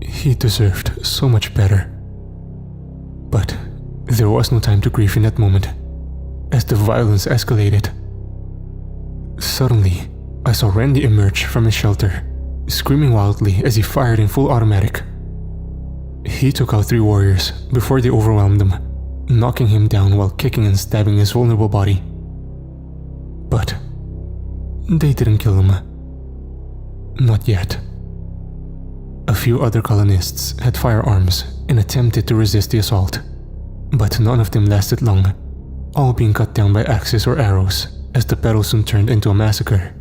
He deserved so much better. But there was no time to grieve in that moment, as the violence escalated. Suddenly, I saw Randy emerge from his shelter, screaming wildly as he fired in full automatic. He took out 3 warriors before they overwhelmed him, knocking him down while kicking and stabbing his vulnerable body. But they didn't kill him. Not yet. A few other colonists had firearms and attempted to resist the assault, but none of them lasted long, all being cut down by axes or arrows as the battle soon turned into a massacre.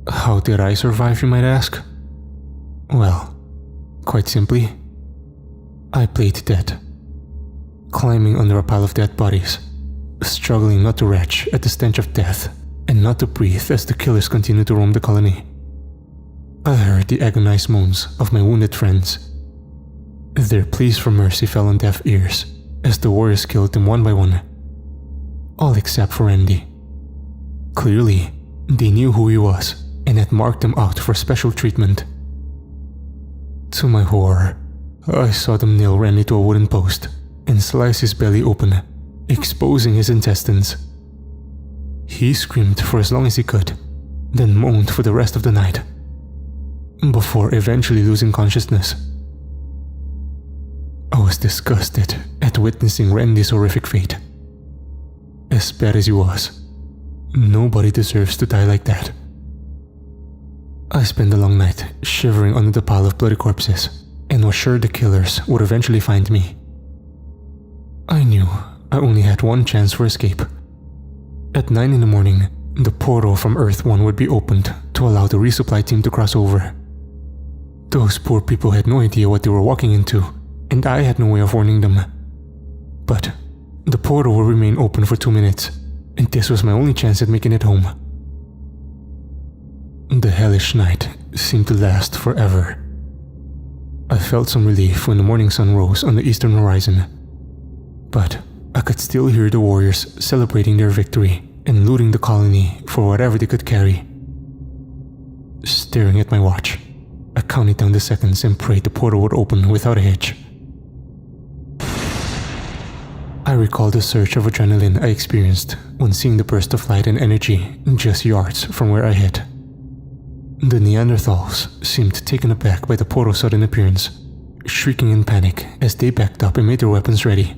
How did I survive, you might ask? Well, quite simply, I played dead, climbing under a pile of dead bodies, struggling not to retch at the stench of death and not to breathe as the killers continued to roam the colony. I heard the agonized moans of my wounded friends. Their pleas for mercy fell on deaf ears as the warriors killed them one by one, all except for Randy. Clearly, they knew who he was and had marked him out for special treatment. To my horror, I saw them nail Randy to a wooden post and slice his belly open, exposing his intestines. He screamed for as long as he could, then moaned for the rest of the night, before eventually losing consciousness. I was disgusted at witnessing Randy's horrific fate. As bad as he was, nobody deserves to die like that. I spent the long night shivering under the pile of bloody corpses and was sure the killers would eventually find me. I knew I only had one chance for escape. At 9 in the morning, the portal from Earth 1 would be opened to allow the resupply team to cross over. Those poor people had no idea what they were walking into, and I had no way of warning them. But the portal would remain open for 2 minutes, and this was my only chance at making it home. The hellish night seemed to last forever. I felt some relief when the morning sun rose on the eastern horizon, but I could still hear the warriors celebrating their victory and looting the colony for whatever they could carry. Staring at my watch, I counted down the seconds and prayed the portal would open without a hitch. I recall the surge of adrenaline I experienced when seeing the burst of light and energy just yards from where I hid. The Neanderthals seemed taken aback by the portal's sudden appearance, shrieking in panic as they backed up and made their weapons ready.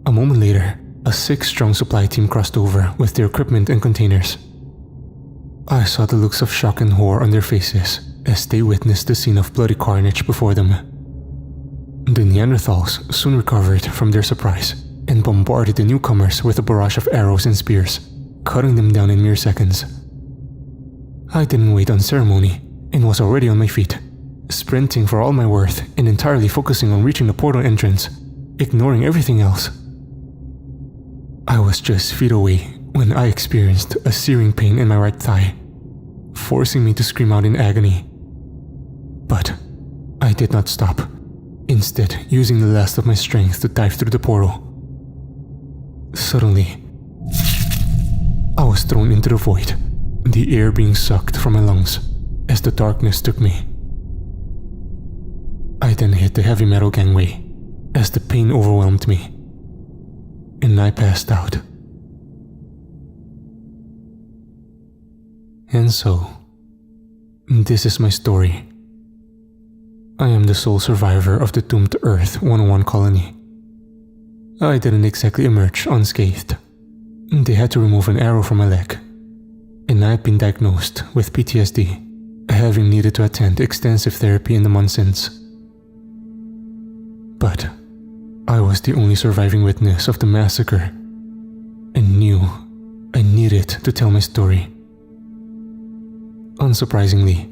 A moment later, a 6-strong supply team crossed over with their equipment and containers. I saw the looks of shock and horror on their faces as they witnessed the scene of bloody carnage before them. The Neanderthals soon recovered from their surprise and bombarded the newcomers with a barrage of arrows and spears, cutting them down in mere seconds. I didn't wait on ceremony and was already on my feet, sprinting for all my worth and entirely focusing on reaching the portal entrance, ignoring everything else. I was just feet away when I experienced a searing pain in my right thigh, forcing me to scream out in agony. But I did not stop, instead using the last of my strength to dive through the portal. Suddenly, I was thrown into the void, the air being sucked from my lungs as the darkness took me. I then hit the heavy metal gangway as the pain overwhelmed me, and I passed out. And so, this is my story. I am the sole survivor of the doomed Earth 101 colony. I didn't exactly emerge unscathed. They had to remove an arrow from my leg, and I had been diagnosed with PTSD, having needed to attend extensive therapy in the months since. But I was the only surviving witness of the massacre, and knew I needed to tell my story. Unsurprisingly,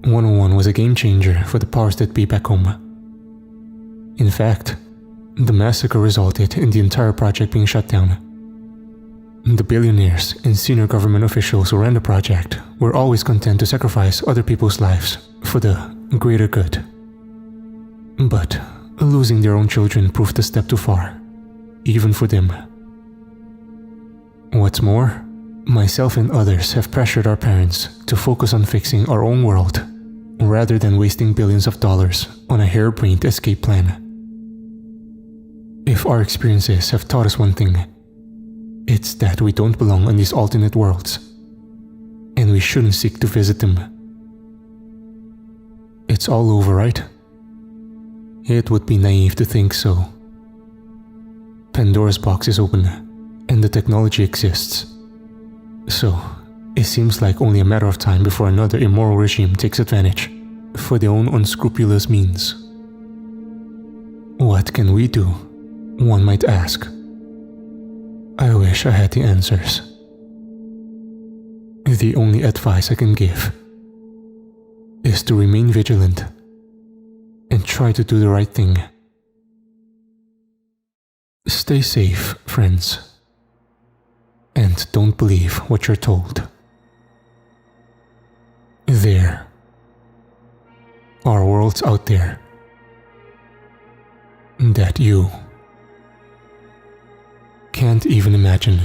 101 was a game changer for the powers that be back home. In fact, the massacre resulted in the entire project being shut down. The billionaires and senior government officials who ran the project were always content to sacrifice other people's lives for the greater good. But losing their own children proved a step too far, even for them. What's more, myself and others have pressured our parents to focus on fixing our own world, rather than wasting billions of dollars on a harebrained escape plan. If our experiences have taught us one thing, it's that we don't belong on these alternate worlds, and we shouldn't seek to visit them. It's all over, right? It would be naive to think so. Pandora's box is open, and the technology exists. So, it seems like only a matter of time before another immoral regime takes advantage for their own unscrupulous means. What can we do? One might ask. I wish I had the answers. The only advice I can give is to remain vigilant and try to do the right thing. Stay safe, friends. and don't believe what you're told. There are worlds out there that you can't even imagine.